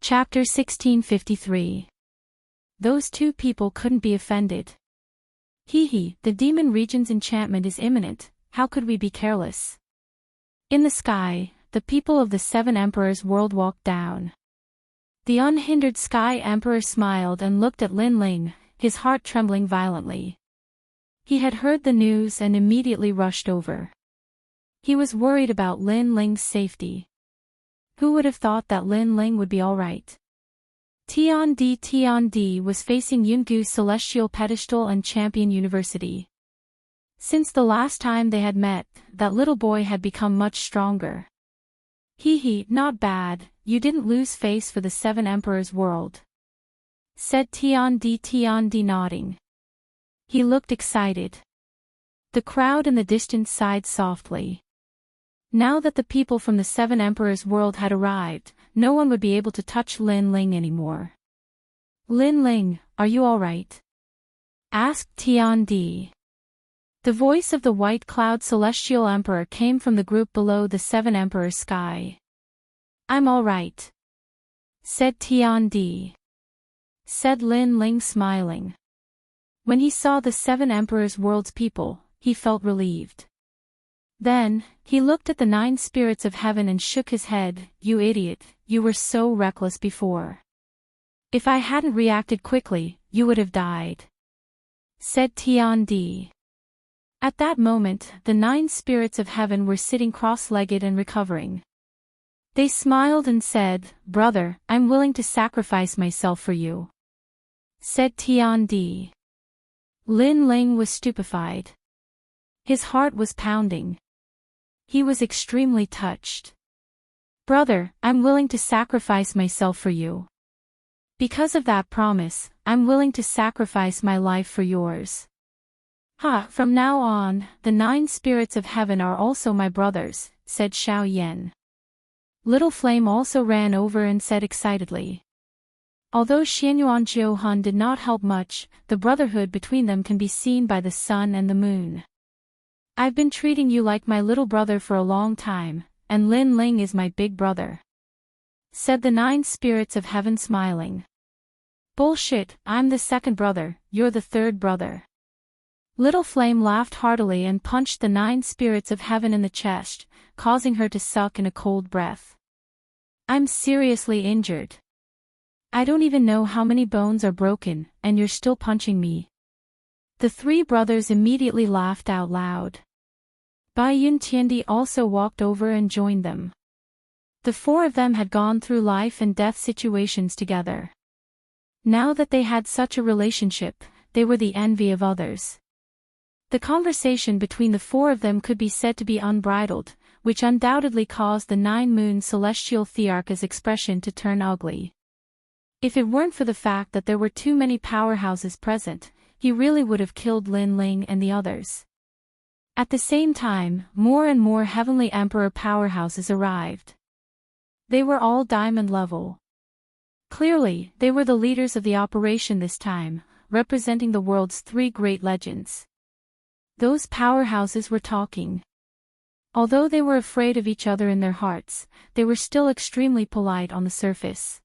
Chapter 1653. Those two people couldn't be offended. Hee, the demon region's enchantment is imminent, how could we be careless? In the sky, the people of the Seven Emperors' world walked down. The unhindered Sky Emperor smiled and looked at Lin Ling, his heart trembling violently. He had heard the news and immediately rushed over. He was worried about Lin Ling's safety. Who would have thought that Lin Ling would be alright? Tiandi was facing Yungu's Celestial Pedestal and Champion University. Since the last time they had met, that little boy had become much stronger. Hee, not bad, you didn't lose face for the Seven Emperors' world, said Tiandi nodding. He looked excited. The crowd in the distance sighed softly. Now that the people from the Seven Emperors' world had arrived, no one would be able to touch Lin Ling anymore. Lin Ling, are you alright? Asked Tiandi. The voice of the White Cloud Celestial Emperor came from the group below the Seven Emperors' sky. I'm alright, said Tiandi. Said Lin Ling smiling. When he saw the Seven Emperors' world's people, he felt relieved. Then, he looked at the 9 spirits of heaven and shook his head. You idiot, you were so reckless before. If I hadn't reacted quickly, you would have died, said Tiandi. At that moment, the 9 spirits of heaven were sitting cross-legged and recovering. They smiled and said, Brother, I'm willing to sacrifice myself for you, said Tiandi. Lin Ling was stupefied. His heart was pounding. He was extremely touched. Brother, I'm willing to sacrifice myself for you. Because of that promise, I'm willing to sacrifice my life for yours. From now on, the 9 spirits of heaven are also my brothers, said Xiao Yan. Little Flame also ran over and said excitedly. Although Xianyuan Jiuhan did not help much, the brotherhood between them can be seen by the sun and the moon. I've been treating you like my little brother for a long time, and Lin Ling is my big brother, said the 9 spirits of heaven smiling. Bullshit, I'm the second brother, you're the third brother. Little Flame laughed heartily and punched the 9 spirits of heaven in the chest, causing her to suck in a cold breath. I'm seriously injured. I don't even know how many bones are broken, and you're still punching me. The 3 brothers immediately laughed out loud. Bai Yun Tiandi also walked over and joined them. The 4 of them had gone through life and death situations together. Now that they had such a relationship, they were the envy of others. The conversation between the 4 of them could be said to be unbridled, which undoubtedly caused the 9-moon celestial thearch's expression to turn ugly. If it weren't for the fact that there were too many powerhouses present, he really would have killed Lin Ling and the others. At the same time, more and more Heavenly Emperor powerhouses arrived. They were all diamond level. Clearly, they were the leaders of the operation this time, representing the world's 3 great legends. Those powerhouses were talking. Although they were afraid of each other in their hearts, they were still extremely polite on the surface.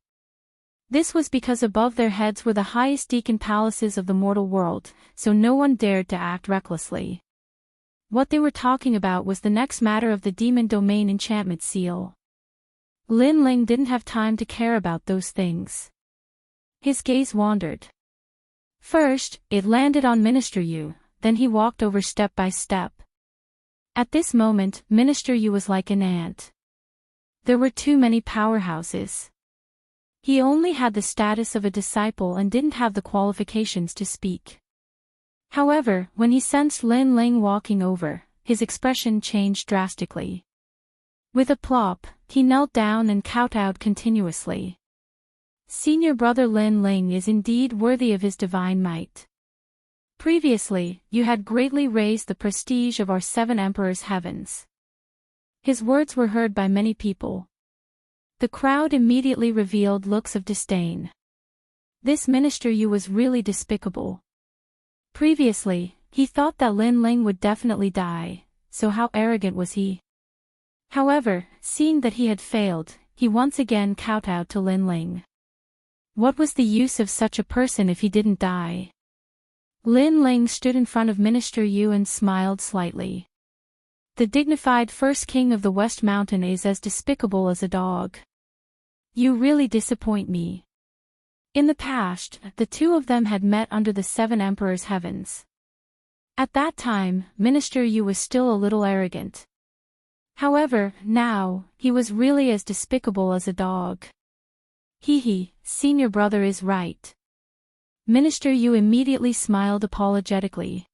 This was because above their heads were the highest deacon palaces of the mortal world, so no one dared to act recklessly. What they were talking about was the next matter of the demon domain enchantment seal. Lin Ling didn't have time to care about those things. His gaze wandered. First, it landed on Minister Yu, then he walked over step by step. At this moment, Minister Yu was like an ant. There were too many powerhouses. He only had the status of a disciple and didn't have the qualifications to speak. However, when he sensed Lin Ling walking over, his expression changed drastically. With a plop, he knelt down and kowtowed continuously. Senior brother Lin Ling is indeed worthy of his divine might. Previously, you had greatly raised the prestige of our 7 emperors' heavens. His words were heard by many people. The crowd immediately revealed looks of disdain. This Minister Yu was really despicable. Previously, he thought that Lin Ling would definitely die, so how arrogant was he? However, seeing that he had failed, he once again kowtowed to Lin Ling. What was the use of such a person if he didn't die? Lin Ling stood in front of Minister Yu and smiled slightly. The dignified first king of the West Mountain is as despicable as a dog. You really disappoint me. In the past, the two of them had met under the Seven Emperors' heavens. At that time, Minister Yu was still a little arrogant. However, now, he was really as despicable as a dog. Senior brother is right. Minister Yu immediately smiled apologetically.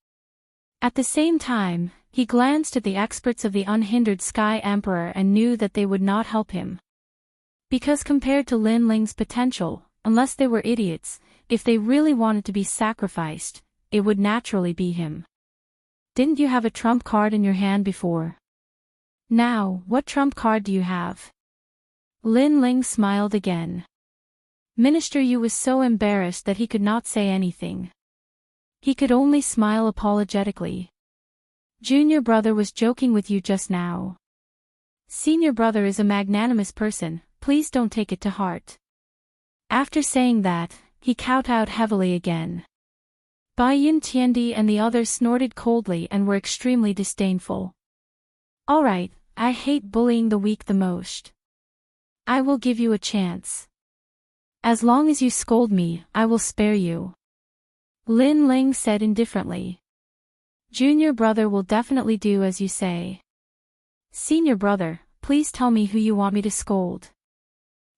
At the same time, he glanced at the experts of the unhindered Sky Emperor and knew that they would not help him. Because compared to Lin Ling's potential, unless they were idiots, if they really wanted to be sacrificed, it would naturally be him. Didn't you have a trump card in your hand before? Now, what trump card do you have? Lin Ling smiled again. Minister Yu was so embarrassed that he could not say anything. He could only smile apologetically. Junior brother was joking with you just now. Senior brother is a magnanimous person, please don't take it to heart. After saying that, he kowtowed heavily again. Bai Yin Tiandi and the others snorted coldly and were extremely disdainful. Alright, I hate bullying the weak the most. I will give you a chance. As long as you scold me, I will spare you. Lin Ling said indifferently. Junior brother will definitely do as you say. Senior brother, please tell me who you want me to scold.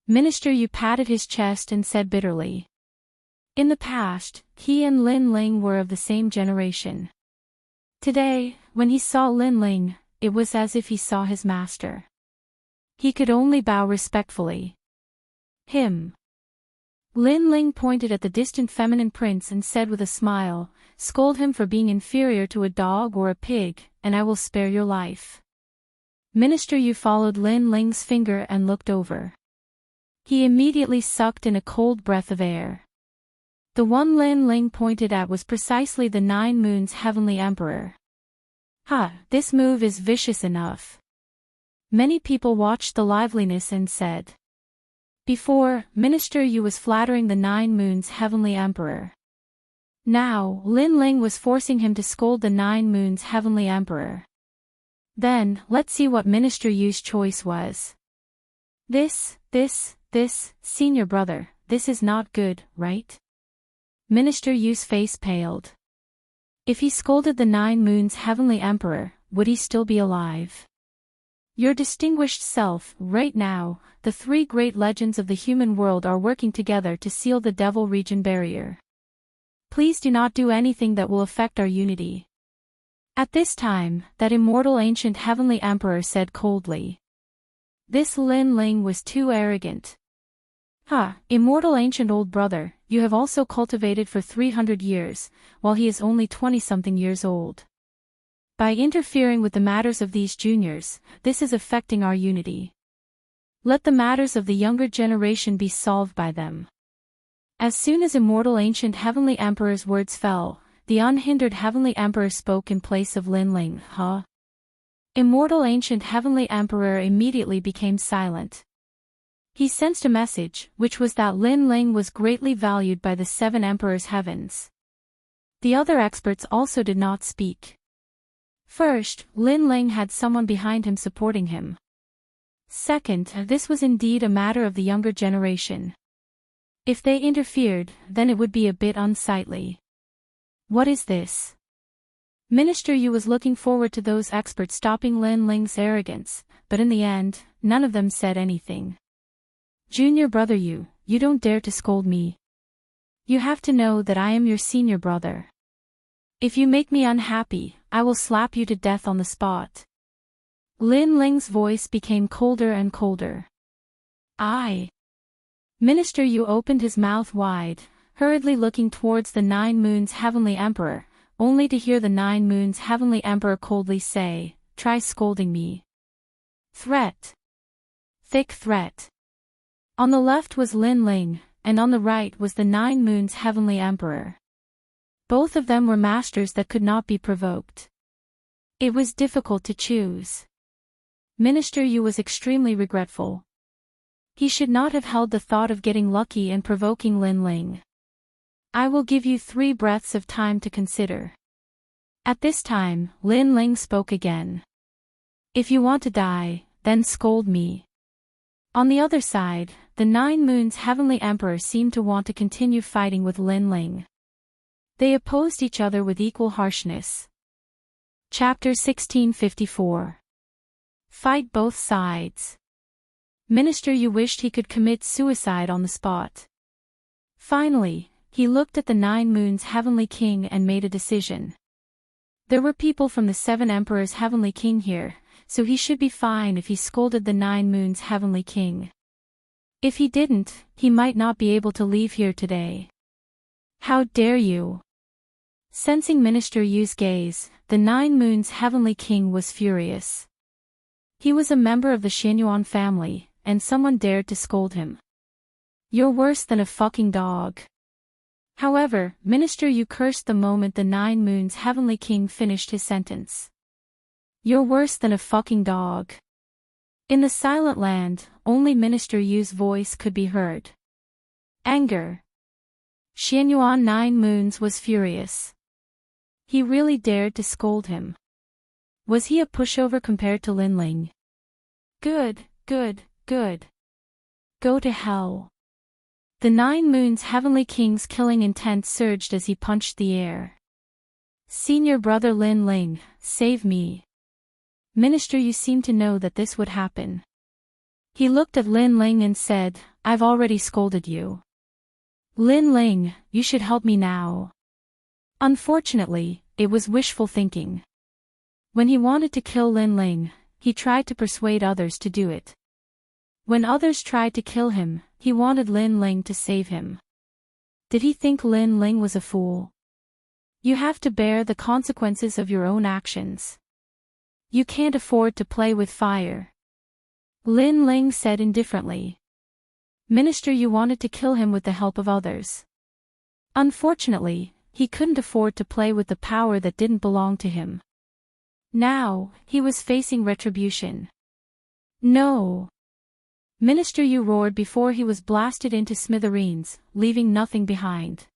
Minister Yu patted his chest and said bitterly. In the past, he and Lin Ling were of the same generation. Today, when he saw Lin Ling, it was as if he saw his master. He could only bow respectfully. Him. Lin Ling pointed at the distant feminine prince and said with a smile, scold him for being inferior to a dog or a pig, and I will spare your life. Minister Yu followed Lin Ling's finger and looked over. He immediately sucked in a cold breath of air. The one Lin Ling pointed at was precisely the 9 Moons Heavenly Emperor. This move is vicious enough. Many people watched the liveliness and said. Before, Minister Yu was flattering the 9 Moons Heavenly Emperor. Now, Lin Ling was forcing him to scold the 9 Moons Heavenly Emperor. Then, let's see what Minister Yu's choice was. This, senior brother, this is not good, right? Minister Yu's face paled. If he scolded the 9 Moons Heavenly Emperor, would he still be alive? Your distinguished self, right now, the 3 great legends of the human world are working together to seal the Devil Region barrier. Please do not do anything that will affect our unity. At this time, that immortal ancient Heavenly Emperor said coldly. This Lin Ling was too arrogant. Immortal ancient old brother, you have also cultivated for 300 years, while he is only 20-something years old. By interfering with the matters of these juniors, this is affecting our unity. Let the matters of the younger generation be solved by them. As soon as Immortal Ancient Heavenly Emperor's words fell, the unhindered Heavenly Emperor spoke in place of Lin Ling. Immortal Ancient Heavenly Emperor immediately became silent. He sensed a message, which was that Lin Ling was greatly valued by the 7 Emperors' heavens. The other experts also did not speak. First, Lin Ling had someone behind him supporting him. Second, this was indeed a matter of the younger generation. If they interfered, then it would be a bit unsightly. What is this? Minister Yu was looking forward to those experts stopping Lin Ling's arrogance, but in the end, none of them said anything. Junior brother Yu, you don't dare to scold me. You have to know that I am your senior brother. If you make me unhappy, I will slap you to death on the spot. Lin Ling's voice became colder and colder. Minister Yu opened his mouth wide, hurriedly looking towards the 9 Moons Heavenly Emperor, only to hear the 9 Moons Heavenly Emperor coldly say, try scolding me. Threat. Thick threat. On the left was Lin Ling, and on the right was the 9 Moons Heavenly Emperor. Both of them were masters that could not be provoked. It was difficult to choose. Minister Yu was extremely regretful. He should not have held the thought of getting lucky and provoking Lin Ling. I will give you 3 breaths of time to consider. At this time, Lin Ling spoke again. If you want to die, then scold me. On the other side, the 9 Moons Heavenly Emperor seemed to want to continue fighting with Lin Ling. They opposed each other with equal harshness. Chapter 1654. Fight both sides. Minister Yu wished he could commit suicide on the spot. Finally, he looked at the 9 Moons Heavenly King and made a decision. There were people from the 7 Emperors Heavenly King here, so he should be fine if he scolded the 9 Moons Heavenly King. If he didn't, he might not be able to leave here today. How dare you! Sensing Minister Yu's gaze, the 9 Moons Heavenly King was furious. He was a member of the Xianyuan family, and someone dared to scold him. You're worse than a fucking dog. However, Minister Yu cursed the moment the 9 Moons Heavenly King finished his sentence. You're worse than a fucking dog. In the silent land, only Minister Yu's voice could be heard. Anger. Xianyuan 9 Moons was furious. He really dared to scold him. Was he a pushover compared to Lin Ling? Good, good, good. Go to hell. The 9 Moons Heavenly King's killing intent surged as he punched the air. Senior brother Lin Ling, save me. Minister Yu seemed to know that this would happen. He looked at Lin Ling and said, I've already scolded you. Lin Ling, you should help me now. Unfortunately, it was wishful thinking. When he wanted to kill Lin Ling, he tried to persuade others to do it. When others tried to kill him, he wanted Lin Ling to save him. Did he think Lin Ling was a fool? You have to bear the consequences of your own actions. You can't afford to play with fire. Lin Ling said indifferently. Minister Yu wanted to kill him with the help of others. Unfortunately, he couldn't afford to play with the power that didn't belong to him. Now, he was facing retribution. No! Minister Yu roared before he was blasted into smithereens, leaving nothing behind.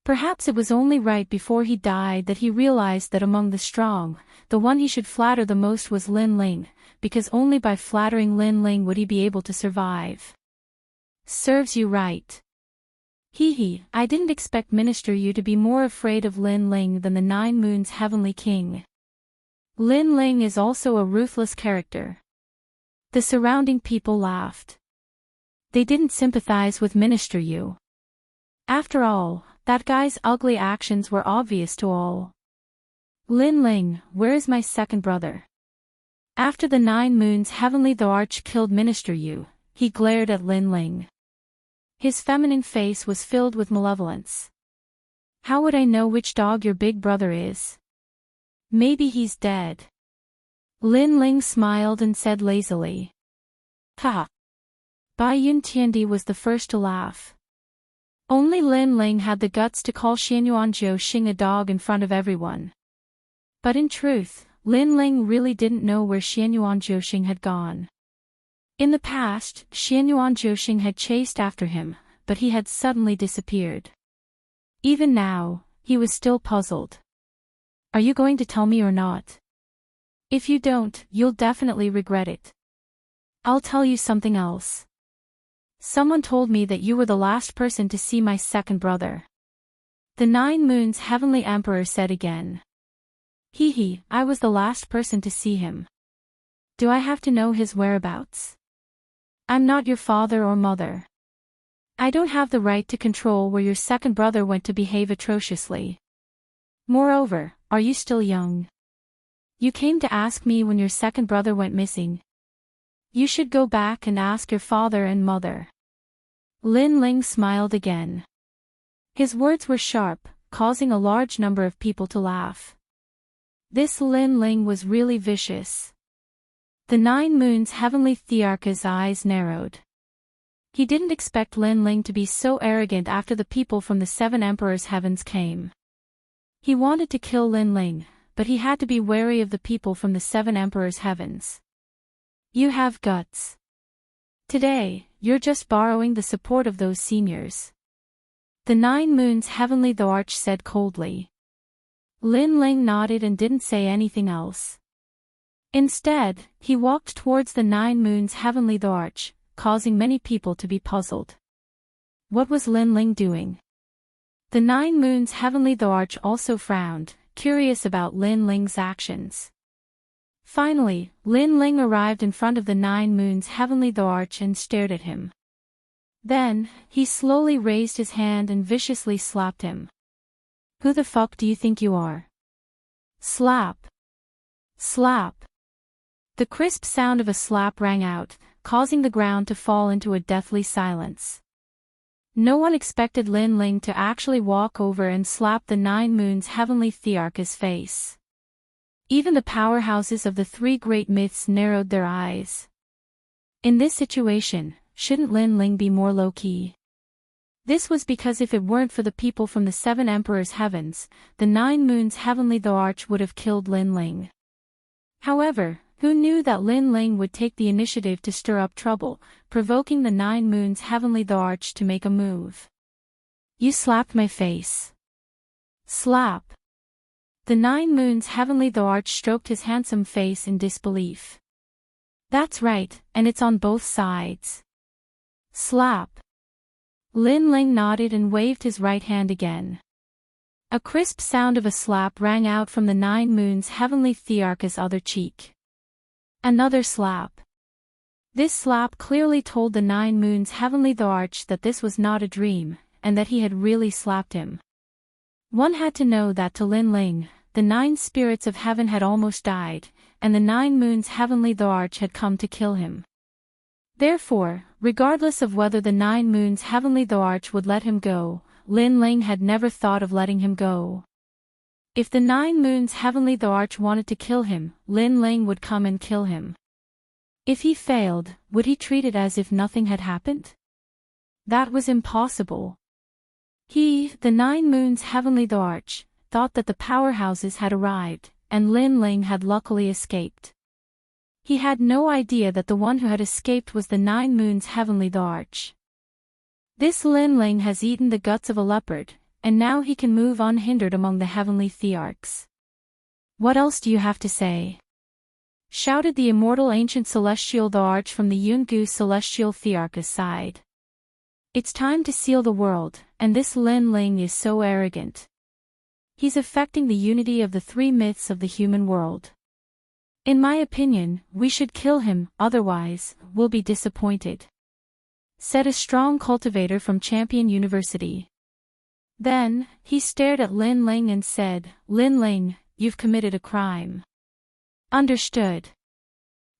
Perhaps it was only right before he died that he realized that among the strong, the one he should flatter the most was Lin Ling, because only by flattering Lin Ling would he be able to survive. Serves you right. Hee, I didn't expect Minister Yu to be more afraid of Lin Ling than the 9 Moons Heavenly King. Lin Ling is also a ruthless character. The surrounding people laughed. They didn't sympathize with Minister Yu. After all, that guy's ugly actions were obvious to all. Lin Ling, where is my second brother? After the 9 Moons Heavenly the Arch killed Minister Yu, he glared at Lin Ling. His feminine face was filled with malevolence. How would I know which dog your big brother is? Maybe he's dead. Lin Ling smiled and said lazily. Ha! Bai Yun Tiandi was the first to laugh. Only Lin Ling had the guts to call Xianyuan Jiu Xing a dog in front of everyone. But in truth, Lin Ling really didn't know where Xianyuan Jiu Xing had gone. In the past, Xianyuan Jiu Xing had chased after him, but he had suddenly disappeared. Even now, he was still puzzled. Are you going to tell me or not? If you don't, you'll definitely regret it. I'll tell you something else. Someone told me that you were the last person to see my second brother. The 9 Moons Heavenly Emperor said again. Hee, I was the last person to see him. Do I have to know his whereabouts? I'm not your father or mother. I don't have the right to control where your second brother went to behave atrociously. Moreover, are you still young? You came to ask me when your second brother went missing. You should go back and ask your father and mother. Lin Ling smiled again. His words were sharp, causing a large number of people to laugh. This Lin Ling was really vicious. The 9 Moons Heavenly Thearch's eyes narrowed. He didn't expect Lin Ling to be so arrogant after the people from the 7 Emperors' heavens came. He wanted to kill Lin Ling, but he had to be wary of the people from the 7 Emperors' heavens. You have guts. Today, you're just borrowing the support of those seniors. The 9 moons heavenly the arch said coldly. Lin Ling nodded and didn't say anything else. Instead, he walked towards the 9 moons heavenly the arch, causing many people to be puzzled. What was Lin Ling doing? The 9 moons heavenly the arch also frowned, curious about Lin Ling's actions. Finally, Lin Ling arrived in front of the 9 moons heavenly the arch and stared at him. Then, he slowly raised his hand and viciously slapped him. Who the fuck do you think you are? Slap. Slap. The crisp sound of a slap rang out, causing the ground to fall into a deathly silence. No one expected Lin Ling to actually walk over and slap the 9 moons heavenly thearch's face. Even the powerhouses of the 3 great myths narrowed their eyes. In this situation, shouldn't Lin Ling be more low-key? This was because if it weren't for the people from the 7 emperors' heavens, the 9 moons heavenly the arch would have killed Lin Ling. However, who knew that Lin Ling would take the initiative to stir up trouble, provoking the 9 moons heavenly the arch to make a move? You slapped my face. Slap. The 9 moons heavenly the arch stroked his handsome face in disbelief. That's right, and it's on both sides. Slap. Lin Ling nodded and waved his right hand again. A crisp sound of a slap rang out from the 9 moons heavenly thearch's other cheek. Another slap. This slap clearly told the 9 moons heavenly the arch that this was not a dream, and that he had really slapped him. One had to know that to Lin Ling, the 9 spirits of heaven had almost died, and the 9 moons heavenly the arch had come to kill him. Therefore, regardless of whether the 9 moons heavenly the arch would let him go, Lin Ling had never thought of letting him go. If the 9 moons heavenly the arch wanted to kill him, Lin Ling would come and kill him. If he failed, would he treat it as if nothing had happened? That was impossible. He, the 9 moons heavenly the arch, thought that the powerhouses had arrived, and Lin Ling had luckily escaped. He had no idea that the one who had escaped was the 9 moons heavenly the arch. This Lin Ling has eaten the guts of a leopard, and now he can move unhindered among the heavenly thearchs. What else do you have to say? Shouted the immortal ancient celestial the arch from the Yungu celestial thearch's side. It's time to seal the world, and this Lin Ling is so arrogant. He's affecting the unity of the 3 myths of the human world. In my opinion, we should kill him, otherwise, we'll be disappointed. Said a strong cultivator from Champion University. Then, he stared at Lin Ling and said, Lin Ling, you've committed a crime. Understood.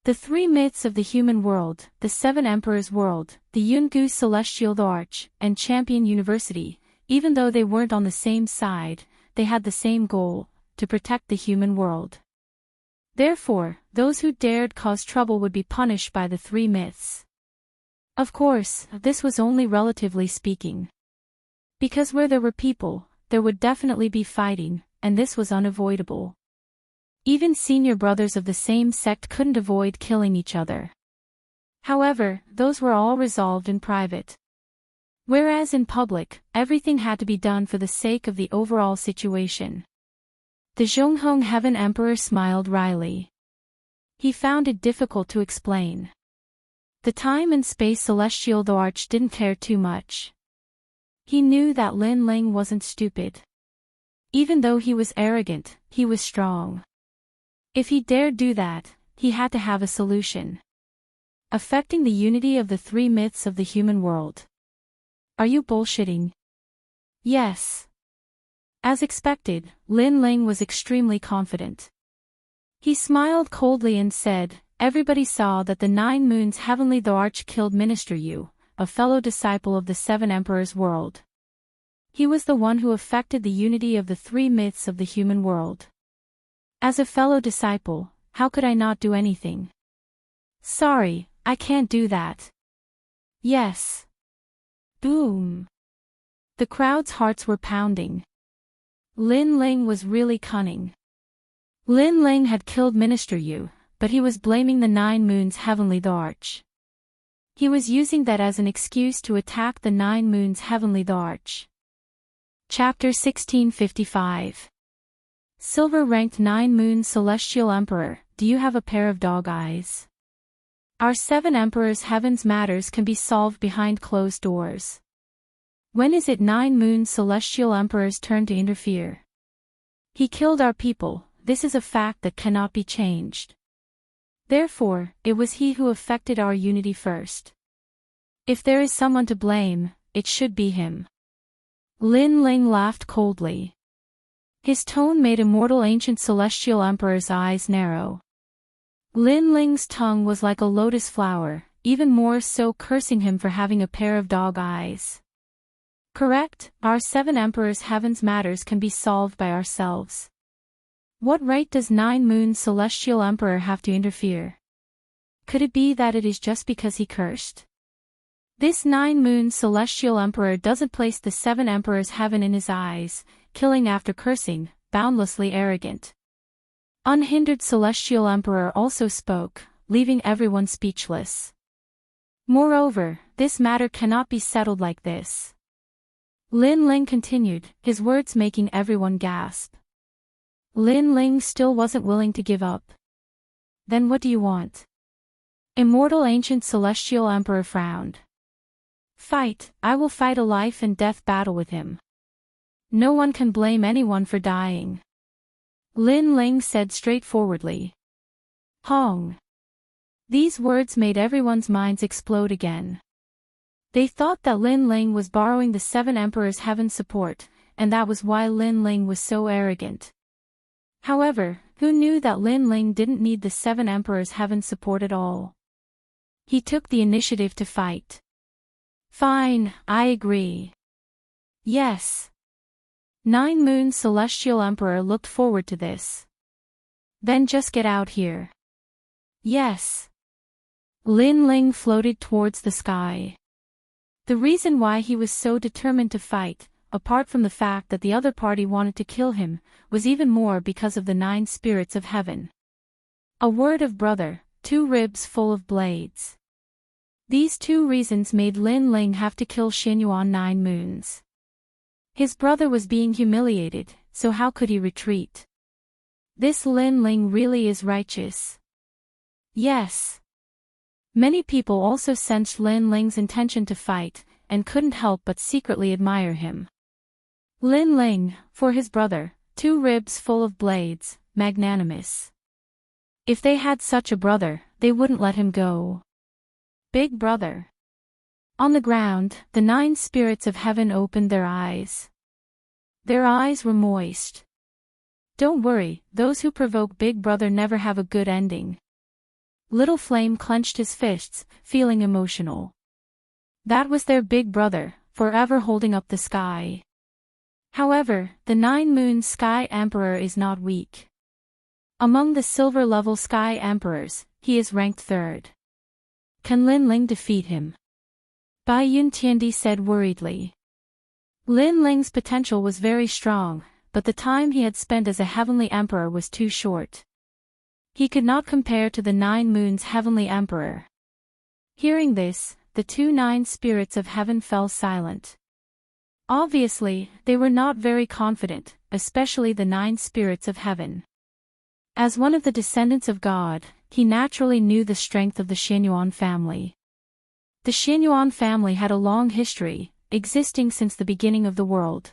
The 3 myths of the human world, the 7 emperors' world, the Yungu celestial the arch, and Champion University, even though they weren't on the same side, they had the same goal, to protect the human world. Therefore, those who dared cause trouble would be punished by the 3 myths. Of course, this was only relatively speaking. Because where there were people, there would definitely be fighting, and this was unavoidable. Even senior brothers of the same sect couldn't avoid killing each other. However, those were all resolved in private. Whereas in public, everything had to be done for the sake of the overall situation. The Zhonghong Heaven Emperor smiled wryly. He found it difficult to explain. The time and space celestial the arch didn't care too much. He knew that Lin Ling wasn't stupid. Even though he was arrogant, he was strong. If he dared do that, he had to have a solution. Affecting the unity of the 3 myths of the human world. Are you bullshitting? Yes. As expected, Lin Ling was extremely confident. He smiled coldly and said, everybody saw that the 9 moons heavenly the arch killed Minister Yu, a fellow disciple of the 7 emperors' world. He was the one who affected the unity of the 3 myths of the human world. As a fellow disciple, how could I not do anything? Sorry, I can't do that. Yes. Boom. The crowd's hearts were pounding. Lin Ling was really cunning. Lin Ling had killed Minister Yu, but he was blaming the 9 moons heavenly the arch. He was using that as an excuse to attack the 9 moons heavenly arch. Chapter 1655. Silver-ranked 9 moon celestial emperor, do you have a pair of dog eyes? Our 7 emperors' heaven's matters can be solved behind closed doors. When is it 9 moon celestial emperor's turn to interfere? He killed our people, this is a fact that cannot be changed. Therefore, it was he who affected our unity first. If there is someone to blame, it should be him. Lin Ling laughed coldly. His tone made Immortal Ancient Celestial Emperor's eyes narrow. Lin Ling's tongue was like a lotus flower, even more so cursing him for having a pair of dog eyes. Correct, our 7 emperors' heaven's matters can be solved by ourselves. What right does 9 moon celestial emperor have to interfere? Could it be that it is just because he cursed? This 9 moon celestial emperor doesn't place the 7 emperors' heaven in his eyes, killing after cursing, boundlessly arrogant. Unhindered celestial emperor also spoke, leaving everyone speechless. Moreover, this matter cannot be settled like this. Lin Ling continued, his words making everyone gasp. Lin Ling still wasn't willing to give up. Then what do you want? Immortal Ancient Celestial Emperor frowned. Fight, I will fight a life and death battle with him. No one can blame anyone for dying. Lin Ling said straightforwardly. Hong. These words made everyone's minds explode again. They thought that Lin Ling was borrowing the 7 emperors' heaven's support, and that was why Lin Ling was so arrogant. However, who knew that Lin Ling didn't need the 7 emperors' heaven's support at all? He took the initiative to fight. Fine, I agree. Yes. 9 moon celestial emperor looked forward to this. Then just get out here. Yes. Lin Ling floated towards the sky. The reason why he was so determined to fight, apart from the fact that the other party wanted to kill him, was even more because of the 9 spirits of heaven. A word of brother, 2 ribs full of blades. These 2 reasons made Lin Ling have to kill Xinyuan 9 moons. His brother was being humiliated, so how could he retreat? This Lin Ling really is righteous. Yes. Many people also sensed Lin Ling's intention to fight, and couldn't help but secretly admire him. Lin Ling, for his brother, 2 ribs full of blades, magnanimous. If they had such a brother, they wouldn't let him go. Big brother. On the ground, the 9 spirits of heaven opened their eyes. Their eyes were moist. Don't worry, those who provoke Big Brother never have a good ending. Little Flame clenched his fists, feeling emotional. That was their Big Brother, forever holding up the sky. However, the 9 moon Sky Emperor is not weak. Among the silver-level Sky Emperors, he is ranked 3rd. Can Lin Ling defeat him? Bai Yun Tiandi said worriedly. Lin Ling's potential was very strong, but the time he had spent as a heavenly emperor was too short. He could not compare to the 9 moons heavenly emperor. Hearing this, the 2 9 spirits of heaven fell silent. Obviously, they were not very confident, especially the 9 spirits of heaven. As one of the descendants of God, he naturally knew the strength of the Xinyuan family. The Xinyuan family had a long history, existing since the beginning of the world.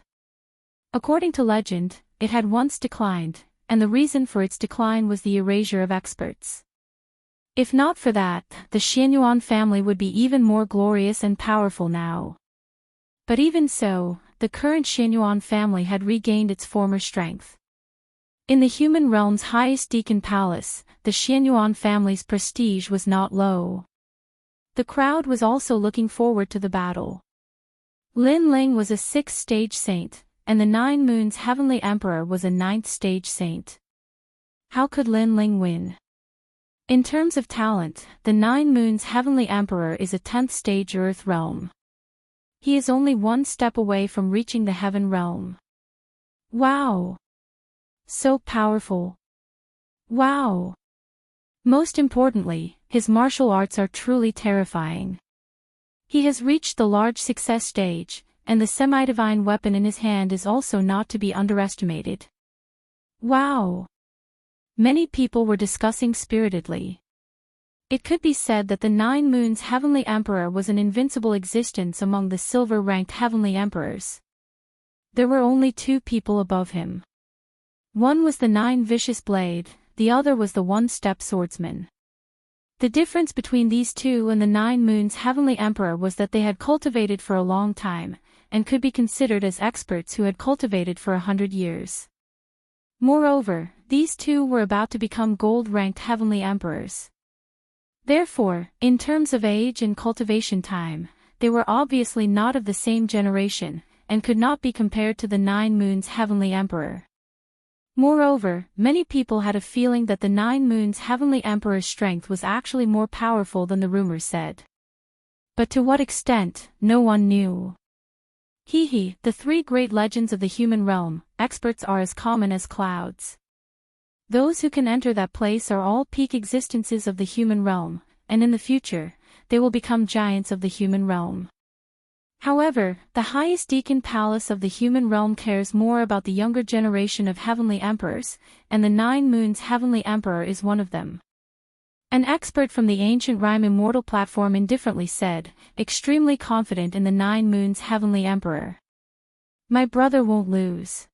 According to legend, it had once declined, and the reason for its decline was the erasure of experts. If not for that, the Xinyuan family would be even more glorious and powerful now. But even so, the current Xinyuan family had regained its former strength. In the human realm's highest deacon palace, the Xinyuan family's prestige was not low. The crowd was also looking forward to the battle. Lin Ling was a 6th stage saint, and the 9 moons heavenly emperor was a 9th stage saint. How could Lin Ling win? In terms of talent, the 9 moons heavenly emperor is a 10th stage earth realm. He is only 1 step away from reaching the heaven realm. Wow! So powerful. Wow! Most importantly, his martial arts are truly terrifying. He has reached the large success stage, and the semi-divine weapon in his hand is also not to be underestimated. Wow! Many people were discussing spiritedly. It could be said that the 9 Moons Heavenly Emperor was an invincible existence among the silver-ranked Heavenly Emperors. There were only 2 people above him. One was the 9 Vicious Blade, the other was the one-step swordsman. The difference between these 2 and the 9 Moons Heavenly Emperor was that they had cultivated for a long time, and could be considered as experts who had cultivated for 100 years. Moreover, these 2 were about to become gold-ranked Heavenly Emperors. Therefore, in terms of age and cultivation time, they were obviously not of the same generation, and could not be compared to the 9 Moons Heavenly Emperor. Moreover, many people had a feeling that the 9 Moons Heavenly Emperor's strength was actually more powerful than the rumors said. But to what extent, no one knew. The 3 great legends of the human realm, experts are as common as clouds. Those who can enter that place are all peak existences of the human realm, and in the future, they will become giants of the human realm. However, the highest deacon palace of the human realm cares more about the younger generation of heavenly emperors, and the 9 Moons Heavenly Emperor is one of them. An expert from the ancient rhyme Immortal platform indifferently said, extremely confident in the 9 Moons Heavenly Emperor. My brother won't lose.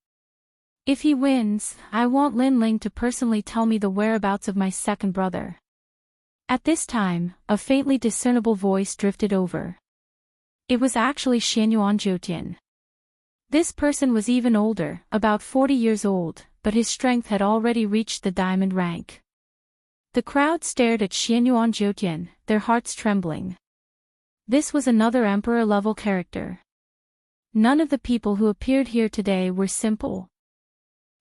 If he wins, I want Lin Ling to personally tell me the whereabouts of my second brother. At this time, a faintly discernible voice drifted over. It was actually Xianyuan Jiutian. This person was even older, about 40 years old, but his strength had already reached the diamond rank. The crowd stared at Xianyuan Jiutian, their hearts trembling. This was another emperor-level character. None of the people who appeared here today were simple.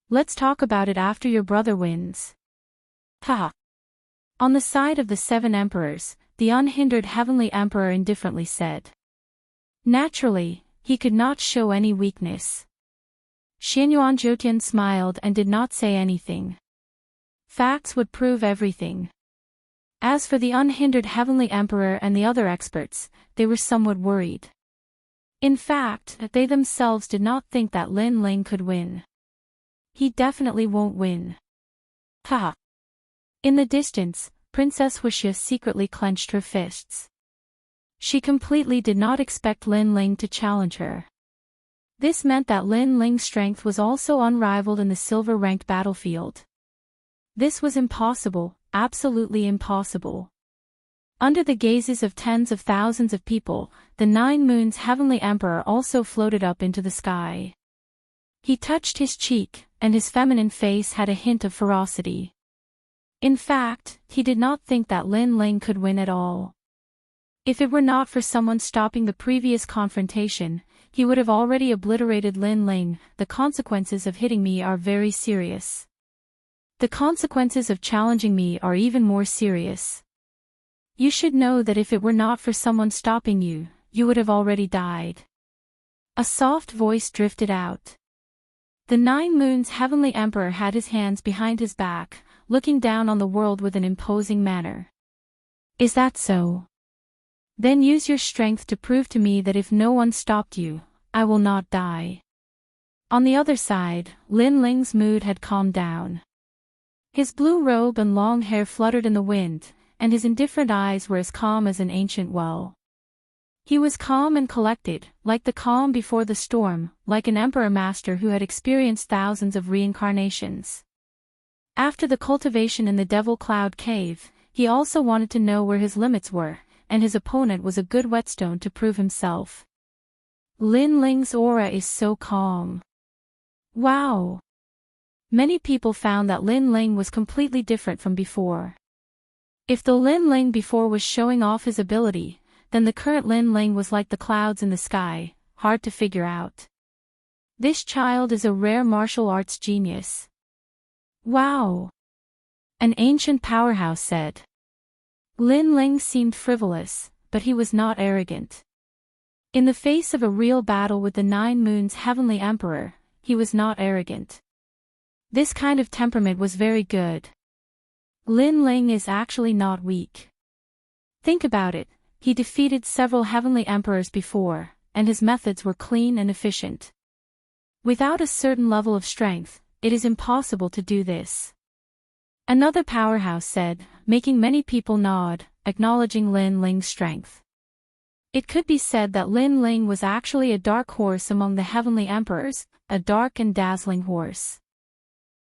Let's talk about it after your brother wins. Haha. On the side of the 7 emperors, the unhindered Heavenly Emperor indifferently said. Naturally, he could not show any weakness. Xianyuan Jiutian smiled and did not say anything. Facts would prove everything. As for the unhindered Heavenly Emperor and the other experts, they were somewhat worried. In fact, they themselves did not think that Lin Ling could win. He definitely won't win. Haha. In the distance, Princess Wuxia secretly clenched her fists. She completely did not expect Lin Ling to challenge her. This meant that Lin Ling's strength was also unrivaled in the silver-ranked battlefield. This was impossible, absolutely impossible. Under the gazes of tens of thousands of people, the 9 Moons Heavenly Emperor also floated up into the sky. He touched his cheek, and his feminine face had a hint of ferocity. In fact, he did not think that Lin Ling could win at all. If it were not for someone stopping the previous confrontation, he would have already obliterated Lin Ling. The consequences of hitting me are very serious. The consequences of challenging me are even more serious. You should know that if it were not for someone stopping you, you would have already died. A soft voice drifted out. The 9 Moons Heavenly Emperor had his hands behind his back, looking down on the world with an imposing manner. Is that so? Then use your strength to prove to me that if no one stopped you, I will not die. On the other side, Lin Ling's mood had calmed down. His blue robe and long hair fluttered in the wind, and his indifferent eyes were as calm as an ancient well. He was calm and collected, like the calm before the storm, like an emperor master who had experienced thousands of reincarnations. After the cultivation in the Devil Cloud Cave, he also wanted to know where his limits were, and his opponent was a good whetstone to prove himself. Lin Ling's aura is so calm. Wow! Many people found that Lin Ling was completely different from before. If the Lin Ling before was showing off his ability, then the current Lin Ling was like the clouds in the sky, hard to figure out. This child is a rare martial arts genius. Wow! An ancient powerhouse said. Lin Ling seemed frivolous, but he was not arrogant. In the face of a real battle with the 9 Moons Heavenly Emperor, he was not arrogant. This kind of temperament was very good. Lin Ling is actually not weak. Think about it, He defeated several heavenly emperors before, and his methods were clean and efficient. Without a certain level of strength, it is impossible to do this. Another powerhouse said, making many people nod, acknowledging Lin Ling's strength. It could be said that Lin Ling was actually a dark horse among the heavenly emperors, a dark and dazzling horse.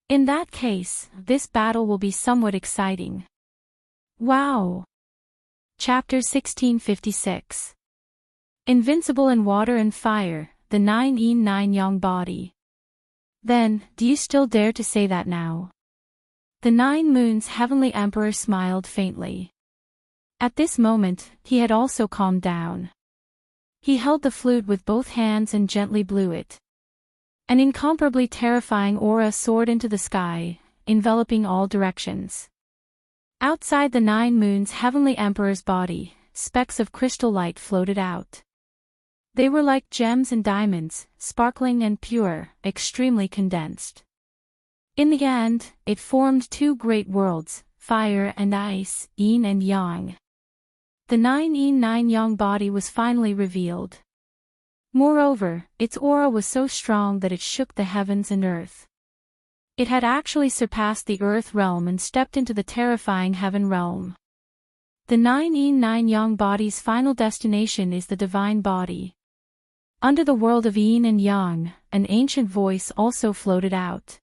In that case, this battle will be somewhat exciting. Wow! Chapter 1656. Invincible in water and fire, the 9 yin 9 yang body. Then, do you still dare to say that now? The 9 moons heavenly emperor smiled faintly. At this moment, he had also calmed down. He held the flute with both hands and gently blew it. An incomparably terrifying aura soared into the sky, enveloping all directions. Outside the 9 moons heavenly emperor's body, specks of crystal light floated out. They were like gems and diamonds, sparkling and pure, extremely condensed. In the end, it formed 2 great worlds, fire and ice, yin and yang. The 9 yin 9 yang body was finally revealed. Moreover, its aura was so strong that it shook the heavens and earth. It had actually surpassed the earth realm and stepped into the terrifying heaven realm. The 9 yin 9 yang body's final destination is the divine body. Under the world of yin and yang, an ancient voice also floated out.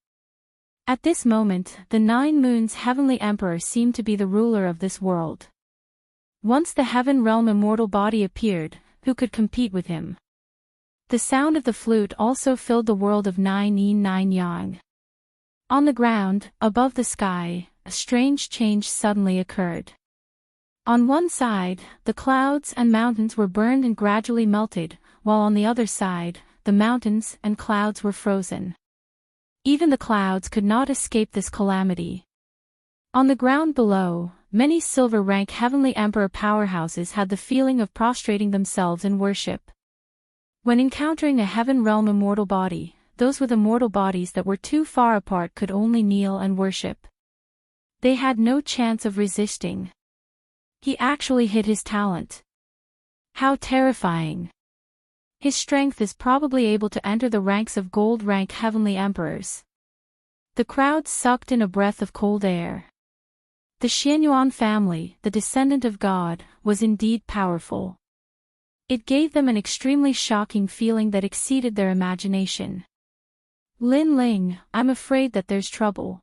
At this moment, the 9 moons heavenly emperor seemed to be the ruler of this world. Once the heaven realm immortal body appeared, who could compete with him? The sound of the flute also filled the world of 9 yin 9 yang. On the ground, above the sky, a strange change suddenly occurred. On one side, the clouds and mountains were burned and gradually melted, while on the other side, the mountains and clouds were frozen. Even the clouds could not escape this calamity. On the ground below, many silver-rank heavenly emperor powerhouses had the feeling of prostrating themselves in worship. When encountering a heaven realm immortal body, those with immortal bodies that were too far apart could only kneel and worship. They had no chance of resisting. He actually hid his talent. How terrifying! His strength is probably able to enter the ranks of gold-rank heavenly emperors. The crowd sucked in a breath of cold air. The Xianyuan family, the descendant of God, was indeed powerful. It gave them an extremely shocking feeling that exceeded their imagination. Lin Ling, I'm afraid that there's trouble.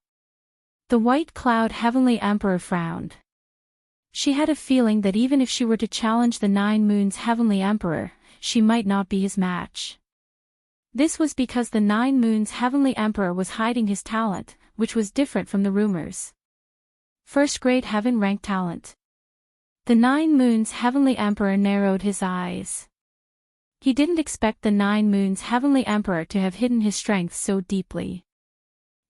The white cloud heavenly emperor frowned. She had a feeling that even if she were to challenge the 9 moons heavenly emperor, she might not be his match. This was because the 9 moons heavenly emperor was hiding his talent, which was different from the rumors. First-grade heaven-rank talent. The 9 moons heavenly emperor narrowed his eyes. He didn't expect the 9 moons heavenly emperor to have hidden his strength so deeply.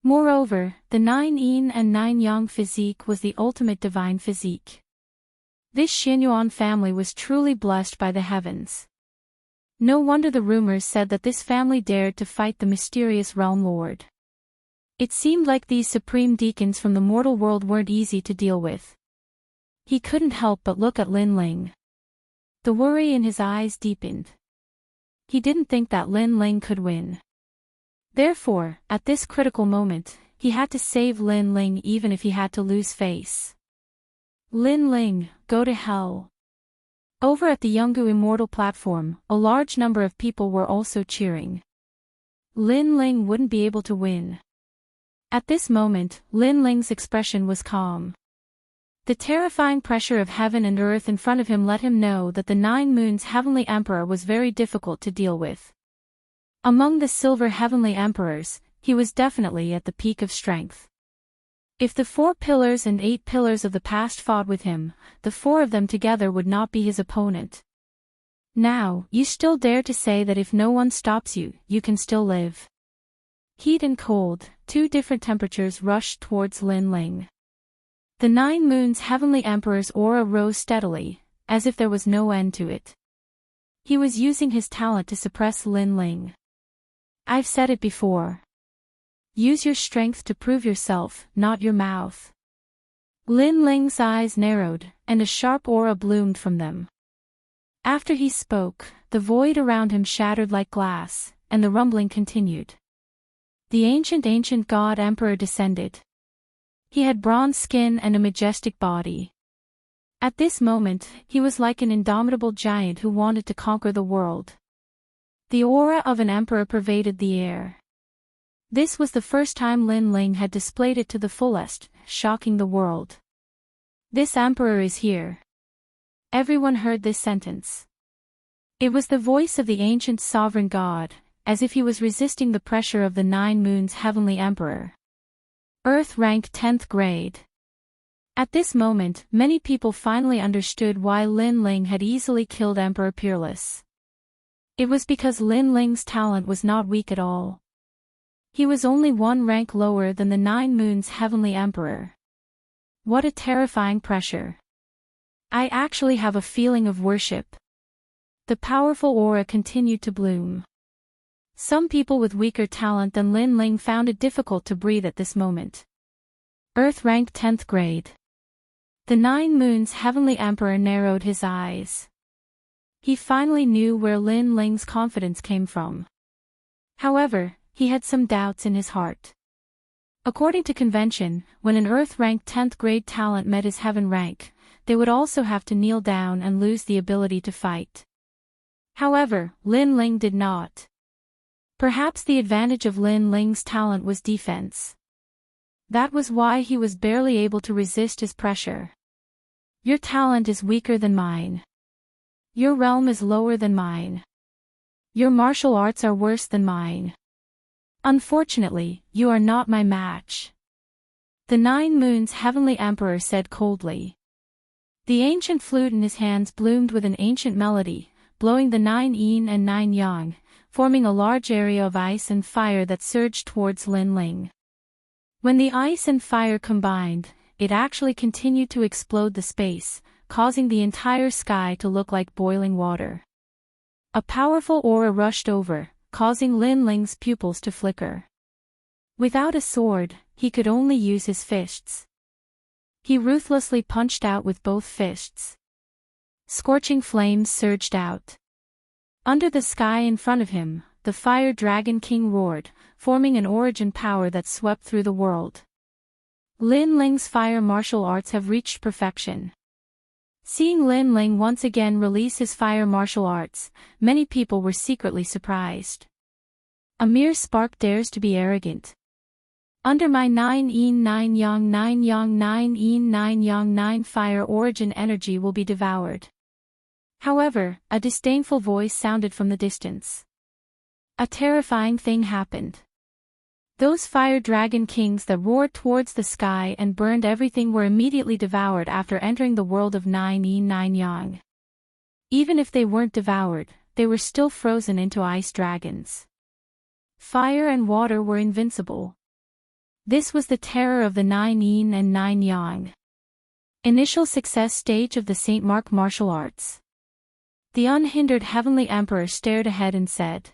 Moreover, the 9 yin and 9 yang physique was the ultimate divine physique. This Xianyuan family was truly blessed by the heavens. No wonder the rumors said that this family dared to fight the mysterious realm lord. It seemed like these supreme deacons from the mortal world weren't easy to deal with. He couldn't help but look at Lin Ling. The worry in his eyes deepened. He didn't think that Lin Ling could win. Therefore, at this critical moment, he had to save Lin Ling even if he had to lose face. Lin Ling, go to hell. Over at the Yungu Immortal platform, a large number of people were also cheering. Lin Ling wouldn't be able to win. At this moment, Lin Ling's expression was calm. The terrifying pressure of heaven and earth in front of him let him know that the 9 moons heavenly emperor was very difficult to deal with. Among the silver heavenly emperors, he was definitely at the peak of strength. If the 4 pillars and 8 pillars of the past fought with him, the 4 of them together would not be his opponent. Now, you still dare to say that if no one stops you, you can still live. Heat and cold, 2 different temperatures rushed towards Lin Ling. The 9 moons heavenly emperor's aura rose steadily, as if there was no end to it. He was using his talent to suppress Lin Ling. I've said it before. Use your strength to prove yourself, not your mouth. Lin Ling's eyes narrowed, and a sharp aura bloomed from them. After he spoke, the void around him shattered like glass, and the rumbling continued. The ancient god emperor descended. He had bronze skin and a majestic body. At this moment, he was like an indomitable giant who wanted to conquer the world. The aura of an emperor pervaded the air. This was the first time Lin Ling had displayed it to the fullest, shocking the world. "This emperor is here." Everyone heard this sentence. It was the voice of the ancient sovereign god, as if he was resisting the pressure of the 9 moons heavenly emperor. Earth rank 10th grade. At this moment, many people finally understood why Lin Ling had easily killed Emperor Peerless. It was because Lin Ling's talent was not weak at all. He was only 1 rank lower than the 9 moons heavenly emperor. What a terrifying pressure. I actually have a feeling of worship. The powerful aura continued to bloom. Some people with weaker talent than Lin Ling found it difficult to breathe at this moment. Earth rank 10th grade. The 9 moons heavenly emperor narrowed his eyes. He finally knew where Lin Ling's confidence came from. However, he had some doubts in his heart. According to convention, when an Earth rank 10th grade talent met his heaven rank, they would also have to kneel down and lose the ability to fight. However, Lin Ling did not. Perhaps the advantage of Lin Ling's talent was defense. That was why he was barely able to resist his pressure. Your talent is weaker than mine. Your realm is lower than mine. Your martial arts are worse than mine. Unfortunately, you are not my match. The 9 moons heavenly emperor said coldly. The ancient flute in his hands bloomed with an ancient melody, blowing the 9 yin and 9 yang, forming a large area of ice and fire that surged towards Lin Ling. When the ice and fire combined, it actually continued to explode the space, causing the entire sky to look like boiling water. A powerful aura rushed over, causing Lin Ling's pupils to flicker. Without a sword, he could only use his fists. He ruthlessly punched out with both fists. Scorching flames surged out. Under the sky in front of him, the Fire Dragon King roared, forming an origin power that swept through the world. Lin Ling's fire martial arts have reached perfection. Seeing Lin Ling once again release his fire martial arts, many people were secretly surprised. A mere spark dares to be arrogant. Under my 9 yin 9 yang 9 yang 9 yin 9 yang 9 fire origin energy will be devoured. However, a disdainful voice sounded from the distance. A terrifying thing happened. Those fire dragon kings that roared towards the sky and burned everything were immediately devoured after entering the world of 9 yin 9 yang. Even if they weren't devoured, they were still frozen into ice dragons. Fire and water were invincible. This was the terror of the 9 yin and 9 yang. Initial success stage of the St. Mark martial arts. The unhindered heavenly emperor stared ahead and said.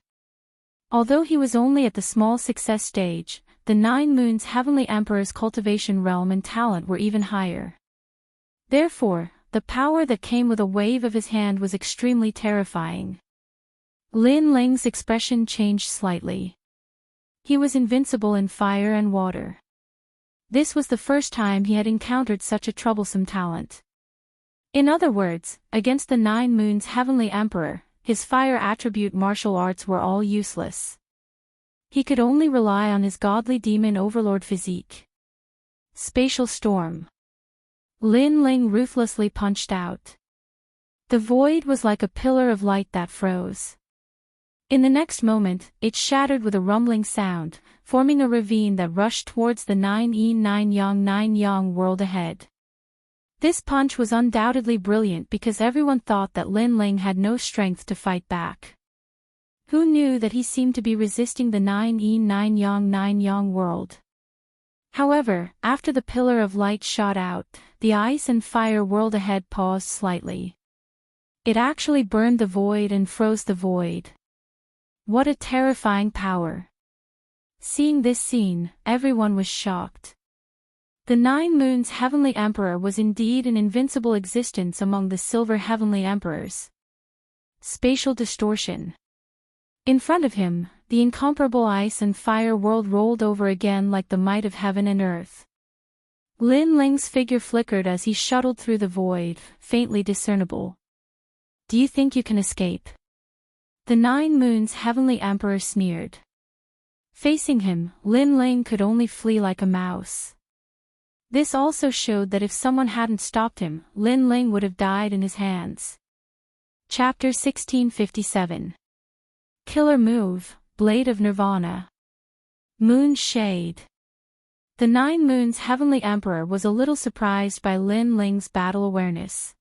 Although he was only at the small success stage, the 9 moons heavenly emperor's cultivation realm and talent were even higher. Therefore, the power that came with a wave of his hand was extremely terrifying. Lin Ling's expression changed slightly. He was invincible in fire and water. This was the first time he had encountered such a troublesome talent. In other words, against the 9 moons heavenly emperor, his fire attribute martial arts were all useless. He could only rely on his godly demon overlord physique. Spatial storm. Lin Ling ruthlessly punched out. The void was like a pillar of light that froze. In the next moment, it shattered with a rumbling sound, forming a ravine that rushed towards the 9 yin 9 yang world ahead. This punch was undoubtedly brilliant because everyone thought that Lin Ling had no strength to fight back. Who knew that he seemed to be resisting the 9 yin 9 yang world? However, after the pillar of light shot out, the ice and fire world ahead paused slightly. It actually burned the void and froze the void. What a terrifying power! Seeing this scene, everyone was shocked. The 9 moons heavenly emperor was indeed an invincible existence among the silver heavenly emperors. Spatial distortion. In front of him, the incomparable ice and fire world rolled over again like the might of heaven and earth. Lin Ling's figure flickered as he shuttled through the void, faintly discernible. Do you think you can escape? The 9 Moons Heavenly Emperor sneered. Facing him, Lin Ling could only flee like a mouse. This also showed that if someone hadn't stopped him, Lin Ling would have died in his hands. Chapter 1657. Killer Move, Blade of Nirvana. Moon Shade. The 9 Moons Heavenly Emperor was a little surprised by Lin Ling's battle awareness.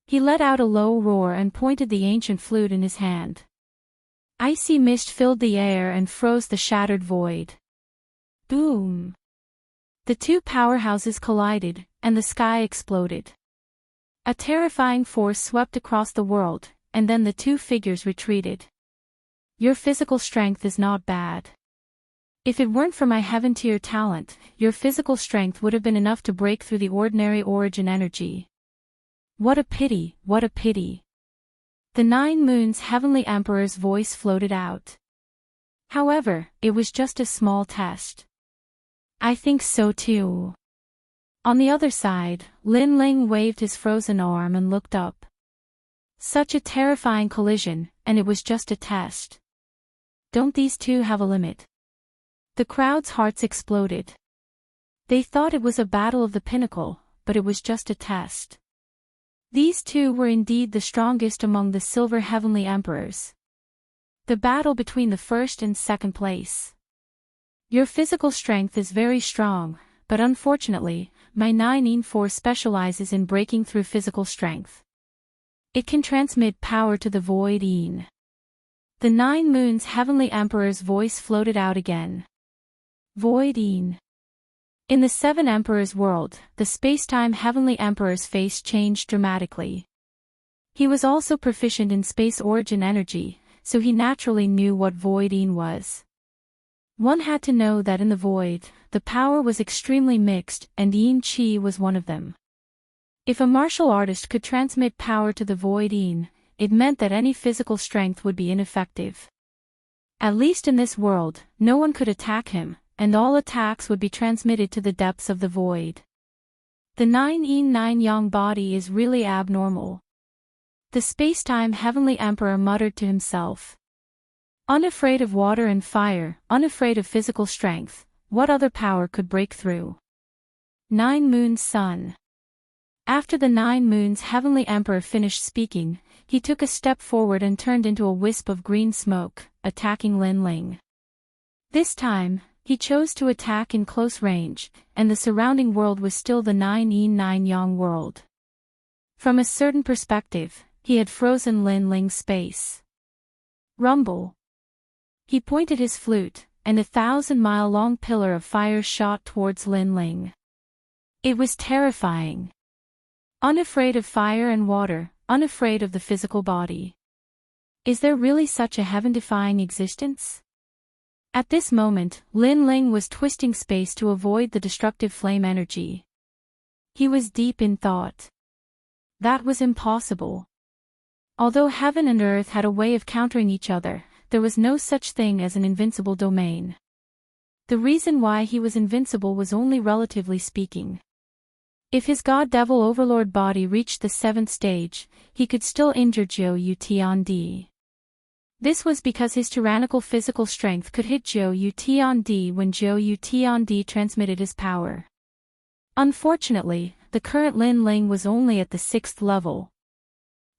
He let out a low roar and pointed the ancient flute in his hand. Icy mist filled the air and froze the shattered void. Boom! The two powerhouses collided, and the sky exploded. A terrifying force swept across the world, and then the two figures retreated. Your physical strength is not bad. If it weren't for my heaven-tier talent, your physical strength would have been enough to break through the ordinary origin energy. What a pity, what a pity. The 9 Moons Heavenly Emperor's voice floated out. However, it was just a small test. I think so too. On the other side, Lin Ling waved his frozen arm and looked up. Such a terrifying collision, and it was just a test. Don't these two have a limit? The crowd's hearts exploded. They thought it was a battle of the pinnacle, but it was just a test. These two were indeed the strongest among the Silver Heavenly Emperors. The battle between the first and second place. Your physical strength is very strong, but unfortunately, my 9 force specializes in breaking through physical strength. It can transmit power to the void Yin. The 9 Moons Heavenly Emperor's voice floated out again. Void Yin. In the 7 Emperors world, the Spacetime Heavenly Emperor's face changed dramatically. He was also proficient in space origin energy, so he naturally knew what Void Yin was. One had to know that in the void, the power was extremely mixed, and Yin Qi was one of them. If a martial artist could transmit power to the void Yin, it meant that any physical strength would be ineffective. At least in this world, no one could attack him, and all attacks would be transmitted to the depths of the void. The 9 Yin 9 Yang body is really abnormal. The Spacetime Heavenly Emperor muttered to himself. Unafraid of water and fire, unafraid of physical strength, what other power could break through? 9 Moons Sun. After the 9 Moons Heavenly Emperor finished speaking, he took a step forward and turned into a wisp of green smoke, attacking Lin Ling. This time, he chose to attack in close range, and the surrounding world was still the 9 Yin 9 Yang world. From a certain perspective, he had frozen Lin Ling's space. Rumble. He pointed his flute, and a 1,000-mile-long pillar of fire shot towards Lin Ling. It was terrifying. Unafraid of fire and water, unafraid of the physical body. Is there really such a heaven-defying existence? At this moment, Lin Ling was twisting space to avoid the destructive flame energy. He was deep in thought. That was impossible. Although heaven and earth had a way of countering each other, there was no such thing as an invincible domain. The reason why he was invincible was only relatively speaking. If his god-devil overlord body reached the 7th stage, he could still injure Zhou Yu Tiandi. This was because his tyrannical physical strength could hit Zhou Yu Tiandi when Zhou Yu Tiandi transmitted his power. Unfortunately, the current Lin Ling was only at the 6th level.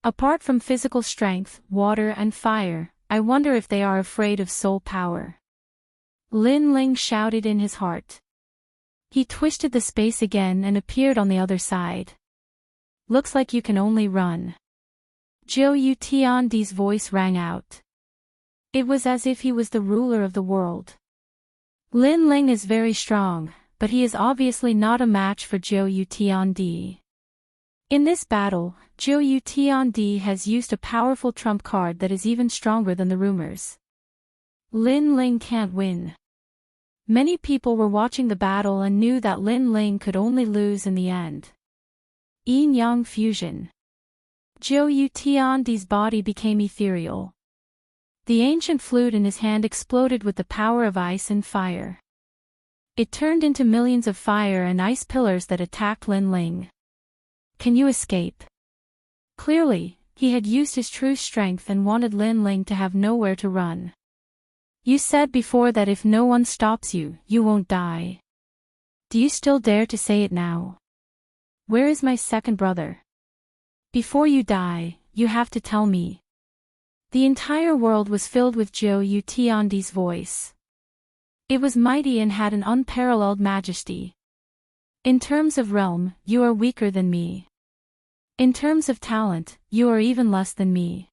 Apart from physical strength, water and fire, I wonder if they are afraid of soul power. Lin Ling shouted in his heart. He twisted the space again and appeared on the other side. Looks like you can only run. Zhou Yu Tiandi's voice rang out. It was as if he was the ruler of the world. Lin Ling is very strong, but he is obviously not a match for Zhou Yu Tiandi. In this battle, Zhou Yu Tiandi has used a powerful trump card that is even stronger than the rumors. Lin Ling can't win. Many people were watching the battle and knew that Lin Ling could only lose in the end. Yin-Yang Fusion. Zhou Tiandi's body became ethereal. The ancient flute in his hand exploded with the power of ice and fire. It turned into millions of fire and ice pillars that attacked Lin Ling. Can you escape? Clearly, he had used his true strength and wanted Lin Ling to have nowhere to run. You said before that if no one stops you, you won't die. Do you still dare to say it now? Where is my second brother? Before you die, you have to tell me. The entire world was filled with Zhou Tiandi's voice. It was mighty and had an unparalleled majesty. In terms of realm, you are weaker than me. In terms of talent, you are even less than me.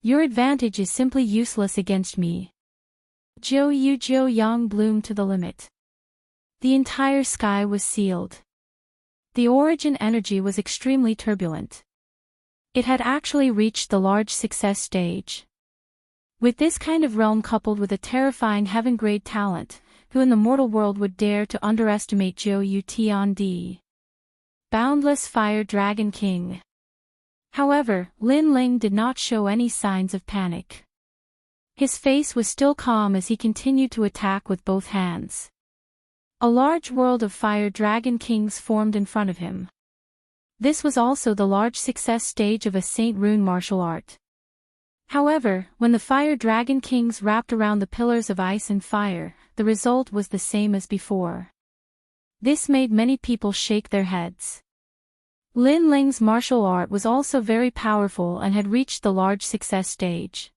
Your advantage is simply useless against me. Zhou Yang bloomed to the limit. The entire sky was sealed. The origin energy was extremely turbulent. It had actually reached the large success stage. With this kind of realm coupled with a terrifying heaven-grade talent, who in the mortal world would dare to underestimate Zhou Tiandi? Boundless Fire Dragon King. However, Lin Ling did not show any signs of panic. His face was still calm as he continued to attack with both hands. A large world of Fire Dragon Kings formed in front of him. This was also the large success stage of a Saint Rune martial art. However, when the Fire Dragon Kings wrapped around the pillars of ice and fire, the result was the same as before. This made many people shake their heads. Lin Ling's martial art was also very powerful and had reached the large success stage.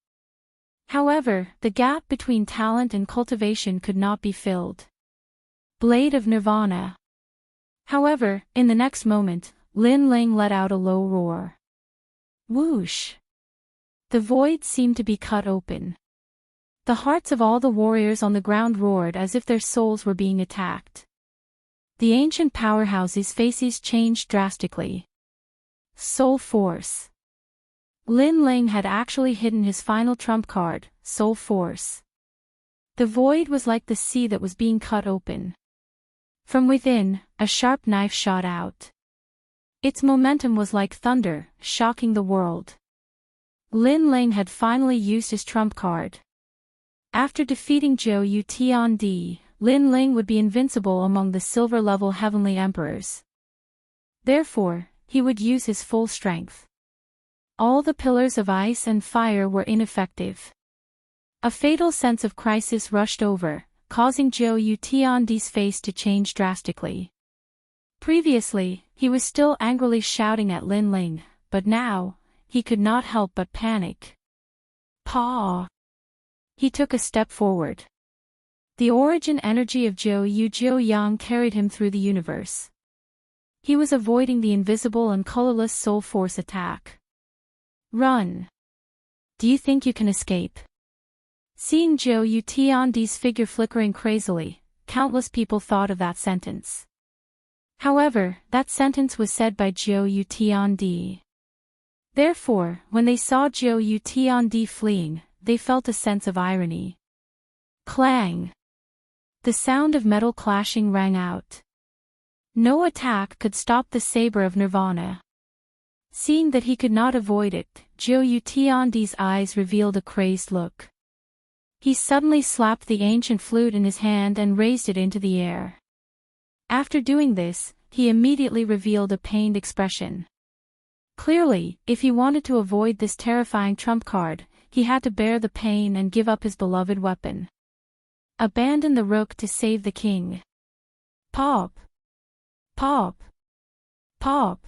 However, the gap between talent and cultivation could not be filled. Blade of Nirvana. However, in the next moment, Lin Ling let out a low roar. Whoosh! The void seemed to be cut open. The hearts of all the warriors on the ground roared as if their souls were being attacked. The ancient powerhouse's faces changed drastically. Soul Force. Lin Ling had actually hidden his final trump card, Soul Force. The void was like the sea that was being cut open. From within, a sharp knife shot out. Its momentum was like thunder, shocking the world. Lin Ling had finally used his trump card. After defeating Zhou Tiandi, Lin Ling would be invincible among the silver-level heavenly emperors. Therefore, he would use his full strength. All the pillars of ice and fire were ineffective. A fatal sense of crisis rushed over, causing Zhou Tiandi's face to change drastically. Previously, he was still angrily shouting at Lin Ling, but now, he could not help but panic. Paw! He took a step forward. The origin energy of Zhou Yang carried him through the universe. He was avoiding the invisible and colorless soul force attack. Run! Do you think you can escape? Seeing Zhou Tiandi's figure flickering crazily, countless people thought of that sentence. However, that sentence was said by Zhou Tiandi. Therefore, when they saw Zhou Tiandi fleeing, they felt a sense of irony. Clang! The sound of metal clashing rang out. No attack could stop the saber of Nirvana. Seeing that he could not avoid it, Zhou Tiandi's eyes revealed a crazed look. He suddenly slapped the ancient flute in his hand and raised it into the air. After doing this, he immediately revealed a pained expression. Clearly, if he wanted to avoid this terrifying trump card, he had to bear the pain and give up his beloved weapon. Abandon the rook to save the king. Pop! Pop! Pop!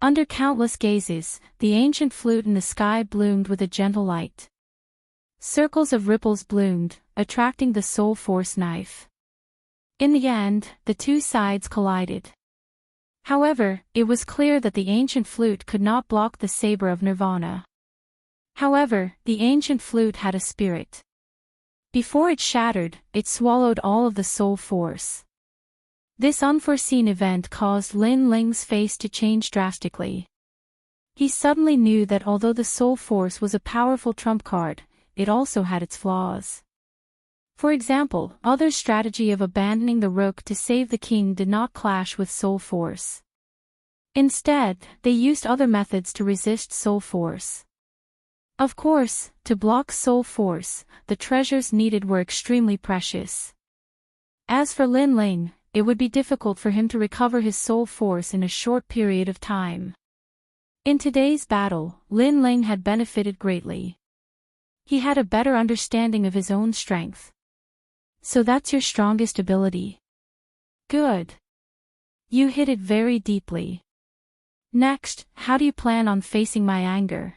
Under countless gazes, the ancient flute in the sky bloomed with a gentle light. Circles of ripples bloomed, attracting the soul force knife. In the end, the two sides collided. However, it was clear that the ancient flute could not block the saber of Nirvana. However, the ancient flute had a spirit. Before it shattered, it swallowed all of the soul force. This unforeseen event caused Lin Ling's face to change drastically. He suddenly knew that although the soul force was a powerful trump card, it also had its flaws. For example, other strategy of abandoning the rook to save the king did not clash with soul force. Instead, they used other methods to resist soul force. Of course, to block soul force, the treasures needed were extremely precious. As for Lin Ling, it would be difficult for him to recover his soul force in a short period of time. In today's battle, Lin Ling had benefited greatly. He had a better understanding of his own strength. So that's your strongest ability. Good. You hit it very deeply. Next, how do you plan on facing my anger?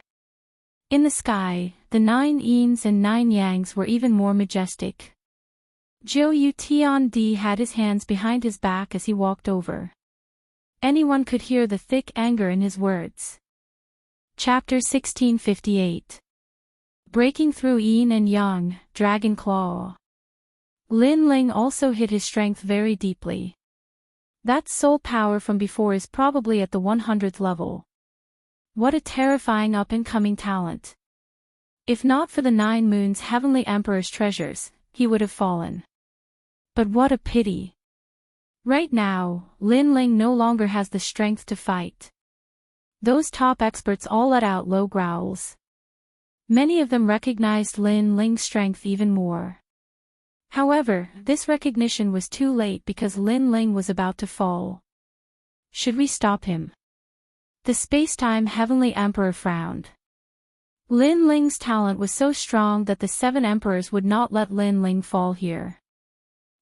In the sky, the 9 yins and 9 yangs were even more majestic. Zhou Tiandi had his hands behind his back as he walked over. Anyone could hear the thick anger in his words. Chapter 1658. Breaking through yin and yang, Dragon Claw. Lin Ling also hit his strength very deeply. That soul power from before is probably at the 100th level. What a terrifying up-and-coming talent. If not for the 9 Moons Heavenly Emperor's treasures, he would have fallen. But what a pity. Right now, Lin Ling no longer has the strength to fight. Those top experts all let out low growls. Many of them recognized Lin Ling's strength even more. However, this recognition was too late because Lin Ling was about to fall. Should we stop him? The space-time Heavenly Emperor frowned. Lin Ling's talent was so strong that the 7 emperors would not let Lin Ling fall here.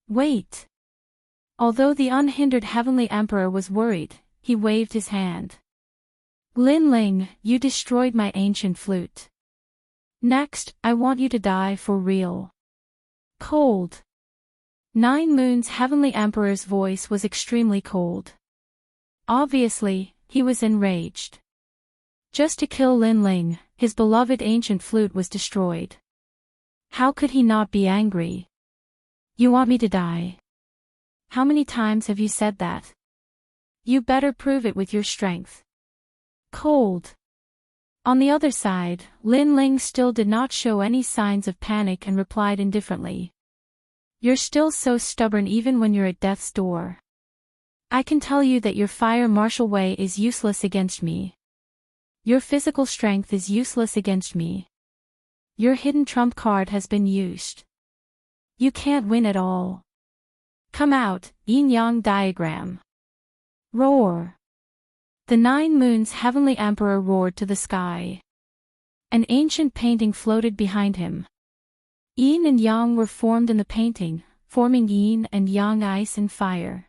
Wait. Although the unhindered Heavenly Emperor was worried, he waved his hand. Lin Ling, you destroyed my ancient flute. Next, I want you to die for real. Cold. 9 Moons Heavenly Emperor's voice was extremely cold. Obviously, he was enraged. Just to kill Lin Ling, his beloved ancient flute was destroyed. How could he not be angry? You want me to die? How many times have you said that? You better prove it with your strength. Cold. On the other side, Lin Ling still did not show any signs of panic and replied indifferently. You're still so stubborn even when you're at death's door. I can tell you that your fire martial way is useless against me. Your physical strength is useless against me. Your hidden trump card has been used. You can't win at all. Come out, yin-yang diagram. Roar. The 9 Moons Heavenly Emperor roared to the sky. An ancient painting floated behind him. Yin and yang were formed in the painting, forming yin and yang ice and fire.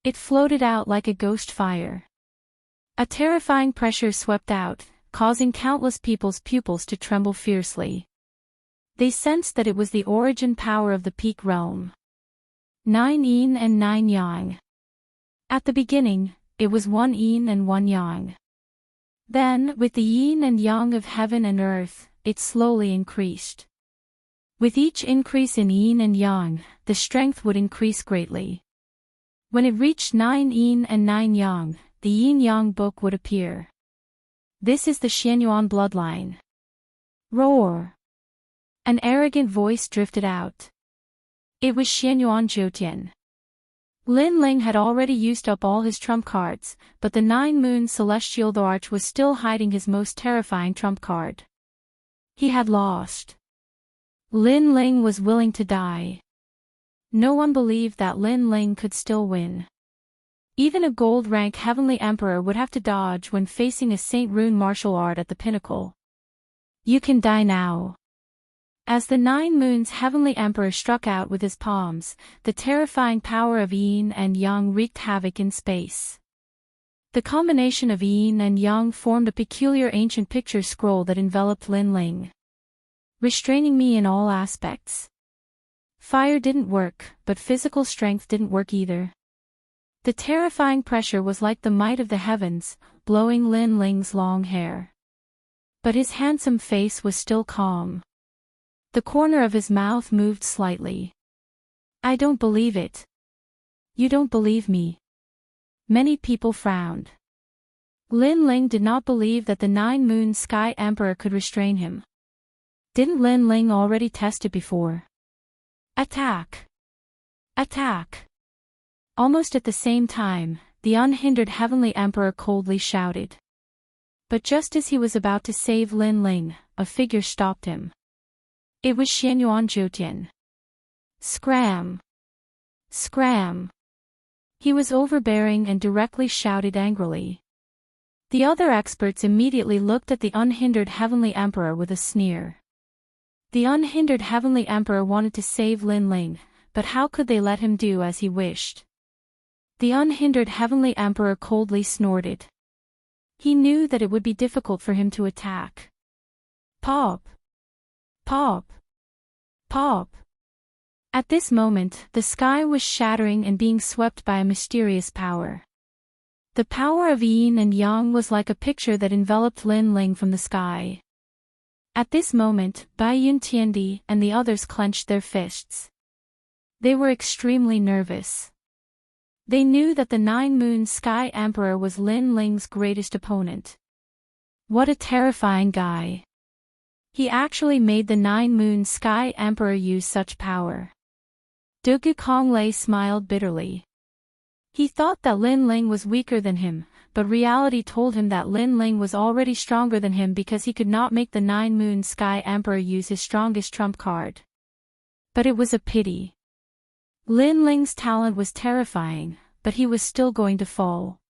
It floated out like a ghost fire. A terrifying pressure swept out, causing countless people's pupils to tremble fiercely. They sensed that it was the origin power of the peak realm. 9 yin and 9 yang. At the beginning, it was 1 yin and 1 yang. Then, with the yin and yang of heaven and earth, it slowly increased. With each increase in yin and yang, the strength would increase greatly. When it reached 9 yin and 9 yang, the yin-yang book would appear. This is the Xianyuan bloodline. Roar. An arrogant voice drifted out. It was Xianyuan Zhoutian. Lin Ling had already used up all his trump cards, but the 9 Moon Celestial Arch was still hiding his most terrifying trump card. He had lost. Lin Ling was willing to die. No one believed that Lin Ling could still win. Even a gold-rank Heavenly Emperor would have to dodge when facing a Saint Rune martial art at the pinnacle. You can die now. As the 9 Moons Heavenly Emperor struck out with his palms, the terrifying power of yin and yang wreaked havoc in space. The combination of yin and yang formed a peculiar ancient picture scroll that enveloped Lin Ling, restraining me in all aspects. Fire didn't work, but physical strength didn't work either. The terrifying pressure was like the might of the heavens, blowing Lin Ling's long hair. But his handsome face was still calm. The corner of his mouth moved slightly. I don't believe it. You don't believe me. Many people frowned. Lin Ling did not believe that the 9 Moon Sky Emperor could restrain him. Didn't Lin Ling already test it before? Attack! Attack! Almost at the same time, the unhindered Heavenly Emperor coldly shouted. But just as he was about to save Lin Ling, a figure stopped him. It was Xianyuan Zhoutian. Scram! Scram! He was overbearing and directly shouted angrily. The other experts immediately looked at the unhindered Heavenly Emperor with a sneer. The unhindered Heavenly Emperor wanted to save Lin Ling, but how could they let him do as he wished? The unhindered Heavenly Emperor coldly snorted. He knew that it would be difficult for him to attack. Pop! Pop! Pop! At this moment, the sky was shattering and being swept by a mysterious power. The power of yin and yang was like a picture that enveloped Lin Ling from the sky. At this moment, Bai Yun Tiandi and the others clenched their fists. They were extremely nervous. They knew that the Nine-Moon Sky Emperor was Lin Ling's greatest opponent. What a terrifying guy. He actually made the Nine-Moon Sky Emperor use such power. Dugu Konglei smiled bitterly. He thought that Lin Ling was weaker than him, but reality told him that Lin Ling was already stronger than him because he could not make the Nine-Moon Sky Emperor use his strongest trump card. But it was a pity. Lin Ling's talent was terrifying, but he was still going to fall.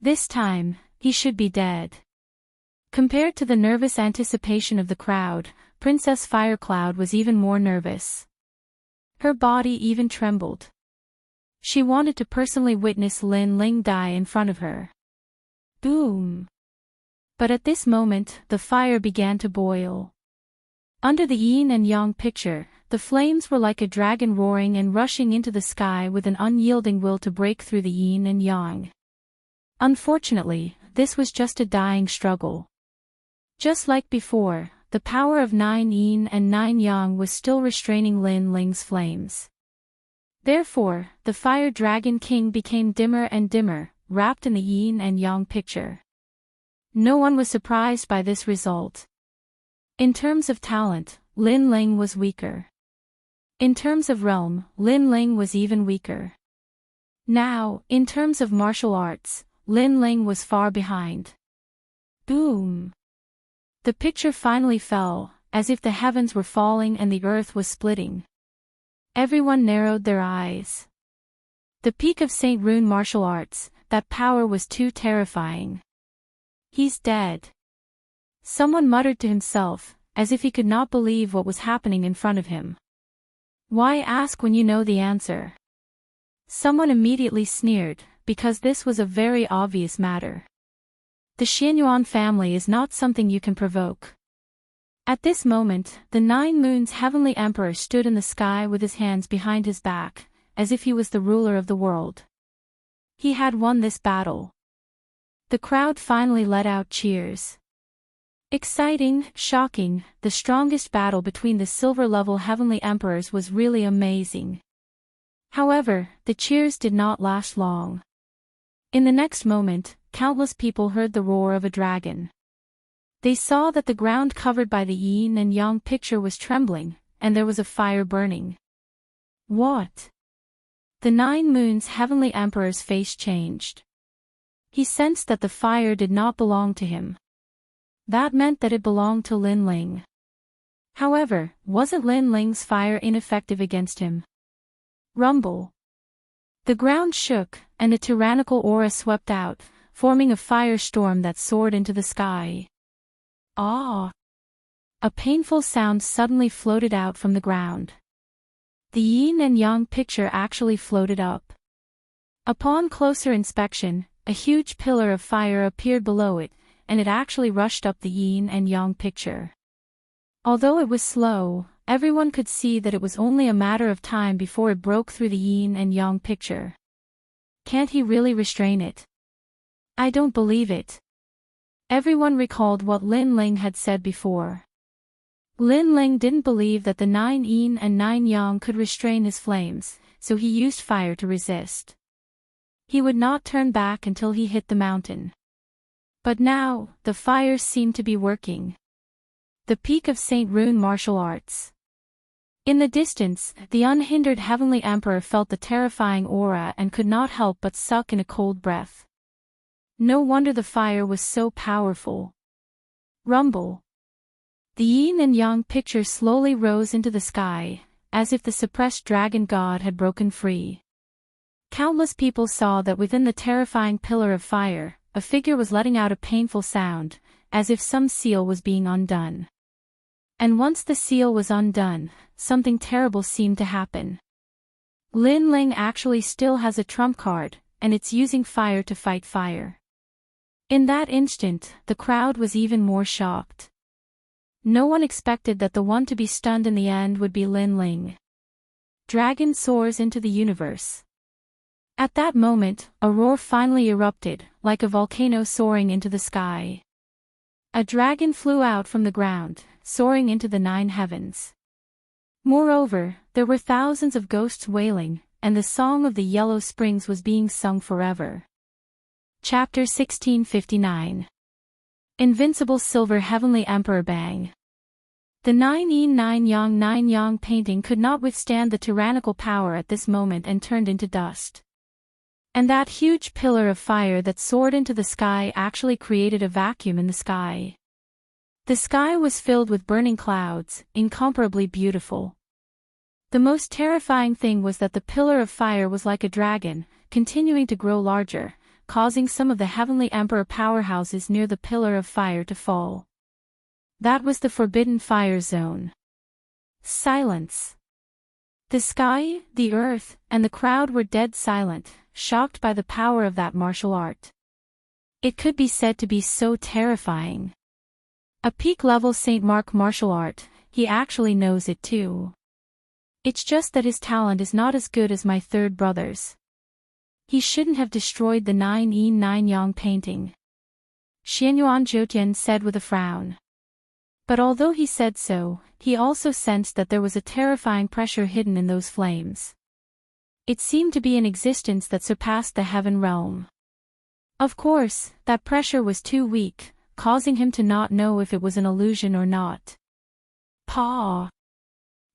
This time, he should be dead. Compared to the nervous anticipation of the crowd, Princess Firecloud was even more nervous. Her body even trembled. She wanted to personally witness Lin Ling die in front of her. Boom! But at this moment, the fire began to boil. Under the yin and yang picture, the flames were like a dragon roaring and rushing into the sky with an unyielding will to break through the yin and yang. Unfortunately, this was just a dying struggle. Just like before, the power of 9 yin and 9 yang was still restraining Lin Ling's flames. Therefore, the Fire Dragon King became dimmer and dimmer, wrapped in the yin and yang picture. No one was surprised by this result. In terms of talent, Lin Ling was weaker. In terms of realm, Lin Ling was even weaker. Now, in terms of martial arts, Lin Ling was far behind. Boom! The picture finally fell, as if the heavens were falling and the earth was splitting. Everyone narrowed their eyes. The peak of St. Rune martial arts, that power was too terrifying. He's dead. Someone muttered to himself, as if he could not believe what was happening in front of him. Why ask when you know the answer? Someone immediately sneered, because this was a very obvious matter. The Xianyuan family is not something you can provoke. At this moment, the 9 Moons Heavenly Emperor stood in the sky with his hands behind his back, as if he was the ruler of the world. He had won this battle. The crowd finally let out cheers. Exciting, shocking, the strongest battle between the silver-level Heavenly Emperors was really amazing. However, the cheers did not last long. In the next moment, countless people heard the roar of a dragon. They saw that the ground covered by the yin and yang picture was trembling, and there was a fire burning. What? The 9 Moons Heavenly Emperor's face changed. He sensed that the fire did not belong to him. That meant that it belonged to Lin Ling. However, wasn't Lin Ling's fire ineffective against him? Rumble. The ground shook, and a tyrannical aura swept out, forming a firestorm that soared into the sky. Ah! A painful sound suddenly floated out from the ground. The yin and yang picture actually floated up. Upon closer inspection, a huge pillar of fire appeared below it, and it actually rushed up the yin and yang picture. Although it was slow, everyone could see that it was only a matter of time before it broke through the yin and yang picture. Can't he really restrain it? I don't believe it. Everyone recalled what Lin Ling had said before. Lin Ling didn't believe that the 9 yin and 9 yang could restrain his flames, so he used fire to resist. He would not turn back until he hit the mountain. But now, the fire seemed to be working. The peak of St. Rune martial arts. In the distance, the unhindered Heavenly Emperor felt the terrifying aura and could not help but suck in a cold breath. No wonder the fire was so powerful. Rumble. The yin and yang picture slowly rose into the sky, as if the suppressed dragon god had broken free. Countless people saw that within the terrifying pillar of fire, a figure was letting out a painful sound, as if some seal was being undone. And once the seal was undone, something terrible seemed to happen. Lin Ling actually still has a trump card, and it's using fire to fight fire. In that instant, the crowd was even more shocked. No one expected that the one to be stunned in the end would be Lin Ling. Dragon soars into the universe. At that moment, a roar finally erupted, like a volcano soaring into the sky. A dragon flew out from the ground, soaring into the 9 heavens. Moreover, there were thousands of ghosts wailing, and the song of the Yellow Springs was being sung forever. Chapter 1659. Invincible Silver Heavenly Emperor Bang. The 9 yin 9 yang 9 yang painting could not withstand the tyrannical power at this moment and turned into dust. And that huge pillar of fire that soared into the sky actually created a vacuum in the sky. The sky was filled with burning clouds, incomparably beautiful. The most terrifying thing was that the pillar of fire was like a dragon, continuing to grow larger, causing some of the Heavenly Emperor powerhouses near the pillar of fire to fall. That was the forbidden fire zone. Silence. The sky, the earth, and the crowd were dead silent, shocked by the power of that martial art. It could be said to be so terrifying. A peak-level St. Mark martial art, he actually knows it too. It's just that his talent is not as good as my third brother's. He shouldn't have destroyed the 9 yin 9 yang painting. Xianyuan Zhoutian said with a frown. But although he said so, he also sensed that there was a terrifying pressure hidden in those flames. It seemed to be an existence that surpassed the heaven realm. Of course, that pressure was too weak, causing him to not know if it was an illusion or not. Paw.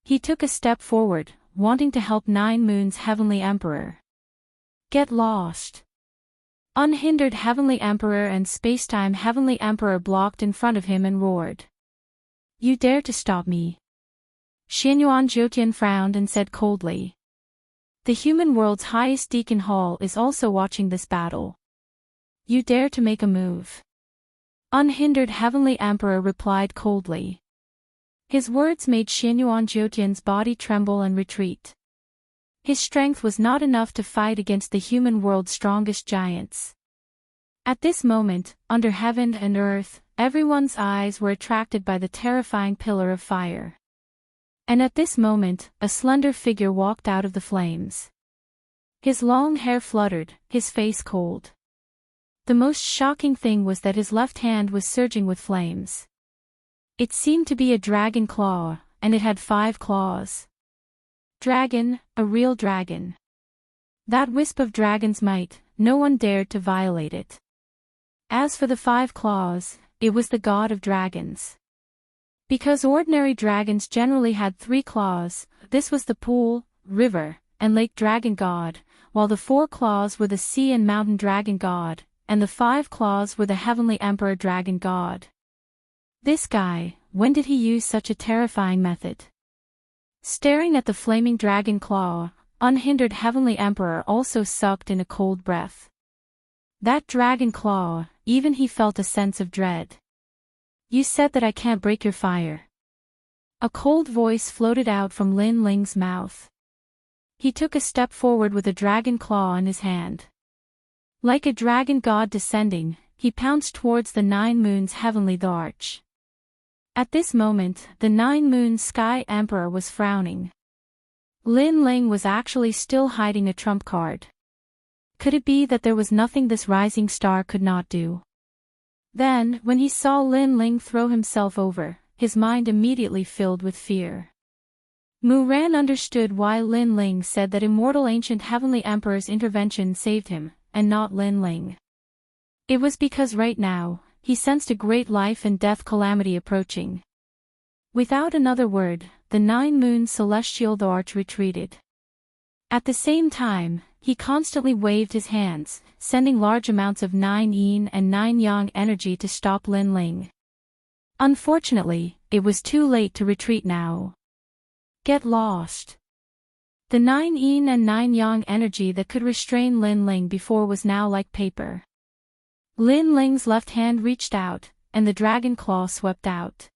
He took a step forward, wanting to help 9 Moon's Heavenly Emperor. Get lost. Unhindered Heavenly Emperor and Spacetime Heavenly Emperor blocked in front of him and roared. You dare to stop me? Xianyuan Zhoutian frowned and said coldly. The human world's highest Deacon Hall is also watching this battle. You dare to make a move? Unhindered Heavenly Emperor replied coldly. His words made Xianyuan Zhoutian's body tremble and retreat. His strength was not enough to fight against the human world's strongest giants. At this moment, under heaven and earth, everyone's eyes were attracted by the terrifying pillar of fire. And at this moment, a slender figure walked out of the flames. His long hair fluttered, his face cold. The most shocking thing was that his left hand was surging with flames. It seemed to be a dragon claw, and it had 5 claws. Dragon, a real dragon. That wisp of dragon's might, no one dared to violate it. As for the 5 claws, it was the god of dragons. Because ordinary dragons generally had 3 claws, this was the pool, river, and lake dragon god, while the 4 claws were the sea and mountain dragon god, and the 5 claws were the Heavenly Emperor dragon god. This guy, when did he use such a terrifying method? Staring at the flaming dragon claw, unhindered Heavenly Emperor also sucked in a cold breath. That dragon claw, even he felt a sense of dread. You said that I can't break your fire. A cold voice floated out from Lin Ling's mouth. He took a step forward with a dragon claw in his hand. Like a dragon god descending, he pounced towards the 9 Moon's heavenly arch. At this moment, the 9 Moon's Sky Emperor was frowning. Lin Ling was actually still hiding a trump card. Could it be that there was nothing this rising star could not do? Then, when he saw Lin Ling throw himself over, his mind immediately filled with fear. Mu Ran understood why Lin Ling said that Immortal Ancient Heavenly Emperor's intervention saved him, and not Lin Ling. It was because right now, he sensed a great life and death calamity approaching. Without another word, the 9 moons celestial the arch retreated. At the same time, he constantly waved his hands, sending large amounts of 9 yin and 9 yang energy to stop Lin Ling. Unfortunately, it was too late to retreat now. Get lost. The 9 yin and 9 yang energy that could restrain Lin Ling before was now like paper. Lin Ling's left hand reached out, and the dragon claw swept out.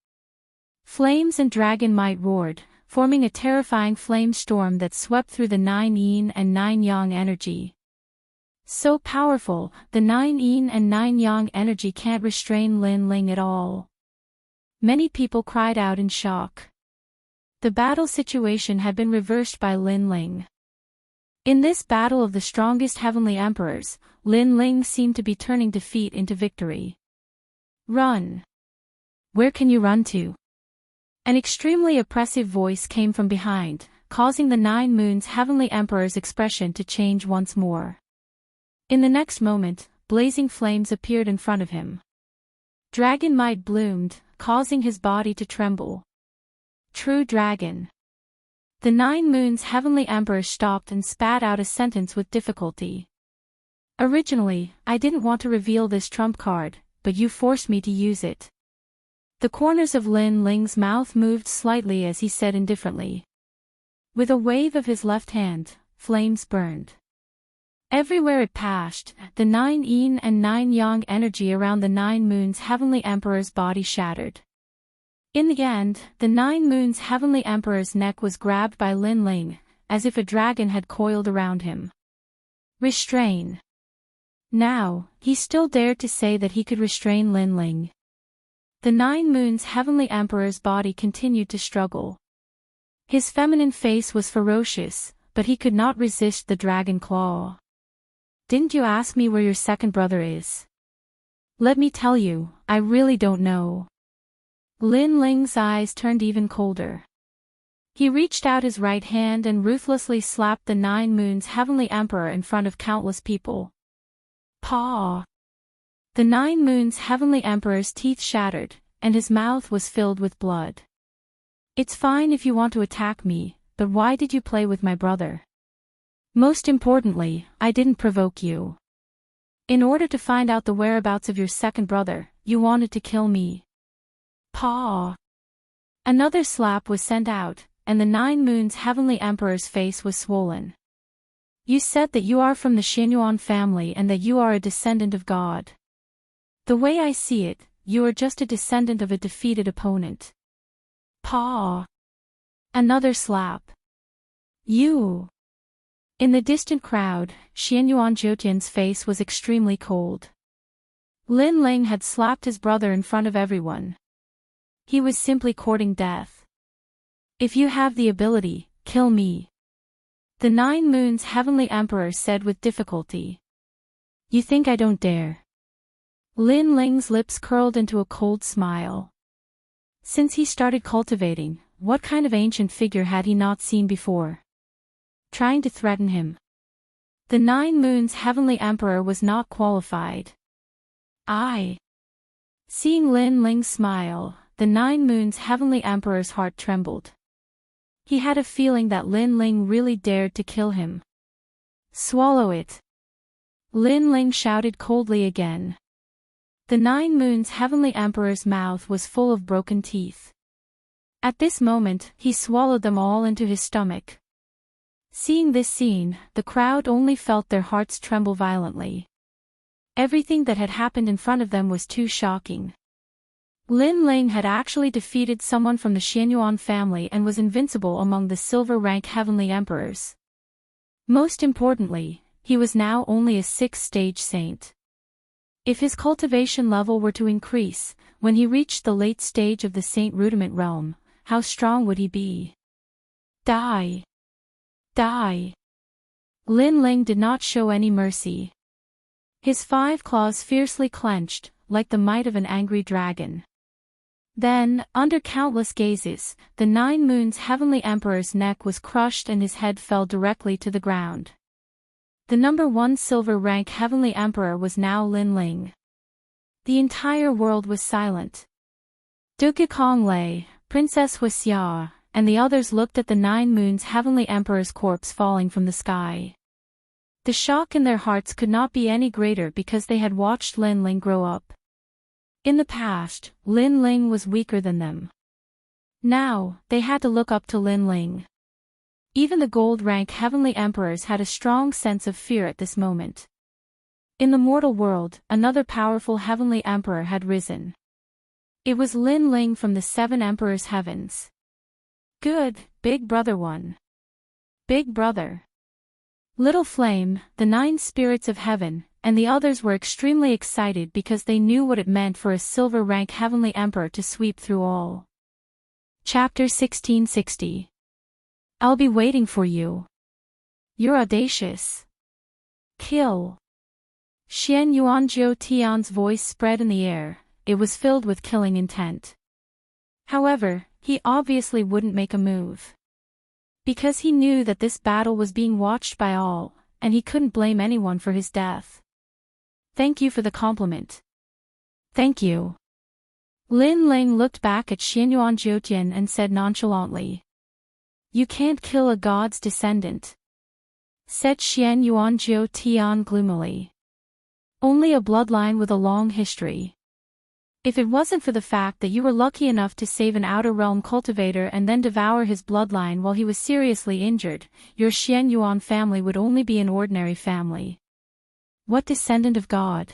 Flames and dragon might roared, forming a terrifying flame storm that swept through the 9 yin and 9 yang energy. So powerful, the 9 yin and 9 yang energy can't restrain Lin Ling at all. Many people cried out in shock. The battle situation had been reversed by Lin Ling. In this battle of the strongest heavenly emperors, Lin Ling seemed to be turning defeat into victory. Run! Where can you run to? An extremely oppressive voice came from behind, causing the 9 moons heavenly emperor's expression to change once more. In the next moment, blazing flames appeared in front of him. Dragon might bloomed, causing his body to tremble. True dragon. The 9 moons heavenly emperor stopped and spat out a sentence with difficulty. Originally, I didn't want to reveal this trump card, but you forced me to use it. The corners of Lin Ling's mouth moved slightly as he said indifferently. With a wave of his left hand, flames burned. Everywhere it passed, the 9 yin and 9 yang energy around the 9 moons heavenly emperor's body shattered. In the end, the 9 moons heavenly emperor's neck was grabbed by Lin Ling, as if a dragon had coiled around him. Restrain. Now, he still dared to say that he could restrain Lin Ling. The 9 moons heavenly emperor's body continued to struggle. His feminine face was ferocious, but he could not resist the dragon claw. Didn't you ask me where your second brother is? Let me tell you, I really don't know. Lin Ling's eyes turned even colder. He reached out his right hand and ruthlessly slapped the 9 moons heavenly emperor in front of countless people. Paw! The 9 moons heavenly emperor's teeth shattered, and his mouth was filled with blood. It's fine if you want to attack me, but why did you play with my brother? Most importantly, I didn't provoke you. In order to find out the whereabouts of your second brother, you wanted to kill me. Paw! Another slap was sent out, and the 9 moons heavenly emperor's face was swollen. You said that you are from the Xianyuan family and that you are a descendant of God. The way I see it, you are just a descendant of a defeated opponent. Paw! Another slap. You! In the distant crowd, Xianyuan Jiutian's face was extremely cold. Lin Ling had slapped his brother in front of everyone. He was simply courting death. If you have the ability, kill me. The 9 moons heavenly emperor said with difficulty. You think I don't dare? Lin Ling's lips curled into a cold smile. Since he started cultivating, what kind of ancient figure had he not seen before? Trying to threaten him. The 9 moons heavenly emperor was not qualified. Seeing Lin Ling smile, the 9 moons heavenly emperor's heart trembled. He had a feeling that Lin Ling really dared to kill him. Swallow it. Lin Ling shouted coldly again. The 9 moons heavenly emperor's mouth was full of broken teeth. At this moment, he swallowed them all into his stomach. Seeing this scene, the crowd only felt their hearts tremble violently. Everything that had happened in front of them was too shocking. Lin Ling had actually defeated someone from the Xianyuan family and was invincible among the silver-rank heavenly emperors. Most importantly, he was now only a 6th-stage saint. If his cultivation level were to increase, when he reached the late stage of the saint rudiment realm, how strong would he be? Die! Die! Lin Ling did not show any mercy. His 5 claws fiercely clenched, like the might of an angry dragon. Then, under countless gazes, the 9 moons heavenly emperor's neck was crushed and his head fell directly to the ground. The number 1 silver rank heavenly emperor was now Lin Ling. The entire world was silent. Duke Konglei, Princess Huixia, and the others looked at the 9 moons heavenly emperor's corpse falling from the sky. The shock in their hearts could not be any greater because they had watched Lin Ling grow up. In the past, Lin Ling was weaker than them. Now, they had to look up to Lin Ling. Even the gold-rank heavenly emperors had a strong sense of fear at this moment. In the mortal world, another powerful heavenly emperor had risen. It was Lin Ling from the 7 emperors' heavens. Good, big brother one. Big brother. Little Flame, the 9 spirits of heaven, and the others were extremely excited because they knew what it meant for a silver-rank heavenly emperor to sweep through all. Chapter 1660. I'll be waiting for you. You're audacious. Kill. Xian Yuanjiu Tian's voice spread in the air, it was filled with killing intent. However, he obviously wouldn't make a move. Because he knew that this battle was being watched by all, and he couldn't blame anyone for his death. Thank you for the compliment. Thank you. Lin Ling looked back at Xian Yuanjiu and said nonchalantly. You can't kill a god's descendant. Said Xian Yuanjiu Tian gloomily. Only a bloodline with a long history. If it wasn't for the fact that you were lucky enough to save an outer realm cultivator and then devour his bloodline while he was seriously injured, your Xian Yuan family would only be an ordinary family. What descendant of God?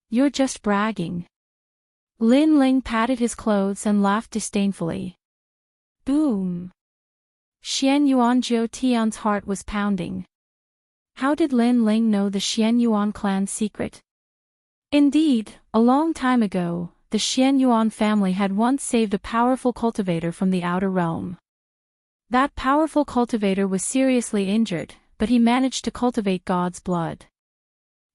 You're just bragging. Lin Ling patted his clothes and laughed disdainfully. Boom. Xian Yuanjiu Tian's heart was pounding. How did Lin Ling know the Xian Yuan clan's secret? Indeed, a long time ago, the Xian Yuan family had once saved a powerful cultivator from the outer realm. That powerful cultivator was seriously injured, but he managed to cultivate God's blood.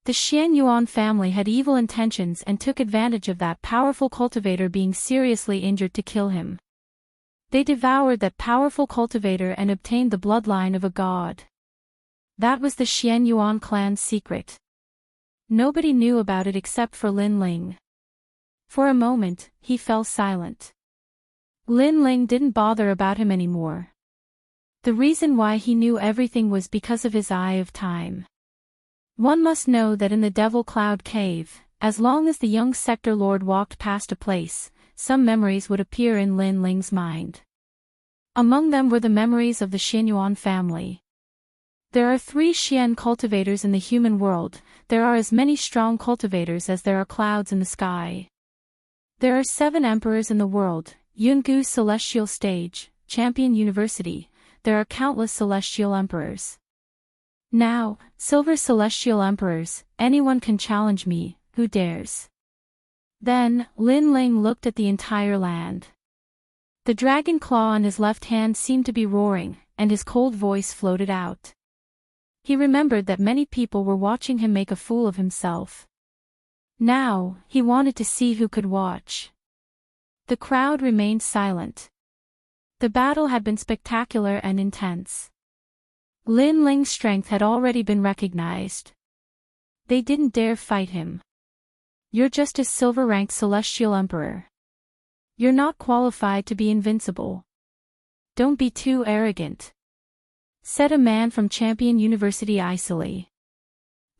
The Xian Yuan family had evil intentions and took advantage of that powerful cultivator being seriously injured to kill him. They devoured that powerful cultivator and obtained the bloodline of a god. That was the Xian Yuan clan's secret. Nobody knew about it except for Lin Ling. For a moment, he fell silent. Lin Ling didn't bother about him anymore. The reason why he knew everything was because of his eye of time. One must know that in the Devil Cloud Cave, as long as the young sector lord walked past a place, some memories would appear in Lin Ling's mind. Among them were the memories of the Xian Yuan family. There are 3 Xian cultivators in the human world, there are as many strong cultivators as there are clouds in the sky. There are 7 emperors in the world, Yungu's celestial stage, Champion University, there are countless celestial emperors. Now, silver celestial emperors, anyone can challenge me, who dares? Then, Lin Ling looked at the entire land. The dragon claw on his left hand seemed to be roaring, and his cold voice floated out. He remembered that many people were watching him make a fool of himself. Now, he wanted to see who could watch. The crowd remained silent. The battle had been spectacular and intense. Lin Ling's strength had already been recognized. They didn't dare fight him. You're just a silver-ranked celestial emperor. You're not qualified to be invincible. Don't be too arrogant. Said a man from Champion University icily.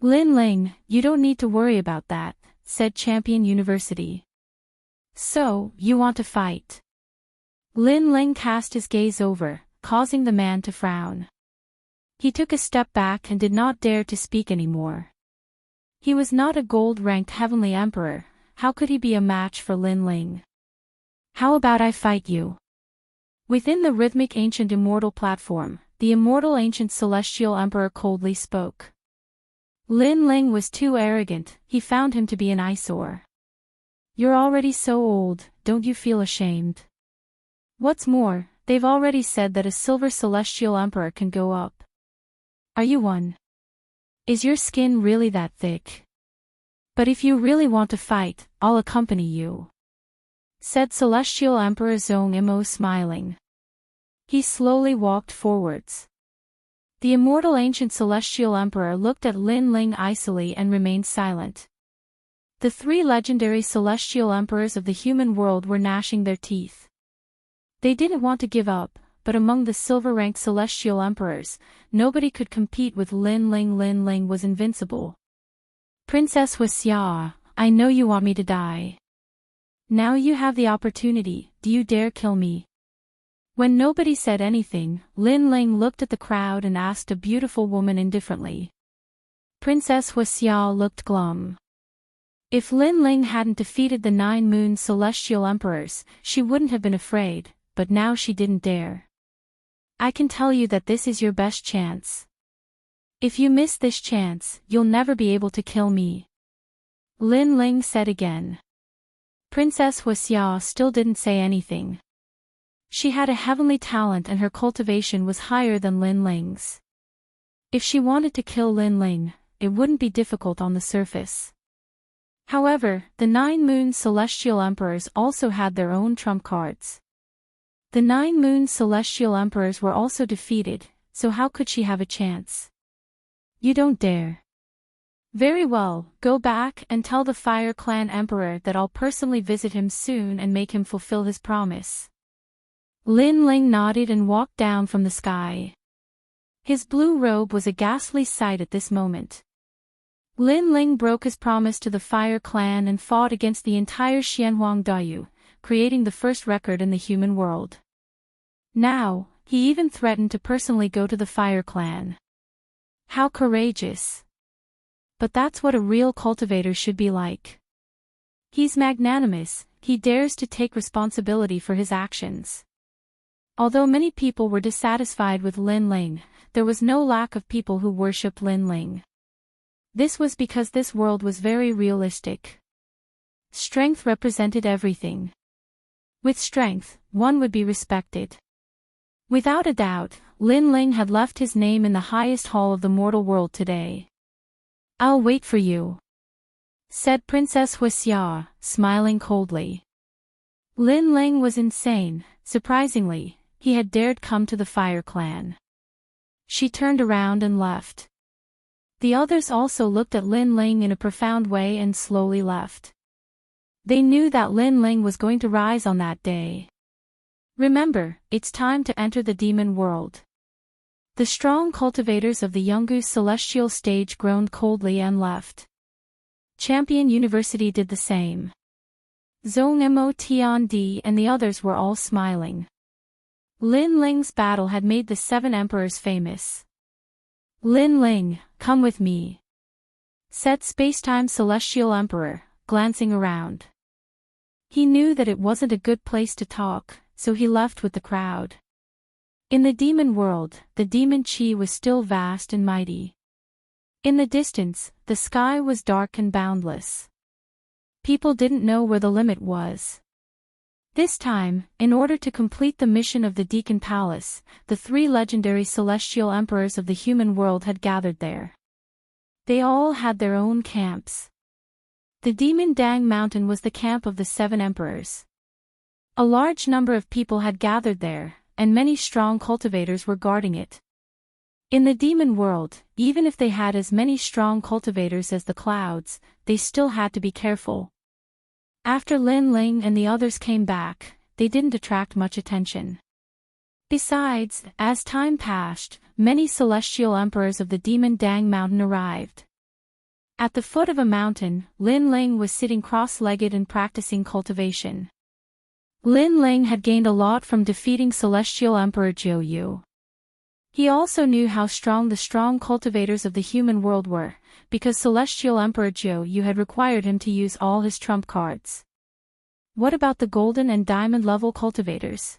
Lin Ling, you don't need to worry about that, said Champion University. So, you want to fight? Lin Ling cast his gaze over, causing the man to frown. He took a step back and did not dare to speak anymore. He was not a gold-ranked heavenly emperor, how could he be a match for Lin Ling? How about I fight you? Within the rhythmic ancient immortal platform, the immortal ancient celestial emperor coldly spoke. Lin Ling was too arrogant, he found him to be an eyesore. You're already so old, don't you feel ashamed? What's more, they've already said that a silver celestial emperor can go up. Are you one? Is your skin really that thick? But if you really want to fight, I'll accompany you. Said Celestial Emperor Zhong Imo smiling. He slowly walked forwards. The immortal ancient celestial emperor looked at Lin Ling icily and remained silent. The 3 legendary celestial emperors of the human world were gnashing their teeth. They didn't want to give up, but among the silver-ranked celestial emperors, nobody could compete with Lin Ling. Lin Ling was invincible. Princess Xia, I know you want me to die. Now you have the opportunity, do you dare kill me? When nobody said anything, Lin Ling looked at the crowd and asked a beautiful woman indifferently. Princess Xia looked glum. If Lin Ling hadn't defeated the 9 moon celestial emperors, she wouldn't have been afraid, but now she didn't dare. I can tell you that this is your best chance. If you miss this chance, you'll never be able to kill me. Lin Ling said again. Princess Xia still didn't say anything. She had a heavenly talent and her cultivation was higher than Lin Ling's. If she wanted to kill Lin Ling, it wouldn't be difficult on the surface. However, the 9 moon celestial emperors also had their own trump cards. The 9 moon celestial emperors were also defeated, so how could she have a chance? You don't dare. Very well, go back and tell the Fire Clan Emperor that I'll personally visit him soon and make him fulfill his promise. Lin Ling nodded and walked down from the sky. His blue robe was a ghastly sight at this moment. Lin Ling broke his promise to the Fire Clan and fought against the entire Xianhuang Dayu, creating the first record in the human world. Now, he even threatened to personally go to the Fire Clan. How courageous! But that's what a real cultivator should be like. He's magnanimous, he dares to take responsibility for his actions. Although many people were dissatisfied with Lin Ling, there was no lack of people who worshipped Lin Ling. This was because this world was very realistic. Strength represented everything. With strength, one would be respected. Without a doubt, Lin Ling had left his name in the highest hall of the mortal world today. I'll wait for you, said Princess Xia, smiling coldly. Lin Ling was insane, surprisingly, he had dared come to the Fire Clan. She turned around and left. The others also looked at Lin Ling in a profound way and slowly left. They knew that Lin Ling was going to rise on that day. Remember, it's time to enter the demon world. The strong cultivators of the Yungu celestial stage groaned coldly and left. Champion University did the same. Zhong Mo Tiandi and the others were all smiling. Lin Ling's battle had made the 7 emperors famous. Lin Ling, come with me, said Spacetime Celestial Emperor, glancing around. He knew that it wasn't a good place to talk, so he left with the crowd. In the demon world, the demon chi was still vast and mighty. In the distance, the sky was dark and boundless. People didn't know where the limit was. This time, in order to complete the mission of the Deacon Palace, the 3 legendary celestial emperors of the human world had gathered there. They all had their own camps. The Demon Dang Mountain was the camp of the 7 emperors. A large number of people had gathered there, and many strong cultivators were guarding it. In the demon world, even if they had as many strong cultivators as the clouds, they still had to be careful. After Lin Ling and the others came back, they didn't attract much attention. Besides, as time passed, many celestial emperors of the Demon Dang Mountain arrived. At the foot of a mountain, Lin Ling was sitting cross-legged and practicing cultivation. Lin Ling had gained a lot from defeating Celestial Emperor Jiu Yu. He also knew how strong the strong cultivators of the human world were, because Celestial Emperor Jiu Yu had required him to use all his trump cards. What about the golden and diamond level cultivators?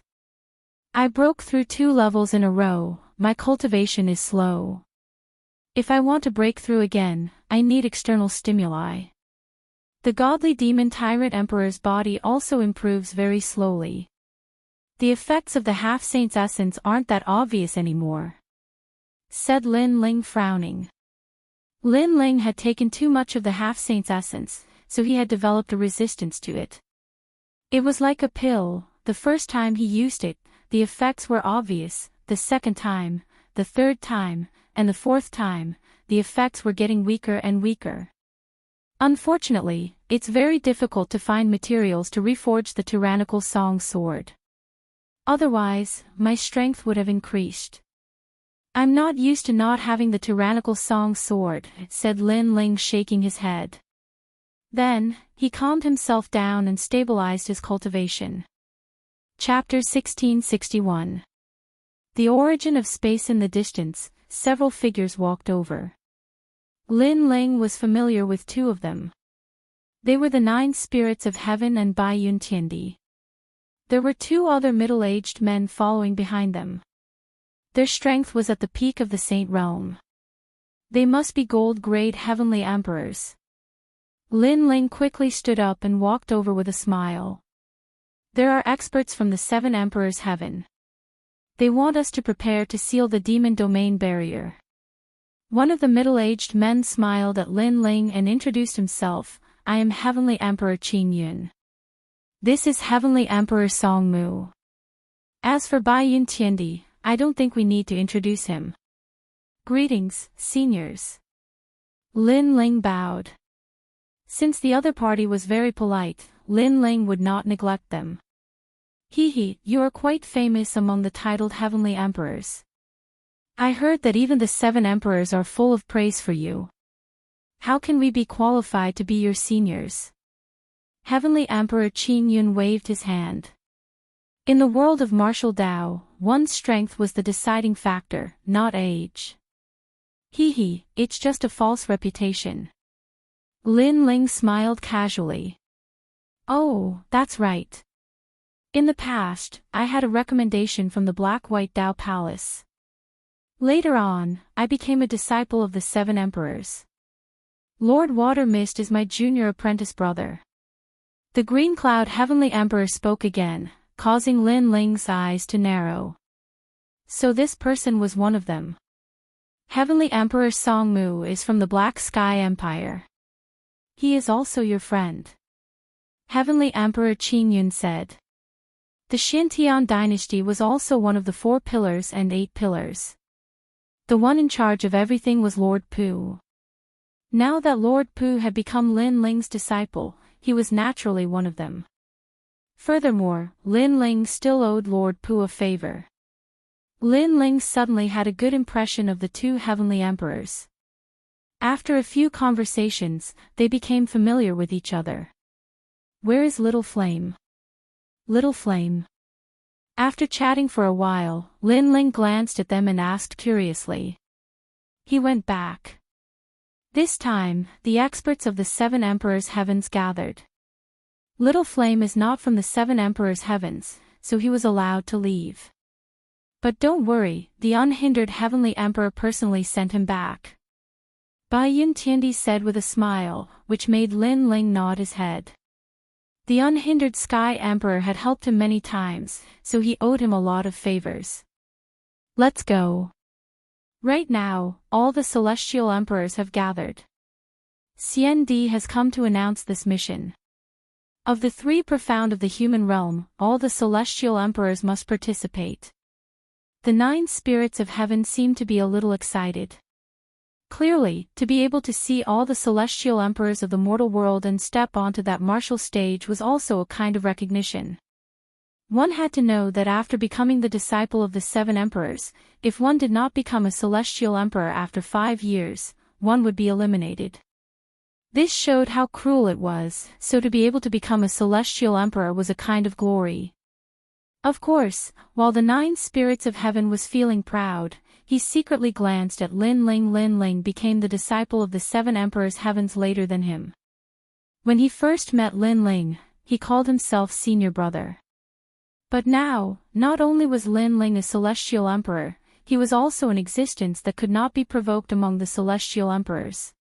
I broke through 2 levels in a row, my cultivation is slow. If I want to break through again, I need external stimuli. The godly demon tyrant emperor's body also improves very slowly. The effects of the half-saint's essence aren't that obvious anymore, said Lin Ling frowning. Lin Ling had taken too much of the half-saint's essence, so he had developed a resistance to it. It was like a pill. The first time he used it, the effects were obvious, the second time, the third time, and the fourth time, the effects were getting weaker and weaker. Unfortunately, it's very difficult to find materials to reforge the tyrannical song sword. Otherwise, my strength would have increased. I'm not used to not having the tyrannical song sword, said Lin Ling, shaking his head. Then, he calmed himself down and stabilized his cultivation. Chapter 1661. The origin of space. In the distance, several figures walked over. Lin Ling was familiar with two of them. They were the 9 spirits of heaven and Bai Yun Tiandi. There were 2 other middle-aged men following behind them. Their strength was at the peak of the saint realm. They must be gold-grade heavenly emperors. Lin Ling quickly stood up and walked over with a smile. There are experts from the 7 emperors' heaven. They want us to prepare to seal the demon domain barrier. One of the middle-aged men smiled at Lin Ling and introduced himself. I am Heavenly Emperor Qin Yun. This is Heavenly Emperor Song Mu. As for Bai Yun Tiandi, I don't think we need to introduce him. Greetings, seniors. Lin Ling bowed. Since the other party was very polite, Lin Ling would not neglect them. You are quite famous among the titled Heavenly Emperors. I heard that even the 7 emperors are full of praise for you. How can we be qualified to be your seniors? Heavenly Emperor Qin Yun waved his hand. In the world of martial Tao, one's strength was the deciding factor, not age. It's just a false reputation. Lin Ling smiled casually. Oh, that's right. In the past, I had a recommendation from the Black-White Tao Palace. Later on, I became a disciple of the 7 emperors. Lord Watermist is my junior apprentice brother. The Green Cloud Heavenly Emperor spoke again, causing Lin Ling's eyes to narrow. So this person was one of them. Heavenly Emperor Song Mu is from the Black Sky Empire. He is also your friend. Heavenly Emperor Qin Yun said. The Xintian dynasty was also one of the 4 pillars and 8 pillars. The one in charge of everything was Lord Pu. Now that Lord Pu had become Lin Ling's disciple, he was naturally one of them. Furthermore, Lin Ling still owed Lord Pu a favor. Lin Ling suddenly had a good impression of the 2 heavenly emperors. After a few conversations, they became familiar with each other. Where is Little Flame? Little Flame. After chatting for a while, Lin Ling glanced at them and asked curiously. He went back. This time, the experts of the 7 emperors' heavens gathered. Little Flame is not from the 7 emperors' heavens, so he was allowed to leave. But don't worry, the unhindered heavenly emperor personally sent him back. Bai Yun Tiandi said with a smile, which made Lin Ling nod his head. The unhindered Sky Emperor had helped him many times, so he owed him a lot of favors. Let's go. Right now, all the celestial emperors have gathered. Xian Di has come to announce this mission. Of the 3 profound of the human realm, all the celestial emperors must participate. The 9 spirits of heaven seem to be a little excited. Clearly, to be able to see all the celestial emperors of the mortal world and step onto that martial stage was also a kind of recognition. One had to know that after becoming the disciple of the 7 emperors, if one did not become a celestial emperor after 5 years, one would be eliminated. This showed how cruel it was, so to be able to become a celestial emperor was a kind of glory. Of course, while the 9 spirits of heaven was feeling proud, he secretly glanced at Lin Ling. Lin Ling became the disciple of the 7 emperors' heavens later than him. When he first met Lin Ling, he called himself senior brother. But now, not only was Lin Ling a celestial emperor, he was also an existence that could not be provoked among the celestial emperors.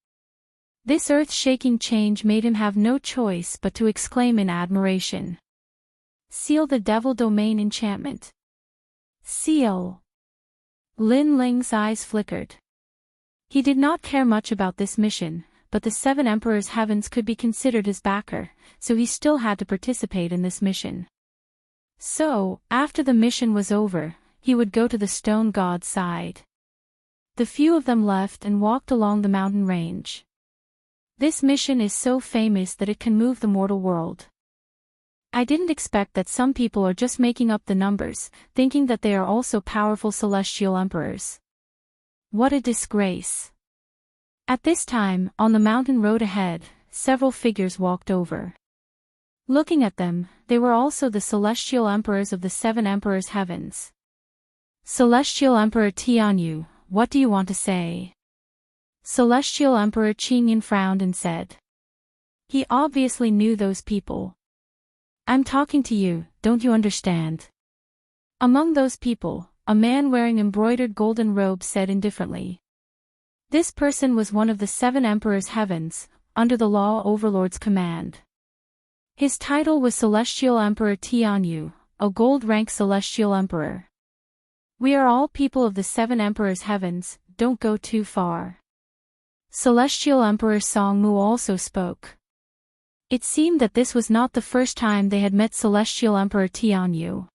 This earth-shaking change made him have no choice but to exclaim in admiration. Seal the Devil Domain enchantment. Seal. Lin Ling's eyes flickered. He did not care much about this mission, but the 7 emperors' heavens could be considered his backer, so he still had to participate in this mission. So, after the mission was over, he would go to the stone god's side. The few of them left and walked along the mountain range. This mission is so famous that it can move the mortal world. I didn't expect that some people are just making up the numbers, thinking that they are also powerful celestial emperors. What a disgrace. At this time, on the mountain road ahead, several figures walked over. Looking at them, they were also the celestial emperors of the seven emperors' heavens. Celestial Emperor Tianyu, what do you want to say? Celestial Emperor Qingyan frowned and said. He obviously knew those people. I'm talking to you, don't you understand? Among those people, a man wearing embroidered golden robes said indifferently. This person was one of the seven emperors' heavens, under the law overlord's command. His title was Celestial Emperor Tianyu, a gold-rank celestial emperor. We are all people of the seven emperors' heavens, don't go too far. Celestial Emperor Songmu also spoke. It seemed that this was not the first time they had met Celestial Emperor Tianyu.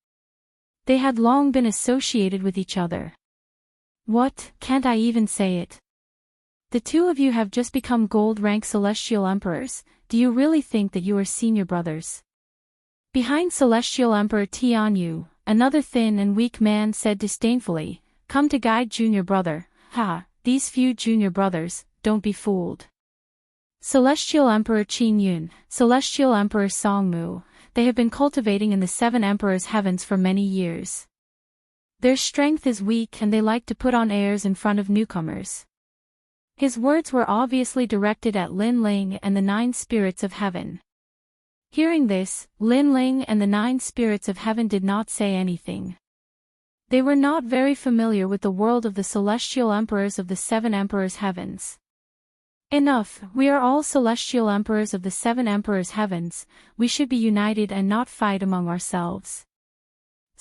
They had long been associated with each other. What, can't I even say it? The two of you have just become gold-rank celestial emperors, do you really think that you are senior brothers? Behind Celestial Emperor Tianyu, another thin and weak man said disdainfully, come to guide junior brother, ha, these few junior brothers, don't be fooled. Celestial Emperor Qingyun, Celestial Emperor Songmu, they have been cultivating in the seven emperors' heavens for many years. Their strength is weak and they like to put on airs in front of newcomers. His words were obviously directed at Lin Ling and the nine spirits of heaven. Hearing this, Lin Ling and the nine spirits of heaven did not say anything. They were not very familiar with the world of the celestial emperors of the seven emperors' heavens. Enough, we are all celestial emperors of the seven emperors' heavens, we should be united and not fight among ourselves.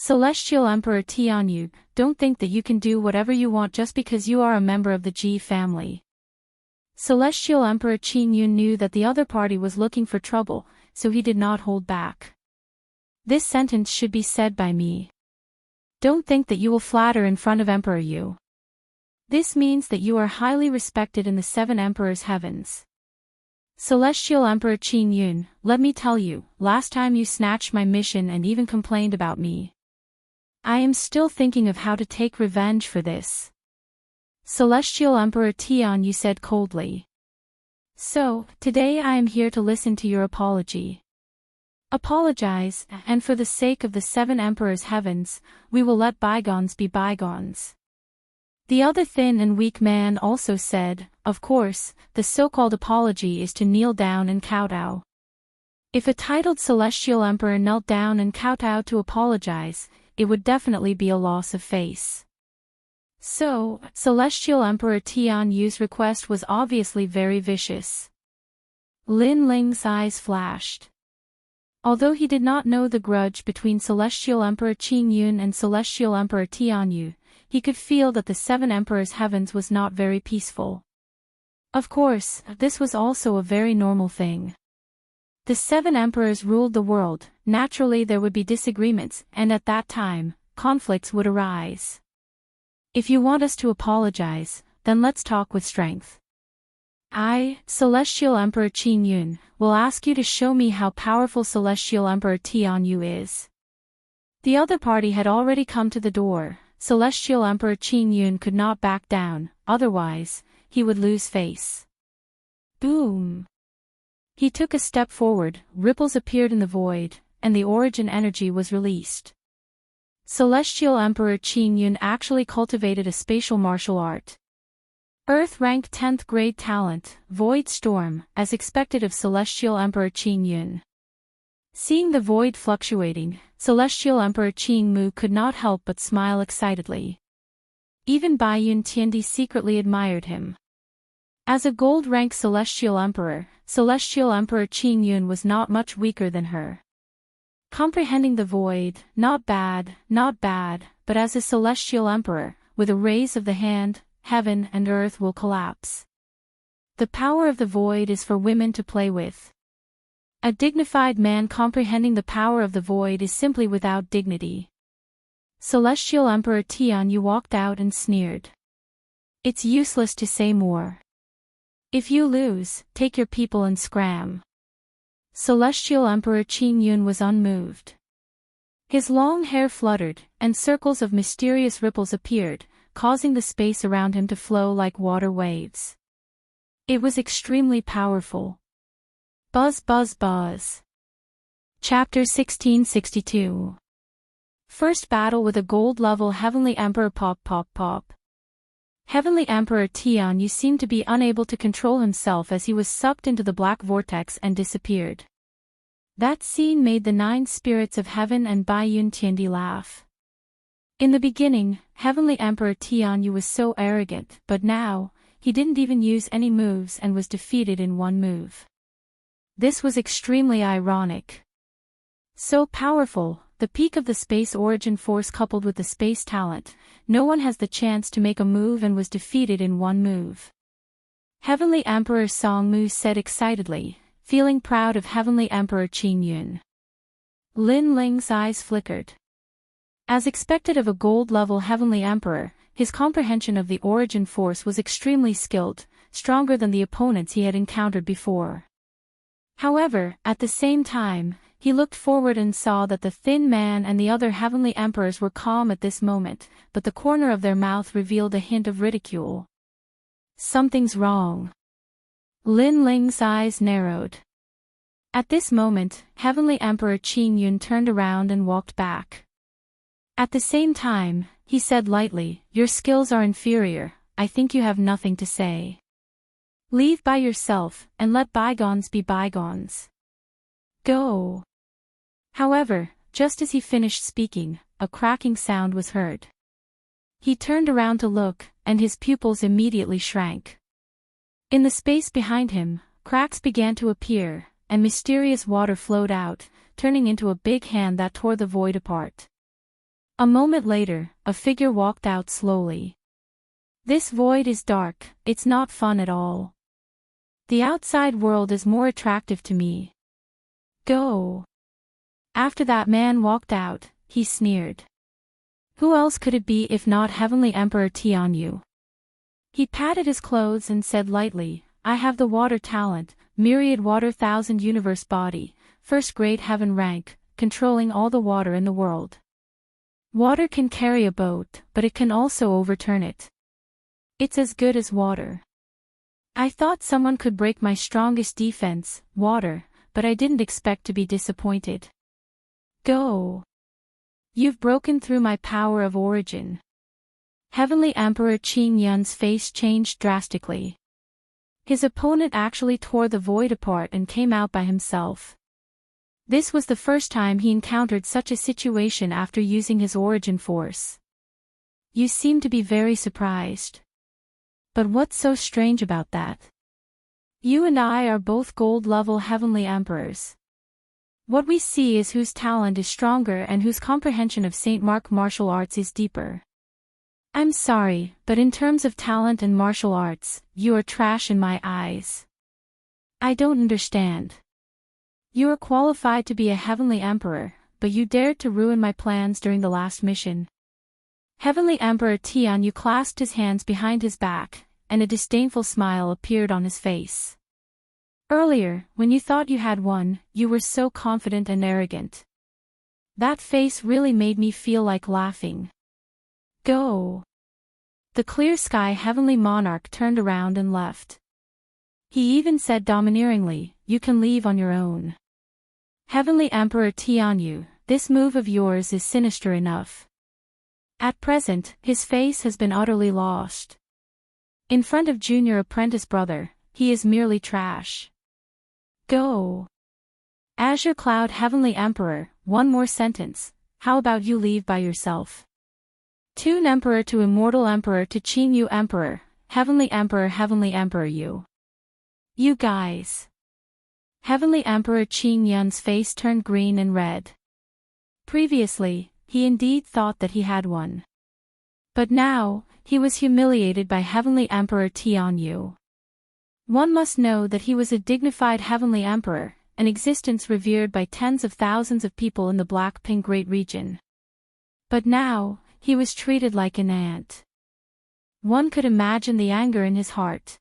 Celestial Emperor Tianyu, don't think that you can do whatever you want just because you are a member of the Ji family. Celestial Emperor Qingyun knew that the other party was looking for trouble, so he did not hold back. This sentence should be said by me. Don't think that you will flatter in front of Emperor Yu. This means that you are highly respected in the seven emperors' heavens. Celestial Emperor Qingyun, let me tell you, last time you snatched my mission and even complained about me. I am still thinking of how to take revenge for this. Celestial Emperor Tianyu said coldly. So, today I am here to listen to your apology. Apologize, and for the sake of the seven emperors' heavens, we will let bygones be bygones. The other thin and weak man also said, of course, the so-called apology is to kneel down and kowtow. If a titled celestial emperor knelt down and kowtowed to apologize, it would definitely be a loss of face. So, Celestial Emperor Tianyu's request was obviously very vicious. Lin Ling's eyes flashed. Although he did not know the grudge between Celestial Emperor Qingyun and Celestial Emperor Tianyu, he could feel that the seven emperors' heavens was not very peaceful. Of course, this was also a very normal thing. The seven emperors ruled the world, naturally there would be disagreements, and at that time, conflicts would arise. If you want us to apologize, then let's talk with strength. I, Celestial Emperor Qingyun, will ask you to show me how powerful Celestial Emperor Tianyu is. The other party had already come to the door. Celestial Emperor Qingyun could not back down, otherwise, he would lose face. Boom! He took a step forward, ripples appeared in the void, and the origin energy was released. Celestial Emperor Qingyun actually cultivated a spatial martial art. Earth ranked 10th grade talent, Void Storm, as expected of Celestial Emperor Qingyun. Seeing the void fluctuating, Celestial Emperor Qingmu could not help but smile excitedly. Even Baiyun Tiandi secretly admired him. As a gold-rank Celestial Emperor, Celestial Emperor Qingyun was not much weaker than her. Comprehending the void, not bad, but as a Celestial Emperor, with a raise of the hand, heaven and earth will collapse. The power of the void is for women to play with. A dignified man comprehending the power of the void is simply without dignity. Celestial Emperor Tianyu walked out and sneered. It's useless to say more. If you lose, take your people and scram. Celestial Emperor Qing Yun was unmoved. His long hair fluttered, and circles of mysterious ripples appeared, causing the space around him to flow like water waves. It was extremely powerful. Buzz buzz buzz. Chapter 1662. First battle with a gold-level Heavenly Emperor. Pop pop pop. Heavenly Emperor Tianyu seemed to be unable to control himself as he was sucked into the black vortex and disappeared. That scene made the 9 spirits of heaven and Bai Yun Tiandi laugh. In the beginning, Heavenly Emperor Tianyu was so arrogant, but now, he didn't even use any moves and was defeated in one move. This was extremely ironic. So powerful, the peak of the space origin force coupled with the space talent, no one has the chance to make a move and was defeated in one move. Heavenly Emperor Song Mu said excitedly, feeling proud of Heavenly Emperor Qing Yun. Lin Ling's eyes flickered. As expected of a gold-level Heavenly Emperor, his comprehension of the origin force was extremely skilled, stronger than the opponents he had encountered before. However, at the same time, he looked forward and saw that the Thin Man and the other Heavenly Emperors were calm at this moment, but the corner of their mouth revealed a hint of ridicule. Something's wrong. Lin Ling's eyes narrowed. At this moment, Heavenly Emperor Qing Yun turned around and walked back. At the same time, he said lightly, "Your skills are inferior, I think you have nothing to say. Leave by yourself, and let bygones be bygones. Go." However, just as he finished speaking, a cracking sound was heard. He turned around to look, and his pupils immediately shrank. In the space behind him, cracks began to appear, and mysterious water flowed out, turning into a big hand that tore the void apart. A moment later, a figure walked out slowly. "This void is dark, it's not fun at all. The outside world is more attractive to me. Go." After that man walked out, he sneered. Who else could it be if not Heavenly Emperor Tianyu? He patted his clothes and said lightly, "I have the water talent, myriad water 1000 universe body, first grade heaven rank, controlling all the water in the world. Water can carry a boat, but it can also overturn it. It's as good as water. I thought someone could break my strongest defense, water, but I didn't expect to be disappointed. Go. You've broken through my power of origin." Heavenly Emperor Qing Yun's face changed drastically. His opponent actually tore the void apart and came out by himself. This was the first time he encountered such a situation after using his origin force. You seem to be very surprised. But what's so strange about that? You and I are both gold-level Heavenly Emperors. What we see is whose talent is stronger and whose comprehension of St. Mark martial arts is deeper. I'm sorry, but in terms of talent and martial arts, you are trash in my eyes. I don't understand. You are qualified to be a Heavenly Emperor, but you dared to ruin my plans during the last mission." Heavenly Emperor Tianyu clasped his hands behind his back, and a disdainful smile appeared on his face. Earlier, when you thought you had won, you were so confident and arrogant. That face really made me feel like laughing. Go. The clear sky Heavenly Monarch turned around and left. He even said domineeringly, "You can leave on your own." Heavenly Emperor Tianyu, this move of yours is sinister enough. At present, his face has been utterly lost. In front of junior apprentice brother, he is merely trash. Go. Azure Cloud Heavenly Emperor, one more sentence, how about you leave by yourself? Toon Emperor to Immortal Emperor to Qing Yu Emperor, Heavenly Emperor you. You guys. Heavenly Emperor Qing Yun's face turned green and red. Previously, he indeed thought that he had won. But now, he was humiliated by Heavenly Emperor Tianyu. One must know that he was a dignified Heavenly Emperor, an existence revered by tens of thousands of people in the Black Ping Great Region. But now, he was treated like an ant. One could imagine the anger in his heart.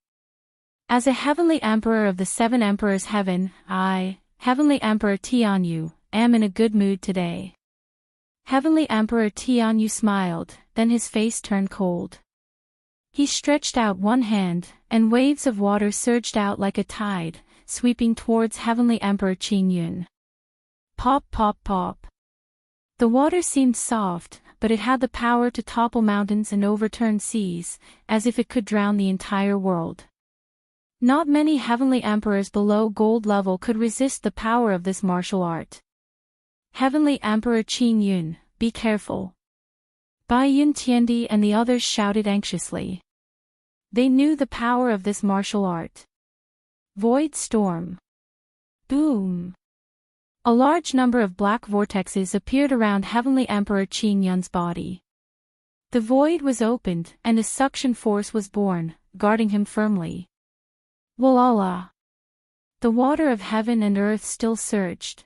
As a Heavenly Emperor of the Seven Emperors Heaven, I, Heavenly Emperor Tianyu, am in a good mood today. Heavenly Emperor Tianyu smiled, then his face turned cold. He stretched out one hand, and waves of water surged out like a tide, sweeping towards Heavenly Emperor Qingyun. Pop pop pop. The water seemed soft, but it had the power to topple mountains and overturn seas, as if it could drown the entire world. Not many heavenly emperors below gold level could resist the power of this martial art. Heavenly Emperor Qingyun, be careful. Bai Yun Tiandi and the others shouted anxiously. They knew the power of this martial art. Void storm. Boom. A large number of black vortexes appeared around Heavenly Emperor Qingyun's body. The void was opened, and a suction force was born, guarding him firmly. Walala. The water of heaven and earth still surged.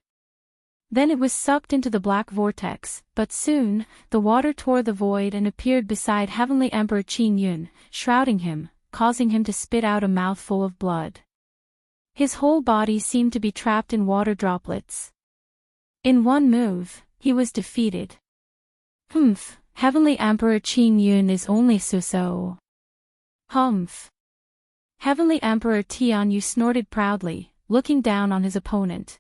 Then it was sucked into the black vortex, but soon, the water tore the void and appeared beside Heavenly Emperor Qingyun, shrouding him, causing him to spit out a mouthful of blood. His whole body seemed to be trapped in water droplets. In one move, he was defeated. Humph, Heavenly Emperor Qingyun is only so-so. Humph. Heavenly Emperor Tianyu snorted proudly, looking down on his opponent.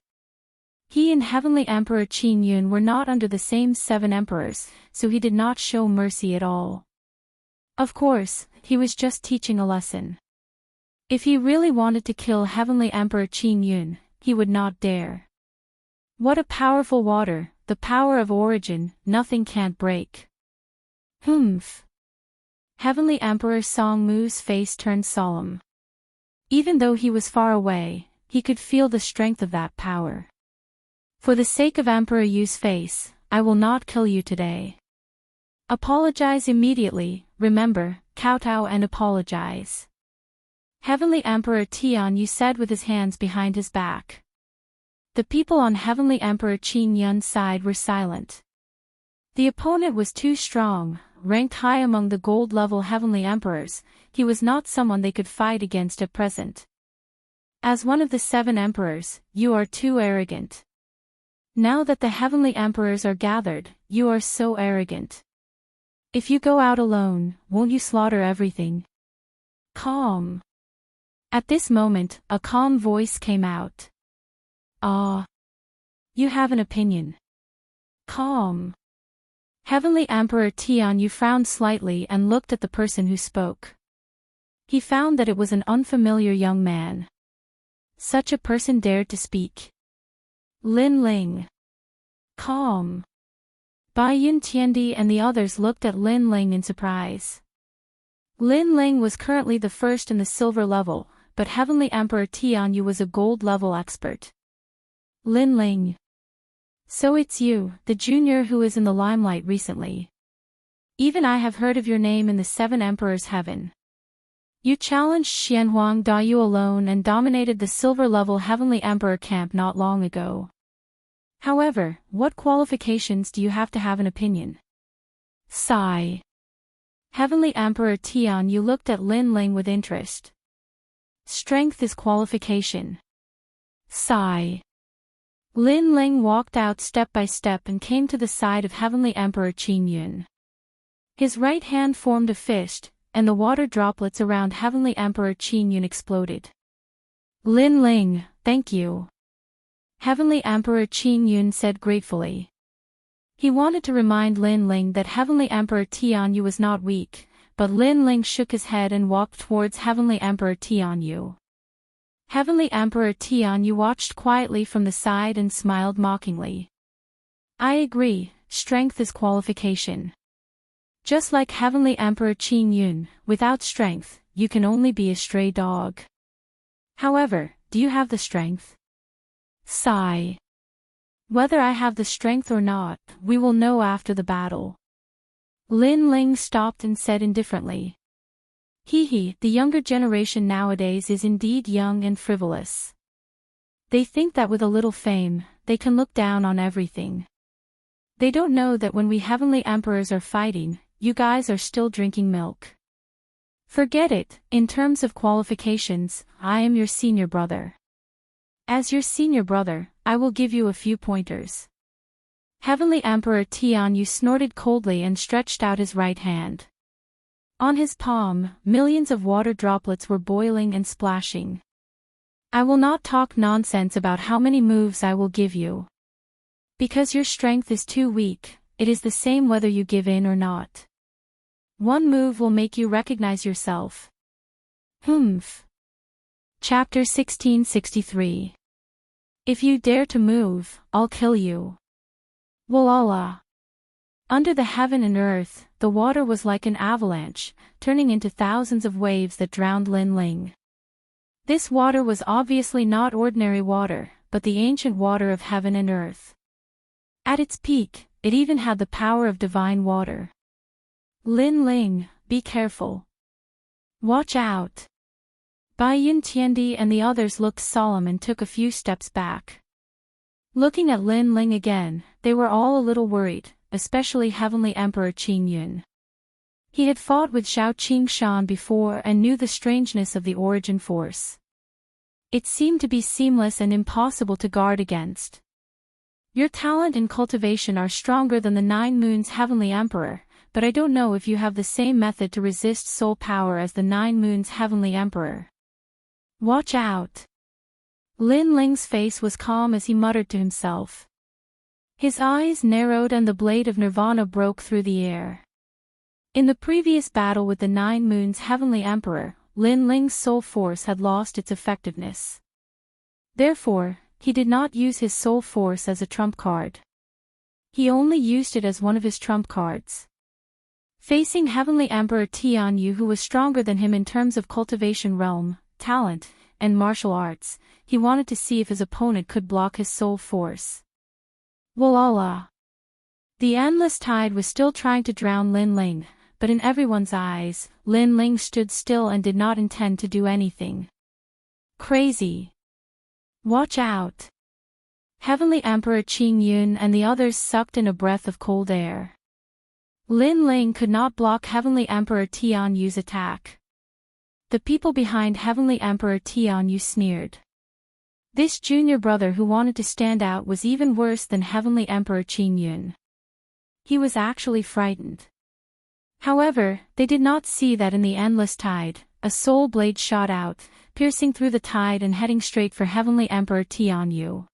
He and Heavenly Emperor Qingyun were not under the same 7 emperors, so he did not show mercy at all. Of course, he was just teaching a lesson. If he really wanted to kill Heavenly Emperor Qingyun, he would not dare. What a powerful water, the power of origin, nothing can't break. Humph. Heavenly Emperor Songmu's face turned solemn. Even though he was far away, he could feel the strength of that power. For the sake of Emperor Yu's face, I will not kill you today. Apologize immediately, remember, kowtow and apologize. Heavenly Emperor Tianyu said with his hands behind his back. The people on Heavenly Emperor Qingyun's side were silent. The opponent was too strong, ranked high among the gold-level Heavenly Emperors, he was not someone they could fight against at present. As one of the 7 emperors, you are too arrogant. Now that the Heavenly Emperors are gathered, you are so arrogant. If you go out alone, won't you slaughter everything? Calm. At this moment, a calm voice came out. Ah. You have an opinion. Calm. Heavenly Emperor Tianyu frowned slightly and looked at the person who spoke. He found that it was an unfamiliar young man. Such a person dared to speak. Lin Ling. Calm. Bai Yun Tiandi and the others looked at Lin Ling in surprise. Lin Ling was currently the first in the silver level, but Heavenly Emperor Tianyu was a gold level expert. Lin Ling. So it's you, the junior who is in the limelight recently. Even I have heard of your name in the 7 Emperors' heaven. You challenged Xianhuang Dayu alone and dominated the silver level Heavenly Emperor camp not long ago. However, what qualifications do you have to have an opinion? Sigh. Heavenly Emperor Tianyu looked at Lin Ling with interest. Strength is qualification. Sigh. Lin Ling walked out step by step and came to the side of Heavenly Emperor Qingyun. His right hand formed a fist, and the water droplets around Heavenly Emperor Qingyun exploded. Lin Ling, thank you. Heavenly Emperor Qingyun said gratefully. He wanted to remind Lin Ling that Heavenly Emperor Tianyu was not weak, but Lin Ling shook his head and walked towards Heavenly Emperor Tianyu. Heavenly Emperor Tianyu watched quietly from the side and smiled mockingly. I agree, strength is qualification. Just like Heavenly Emperor Qingyun, without strength, you can only be a stray dog. However, do you have the strength? Sigh. Whether I have the strength or not, we will know after the battle. Lin Ling stopped and said indifferently. The younger generation nowadays is indeed young and frivolous. They think that with a little fame, they can look down on everything. They don't know that when we Heavenly Emperors are fighting, you guys are still drinking milk. Forget it, in terms of qualifications, I am your senior brother. As your senior brother, I will give you a few pointers. Heavenly Emperor Tianyu snorted coldly and stretched out his right hand. On his palm, millions of water droplets were boiling and splashing. I will not talk nonsense about how many moves I will give you. Because your strength is too weak, it is the same whether you give in or not. One move will make you recognize yourself. Humph. Chapter 1663. If you dare to move, I'll kill you. Walala. Under the heaven and earth, the water was like an avalanche, turning into thousands of waves that drowned Lin Ling. This water was obviously not ordinary water, but the ancient water of heaven and earth. At its peak, it even had the power of divine water. Lin Ling, be careful. Watch out. Bai Yun Tiandi and the others looked solemn and took a few steps back. Looking at Lin Ling again, they were all a little worried, especially Heavenly Emperor Qing Yun. He had fought with Zhao Qingshan before and knew the strangeness of the origin force. It seemed to be seamless and impossible to guard against. Your talent and cultivation are stronger than the 9 Moons Heavenly Emperor, but I don't know if you have the same method to resist soul power as the 9 Moons Heavenly Emperor. Watch out. Lin Ling's face was calm as he muttered to himself. His eyes narrowed and the blade of Nirvana broke through the air. In the previous battle with the 9 Moons Heavenly Emperor, Lin Ling's soul force had lost its effectiveness. Therefore, he did not use his soul force as a trump card. He only used it as one of his trump cards. Facing Heavenly Emperor Tianyu, who was stronger than him in terms of cultivation realm, talent, and martial arts, he wanted to see if his opponent could block his soul force. Walala. The endless tide was still trying to drown Lin Ling, but in everyone's eyes, Lin Ling stood still and did not intend to do anything. Crazy. Watch out. Heavenly Emperor Qing Yun and the others sucked in a breath of cold air. Lin Ling could not block Heavenly Emperor Tianyu's attack. The people behind Heavenly Emperor Tianyu sneered. This junior brother who wanted to stand out was even worse than Heavenly Emperor Qing Yun. He was actually frightened. However, they did not see that in the endless tide, a soul blade shot out, piercing through the tide and heading straight for Heavenly Emperor Tianyu.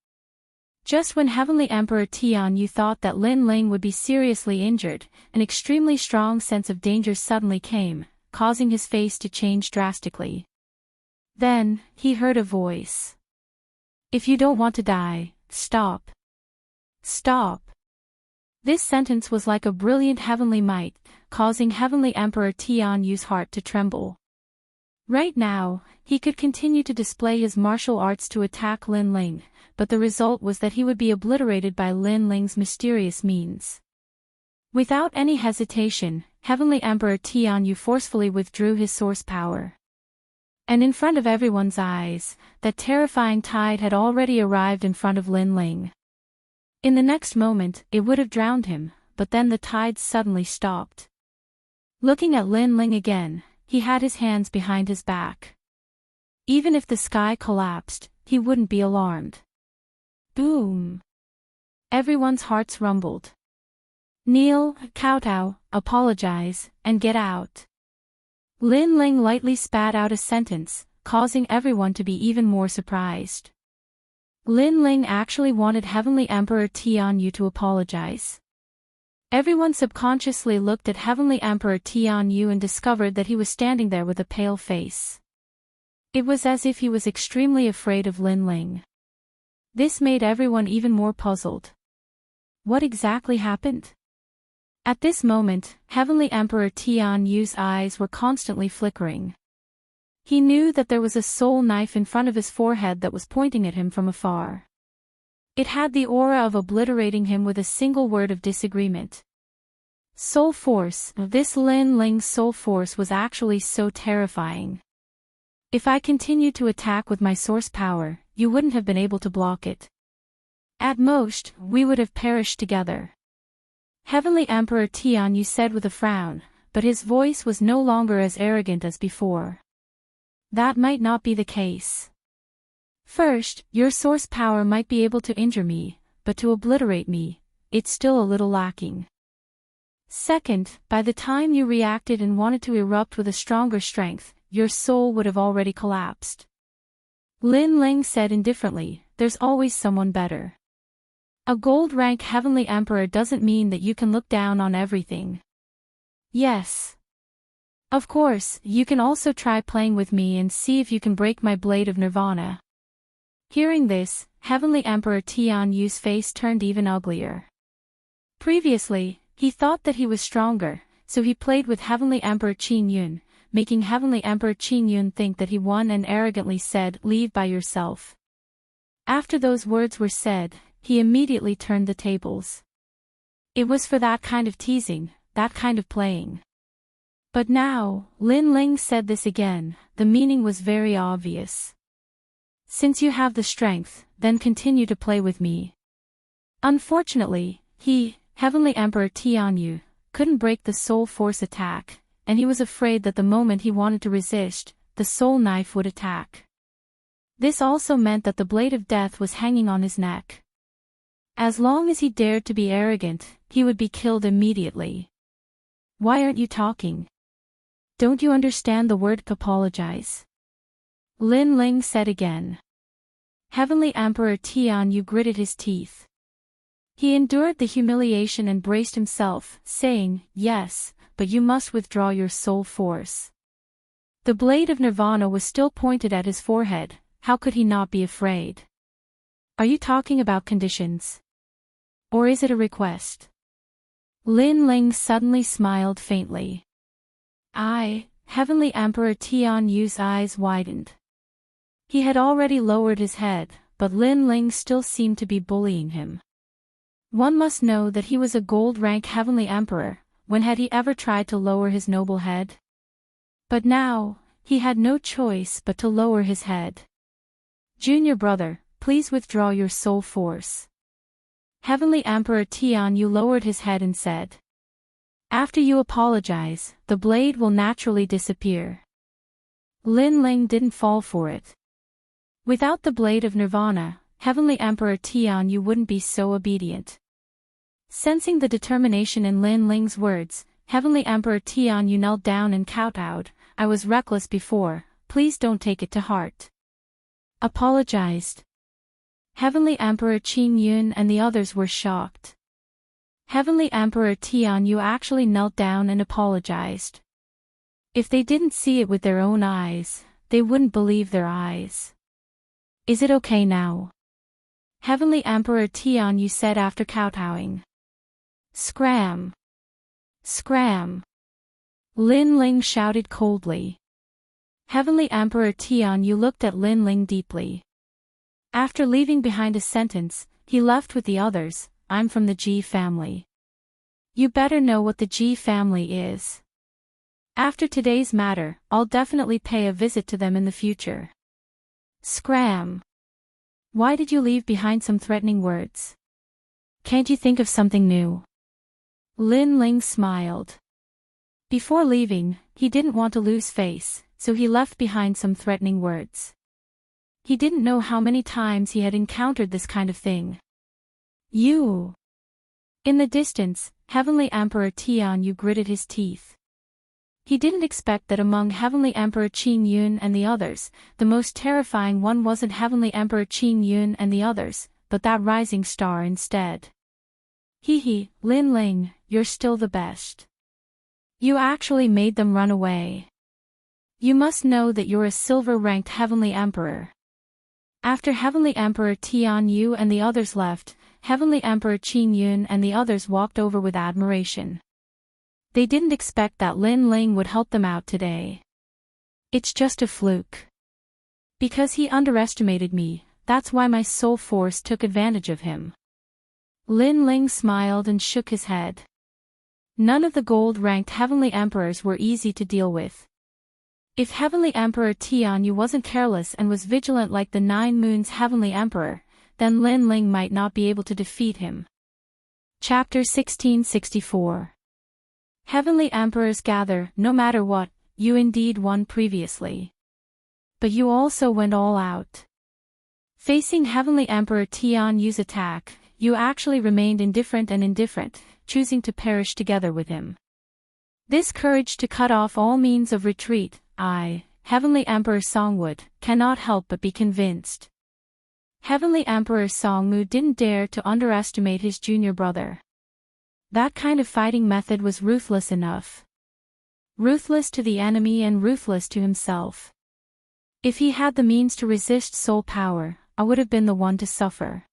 Just when Heavenly Emperor Tianyu thought that Lin Ling would be seriously injured, an extremely strong sense of danger suddenly came, causing his face to change drastically. Then, he heard a voice. If you don't want to die, stop. Stop. This sentence was like a brilliant heavenly might, causing Heavenly Emperor Tianyu's heart to tremble. Right now, he could continue to display his martial arts to attack Lin Ling, but the result was that he would be obliterated by Lin Ling's mysterious means. Without any hesitation, Heavenly Emperor Tianyu forcefully withdrew his source power. And in front of everyone's eyes, that terrifying tide had already arrived in front of Lin Ling. In the next moment, it would have drowned him, but then the tide suddenly stopped. Looking at Lin Ling again, he had his hands behind his back. Even if the sky collapsed, he wouldn't be alarmed. Boom! Everyone's hearts rumbled. Kneel, kowtow, apologize, and get out. Lin Ling lightly spat out a sentence, causing everyone to be even more surprised. Lin Ling actually wanted Heavenly Emperor Tianyu to apologize. Everyone subconsciously looked at Heavenly Emperor Tianyu and discovered that he was standing there with a pale face. It was as if he was extremely afraid of Lin Ling. This made everyone even more puzzled. What exactly happened? At this moment, Heavenly Emperor Tianyu's eyes were constantly flickering. He knew that there was a soul knife in front of his forehead that was pointing at him from afar. It had the aura of obliterating him with a single word of disagreement. Soul force. This Lin Ling's soul force was actually so terrifying. If I continued to attack with my source power, you wouldn't have been able to block it. At most, we would have perished together. Heavenly Emperor Tianyu said with a frown, but his voice was no longer as arrogant as before. That might not be the case. First, your source power might be able to injure me, but to obliterate me, it's still a little lacking. Second, by the time you reacted and wanted to erupt with a stronger strength, your soul would have already collapsed. Lin Ling said indifferently, there's always someone better. A gold-rank heavenly emperor doesn't mean that you can look down on everything. Yes. Of course, you can also try playing with me and see if you can break my blade of nirvana. Hearing this, Heavenly Emperor Tian Yu's face turned even uglier. Previously, he thought that he was stronger, so he played with Heavenly Emperor Qin Yun, making Heavenly Emperor Qin Yun think that he won and arrogantly said, "Leave by yourself." After those words were said, he immediately turned the tables. It was for that kind of teasing, that kind of playing. But now, Lin Ling said this again, the meaning was very obvious. Since you have the strength, then continue to play with me. Unfortunately, he, Heavenly Emperor Tianyu, couldn't break the soul force attack, and he was afraid that the moment he wanted to resist, the soul knife would attack. This also meant that the blade of death was hanging on his neck. As long as he dared to be arrogant, he would be killed immediately. Why aren't you talking? Don't you understand the word apologize? Lin Ling said again. Heavenly Emperor Tianyu gritted his teeth. He endured the humiliation and braced himself, saying, "Yes, but you must withdraw your soul force." The blade of nirvana was still pointed at his forehead, how could he not be afraid? Are you talking about conditions? Or is it a request? Lin Ling suddenly smiled faintly. Heavenly Emperor Tianyu's eyes widened. He had already lowered his head, but Lin Ling still seemed to be bullying him. One must know that he was a gold-rank heavenly emperor. When had he ever tried to lower his noble head? But now, he had no choice but to lower his head. Junior brother, please withdraw your soul force. Heavenly Emperor Tianyu lowered his head and said. After you apologize, the blade will naturally disappear. Lin Ling didn't fall for it. Without the blade of nirvana, Heavenly Emperor Tianyu wouldn't be so obedient. Sensing the determination in Lin Ling's words, Heavenly Emperor Tianyu knelt down and kowtowed, "I was reckless before, please don't take it to heart." Apologized. Heavenly Emperor Qin Yun and the others were shocked. Heavenly Emperor Tianyu actually knelt down and apologized. If they didn't see it with their own eyes, they wouldn't believe their eyes. Is it okay now? Heavenly Emperor Tianyu said after kowtowing. Scram! Scram! Lin Ling shouted coldly. Heavenly Emperor Tianyu looked at Lin Ling deeply. After leaving behind a sentence, he left with the others, "I'm from the Ji family. You better know what the Ji family is. After today's matter, I'll definitely pay a visit to them in the future." Scram! Why did you leave behind some threatening words? Can't you think of something new? Lin Ling smiled. Before leaving, he didn't want to lose face, so he left behind some threatening words. He didn't know how many times he had encountered this kind of thing. You! In the distance, Heavenly Emperor Tianyu gritted his teeth. He didn't expect that among Heavenly Emperor Qin Yun and the others, the most terrifying one wasn't Heavenly Emperor Qin Yun and the others, but that rising star instead. Lin Ling, you're still the best. You actually made them run away. You must know that you're a silver-ranked Heavenly Emperor. After Heavenly Emperor Tianyu and the others left, Heavenly Emperor Qin Yun and the others walked over with admiration. They didn't expect that Lin Ling would help them out today. It's just a fluke. Because he underestimated me, that's why my soul force took advantage of him. Lin Ling smiled and shook his head. None of the gold-ranked Heavenly Emperors were easy to deal with. If Heavenly Emperor Tianyu wasn't careless and was vigilant like the 9 Moons Heavenly Emperor, then Lin Ling might not be able to defeat him. Chapter 1664. Heavenly Emperors gather, no matter what, you indeed won previously. But you also went all out. Facing Heavenly Emperor Tian Yu's attack, Yu actually remained indifferent, choosing to perish together with him. This courage to cut off all means of retreat, Heavenly Emperor Songwood, cannot help but be convinced. Heavenly Emperor Songmu didn't dare to underestimate his junior brother. That kind of fighting method was ruthless enough. Ruthless to the enemy and ruthless to himself. If he had the means to resist soul power, I would have been the one to suffer.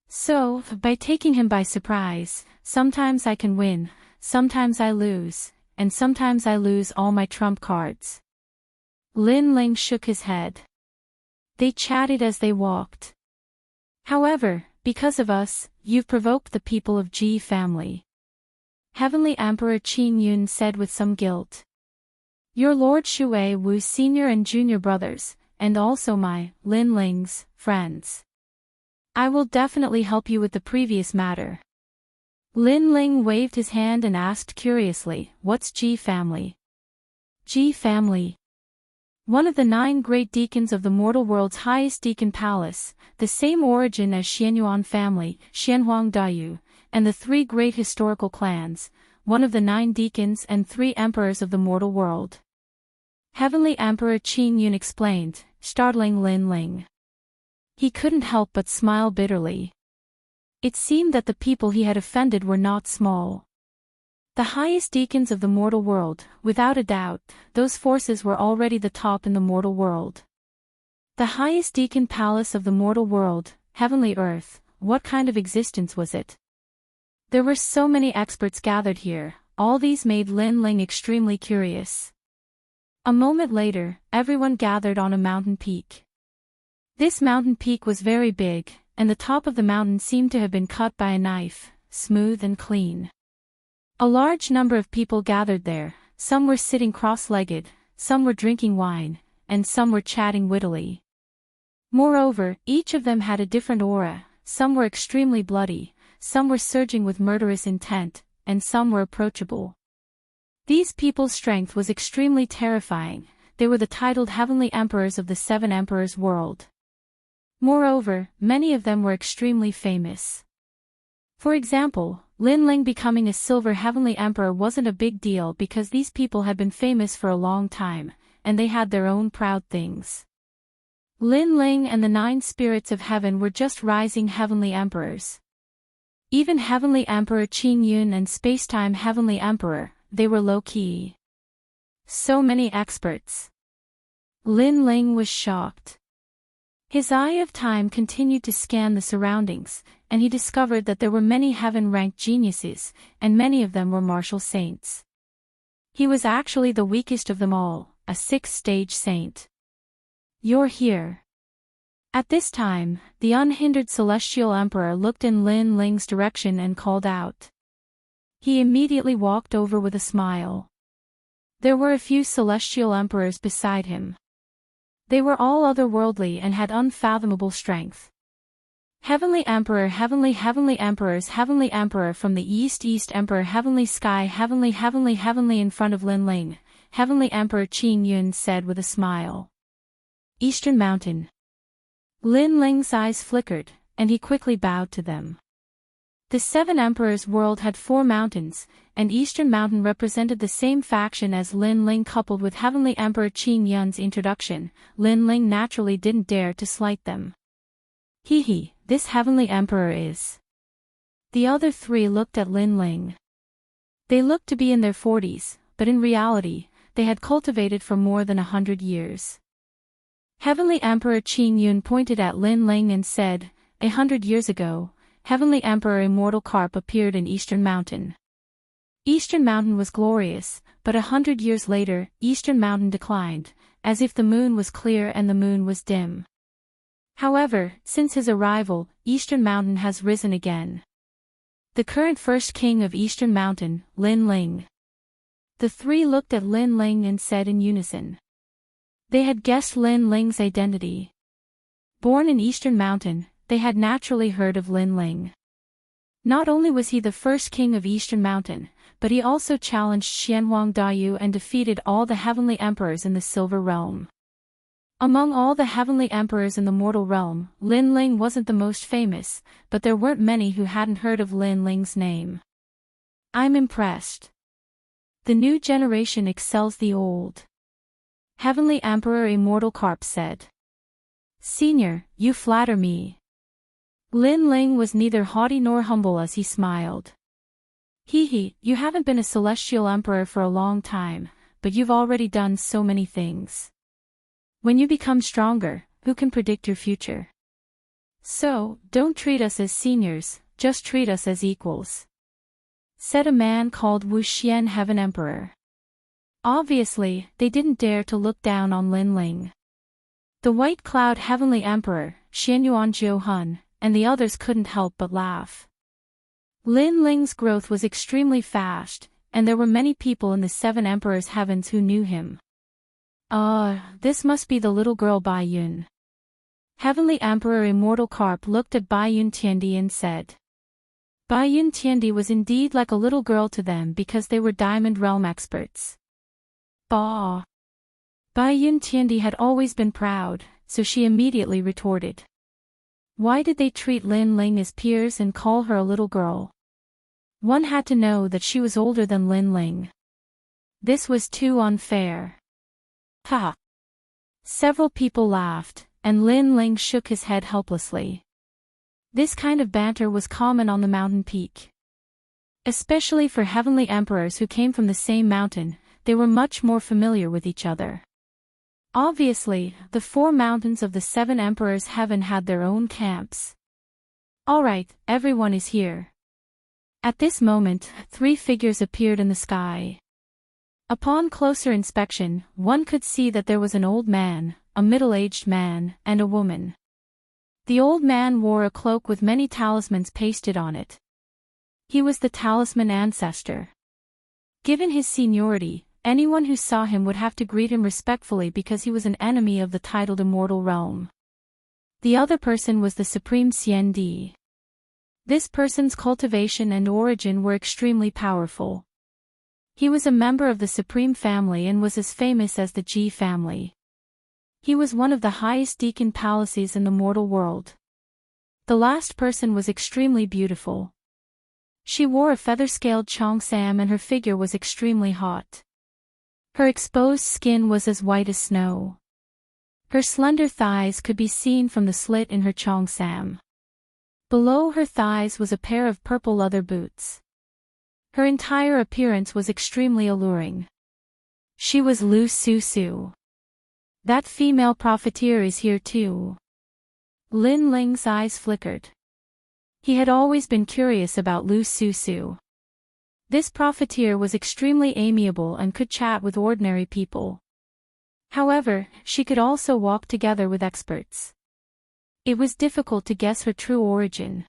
So, by taking him by surprise, sometimes I can win, sometimes I lose, and sometimes I lose all my trump cards. Lin Ling shook his head. They chatted as they walked. However, because of us, you've provoked the people of Ji family. Heavenly Emperor Qin Yun said with some guilt. Your Lord Shui Wu's senior and junior brothers, and also my, Lin Ling's, friends. I will definitely help you with the previous matter. Lin Ling waved his hand and asked curiously, what's Ji family? Ji family. One of the 9 great deacons of the mortal world's highest deacon palace, the same origin as Xianyuan family, Xianhuang Dayu, and the 3 great historical clans, one of the 9 deacons and 3 emperors of the mortal world. Heavenly Emperor Qin Yun explained, startling Lin Ling. He couldn't help but smile bitterly. It seemed that the people he had offended were not small. The highest deacons of the mortal world, without a doubt, those forces were already the top in the mortal world. The highest deacon palace of the mortal world, heavenly earth, what kind of existence was it? There were so many experts gathered here, all these made Lin Ling extremely curious. A moment later, everyone gathered on a mountain peak. This mountain peak was very big, and the top of the mountain seemed to have been cut by a knife, smooth and clean. A large number of people gathered there, some were sitting cross-legged, some were drinking wine, and some were chatting wittily. Moreover, each of them had a different aura, some were extremely bloody, some were surging with murderous intent, and some were approachable. These people's strength was extremely terrifying, they were the titled Heavenly Emperors of the 7 Emperors world. Moreover, many of them were extremely famous. For example, Lin Ling becoming a Silver Heavenly Emperor wasn't a big deal because these people had been famous for a long time, and they had their own proud things. Lin Ling and the 9 spirits of heaven were just rising Heavenly Emperors. Even Heavenly Emperor Qin Yun and Spacetime Heavenly Emperor, they were low-key. So many experts. Lin Ling was shocked. His eye of time continued to scan the surroundings, and he discovered that there were many heaven-ranked geniuses, and many of them were martial saints. He was actually the weakest of them all, a 6th-stage saint. You're here. At this time, the unhindered Celestial Emperor looked in Lin Ling's direction and called out. He immediately walked over with a smile. There were a few Celestial Emperors beside him. They were all otherworldly and had unfathomable strength. Heavenly Emperor, Heavenly Emperors, Heavenly Emperor from the East, East Emperor, Heavenly Sky, Heavenly in front of Lin Ling, Heavenly Emperor Qin Yun said with a smile. Eastern Mountain. Lin Ling's eyes flickered, and he quickly bowed to them. The 7 Emperors' world had 4 mountains, and Eastern Mountain represented the same faction as Lin Ling. Coupled with Heavenly Emperor Qin Yun's introduction, Lin Ling naturally didn't dare to slight them. This Heavenly Emperor is. The other 3 looked at Lin Ling. They looked to be in their 40s, but in reality, they had cultivated for more than 100 years. Heavenly Emperor Qin Yun pointed at Lin Ling and said, 100 years ago, Heavenly Emperor Immortal Carp appeared in Eastern Mountain. Eastern Mountain was glorious, but 100 years later, Eastern Mountain declined, as if the moon was clear and the moon was dim. However, since his arrival, Eastern Mountain has risen again. The current first king of Eastern Mountain, Lin Ling. The 3 looked at Lin Ling and said in unison. They had guessed Lin Ling's identity. Born in Eastern Mountain, they had naturally heard of Lin Ling. Not only was he the first king of Eastern Mountain, but he also challenged Xianhuang Dayu and defeated all the Heavenly Emperors in the Silver Realm. Among all the heavenly emperors in the mortal realm, Lin Ling wasn't the most famous, but there weren't many who hadn't heard of Lin Ling's name. I'm impressed. The new generation excels the old. Heavenly Emperor Immortal said. Senior, you flatter me. Lin Ling was neither haughty nor humble as he smiled. You haven't been a celestial emperor for a long time, but you've already done so many things. When you become stronger, who can predict your future? So, don't treat us as seniors, just treat us as equals. Said a man called Wu Xian, Heaven Emperor. Obviously, they didn't dare to look down on Lin Ling. The White Cloud Heavenly Emperor, Xianyuan Jiuhun, and the others couldn't help but laugh. Lin Ling's growth was extremely fast, and there were many people in the Seven Emperors' heavens who knew him. This must be the little girl Bai Yun. Heavenly Emperor Immortal looked at Bai Yun Tiandi and said. Bai Yun Tiandi was indeed like a little girl to them because they were Diamond Realm experts. Bai Yun Tiandi had always been proud, so she immediately retorted. Why did they treat Lin Ling as peers and call her a little girl? One had to know that she was older than Lin Ling. This was too unfair. Ha! Several people laughed, and Lin Ling shook his head helplessly. This kind of banter was common on the mountain peak. Especially for heavenly emperors who came from the same mountain, they were much more familiar with each other. Obviously, the 4 mountains of the 7 emperors' heaven had their own camps. Alright, everyone is here. At this moment, 3 figures appeared in the sky. Upon closer inspection, one could see that there was an old man, a middle-aged man, and a woman. The old man wore a cloak with many talismans pasted on it. He was the talisman ancestor. Given his seniority, anyone who saw him would have to greet him respectfully because he was an enemy of the titled Immortal Realm. The other person was the Supreme CND. This person's cultivation and origin were extremely powerful. He was a member of the Supreme family and was as famous as the Ji family. He was one of the highest deacon palaces in the mortal world. The last person was extremely beautiful. She wore a feather-scaled cheongsam and her figure was extremely hot. Her exposed skin was as white as snow. Her slender thighs could be seen from the slit in her cheongsam. Below her thighs was a pair of purple leather boots. Her entire appearance was extremely alluring. She was Lu Su. That female profiteer is here too. Lin Ling's eyes flickered. He had always been curious about Lu Su. This profiteer was extremely amiable and could chat with ordinary people. However, she could also walk together with experts. It was difficult to guess her true origin.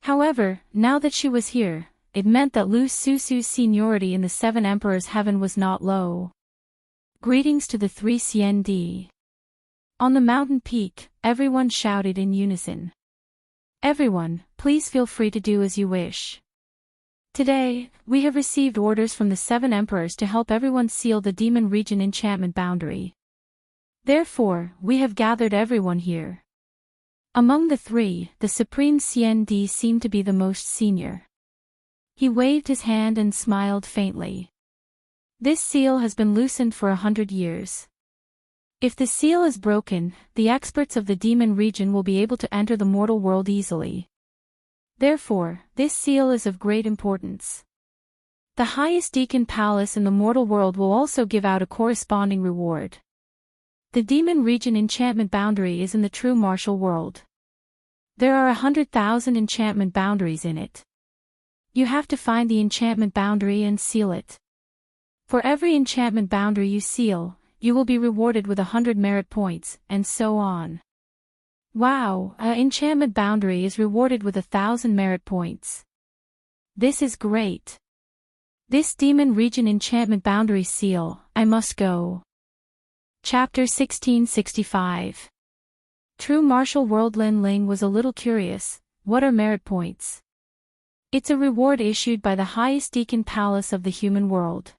However, now that she was here, it meant that Lu Su's seniority in the 7 Emperors' heaven was not low. Greetings to the 3 CND. On the mountain peak, everyone shouted in unison. Everyone, please feel free to do as you wish. Today, we have received orders from the 7 Emperors to help everyone seal the Demon Region enchantment boundary. Therefore, we have gathered everyone here. Among the 3, the Supreme CND seemed to be the most senior. He waved his hand and smiled faintly. This seal has been loosened for 100 years. If the seal is broken, the experts of the Demon Region will be able to enter the mortal world easily. Therefore, this seal is of great importance. The highest Deacon Palace in the mortal world will also give out a corresponding reward. The Demon Region enchantment boundary is in the true martial world. There are 100,000 enchantment boundaries in it. You have to find the enchantment boundary and seal it. For every enchantment boundary you seal, you will be rewarded with 100 merit points, and so on. Wow, an enchantment boundary is rewarded with 1,000 merit points. This is great. This Demon Region enchantment boundary seal, I must go. Chapter 1665. True martial world. Lin Ling was a little curious. What are merit points? It's a reward issued by the highest Deacon Palace of the human world.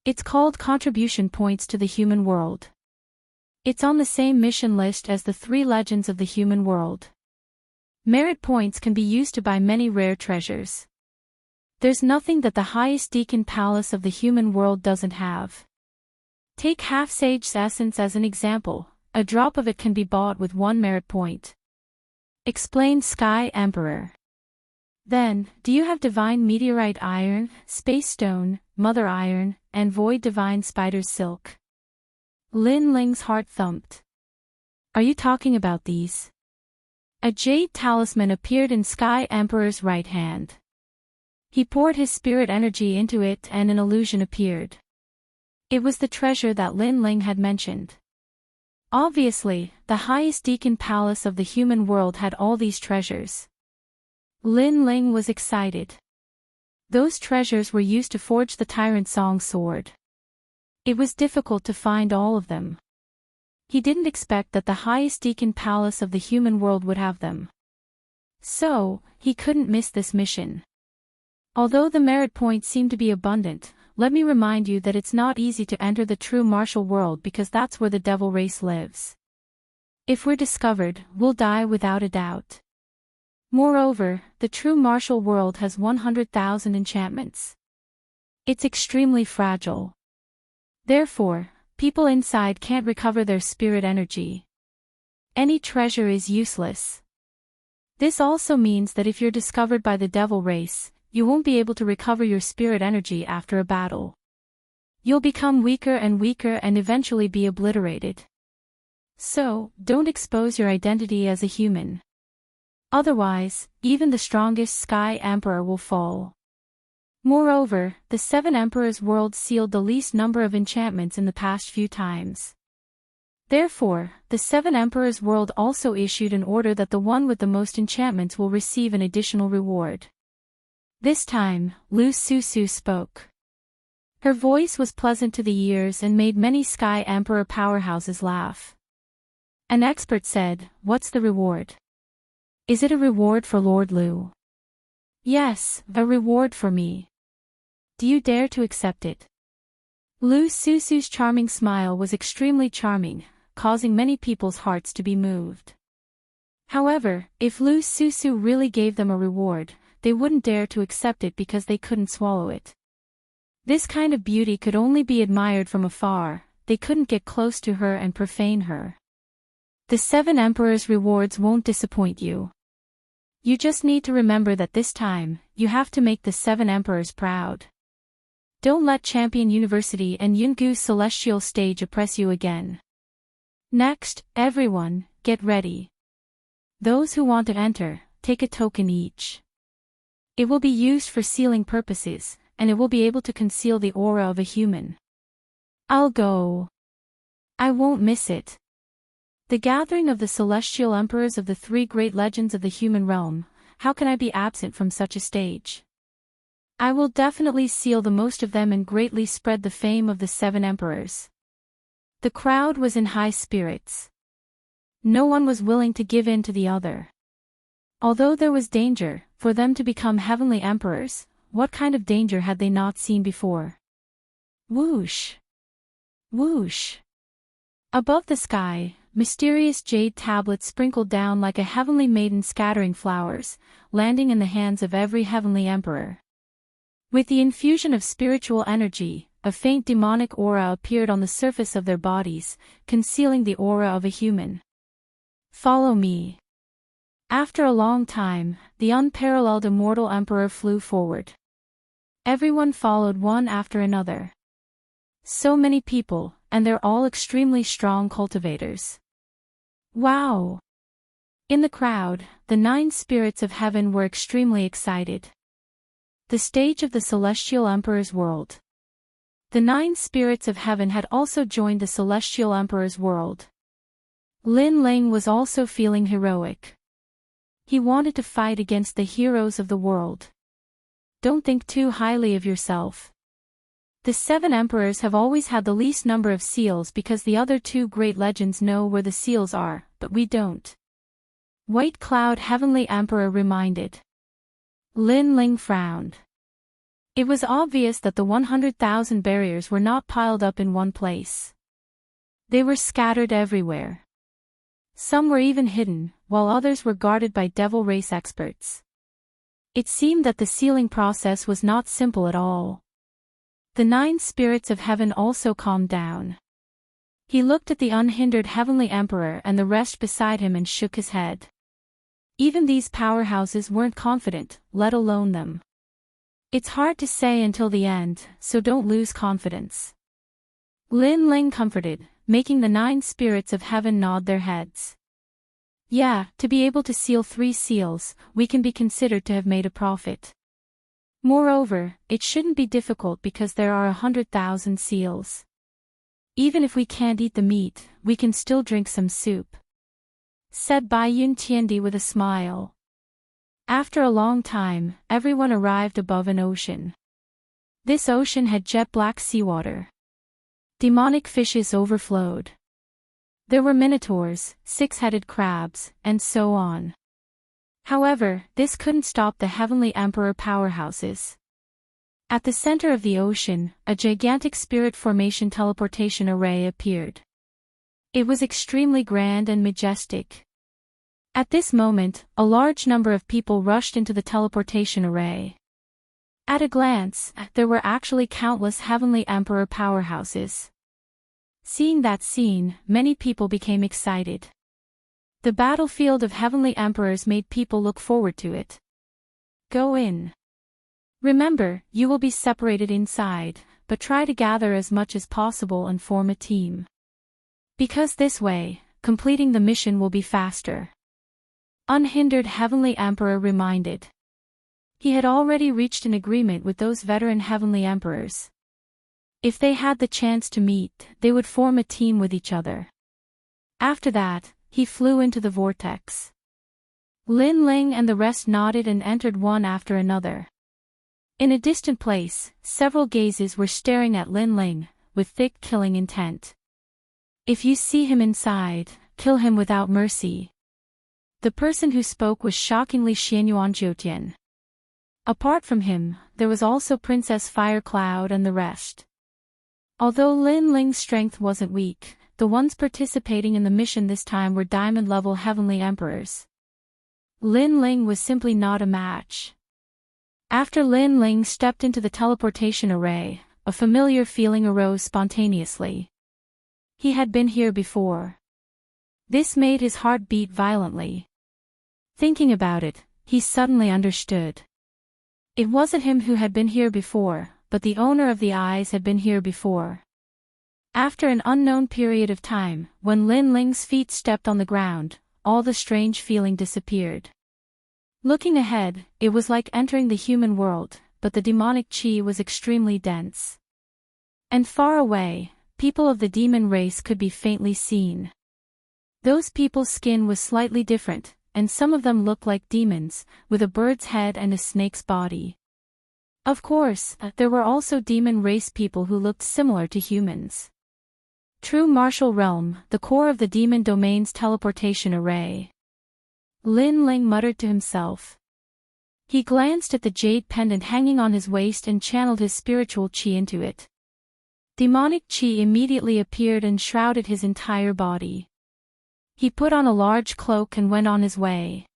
It's called contribution points to the human world. It's on the same mission list as the 3 legends of the human world. Merit points can be used to buy many rare treasures. There's nothing that the highest Deacon Palace of the human world doesn't have. Take half-sage's essence as an example, a drop of it can be bought with 1 merit point. Explained Sky Emperor. Then, do you have divine meteorite iron, space stone, mother iron, and void divine spider's silk? Lin Ling's heart thumped. Are you talking about these? A jade talisman appeared in Sky Emperor's right hand. He poured his spirit energy into it and an illusion appeared. It was the treasure that Lin Ling had mentioned. Obviously, the highest Deacon Palace of the human world had all these treasures. Lin Ling was excited. Those treasures were used to forge the Tyrant Song sword. It was difficult to find all of them. He didn't expect that the highest Deacon Palace of the human world would have them. So, he couldn't miss this mission. Although the merit points seem to be abundant, let me remind you that it's not easy to enter the true martial world because that's where the devil race lives. If we're discovered, we'll die without a doubt. Moreover, the true martial world has 100,000 enchantments. It's extremely fragile. Therefore, people inside can't recover their spirit energy. Any treasure is useless. This also means that if you're discovered by the devil race, you won't be able to recover your spirit energy after a battle. You'll become weaker and eventually be obliterated. So, don't expose your identity as a human. Otherwise, even the strongest Sky Emperor will fall. Moreover, the 7 Emperors' world sealed the least number of enchantments in the past few times. Therefore, the 7 Emperors' world also issued an order that the one with the most enchantments will receive an additional reward. This time, Lu Susu spoke. Her voice was pleasant to the ears and made many Sky Emperor powerhouses laugh. An expert said, "What's the reward? Is it a reward for Lord Lu?" "Yes, a reward for me. Do you dare to accept it?" Lu Susu's charming smile was extremely charming, causing many people's hearts to be moved. However, if Lu Susu really gave them a reward, they wouldn't dare to accept it because they couldn't swallow it. This kind of beauty could only be admired from afar, they couldn't get close to her and profane her. The 7 Emperors' rewards won't disappoint you. You just need to remember that this time, you have to make the 7 Emperors proud. Don't let Champion University and Yungu's Celestial Stage oppress you again. Next, everyone, get ready. Those who want to enter, take a token each. It will be used for sealing purposes, and it will be able to conceal the aura of a human. I'll go. I won't miss it. The gathering of the celestial emperors of the 3 great legends of the human realm, how can I be absent from such a stage? I will definitely seal the most of them and greatly spread the fame of the 7 emperors. The crowd was in high spirits. No one was willing to give in to the other. Although there was danger, for them to become heavenly emperors, what kind of danger had they not seen before? Whoosh! Whoosh! Above the sky, mysterious jade tablets sprinkled down like a heavenly maiden scattering flowers, landing in the hands of every heavenly emperor. With the infusion of spiritual energy, a faint demonic aura appeared on the surface of their bodies, concealing the aura of a human. Follow me. After a long time, the unparalleled Immortal Emperor flew forward. Everyone followed one after another. So many people, and they're all extremely strong cultivators. Wow! In the crowd, the 9 spirits of heaven were extremely excited. The stage of the Celestial Emperor's world. The 9 spirits of heaven had also joined the Celestial Emperor's world. Lin Ling was also feeling heroic. He wanted to fight against the heroes of the world. Don't think too highly of yourself. The 7 emperors have always had the least number of seals because the other 2 great legends know where the seals are, but we don't. White Cloud Heavenly Emperor reminded. Lin Ling frowned. It was obvious that the 100,000 barriers were not piled up in one place. They were scattered everywhere. Some were even hidden, while others were guarded by devil race experts. It seemed that the sealing process was not simple at all. The 9 spirits of heaven also calmed down. He looked at the unhindered heavenly emperor and the rest beside him and shook his head. Even these powerhouses weren't confident, let alone them. It's hard to say until the end, so don't lose confidence. Lin Ling comforted, making the 9 spirits of heaven nod their heads. Yeah, to be able to seal 3 seals, we can be considered to have made a profit. Moreover, it shouldn't be difficult because there are 100,000 seals. Even if we can't eat the meat, we can still drink some soup, said Bai Yun Tiandi with a smile. After a long time, everyone arrived above an ocean. This ocean had jet-black seawater. Demonic fishes overflowed. There were minotaurs, 6-headed crabs, and so on. However, this couldn't stop the heavenly emperor powerhouses. At the center of the ocean, a gigantic spirit formation teleportation array appeared. It was extremely grand and majestic. At this moment, a large number of people rushed into the teleportation array. At a glance, there were actually countless heavenly emperor powerhouses. Seeing that scene, many people became excited. The battlefield of heavenly emperors made people look forward to it. Go in. Remember, you will be separated inside, but try to gather as much as possible and form a team. Because this way, completing the mission will be faster. Unhindered Heavenly Emperor reminded. He had already reached an agreement with those veteran Heavenly Emperors. If they had the chance to meet, they would form a team with each other. After that, he flew into the vortex. Lin Ling and the rest nodded and entered one after another. In a distant place, several gazes were staring at Lin Ling, with thick killing intent. If you see him inside, kill him without mercy. The person who spoke was shockingly Xianyuan Jiutian. Apart from him, there was also Princess Firecloud and the rest. Although Lin Ling's strength wasn't weak, the ones participating in the mission this time were diamond-level heavenly emperors. Lin Ling was simply not a match. After Lin Ling stepped into the teleportation array, a familiar feeling arose spontaneously. He had been here before. This made his heart beat violently. Thinking about it, he suddenly understood. It wasn't him who had been here before, but the owner of the eyes had been here before. After an unknown period of time, when Lin Ling's feet stepped on the ground, all the strange feeling disappeared. Looking ahead, it was like entering the human world, but the demonic chi was extremely dense. And far away, people of the demon race could be faintly seen. Those people's skin was slightly different, and some of them looked like demons, with a bird's head and a snake's body. Of course, there were also demon race people who looked similar to humans. True martial realm, the core of the demon domain's teleportation array. Lin Ling muttered to himself. He glanced at the jade pendant hanging on his waist and channeled his spiritual chi into it. Demonic chi immediately appeared and shrouded his entire body. He put on a large cloak and went on his way.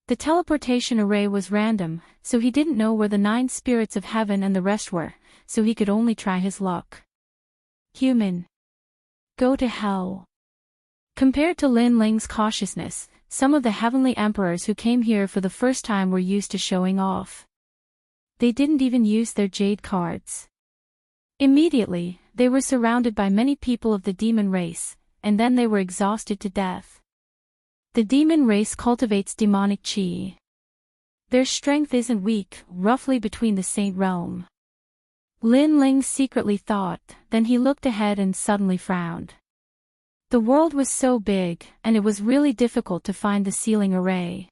The teleportation array was random, so he didn't know where the 9 spirits of heaven and the rest were, so he could only try his luck. Human. Go to hell. Compared to Lin Ling's cautiousness, some of the heavenly emperors who came here for the first time were used to showing off. They didn't even use their jade cards. Immediately, they were surrounded by many people of the demon race, and then they were exhausted to death. The demon race cultivates demonic chi. Their strength isn't weak, roughly between the saint realm. Lin Ling secretly thought, then he looked ahead and suddenly frowned. The world was so big, and it was really difficult to find the sealing array.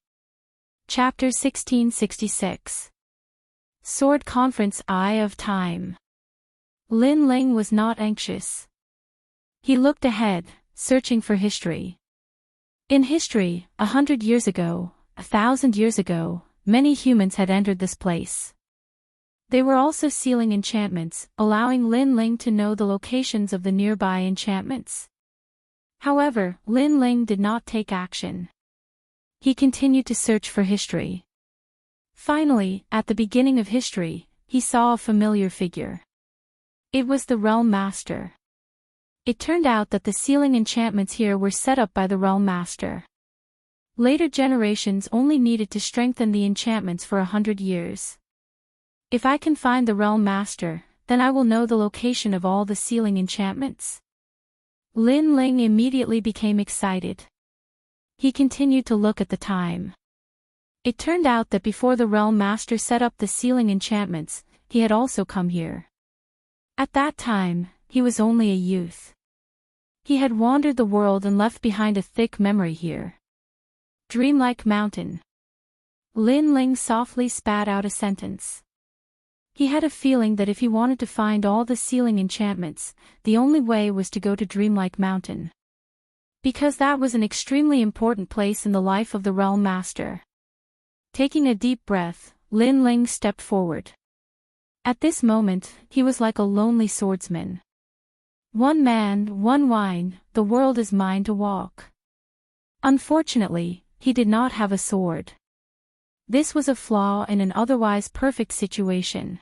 Chapter 1666. Sword Conference Eye of Time. Lin Ling was not anxious. He looked ahead, searching for history. In history, 100 years ago, 1,000 years ago, many humans had entered this place. They were also sealing enchantments, allowing Lin Ling to know the locations of the nearby enchantments. However, Lin Ling did not take action. He continued to search for history. Finally, at the beginning of history, he saw a familiar figure. It was the Realm Master. It turned out that the sealing enchantments here were set up by the Realm Master. Later generations only needed to strengthen the enchantments for 100 years. If I can find the Realm Master, then I will know the location of all the sealing enchantments. Lin Ling immediately became excited. He continued to look at the time. It turned out that before the Realm Master set up the sealing enchantments, he had also come here. At that time, he was only a youth. He had wandered the world and left behind a thick memory here. Dreamlike Mountain. Lin Ling softly spat out a sentence. He had a feeling that if he wanted to find all the sealing enchantments, the only way was to go to Dreamlike Mountain. Because that was an extremely important place in the life of the Realm Master. Taking a deep breath, Lin Ling stepped forward. At this moment, he was like a lonely swordsman. One man, one wine, the world is mine to walk. Unfortunately, he did not have a sword. This was a flaw in an otherwise perfect situation.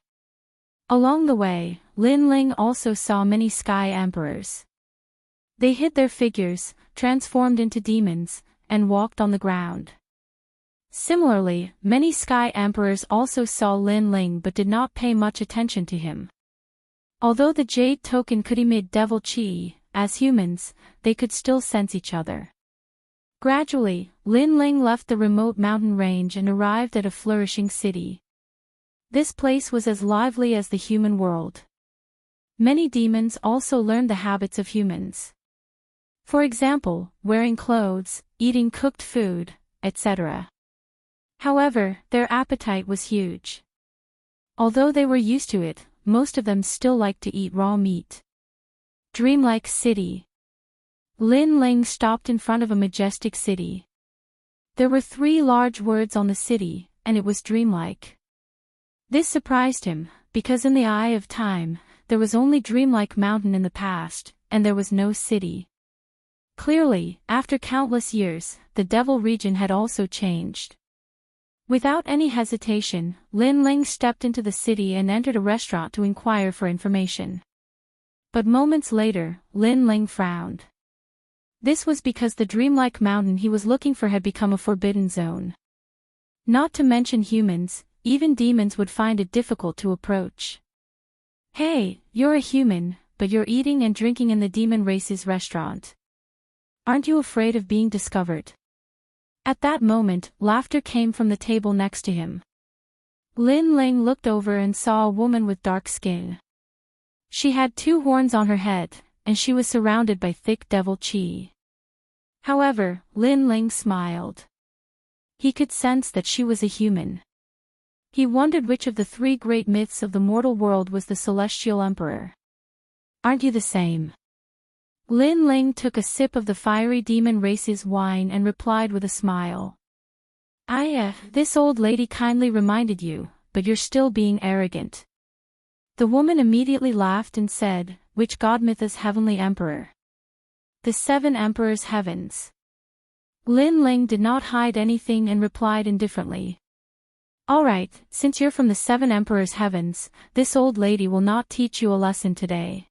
Along the way, Lin Ling also saw many Sky Emperors. They hid their figures, transformed into demons, and walked on the ground. Similarly, many Sky Emperors also saw Lin Ling but did not pay much attention to him. Although the Jade Token could emit devil chi, as humans, they could still sense each other. Gradually, Lin Ling left the remote mountain range and arrived at a flourishing city. This place was as lively as the human world. Many demons also learned the habits of humans. For example, wearing clothes, eating cooked food, etc. However, their appetite was huge. Although they were used to it, most of them still liked to eat raw meat. Dreamlike City. Lin Ling stopped in front of a majestic city. There were 3 large words on the city, and it was dreamlike. This surprised him, because in the eye of time, there was only Dreamlike Mountain in the past, and there was no city. Clearly, after countless years, the Devil region had also changed. Without any hesitation, Lin Ling stepped into the city and entered a restaurant to inquire for information. But moments later, Lin Ling frowned. This was because the Dreamlike Mountain he was looking for had become a forbidden zone. Not to mention humans, even demons would find it difficult to approach. Hey, you're a human, but you're eating and drinking in the demon race's restaurant. Aren't you afraid of being discovered? At that moment, laughter came from the table next to him. Lin Ling looked over and saw a woman with dark skin. She had 2 horns on her head, and she was surrounded by thick devil chi. However, Lin Ling smiled. He could sense that she was a human. He wondered which of the 3 great myths of the mortal world was the Celestial Emperor. Aren't you the same? Lin Ling took a sip of the fiery demon race's wine and replied with a smile. This old lady kindly reminded you, but you're still being arrogant. The woman immediately laughed and said, which god myth is Heavenly Emperor? The 7 Emperors' Heavens. Lin Ling did not hide anything and replied indifferently. Alright, since you're from the 7 Emperors' Heavens, this old lady will not teach you a lesson today.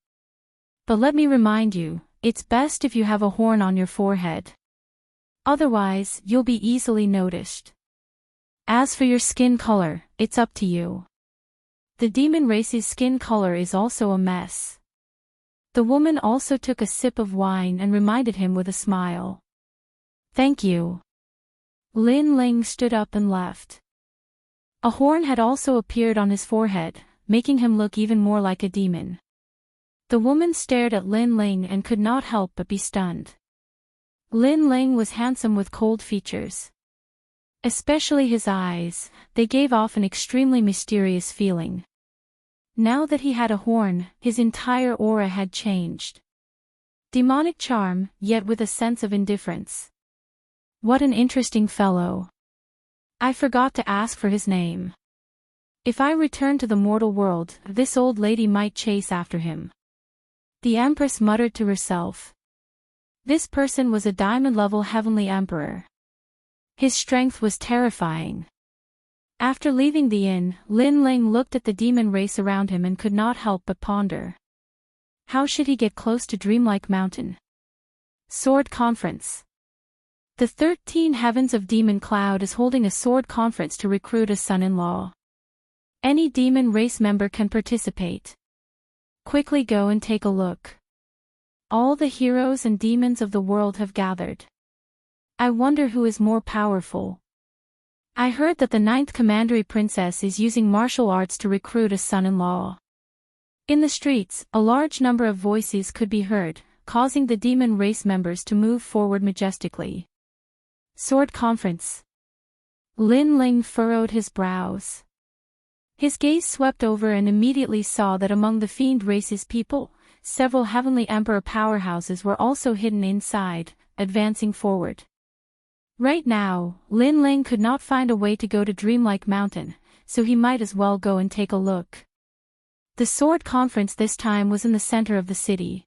But let me remind you, it's best if you have a horn on your forehead. Otherwise, you'll be easily noticed. As for your skin color, it's up to you. The demon race's skin color is also a mess. The woman also took a sip of wine and reminded him with a smile. Thank you. Lin Ling stood up and left. A horn had also appeared on his forehead, making him look even more like a demon. The woman stared at Lin Ling and could not help but be stunned. Lin Ling was handsome with cold features. Especially his eyes, they gave off an extremely mysterious feeling. Now that he had a horn, his entire aura had changed. Demonic charm, yet with a sense of indifference. What an interesting fellow. I forgot to ask for his name. If I return to the mortal world, this old lady might chase after him. The Empress muttered to herself. This person was a diamond-level heavenly emperor. His strength was terrifying. After leaving the inn, Lin Ling looked at the demon race around him and could not help but ponder. How should he get close to Dreamlike Mountain? Sword Conference. The 13 Heavens of Demon Cloud is holding a sword conference to recruit a son-in-law. Any demon race member can participate. Quickly go and take a look. All the heroes and demons of the world have gathered. I wonder who is more powerful. I heard that the 9th Commandery Princess is using martial arts to recruit a son-in-law. In the streets, a large number of voices could be heard, causing the demon race members to move forward majestically. Sword Conference. Lin Ling furrowed his brows. His gaze swept over and immediately saw that among the fiend race's people, several heavenly emperor powerhouses were also hidden inside, advancing forward. Right now, Lin Ling could not find a way to go to Dreamlike Mountain, so he might as well go and take a look. The sword conference this time was in the center of the city.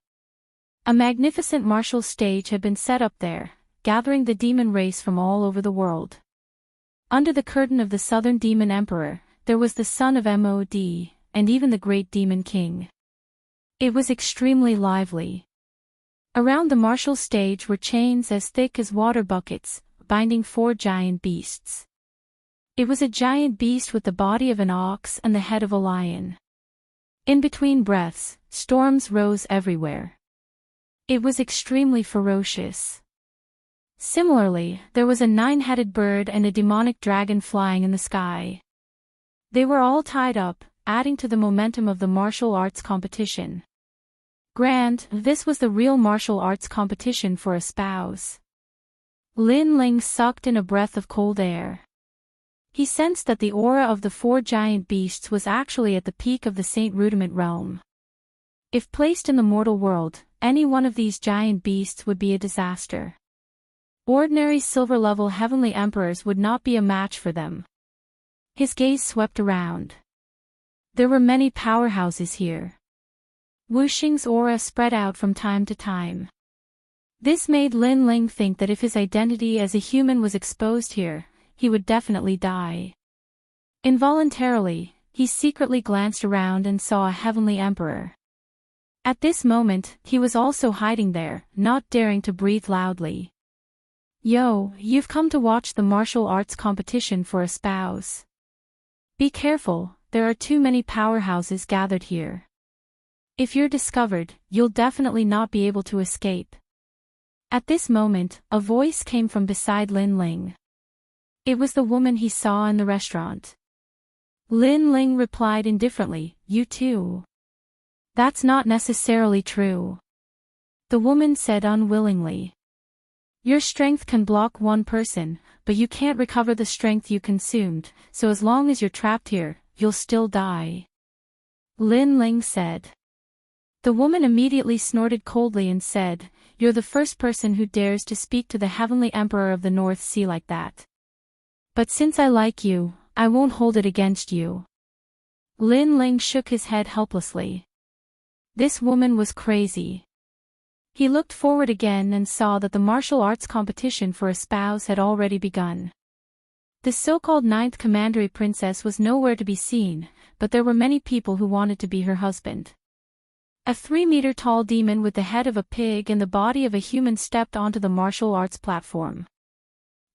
A magnificent martial stage had been set up there, gathering the demon race from all over the world. Under the curtain of the Southern Demon Emperor, there was the son of Mod, and even the great Demon King. It was extremely lively. Around the martial stage were chains as thick as water buckets, binding 4 giant beasts. It was a giant beast with the body of an ox and the head of a lion. In between breaths, storms rose everywhere. It was extremely ferocious. Similarly, there was a 9-headed bird and a demonic dragon flying in the sky. They were all tied up, adding to the momentum of the martial arts competition. Grand, this was the real martial arts competition for a spouse. Lin Ling sucked in a breath of cold air. He sensed that the aura of the 4 giant beasts was actually at the peak of the Saint Rudiment realm. If placed in the mortal world, any one of these giant beasts would be a disaster. Ordinary silver-level heavenly emperors would not be a match for them. His gaze swept around. There were many powerhouses here. Wuxing's aura spread out from time to time. This made Lin Ling think that if his identity as a human was exposed here, he would definitely die. Involuntarily, he secretly glanced around and saw a heavenly emperor. At this moment, he was also hiding there, not daring to breathe loudly. Yo, you've come to watch the martial arts competition for a spouse. Be careful, there are too many powerhouses gathered here. If you're discovered, you'll definitely not be able to escape. At this moment, a voice came from beside Lin Ling. It was the woman he saw in the restaurant. Lin Ling replied indifferently, "You too." "That's not necessarily true," the woman said unwillingly. "Your strength can block one person, but you can't recover the strength you consumed, so as long as you're trapped here, you'll still die," Lin Ling said. The woman immediately snorted coldly and said, "You're the first person who dares to speak to the Heavenly Emperor of the North Sea like that. But since I like you, I won't hold it against you." Lin Ling shook his head helplessly. This woman was crazy. He looked forward again and saw that the martial arts competition for a spouse had already begun. The so-called 9th Commandery Princess was nowhere to be seen, but there were many people who wanted to be her husband. A 3-meter-tall demon with the head of a pig and the body of a human stepped onto the martial arts platform.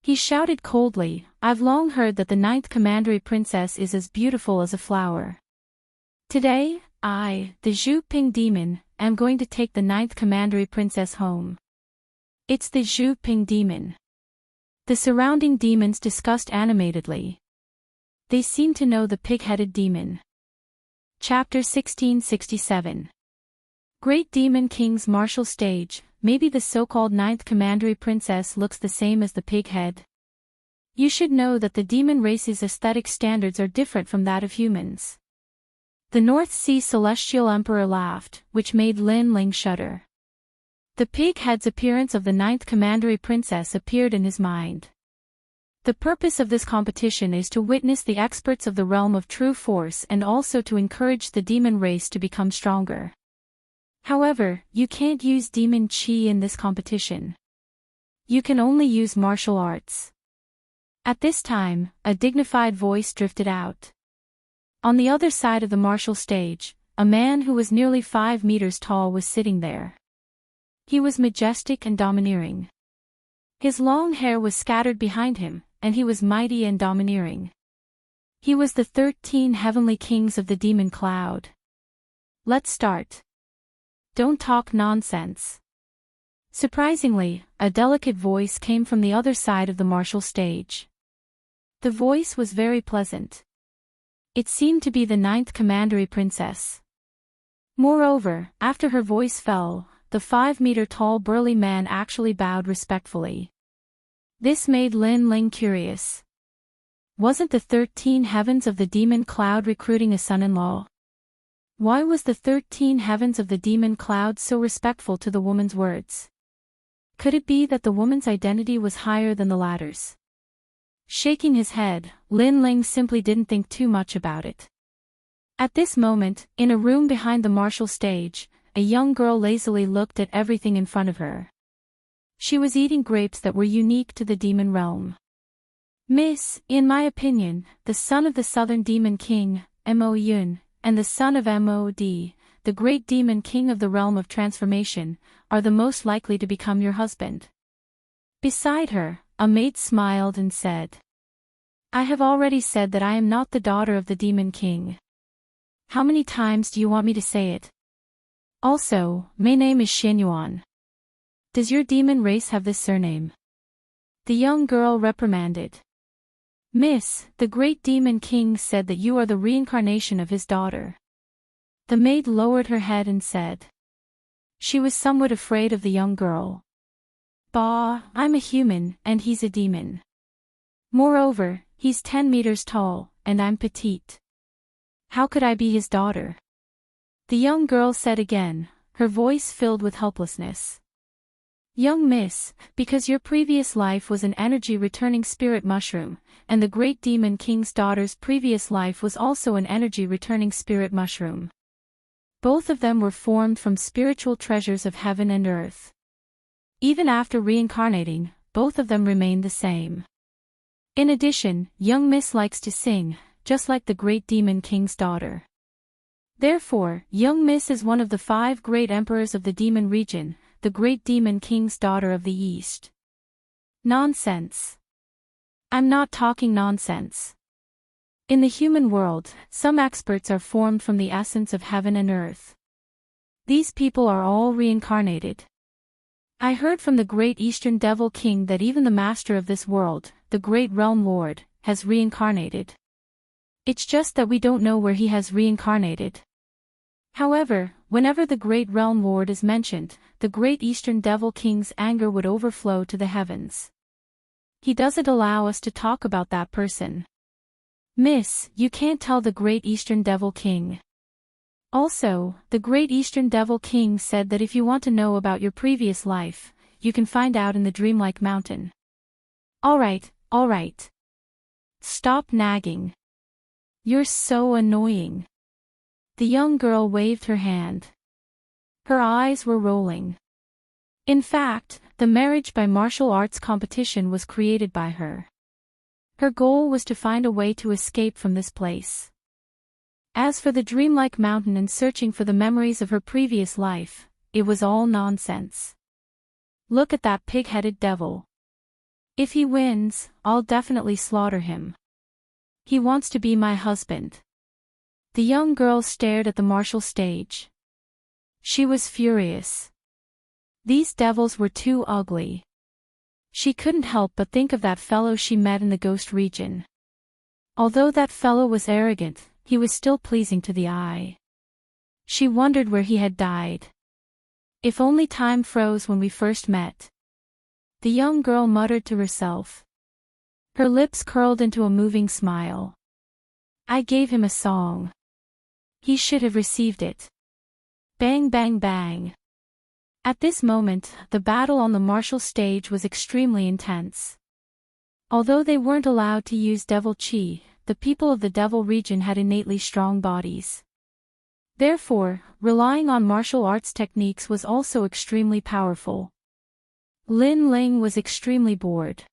He shouted coldly, "I've long heard that the 9th Commandery Princess is as beautiful as a flower. Today, I, the Zhu Ping demon, am going to take the 9th Commandery Princess home." It's the Zhu Ping demon. The surrounding demons discussed animatedly. They seemed to know the pig-headed demon. Chapter 1667. Great Demon King's martial stage. Maybe the so-called 9th Commandery Princess looks the same as the pig head. You should know that the demon race's aesthetic standards are different from that of humans. The North Sea Celestial Emperor laughed, which made Lin Ling shudder. The pig head's appearance of the 9th Commandery Princess appeared in his mind. The purpose of this competition is to witness the experts of the realm of true force and also to encourage the demon race to become stronger. However, you can't use demon chi in this competition. You can only use martial arts. At this time, a dignified voice drifted out. On the other side of the martial stage, a man who was nearly 5 meters tall was sitting there. He was majestic and domineering. His long hair was scattered behind him, and he was mighty and domineering. He was the 13 heavenly kings of the demon cloud. Let's start. Don't talk nonsense. Surprisingly, a delicate voice came from the other side of the martial stage. The voice was very pleasant. It seemed to be the 9th commandery princess. Moreover, after her voice fell, the 5-meter-tall burly man actually bowed respectfully. This made Lin Ling curious. Wasn't the 13 heavens of the demon cloud recruiting a son-in-law? Why was the 13 heavens of the demon cloud so respectful to the woman's words? Could it be that the woman's identity was higher than the latter's? Shaking his head, Lin Ling simply didn't think too much about it. At this moment, in a room behind the martial stage, a young girl lazily looked at everything in front of her. She was eating grapes that were unique to the demon realm. Miss, in my opinion, the son of the southern demon king, Mo Yun, and the son of Mod, the great demon king of the realm of transformation, are the most likely to become your husband. Beside her, a maid smiled and said, I have already said that I am not the daughter of the demon king. How many times do you want me to say it? Also, my name is Xinyuan. Does your demon race have this surname? The young girl reprimanded. Miss, the great demon king said that you are the reincarnation of his daughter. The maid lowered her head and said. She was somewhat afraid of the young girl. Bah, I'm a human, and he's a demon. Moreover, he's 10 meters tall, and I'm petite. How could I be his daughter? The young girl said again, her voice filled with helplessness. Young miss, because your previous life was an energy-returning spirit mushroom, and the great demon king's daughter's previous life was also an energy-returning spirit mushroom. Both of them were formed from spiritual treasures of heaven and earth. Even after reincarnating, both of them remain the same. In addition, young miss likes to sing, just like the great demon king's daughter. Therefore, young miss is one of the 5 great emperors of the demon region, the great demon king's daughter of the East. Nonsense. I'm not talking nonsense. In the human world, some experts are formed from the essence of heaven and earth. These people are all reincarnated. I heard from the great Eastern Devil King that even the master of this world, the great Realm Lord, has reincarnated. It's just that we don't know where he has reincarnated. However, whenever the great Realm Lord is mentioned, the great Eastern Devil King's anger would overflow to the heavens. He doesn't allow us to talk about that person. Miss, you can't tell the great Eastern Devil King. Also, the great Eastern Devil King said that if you want to know about your previous life, you can find out in the dreamlike mountain. Alright. Stop nagging. You're so annoying. The young girl waved her hand. Her eyes were rolling. In fact, the marriage by martial arts competition was created by her. Her goal was to find a way to escape from this place. As for the dreamlike mountain and searching for the memories of her previous life, it was all nonsense. Look at that pig-headed devil. If he wins, I'll definitely slaughter him. He wants to be my husband. The young girl stared at the martial stage. She was furious. These devils were too ugly. She couldn't help but think of that fellow she met in the ghost region. Although that fellow was arrogant, he was still pleasing to the eye. She wondered where he had died. If only time froze when we first met. The young girl muttered to herself. Her lips curled into a moving smile. I gave him a song. He should have received it. Bang bang bang. At this moment, the battle on the martial stage was extremely intense. Although they weren't allowed to use devil chi, the people of the devil region had innately strong bodies. Therefore, relying on martial arts techniques was also extremely powerful. Lin Ling was extremely bored.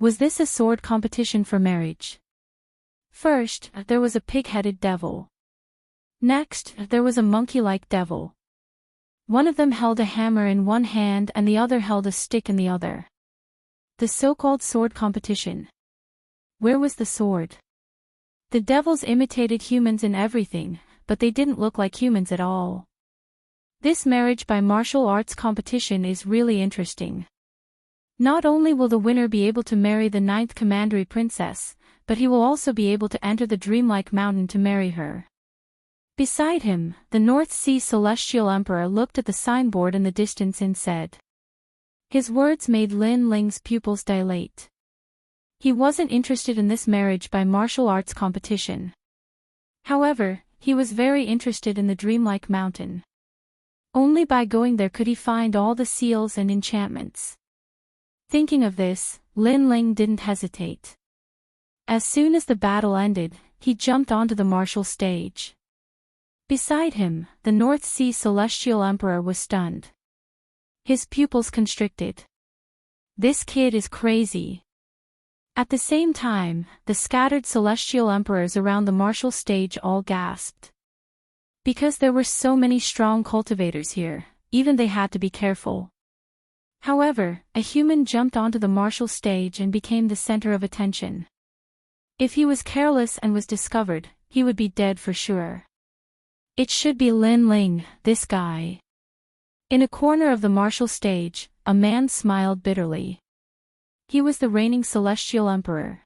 Was this a sword competition for marriage? First, there was a pig-headed devil. Next, there was a monkey-like devil. One of them held a hammer in one hand and the other held a stick in the other. The so-called sword competition. Where was the sword? The devils imitated humans in everything, but they didn't look like humans at all. This marriage by martial arts competition is really interesting. Not only will the winner be able to marry the 9th commandery princess, but he will also be able to enter the dreamlike mountain to marry her. Beside him, the North Sea Celestial Emperor looked at the signboard in the distance and said. His words made Lin Ling's pupils dilate. He wasn't interested in this marriage by martial arts competition. However, he was very interested in the dreamlike mountain. Only by going there could he find all the seals and enchantments. Thinking of this, Lin Ling didn't hesitate. As soon as the battle ended, he jumped onto the martial stage. Beside him, the North Sea Celestial Emperor was stunned. His pupils constricted. This kid is crazy. At the same time, the scattered celestial emperors around the martial stage all gasped. Because there were so many strong cultivators here, even they had to be careful. However, a human jumped onto the martial stage and became the center of attention. If he was careless and was discovered, he would be dead for sure. It should be Lin Ling, this guy. In a corner of the martial stage, a man smiled bitterly. He was the reigning celestial emperor.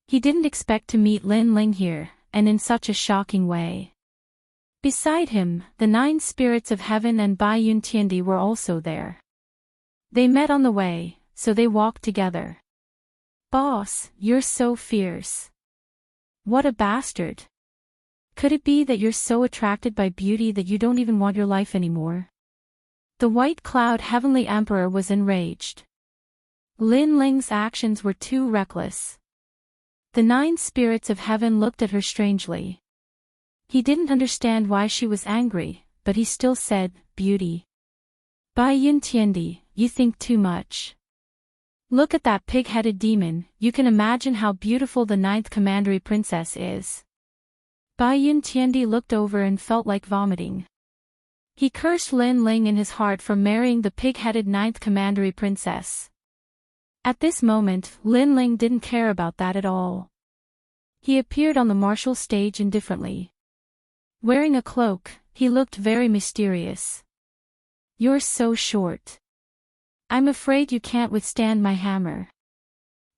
He didn't expect to meet Lin Ling here, and in such a shocking way. Beside him, the 9 spirits of heaven and Bai Yun Tiandi were also there. They met on the way, so they walked together. Boss, you're so fierce. What a bastard. Could it be that you're so attracted by beauty that you don't even want your life anymore? The white cloud heavenly emperor was enraged. Lin Ling's actions were too reckless. The 9 spirits of heaven looked at her strangely. He didn't understand why she was angry, but he still said, beauty. Bai Yun Tiandi, you think too much. Look at that pig-headed demon, you can imagine how beautiful the 9th commandery princess is. Bai Yun Tiandi looked over and felt like vomiting. He cursed Lin Ling in his heart for marrying the pig-headed 9th commandery princess. At this moment, Lin Ling didn't care about that at all. He appeared on the martial stage indifferently. Wearing a cloak, he looked very mysterious. You're so short. I'm afraid you can't withstand my hammer.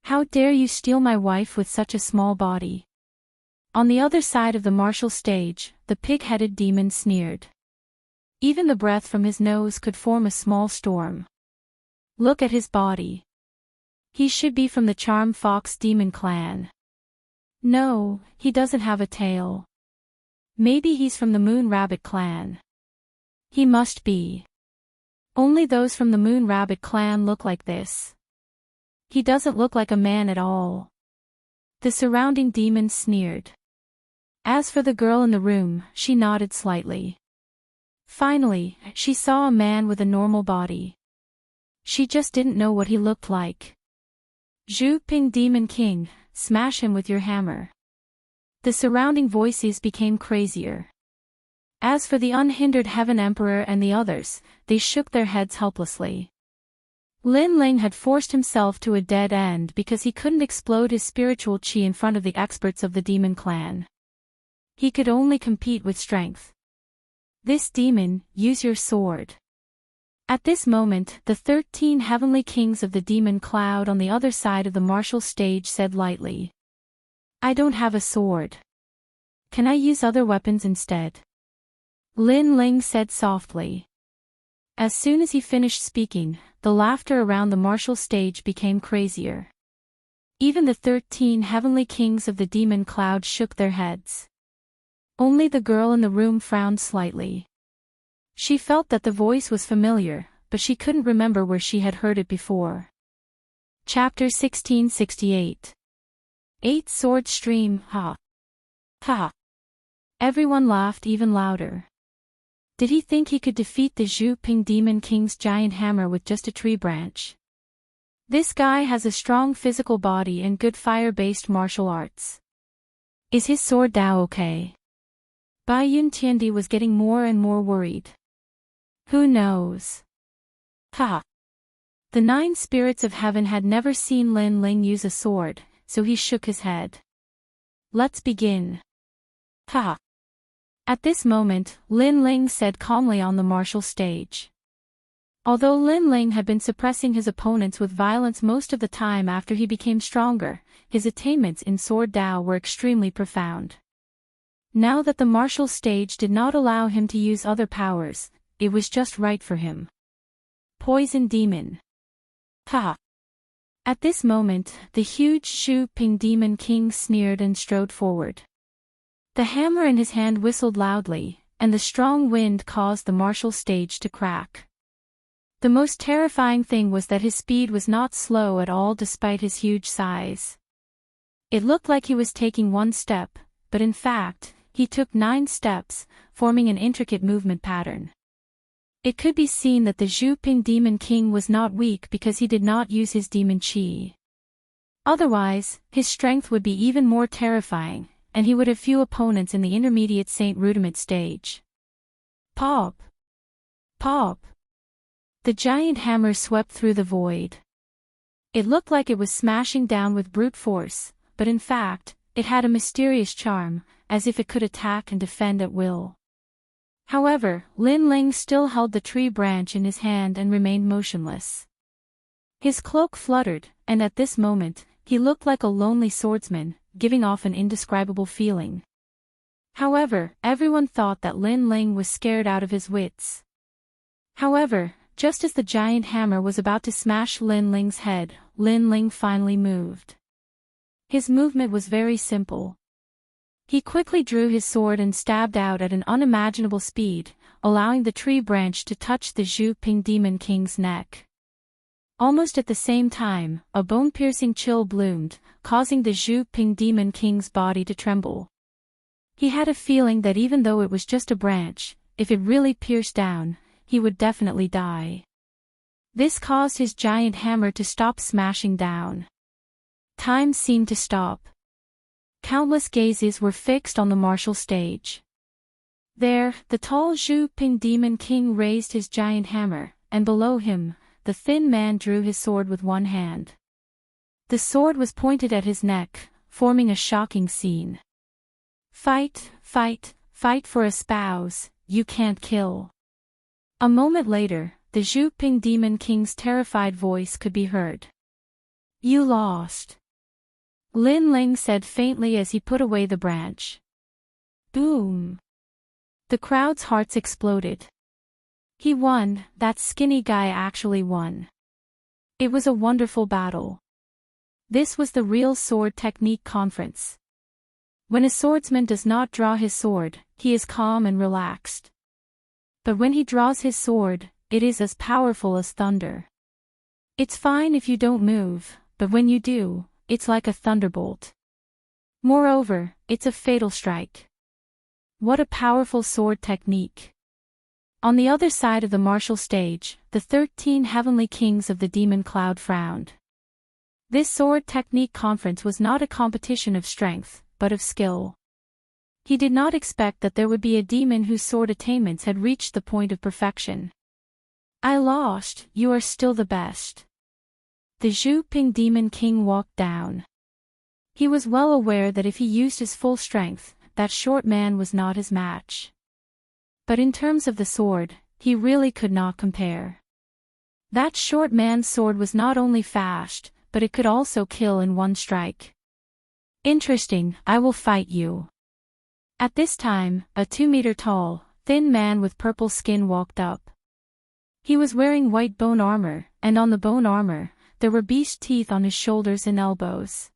How dare you steal my wife with such a small body? On the other side of the martial stage, the pig-headed demon sneered. Even the breath from his nose could form a small storm. Look at his body. He should be from the Charm Fox Demon clan. No, he doesn't have a tail. Maybe he's from the Moon Rabbit clan. He must be. Only those from the Moon Rabbit clan look like this. He doesn't look like a man at all. The surrounding demons sneered. As for the girl in the room, she nodded slightly. Finally, she saw a man with a normal body. She just didn't know what he looked like. Zhu Ping Demon King, smash him with your hammer. The surrounding voices became crazier. As for the unhindered Heaven Emperor and the others, they shook their heads helplessly. Lin Ling had forced himself to a dead end because he couldn't explode his spiritual chi in front of the experts of the demon clan. He could only compete with strength. This demon, use your sword. At this moment, the 13 heavenly kings of the demon cloud on the other side of the martial stage said lightly. I don't have a sword. Can I use other weapons instead? Lin Ling said softly. As soon as he finished speaking, the laughter around the martial stage became crazier. Even the 13 heavenly kings of the demon cloud shook their heads. Only the girl in the room frowned slightly. She felt that the voice was familiar, but she couldn't remember where she had heard it before. Chapter 1668. 8 Sword Stream, ha. Ha. Everyone laughed even louder. Did he think he could defeat the Zhu Ping Demon King's giant hammer with just a tree branch? This guy has a strong physical body and good fire-based martial arts. Is his sword Dao okay? Bai Yun Tiandi was getting more and more worried. Who knows? Ha! The 9 spirits of heaven had never seen Lin Ling use a sword, so he shook his head. Let's begin. Ha! At this moment, Lin Ling said calmly on the martial stage. Although Lin Ling had been suppressing his opponents with violence most of the time after he became stronger, his attainments in Sword Dao were extremely profound. Now that the martial stage did not allow him to use other powers, it was just right for him. Poison Demon. Ha! At this moment, the huge Zhu Ping Demon King sneered and strode forward. The hammer in his hand whistled loudly, and the strong wind caused the martial stage to crack. The most terrifying thing was that his speed was not slow at all despite his huge size. It looked like he was taking 1 step, but in fact, he took 9 steps, forming an intricate movement pattern. It could be seen that the Zhu Ping Demon King was not weak because he did not use his demon qi. Otherwise, his strength would be even more terrifying, and he would have few opponents in the intermediate Saint Rudiment stage. Pop! Pop! The giant hammer swept through the void. It looked like it was smashing down with brute force, but in fact, it had a mysterious charm, as if it could attack and defend at will. However, Lin Ling still held the tree branch in his hand and remained motionless. His cloak fluttered, and at this moment, he looked like a lonely swordsman, giving off an indescribable feeling. However, everyone thought that Lin Ling was scared out of his wits. However, just as the giant hammer was about to smash Lin Ling's head, Lin Ling finally moved. His movement was very simple. He quickly drew his sword and stabbed out at an unimaginable speed, allowing the tree branch to touch the Zhu Ping Demon King's neck. Almost at the same time, a bone-piercing chill bloomed, causing the Zhu Ping Demon King's body to tremble. He had a feeling that even though it was just a branch, if it really pierced down, he would definitely die. This caused his giant hammer to stop smashing down. Time seemed to stop. Countless gazes were fixed on the martial stage. There, the tall Zhu Ping Demon King raised his giant hammer, and below him, the thin man drew his sword with one hand. The sword was pointed at his neck, forming a shocking scene. Fight, fight, fight for a spouse, you can't kill. A moment later, the Zhu Ping Demon King's terrified voice could be heard. You lost. Lin Ling said faintly as he put away the branch. Boom. The crowd's hearts exploded. He won, that skinny guy actually won. It was a wonderful battle. This was the real sword technique conference. When a swordsman does not draw his sword, he is calm and relaxed. But when he draws his sword, it is as powerful as thunder. It's fine if you don't move, but when you do, it's like a thunderbolt. Moreover, it's a fatal strike. What a powerful sword technique. On the other side of the martial stage, the 13 heavenly kings of the demon cloud frowned. This sword technique conference was not a competition of strength, but of skill. He did not expect that there would be a demon whose sword attainments had reached the point of perfection. I lost, you are still the best. The Zhu Ping Demon King walked down. He was well aware that if he used his full strength, that short man was not his match. But in terms of the sword, he really could not compare. That short man's sword was not only fast, but it could also kill in one strike. Interesting, I will fight you. At this time, a 2-meter-tall, thin man with purple skin walked up. He was wearing white bone armor, and on the bone armor, there were beast teeth on his shoulders and elbows.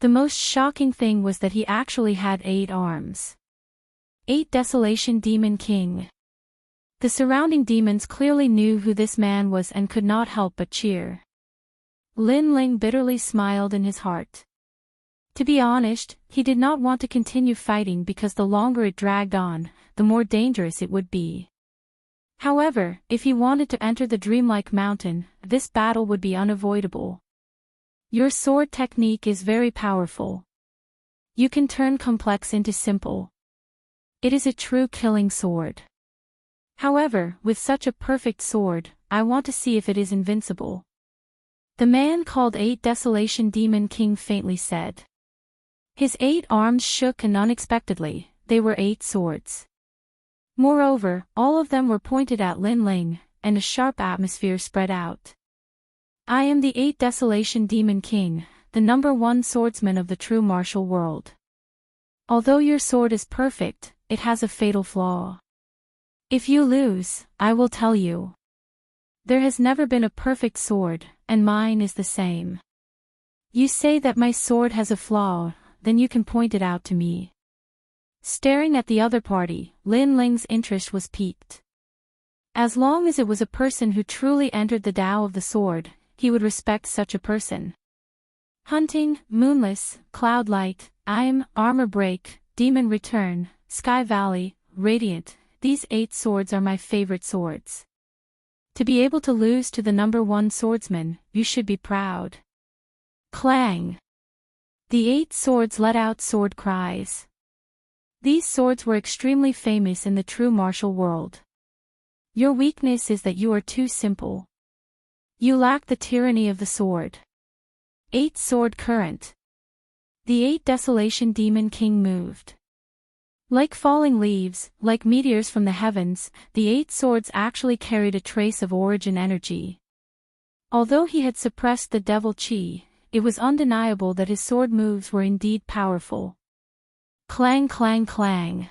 The most shocking thing was that he actually had 8 arms. 8 Desolation Demon King. The surrounding demons clearly knew who this man was and could not help but cheer. Lin Ling bitterly smiled in his heart. To be honest, he did not want to continue fighting because the longer it dragged on, the more dangerous it would be. However, if he wanted to enter the dreamlike mountain, this battle would be unavoidable. Your sword technique is very powerful. You can turn complex into simple. It is a true killing sword. However, with such a perfect sword, I want to see if it is invincible. The man called 8 Desolation Demon King faintly said. His 8 arms shook and unexpectedly, they were 8 swords. Moreover, all of them were pointed at Lin Ling, and a sharp atmosphere spread out. I am the 8 Desolation Demon King, the #1 swordsman of the true martial world. Although your sword is perfect, it has a fatal flaw. If you lose, I will tell you. There has never been a perfect sword, and mine is the same. You say that my sword has a flaw, then you can point it out to me. Staring at the other party, Lin Ling's interest was piqued. As long as it was a person who truly entered the Tao of the sword, he would respect such a person. Hunting, Moonless, Cloudlight, Armor Break, Demon Return, Sky Valley, Radiant, these 8 swords are my favorite swords. To be able to lose to the #1 swordsman, you should be proud. Clang! The 8 swords let out sword cries. These swords were extremely famous in the true martial world. Your weakness is that you are too simple. You lack the tyranny of the sword. 8 Sword Current. The 8 Desolation Demon King moved. Like falling leaves, like meteors from the heavens, the 8 swords actually carried a trace of origin energy. Although he had suppressed the devil chi, it was undeniable that his sword moves were indeed powerful. Clang clang clang.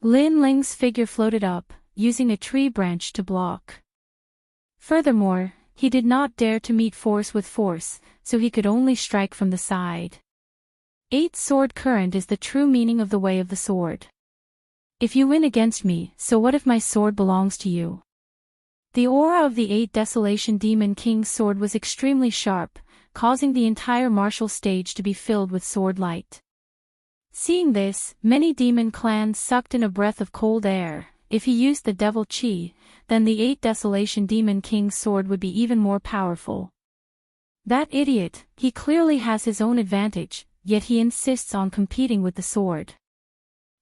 Lin Ling's figure floated up, using a tree branch to block. Furthermore, he did not dare to meet force with force, so he could only strike from the side. 8 Sword Current is the true meaning of the way of the sword. If you win against me, so what if my sword belongs to you? The aura of the 8 Desolation Demon King's sword was extremely sharp, causing the entire martial stage to be filled with sword light. Seeing this, many demon clans sucked in a breath of cold air. If he used the devil chi, then the 8 Desolation Demon King's sword would be even more powerful. That idiot, he clearly has his own advantage, yet he insists on competing with the sword.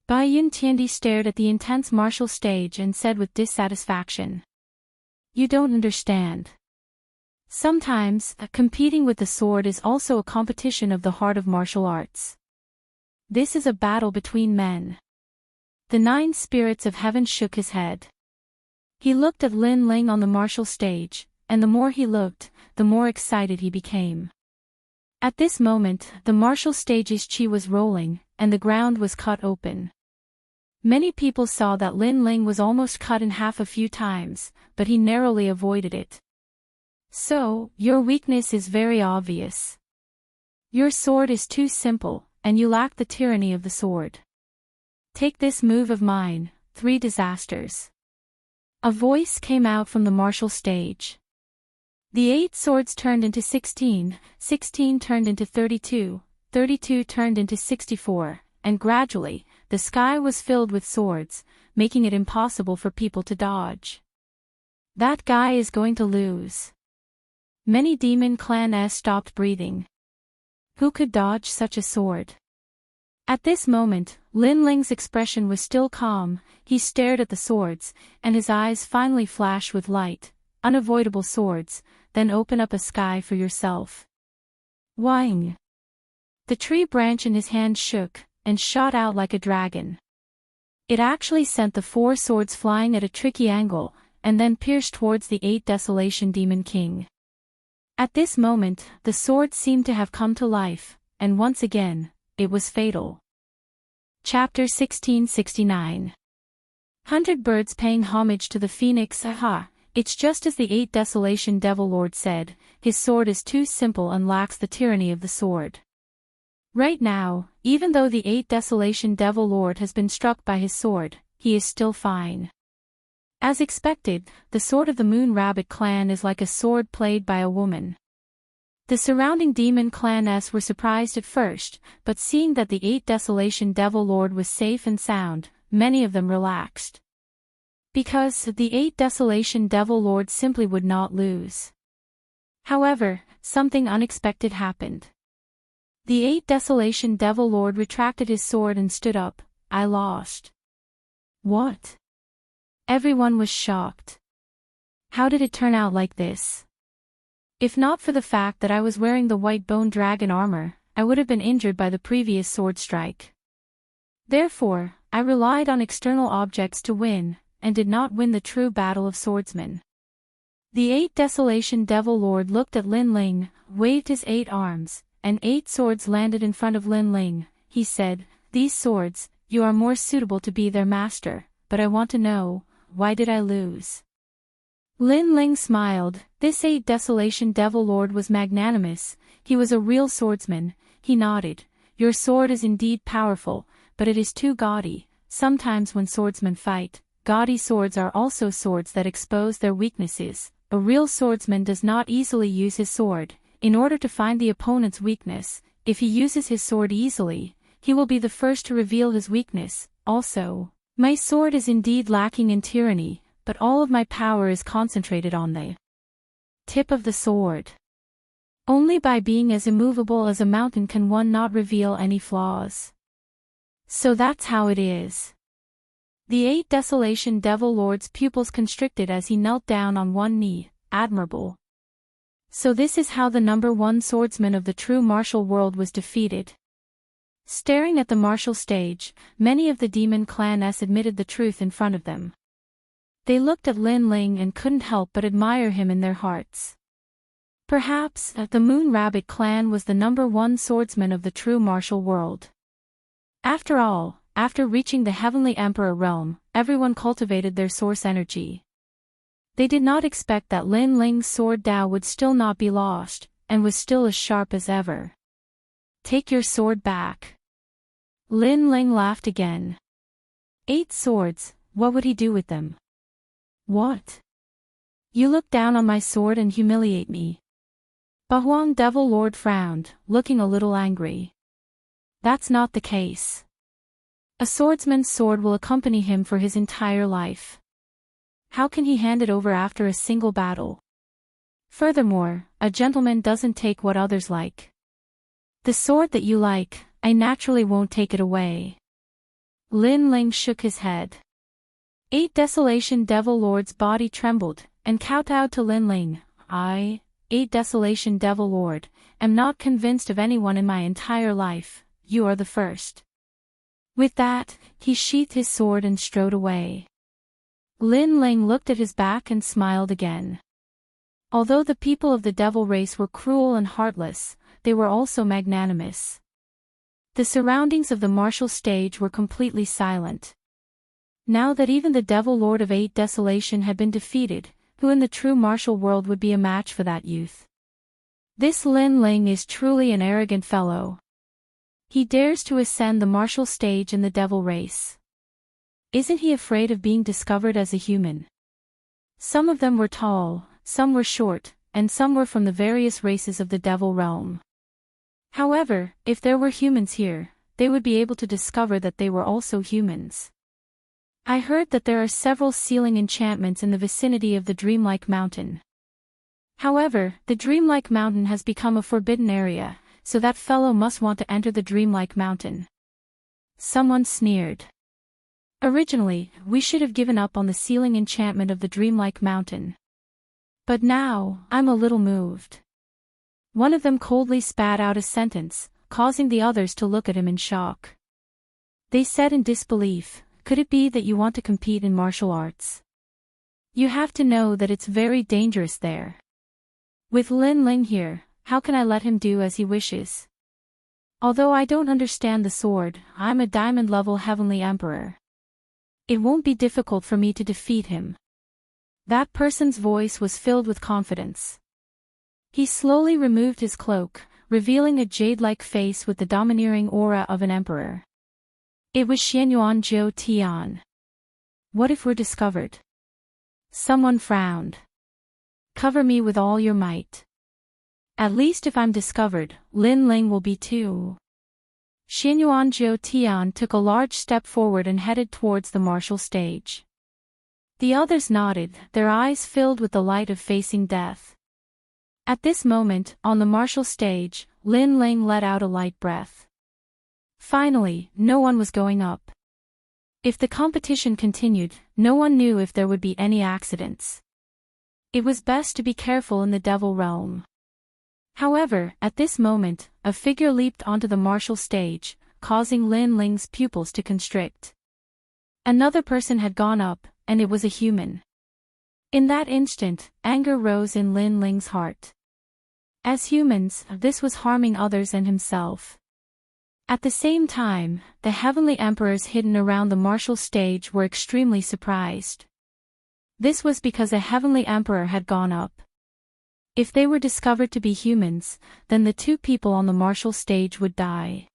Bai Yun Tiandi stared at the intense martial stage and said with dissatisfaction. You don't understand. Sometimes, competing with the sword is also a competition of the heart of martial arts. This is a battle between men. The 9 spirits of heaven shook his head. He looked at Lin Ling on the martial stage, and the more he looked, the more excited he became. At this moment, the martial stage's chi was rolling, and the ground was cut open. Many people saw that Lin Ling was almost cut in half a few times, but he narrowly avoided it. So, your weakness is very obvious. Your sword is too simple, and you lack the tyranny of the sword. Take this move of mine, 3 disasters. A voice came out from the martial stage. The 8 swords turned into 16, 16 turned into 32, 32 turned into 64, and gradually, the sky was filled with swords, making it impossible for people to dodge. That guy is going to lose. Many demon clans stopped breathing. Who could dodge such a sword? At this moment, Lin Ling's expression was still calm. He stared at the swords, and his eyes finally flashed with light. Unavoidable swords, then open up a sky for yourself. Wang! The tree branch in his hand shook, and shot out like a dragon. It actually sent the 4 swords flying at a tricky angle, and then pierced towards the 8 Desolation Demon King. At this moment, the sword seemed to have come to life, and once again, it was fatal. Chapter 1669. 100 Birds Paying Homage to the Phoenix. Aha! It's just as the 8 Desolation Devil Lord said, his sword is too simple and lacks the tyranny of the sword. Right now, even though the 8 Desolation Devil Lord has been struck by his sword, he is still fine. As expected, the sword of the Moon Rabbit clan is like a sword played by a woman. The surrounding demon clans were surprised at first, but seeing that the 8th Desolation Devil Lord was safe and sound, many of them relaxed. Because the 8th Desolation Devil Lord simply would not lose. However, something unexpected happened. The 8th Desolation Devil Lord retracted his sword and stood up. I lost. What? Everyone was shocked. How did it turn out like this? If not for the fact that I was wearing the white bone dragon armor, I would have been injured by the previous sword strike. Therefore, I relied on external objects to win, and did not win the true battle of swordsmen. The 8th Desolation Devil Lord looked at Lin Ling, waved his 8 arms, and 8 swords landed in front of Lin Ling. He said, "These swords, you are more suitable to be their master, but I want to know, why did I lose?" Lin Ling smiled. This 8th Desolation Devil Lord was magnanimous, he was a real swordsman. He nodded. "Your sword is indeed powerful, but it is too gaudy. Sometimes when swordsmen fight, gaudy swords are also swords that expose their weaknesses. A real swordsman does not easily use his sword. In order to find the opponent's weakness, if he uses his sword easily, he will be the first to reveal his weakness. Also, my sword is indeed lacking in tyranny, but all of my power is concentrated on the tip of the sword. Only by being as immovable as a mountain can one not reveal any flaws. So that's how it is." The 8th Desolation Devil Lord's pupils constricted as he knelt down on one knee. Admirable. So this is how the number 1 swordsman of the true martial world was defeated. Staring at the martial stage, many of the demon clans admitted the truth in front of them. They looked at Lin Ling and couldn't help but admire him in their hearts. Perhaps, the Moon Rabbit clan was the number 1 swordsman of the true martial world. After all, after reaching the Heavenly Emperor realm, everyone cultivated their source energy. They did not expect that Lin Ling's sword Dao would still not be lost, and was still as sharp as ever. "Take your sword back." Lin Ling laughed again. 8 swords, what would he do with them? What? You look down on my sword and humiliate me. Bahuang Devil Lord frowned, looking a little angry. That's not the case. A swordsman's sword will accompany him for his entire life. How can he hand it over after a single battle? Furthermore, a gentleman doesn't take what others like. The sword that you like, I naturally won't take it away. Lin Ling shook his head. 8 Desolation Devil Lord's body trembled, and kowtowed to Lin Ling. "I, 8 Desolation Devil Lord, am not convinced of anyone in my entire life. You are the first." With that, he sheathed his sword and strode away. Lin Ling looked at his back and smiled again. Although the people of the devil race were cruel and heartless, they were also magnanimous. The surroundings of the martial stage were completely silent. Now that even the Devil Lord of 8 Desolation had been defeated, who in the true martial world would be a match for that youth? This Lin Ling is truly an arrogant fellow. He dares to ascend the martial stage in the devil race. Isn't he afraid of being discovered as a human? Some of them were tall, some were short, and some were from the various races of the devil realm. However, if there were humans here, they would be able to discover that they were also humans. I heard that there are several sealing enchantments in the vicinity of the Dreamlike Mountain. However, the Dreamlike Mountain has become a forbidden area, so that fellow must want to enter the Dreamlike Mountain. Someone sneered. Originally, we should have given up on the sealing enchantment of the Dreamlike Mountain. But now, I'm a little moved. One of them coldly spat out a sentence, causing the others to look at him in shock. They said in disbelief, "Could it be that you want to compete in martial arts? You have to know that it's very dangerous there. With Lin Ling here, how can I let him do as he wishes? Although I don't understand the sword, I'm a diamond-level Heavenly Emperor. It won't be difficult for me to defeat him." That person's voice was filled with confidence. He slowly removed his cloak, revealing a jade-like face with the domineering aura of an emperor. It was Xianyuan Jiu Tian. "What if we're discovered?" Someone frowned. "Cover me with all your might." At least if I'm discovered, Lin Ling will be too. Xianyuan Jiu Tian took a large step forward and headed towards the martial stage. The others nodded, their eyes filled with the light of facing death. At this moment, on the martial stage, Lin Ling let out a light breath. Finally, no one was going up. If the competition continued, no one knew if there would be any accidents. It was best to be careful in the devil realm. However, at this moment, a figure leaped onto the martial stage, causing Lin Ling's pupils to constrict. Another person had gone up, and it was a human. In that instant, anger rose in Lin Ling's heart. As humans, this was harming others and himself. At the same time, the heavenly emperors hidden around the martial stage were extremely surprised. This was because a heavenly emperor had gone up. If they were discovered to be humans, then the two people on the martial stage would die.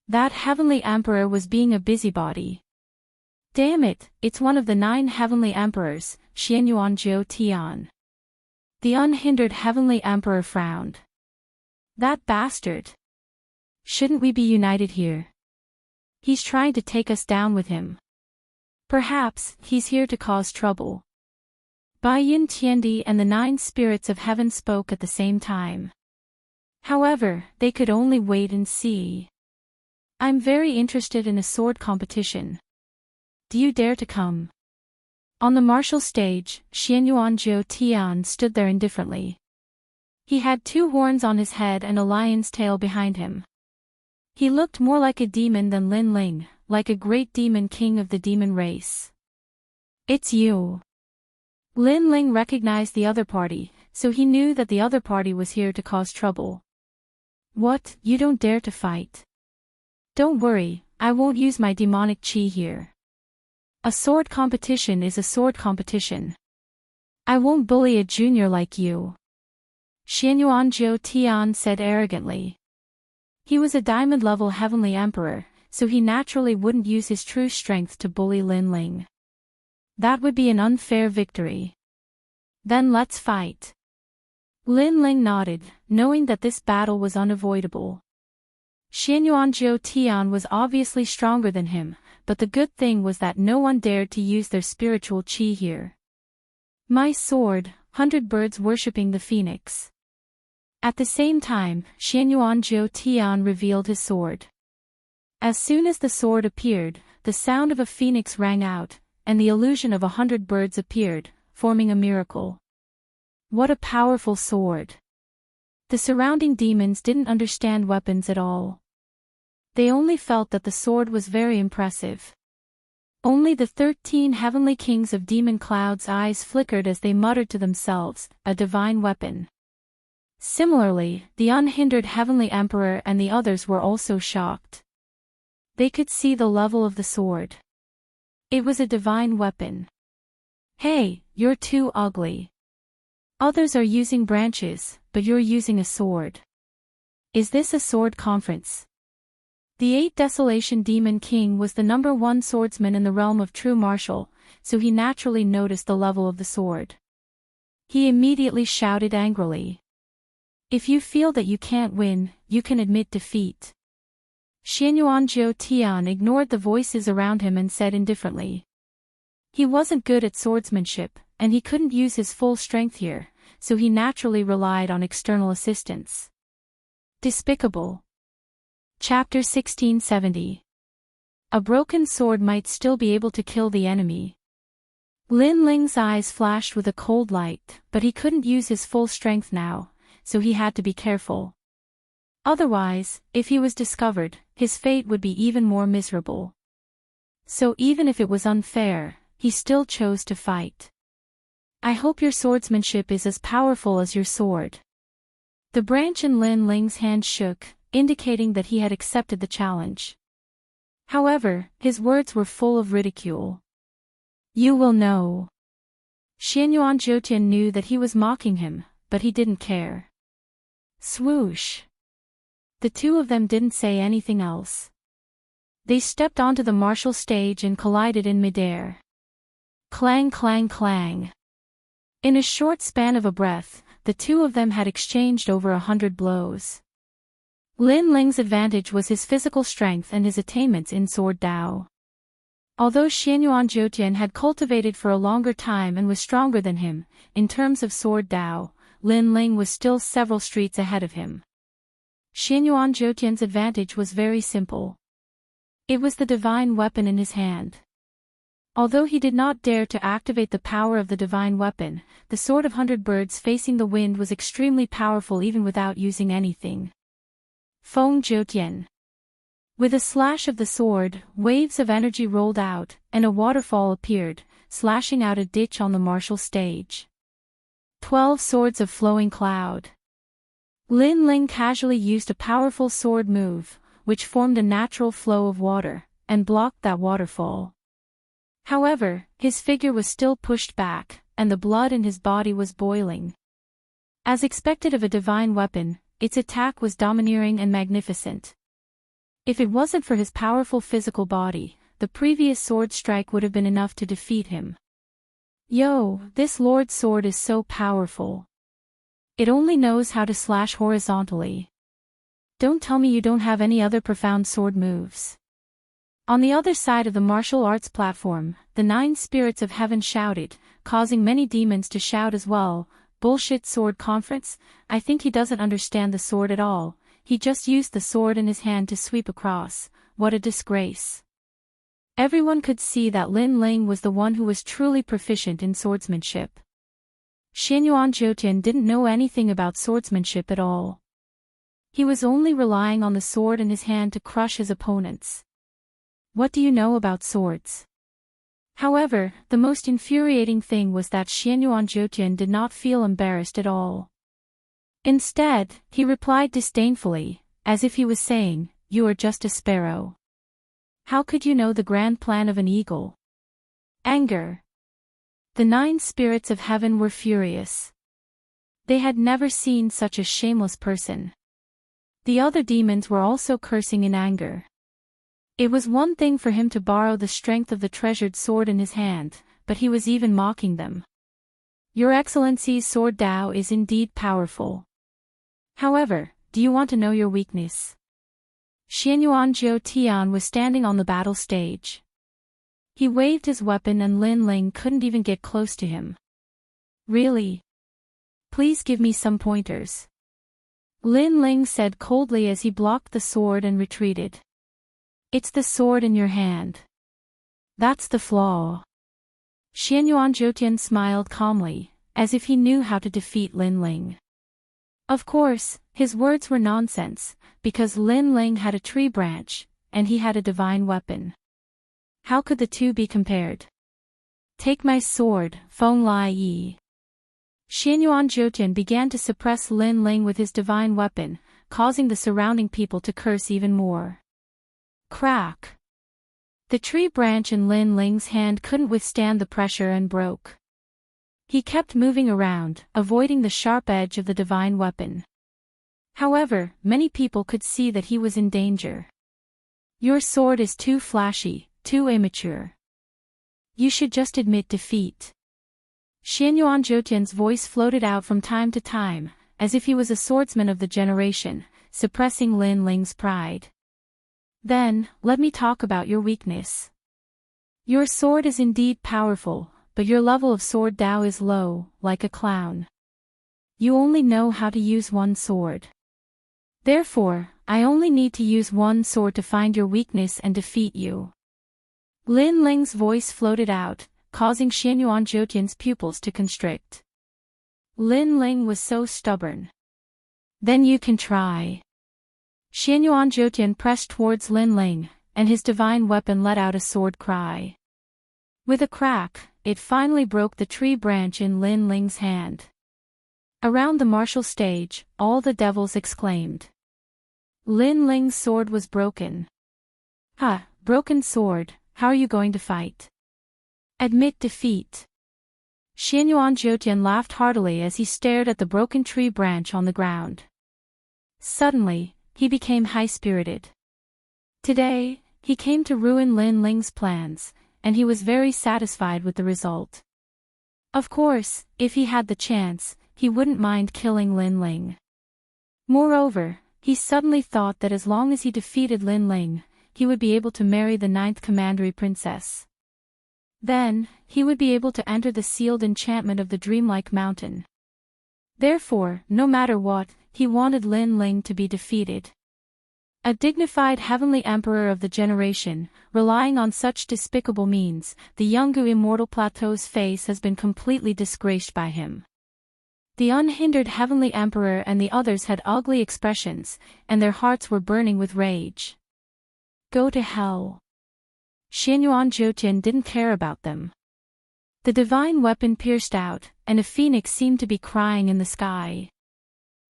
That heavenly emperor was being a busybody. Damn it, it's one of the 9 heavenly emperors, Xianyuan Jiu Tian. The unhindered heavenly emperor frowned. That bastard. Shouldn't we be united here? He's trying to take us down with him. Perhaps, he's here to cause trouble. Bai Yin Tiandi and the 9 spirits of heaven spoke at the same time. However, they could only wait and see. I'm very interested in a sword competition. Do you dare to come? On the martial stage, Xianyuan Jiu Tian stood there indifferently. He had 2 horns on his head and a lion's tail behind him. He looked more like a demon than Lin Ling, like a great demon king of the demon race. It's you. Lin Ling recognized the other party, so he knew that the other party was here to cause trouble. What, you don't dare to fight? Don't worry, I won't use my demonic chi here. A sword competition is a sword competition. I won't bully a junior like you. Xianyuan Jiu Tian said arrogantly. He was a diamond-level heavenly emperor, so he naturally wouldn't use his true strength to bully Lin Ling. That would be an unfair victory. Then let's fight. Lin Ling nodded, knowing that this battle was unavoidable. Xianyuan Jiu Tian was obviously stronger than him, but the good thing was that no one dared to use their spiritual chi here. My sword, 100 birds worshipping the phoenix. At the same time, Xianyuan Jiu Tian revealed his sword. As soon as the sword appeared, the sound of a phoenix rang out, and the illusion of 100 birds appeared, forming a miracle. What a powerful sword! The surrounding demons didn't understand weapons at all. They only felt that the sword was very impressive. Only the 13 heavenly kings of demon clouds' eyes flickered as they muttered to themselves, a divine weapon. Similarly, the unhindered heavenly emperor and the others were also shocked. They could see the level of the sword. It was a divine weapon. Hey, you're too ugly. Others are using branches, but you're using a sword. Is this a sword conference? The 8 Desolation Demon King was the #1 swordsman in the realm of true martial, so he naturally noticed the level of the sword. He immediately shouted angrily. If you feel that you can't win, you can admit defeat. Xianyuan Jiu Tian ignored the voices around him and said indifferently. He wasn't good at swordsmanship, and he couldn't use his full strength here, so he naturally relied on external assistance. Despicable. Chapter 1670. A broken sword might still be able to kill the enemy. Lin Ling's eyes flashed with a cold light, but he couldn't use his full strength now, so he had to be careful. Otherwise, if he was discovered, his fate would be even more miserable. So even if it was unfair, he still chose to fight. I hope your swordsmanship is as powerful as your sword. The branch in Lin Ling's hand shook, indicating that he had accepted the challenge. However, his words were full of ridicule. You will know. Xianyuan Jiutian knew that he was mocking him, but he didn't care. Swoosh. The two of them didn't say anything else. They stepped onto the martial stage and collided in midair. Clang clang clang. In a short span of a breath, the two of them had exchanged over 100 blows. Lin Ling's advantage was his physical strength and his attainments in sword Dao. Although Xianyuan Jiutian had cultivated for a longer time and was stronger than him, in terms of sword Dao, Lin Ling was still several streets ahead of him. Xianyuan Jiutian's advantage was very simple. It was the divine weapon in his hand. Although he did not dare to activate the power of the divine weapon, the sword of 100 birds facing the wind was extremely powerful even without using anything. Feng Jiutian. With a slash of the sword, waves of energy rolled out, and a waterfall appeared, slashing out a ditch on the martial stage. 12 swords of flowing cloud. Lin Ling casually used a powerful sword move, which formed a natural flow of water, and blocked that waterfall. However, his figure was still pushed back, and the blood in his body was boiling. As expected of a divine weapon, its attack was domineering and magnificent. If it wasn't for his powerful physical body, the previous sword strike would have been enough to defeat him. Yo, this Lord's sword is so powerful. It only knows how to slash horizontally. Don't tell me you don't have any other profound sword moves. On the other side of the martial arts platform, the 9 spirits of heaven shouted, causing many demons to shout as well. Bullshit sword conference, I think he doesn't understand the sword at all. He just used the sword in his hand to sweep across. What a disgrace. Everyone could see that Lin Ling was the one who was truly proficient in swordsmanship. Xianyuan Jiutian didn't know anything about swordsmanship at all. He was only relying on the sword in his hand to crush his opponents. What do you know about swords? However, the most infuriating thing was that Xianyuan Jiutian did not feel embarrassed at all. Instead, he replied disdainfully, as if he was saying, "You are just a sparrow. How could you know the grand plan of an eagle?" Anger. The 9 spirits of heaven were furious. They had never seen such a shameless person. The other demons were also cursing in anger. It was one thing for him to borrow the strength of the treasured sword in his hand, but he was even mocking them. Your Excellency's sword Dao is indeed powerful. However, do you want to know your weakness? Xianyuan Jiutian was standing on the battle stage. He waved his weapon and Lin Ling couldn't even get close to him. Really? Please give me some pointers. Lin Ling said coldly as he blocked the sword and retreated. It's the sword in your hand. That's the flaw. Xianyuan Jiutian smiled calmly, as if he knew how to defeat Lin Ling. Of course, his words were nonsense, because Lin Ling had a tree branch, and he had a divine weapon. How could the two be compared? Take my sword, Feng Lai Yi. Xianyuan Jiutian began to suppress Lin Ling with his divine weapon, causing the surrounding people to curse even more. Crack! The tree branch in Lin Ling's hand couldn't withstand the pressure and broke. He kept moving around, avoiding the sharp edge of the divine weapon. However, many people could see that he was in danger. Your sword is too flashy, too immature. You should just admit defeat. Xianyuan Jiutian's voice floated out from time to time, as if he was a swordsman of the generation, suppressing Lin Ling's pride. Then, let me talk about your weakness. Your sword is indeed powerful, but your level of sword Dao is low, like a clown. You only know how to use one sword. Therefore, I only need to use one sword to find your weakness and defeat you. Lin Ling's voice floated out, causing Xianyuan Jiutian's pupils to constrict. Lin Ling was so stubborn. Then you can try. Xianyuan Jiutian pressed towards Lin Ling, and his divine weapon let out a sword cry. With a crack, it finally broke the tree branch in Lin Ling's hand. Around the martial stage, all the devils exclaimed. Lin Ling's sword was broken. Ha, broken sword, how are you going to fight? Admit defeat. Xianyuan Jiutian laughed heartily as he stared at the broken tree branch on the ground. Suddenly, he became high-spirited. Today, he came to ruin Lin Ling's plans, and he was very satisfied with the result. Of course, if he had the chance, he wouldn't mind killing Lin Ling. Moreover, he suddenly thought that as long as he defeated Lin Ling, he would be able to marry the 9th Commandery Princess. Then, he would be able to enter the sealed enchantment of the dreamlike mountain. Therefore, no matter what, he wanted Lin Ling to be defeated. A dignified heavenly emperor of the generation, relying on such despicable means, the Yungu Immortal Plateau's face has been completely disgraced by him. The unhindered heavenly emperor and the others had ugly expressions, and their hearts were burning with rage. Go to hell. Xianyuan Zhoutian didn't care about them. The divine weapon pierced out, and a phoenix seemed to be crying in the sky.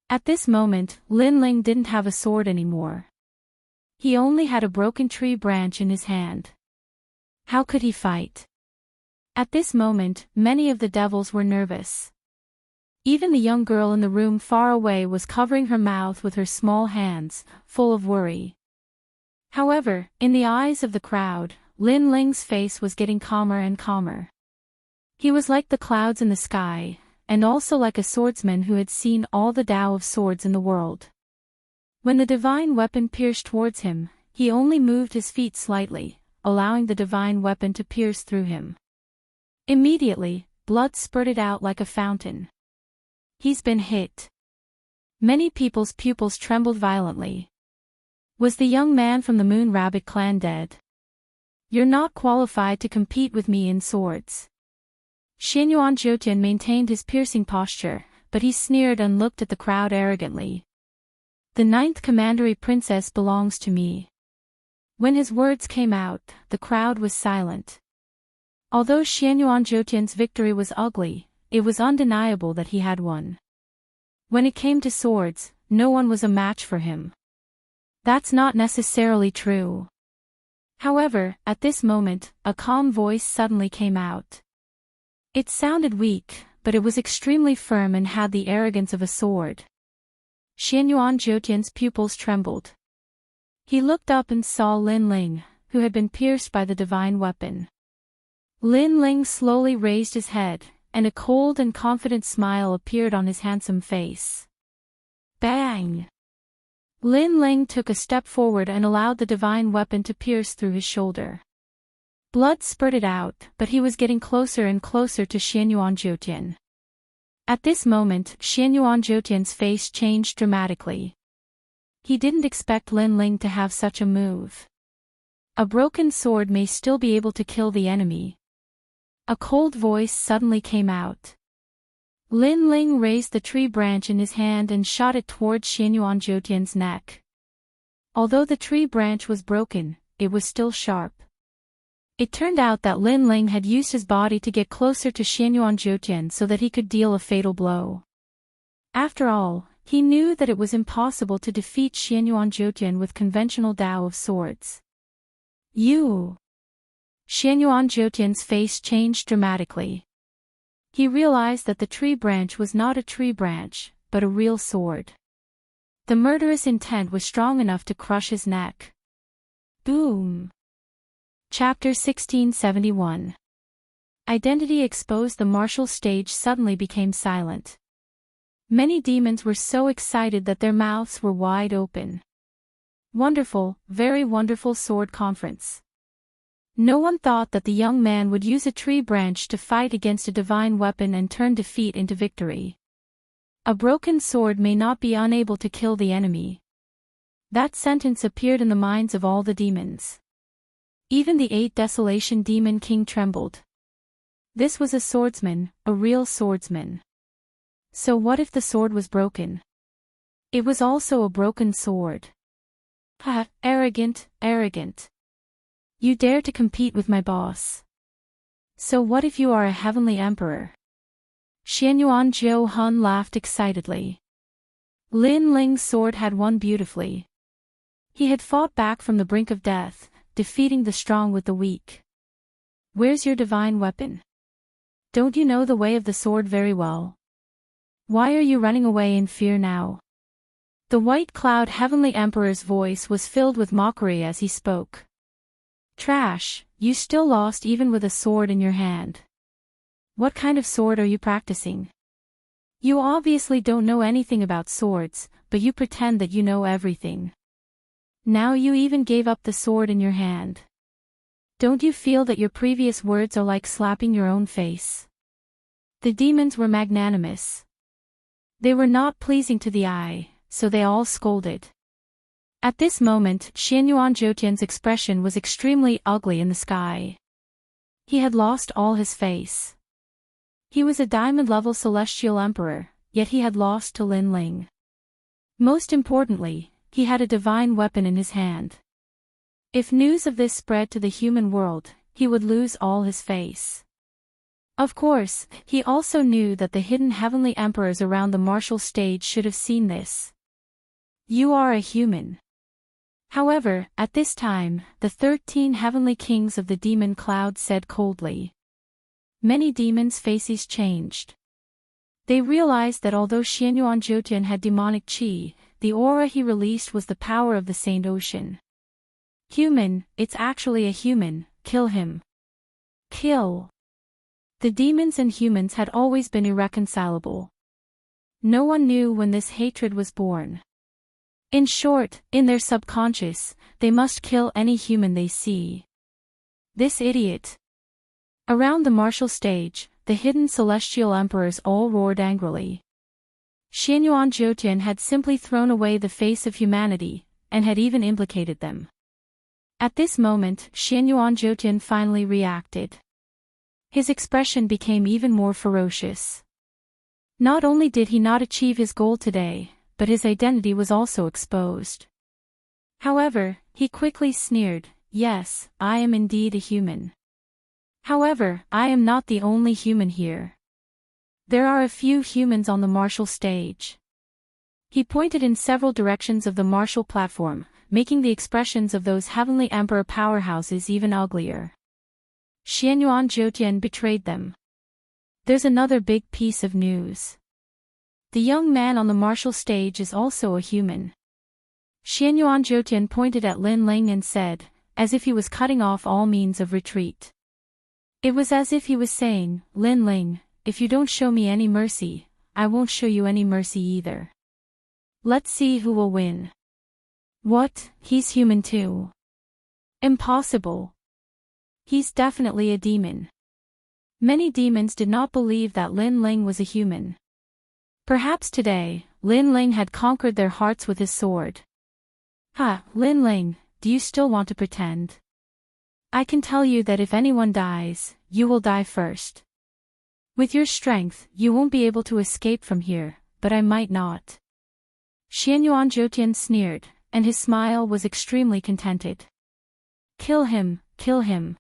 At this moment, Lin Ling didn't have a sword anymore. He only had a broken tree branch in his hand. How could he fight? At this moment, many of the devils were nervous. Even the young girl in the room far away was covering her mouth with her small hands, full of worry. However, in the eyes of the crowd, Lin Ling's face was getting calmer and calmer. He was like the clouds in the sky, and also like a swordsman who had seen all the Tao of swords in the world. When the divine weapon pierced towards him, he only moved his feet slightly, allowing the divine weapon to pierce through him. Immediately, blood spurted out like a fountain. He's been hit. Many people's pupils trembled violently. Was the young man from the Moon Rabbit clan dead? You're not qualified to compete with me in swords. Xianyuan Zhoutian maintained his piercing posture, but he sneered and looked at the crowd arrogantly. The 9th Commandery Princess belongs to me. When his words came out, the crowd was silent. Although Xianyuan Zhoutian's victory was ugly, it was undeniable that he had won. When it came to swords, no one was a match for him. That's not necessarily true. However, at this moment, a calm voice suddenly came out. It sounded weak, but it was extremely firm and had the arrogance of a sword. Xianyuan Zhoutian's pupils trembled. He looked up and saw Lin Ling, who had been pierced by the divine weapon. Lin Ling slowly raised his head, and a cold and confident smile appeared on his handsome face. Bang! Lin Ling took a step forward and allowed the divine weapon to pierce through his shoulder. Blood spurted out, but he was getting closer and closer to Xianyuan Zhoutian. At this moment, Xianyuan Zhoutian's face changed dramatically. He didn't expect Lin Ling to have such a move. A broken sword may still be able to kill the enemy. A cold voice suddenly came out. Lin Ling raised the tree branch in his hand and shot it towards Xianyuan Zhoutian's neck. Although the tree branch was broken, it was still sharp. It turned out that Lin Ling had used his body to get closer to Xianyuan Zhoutian so that he could deal a fatal blow. After all, he knew that it was impossible to defeat Xianyuan Zhoutian with conventional Tao of swords. You! Xianyuan Zhoutian's face changed dramatically. He realized that the tree branch was not a tree branch, but a real sword. The murderous intent was strong enough to crush his neck. Boom! Chapter 1671. Identity exposed. The martial stage suddenly became silent. Many demons were so excited that their mouths were wide open. Wonderful, very wonderful sword conference. No one thought that the young man would use a tree branch to fight against a divine weapon and turn defeat into victory. A broken sword may not be unable to kill the enemy. That sentence appeared in the minds of all the demons. Even the 8 Desolation Demon King trembled. This was a swordsman, a real swordsman. So what if the sword was broken? It was also a broken sword. Ha! Arrogant, arrogant. You dare to compete with my boss. So what if you are a heavenly emperor? Xianyuan Zhou laughed excitedly. Lin Ling's sword had won beautifully. He had fought back from the brink of death, defeating the strong with the weak. Where's your divine weapon? Don't you know the way of the sword very well? Why are you running away in fear now? The white cloud heavenly emperor's voice was filled with mockery as he spoke. Trash, you still lost even with a sword in your hand. What kind of sword are you practicing? You obviously don't know anything about swords, but you pretend that you know everything. Now you even gave up the sword in your hand. Don't you feel that your previous words are like slapping your own face? The demons were magnanimous. They were not pleasing to the eye, so they all scolded. At this moment, Xianyuan Zhoutian's expression was extremely ugly in the sky. He had lost all his face. He was a diamond-level celestial emperor, yet he had lost to Lin Ling. Most importantly, he had a divine weapon in his hand. If news of this spread to the human world, he would lose all his face. Of course, he also knew that the hidden heavenly emperors around the martial stage should have seen this. You are a human. However, at this time, the 13 heavenly kings of the demon cloud said coldly. Many demons' faces changed. They realized that although Xianyuan Zhoutian had demonic qi, the aura he released was the power of the Saint Ocean. Human, it's actually a human, kill him. Kill. The demons and humans had always been irreconcilable. No one knew when this hatred was born. In short, in their subconscious, they must kill any human they see. This idiot. Around the martial stage, the hidden celestial emperors all roared angrily. Xianyuan Zhoutian had simply thrown away the face of humanity, and had even implicated them. At this moment, Xianyuan Zhoutian finally reacted. His expression became even more ferocious. Not only did he not achieve his goal today, but his identity was also exposed. However, he quickly sneered, yes, I am indeed a human. However, I am not the only human here. There are a few humans on the martial stage. He pointed in several directions of the martial platform, making the expressions of those heavenly emperor powerhouses even uglier. Xianyuan Zhoutian betrayed them. There's another big piece of news. The young man on the martial stage is also a human. Xianyuan Zhoutian pointed at Lin Ling and said, as if he was cutting off all means of retreat. It was as if he was saying, Lin Ling, if you don't show me any mercy, I won't show you any mercy either. Let's see who will win. What, he's human too? Impossible. He's definitely a demon. Many demons did not believe that Lin Ling was a human. Perhaps today, Lin Ling had conquered their hearts with his sword. Ha, Lin Ling, do you still want to pretend? I can tell you that if anyone dies, you will die first. With your strength, you won't be able to escape from here, but I might not. Xianyuan Zhoutian sneered, and his smile was extremely contented. Kill him, kill him.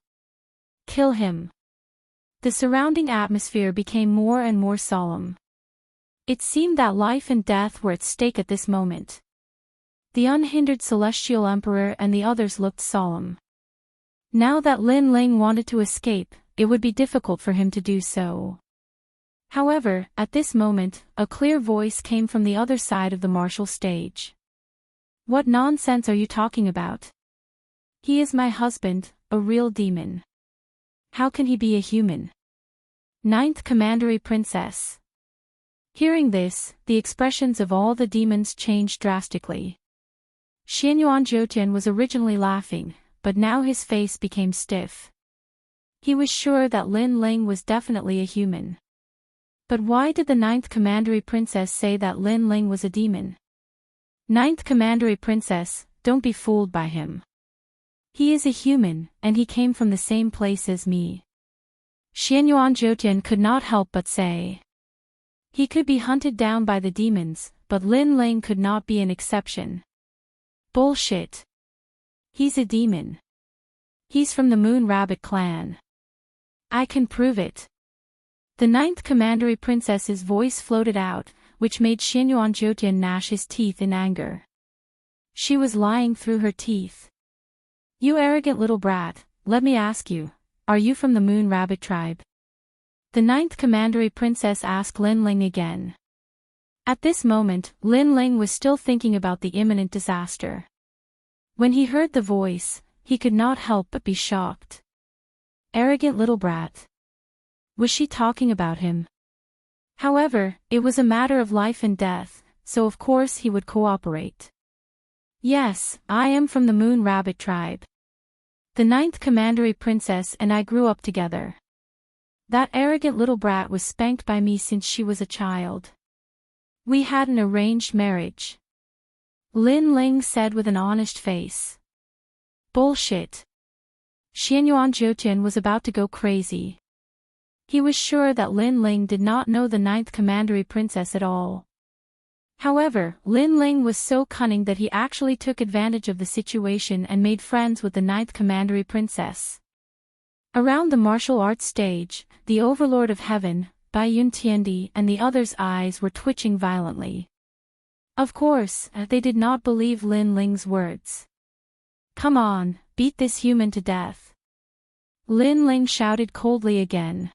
Kill him. The surrounding atmosphere became more and more solemn. It seemed that life and death were at stake at this moment. The unhindered celestial emperor and the others looked solemn. Now that Lin Ling wanted to escape, it would be difficult for him to do so. However, at this moment, a clear voice came from the other side of the martial stage. What nonsense are you talking about? He is my husband, a real demon. How can he be a human? Ninth Commandery Princess. Hearing this, the expressions of all the demons changed drastically. Xianyuan Zhoutian was originally laughing, but now his face became stiff. He was sure that Lin Ling was definitely a human. But why did the Ninth Commandery Princess say that Lin Ling was a demon? Ninth Commandery Princess, don't be fooled by him. He is a human, and he came from the same place as me. Xianyuan Zhoutian could not help but say. He could be hunted down by the demons, but Lin Ling could not be an exception. Bullshit. He's a demon. He's from the Moon Rabbit clan. I can prove it. The Ninth Commandery Princess's voice floated out, which made Xianyuan Zhoutian gnash his teeth in anger. She was lying through her teeth. You arrogant little brat, let me ask you, are you from the Moon Rabbit tribe? The Ninth Commandery Princess asked Lin Ling again. At this moment, Lin Ling was still thinking about the imminent disaster. When he heard the voice, he could not help but be shocked. Arrogant little brat. Was she talking about him? However, it was a matter of life and death, so of course he would cooperate. Yes, I am from the Moon Rabbit tribe. The 9th Commandery Princess and I grew up together. That arrogant little brat was spanked by me since she was a child. We had an arranged marriage. Lin Ling said with an honest face. Bullshit. Xianyuan Zhoutian was about to go crazy. He was sure that Lin Ling did not know the 9th Commandery Princess at all. However, Lin Ling was so cunning that he actually took advantage of the situation and made friends with the 9th Commandery Princess. Around the martial arts stage, the Overlord of Heaven, Bai Yun Tiandi and the others' eyes were twitching violently. Of course, they did not believe Lin Ling's words. Come on, beat this human to death. Lin Ling shouted coldly again.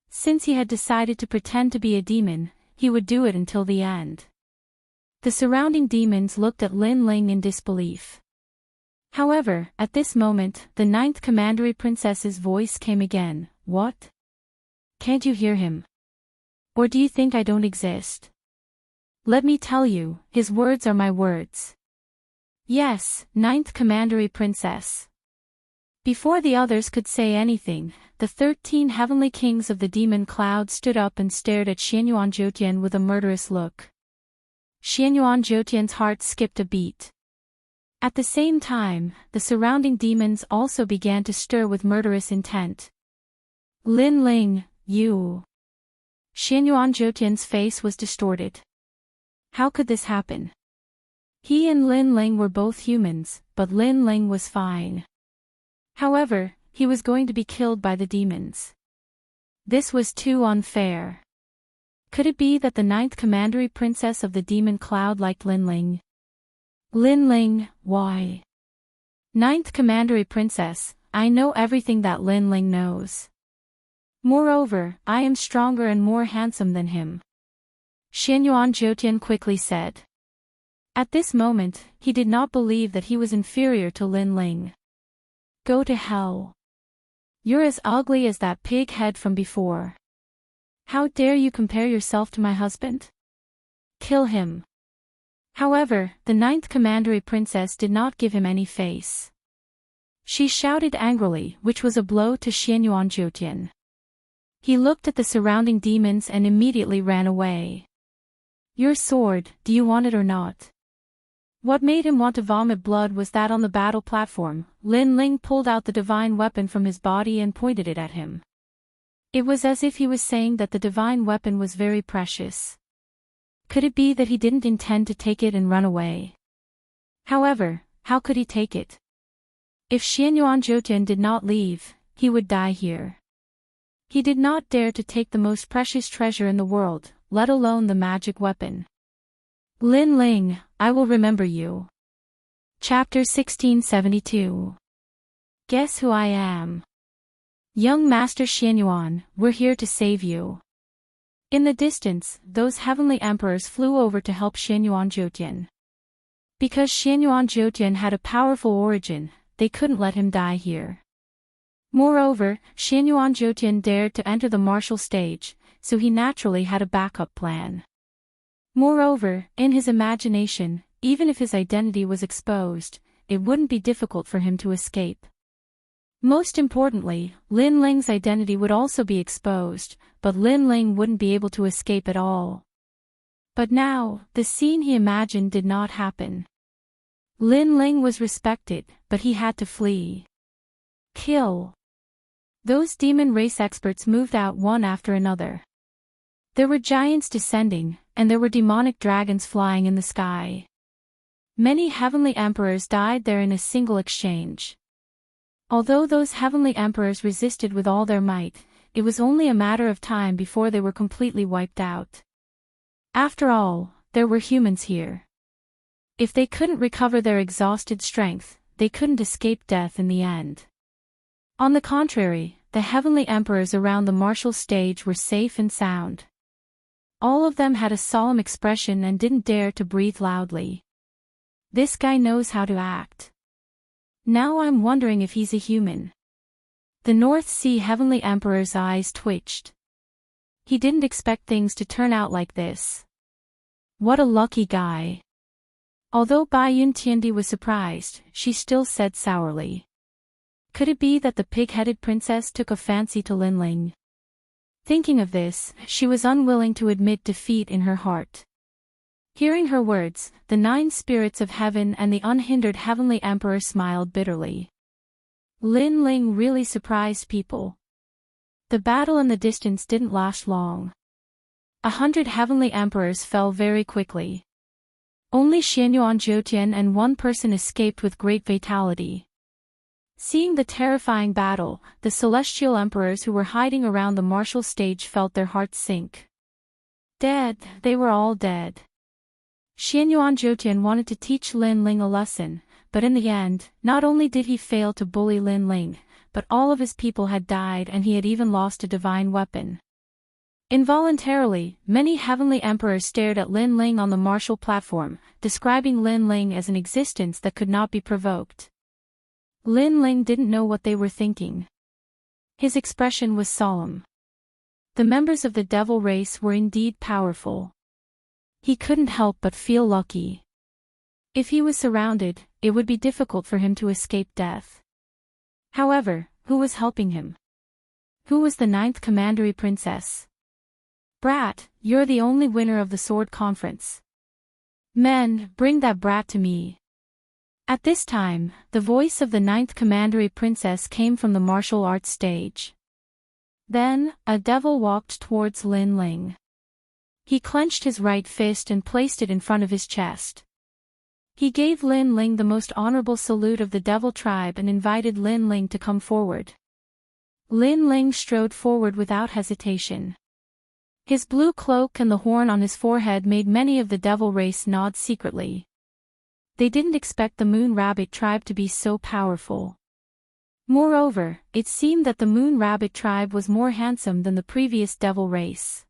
Since he had decided to pretend to be a demon, he would do it until the end. The surrounding demons looked at Lin Ling in disbelief. However, at this moment, the 9th Commandery Princess's voice came again. What? Can't you hear him? Or do you think I don't exist? Let me tell you, his words are my words. Yes, 9th Commandery Princess. Before the others could say anything, the 13 heavenly kings of the demon cloud stood up and stared at Xianyuan Zhoutian with a murderous look. Xianyuan Zhoutian's heart skipped a beat. At the same time, the surrounding demons also began to stir with murderous intent. Lin Ling, you. Xianyuan Zhoutian's face was distorted. How could this happen? He and Lin Ling were both humans, but Lin Ling was fine. However, he was going to be killed by the demons. This was too unfair. Could it be that the 9th Commandery Princess of the Demon Cloud liked Lin Ling? Lin Ling, why? 9th Commandery Princess, I know everything that Lin Ling knows. Moreover, I am stronger and more handsome than him. Xianyuan Zhoutian quickly said. At this moment, he did not believe that he was inferior to Lin Ling. Go to hell. You're as ugly as that pig head from before. How dare you compare yourself to my husband? Kill him. However, the 9th Commandery Princess did not give him any face. She shouted angrily, which was a blow to Xianyuan Zhoutian. He looked at the surrounding demons and immediately ran away. Your sword, do you want it or not? What made him want to vomit blood was that on the battle platform, Lin Ling pulled out the divine weapon from his body and pointed it at him. It was as if he was saying that the divine weapon was very precious. Could it be that he didn't intend to take it and run away? However, how could he take it? If Xianyuan Zhoutian did not leave, he would die here. He did not dare to take the most precious treasure in the world, let alone the magic weapon. Lin Ling, I will remember you. Chapter 1672. Guess who I am? Young Master Xianyuan, we're here to save you. In the distance, those heavenly emperors flew over to help Xianyuan Zhoutian. Because Xianyuan Zhoutian had a powerful origin, they couldn't let him die here. Moreover, Xianyuan Zhoutian dared to enter the martial stage, so he naturally had a backup plan. Moreover, in his imagination, even if his identity was exposed, it wouldn't be difficult for him to escape. Most importantly, Lin Ling's identity would also be exposed, but Lin Ling wouldn't be able to escape at all. But now, the scene he imagined did not happen. Lin Ling was respected, but he had to flee. Kill. Those demon race experts moved out one after another. There were giants descending, and there were demonic dragons flying in the sky. Many heavenly emperors died there in a single exchange. Although those heavenly emperors resisted with all their might, it was only a matter of time before they were completely wiped out. After all, there were humans here. If they couldn't recover their exhausted strength, they couldn't escape death in the end. On the contrary, the heavenly emperors around the martial stage were safe and sound. All of them had a solemn expression and didn't dare to breathe loudly. This guy knows how to act. Now I'm wondering if he's a human. The North Sea Heavenly Emperor's eyes twitched. He didn't expect things to turn out like this. What a lucky guy. Although Bai Yuntiandi was surprised, she still said sourly. Could it be that the pig-headed princess took a fancy to Linling? Thinking of this, she was unwilling to admit defeat in her heart. Hearing her words, the 9 spirits of heaven and the unhindered heavenly emperor smiled bitterly. Linling really surprised people. The battle in the distance didn't last long. 100 heavenly emperors fell very quickly. Only Xianyuan Zhoutian and 1 person escaped with great fatality. Seeing the terrifying battle, the celestial emperors who were hiding around the martial stage felt their hearts sink. Dead, they were all dead. Xianyuan Zhoutian wanted to teach Linling a lesson, but in the end, not only did he fail to bully Linling, but all of his people had died and he had even lost a divine weapon. Involuntarily, many heavenly emperors stared at Linling on the martial platform, describing Linling as an existence that could not be provoked. Linling didn't know what they were thinking. His expression was solemn. The members of the devil race were indeed powerful. He couldn't help but feel lucky. If he was surrounded, it would be difficult for him to escape death. However, who was helping him? Who was the 9th commandery princess? Brat, you're the only winner of the sword conference. Men, bring that brat to me. At this time, the voice of the 9th commandery princess came from the martial arts stage. Then, a devil walked towards Linling. He clenched his right fist and placed it in front of his chest. He gave Linling the most honorable salute of the devil tribe and invited Linling to come forward. Linling strode forward without hesitation. His blue cloak and the horn on his forehead made many of the devil race nod secretly. They didn't expect the Moon Rabbit tribe to be so powerful. Moreover, it seemed that the Moon Rabbit tribe was more handsome than the previous devil race.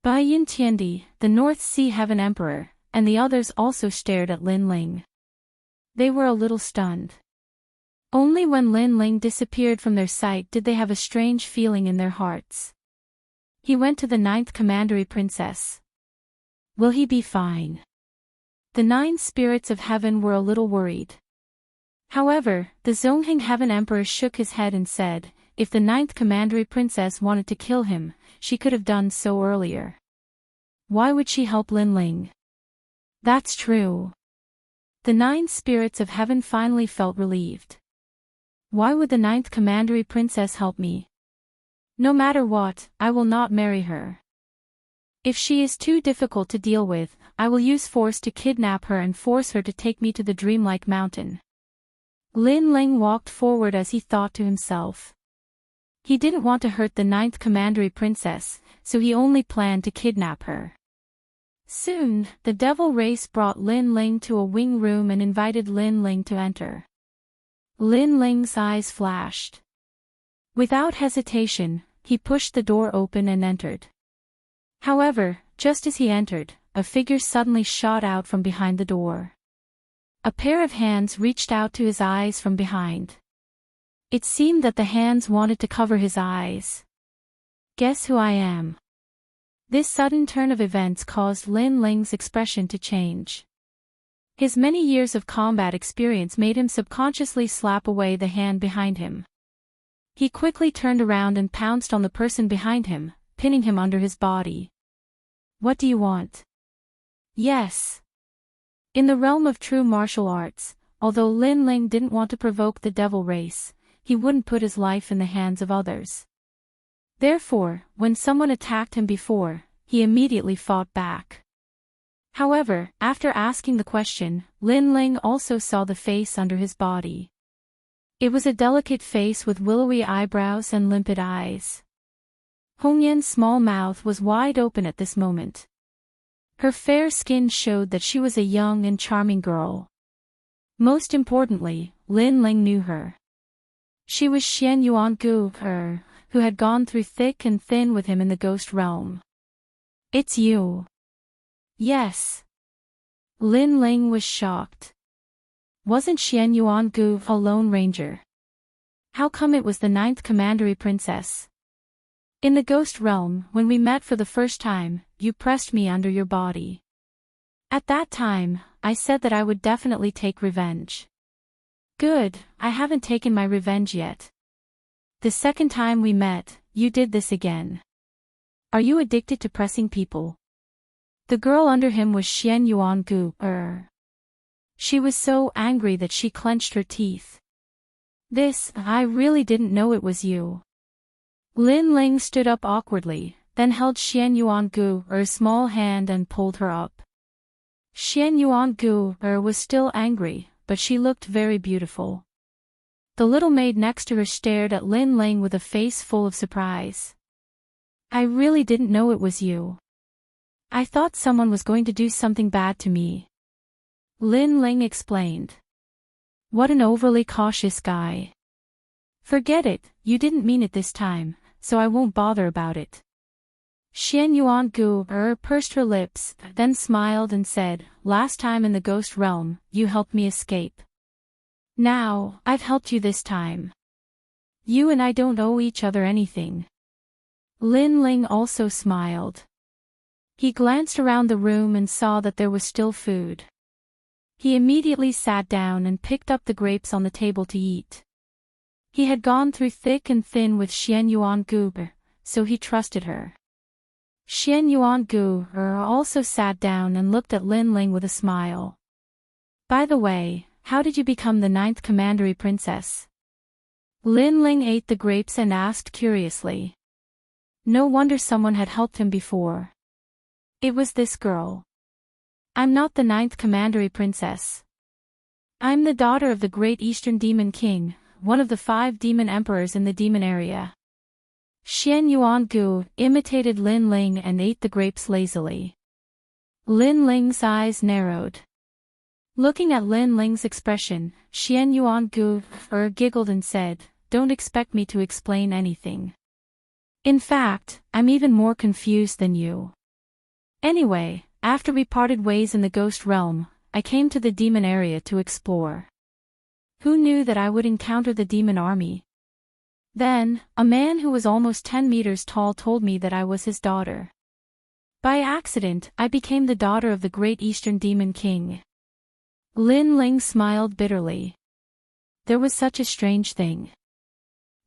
Bai Yuntiandi, the North Sea Heaven Emperor, and the others also stared at Linling. They were a little stunned. Only when Linling disappeared from their sight did they have a strange feeling in their hearts. He went to the 9th commandery princess. Will he be fine? The 9 spirits of heaven were a little worried. However, the Zongheng Heaven Emperor shook his head and said, if the 9th commandery princess wanted to kill him, she could have done so earlier. Why would she help Linling? That's true. The 9 spirits of heaven finally felt relieved. Why would the 9th commandery princess help me? No matter what, I will not marry her. If she is too difficult to deal with, I will use force to kidnap her and force her to take me to the dreamlike mountain. Linling walked forward as he thought to himself. He didn't want to hurt the 9th commandery princess, so he only planned to kidnap her. Soon, the devil race brought Linling to a wing room and invited Linling to enter. Linling's eyes flashed. Without hesitation, he pushed the door open and entered. However, just as he entered, a figure suddenly shot out from behind the door. A pair of hands reached out to his eyes from behind. It seemed that the hands wanted to cover his eyes. Guess who I am? This sudden turn of events caused Linling's expression to change. His many years of combat experience made him subconsciously slap away the hand behind him. He quickly turned around and pounced on the person behind him, pinning him under his body. What do you want? Yes. In the realm of true martial arts, although Linling didn't want to provoke the devil race, he wouldn't put his life in the hands of others. Therefore, when someone attacked him before, he immediately fought back. However, after asking the question, Linling also saw the face under his body. It was a delicate face with willowy eyebrows and limpid eyes. Hongyan's small mouth was wide open at this moment. Her fair skin showed that she was a young and charming girl. Most importantly, Linling knew her. She was Xian Yuangu, who had gone through thick and thin with him in the ghost realm. It's you. Yes. Linling was shocked. Wasn't Xian Yuangu a lone ranger? How come it was the 9th commandery princess? In the ghost realm, when we met for the first time, you pressed me under your body. At that time, I said that I would definitely take revenge. Good, I haven't taken my revenge yet. The second time we met, you did this again. Are you addicted to pressing people? The girl under him was Xian Yuangu. She was so angry that she clenched her teeth. I really didn't know it was you. Lin Ling stood up awkwardly, then held Xian Yuangu's small hand and pulled her up. Xian Yuangu was still angry, but she looked very beautiful. The little maid next to her stared at Lin Ling with a face full of surprise. I really didn't know it was you. I thought someone was going to do something bad to me. Lin Ling explained. What an overly cautious guy. Forget it, you didn't mean it this time, so I won't bother about it. Xian Yuangu pursed her lips, then smiled and said, last time in the ghost realm, you helped me escape. Now, I've helped you this time. You and I don't owe each other anything. Lin Ling also smiled. He glanced around the room and saw that there was still food. He immediately sat down and picked up the grapes on the table to eat. He had gone through thick and thin with Xian Yuangu, so he trusted her. Xian Yuangu also sat down and looked at Lin Ling with a smile. By the way, how did you become the 9th commandery princess? Lin Ling ate the grapes and asked curiously. No wonder someone had helped him before. It was this girl. I'm not the 9th commandery princess. I'm the daughter of the great Eastern Demon King, one of the 5 demon emperors in the demon area. Xian Yuangu imitated Lin Ling and ate the grapes lazily. Lin Ling's eyes narrowed. Looking at Lin Ling's expression, Xian Yuangu giggled and said, don't expect me to explain anything. In fact, I'm even more confused than you. Anyway, after we parted ways in the ghost realm, I came to the demon area to explore. Who knew that I would encounter the demon army? Then, a man who was almost 10 meters tall told me that I was his daughter. By accident, I became the daughter of the great Eastern Demon King. Lin Ling smiled bitterly. There was such a strange thing.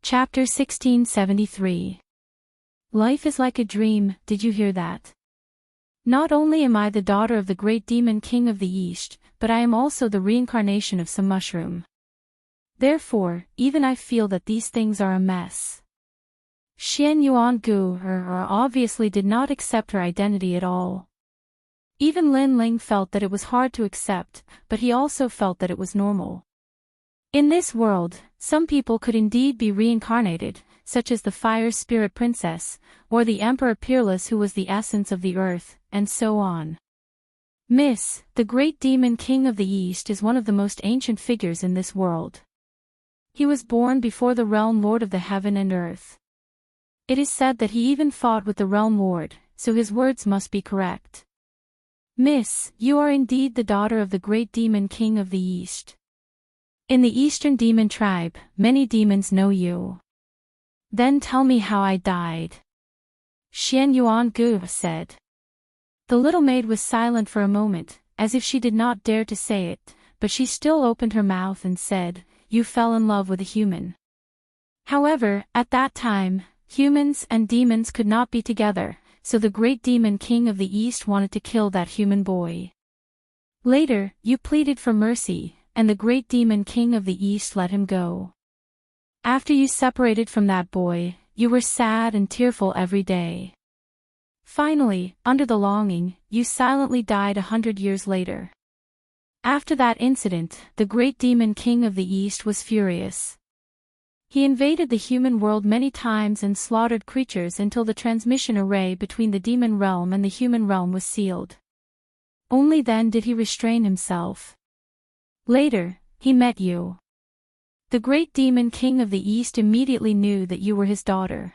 Chapter 1673. Life is like a dream, did you hear that? Not only am I the daughter of the great demon king of the East, but I am also the reincarnation of some mushroom. Therefore, even I feel that these things are a mess. Xian Yuangu obviously did not accept her identity at all. Even Lin Ling felt that it was hard to accept, but he also felt that it was normal. In this world, some people could indeed be reincarnated, such as the Fire Spirit Princess, or the Emperor Peerless who was the essence of the earth, and so on. The great demon king of the East is one of the most ancient figures in this world. He was born before the realm lord of the heaven and earth. It is said that he even fought with the realm lord, so his words must be correct. You are indeed the daughter of the great demon king of the East. In the Eastern demon tribe, many demons know you. Then tell me how I died. Xian Yuangu said. The little maid was silent for a moment, as if she did not dare to say it, but she still opened her mouth and said, you fell in love with a human. However, at that time, humans and demons could not be together, so the great demon king of the East wanted to kill that human boy. Later, you pleaded for mercy, and the great demon king of the East let him go. After you separated from that boy, you were sad and tearful every day. Finally, under the longing, you silently died 100 years later. After that incident, the great demon king of the East was furious. He invaded the human world many times and slaughtered creatures until the transmission array between the demon realm and the human realm was sealed. Only then did he restrain himself. Later, he met you. The great demon king of the East immediately knew that you were his daughter.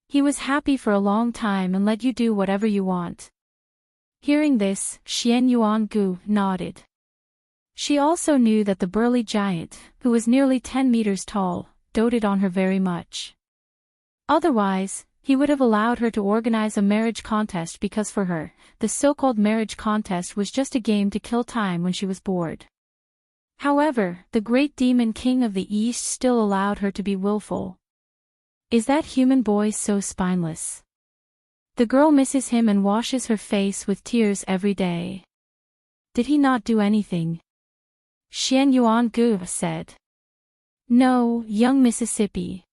He was happy for a long time and let you do whatever you want. Hearing this, Xian Yuangu nodded. She also knew that the burly giant, who was nearly 10 meters tall, doted on her very much. Otherwise, He would have allowed her to organize a marriage contest because for her, the so-called marriage contest was just a game to kill time when she was bored. However, the great demon king of the East still allowed her to be willful. Is that human boy so spineless? The girl misses him and washes her face with tears every day. Did he not do anything? Xian Yuan Gu said. No, young Mississippi.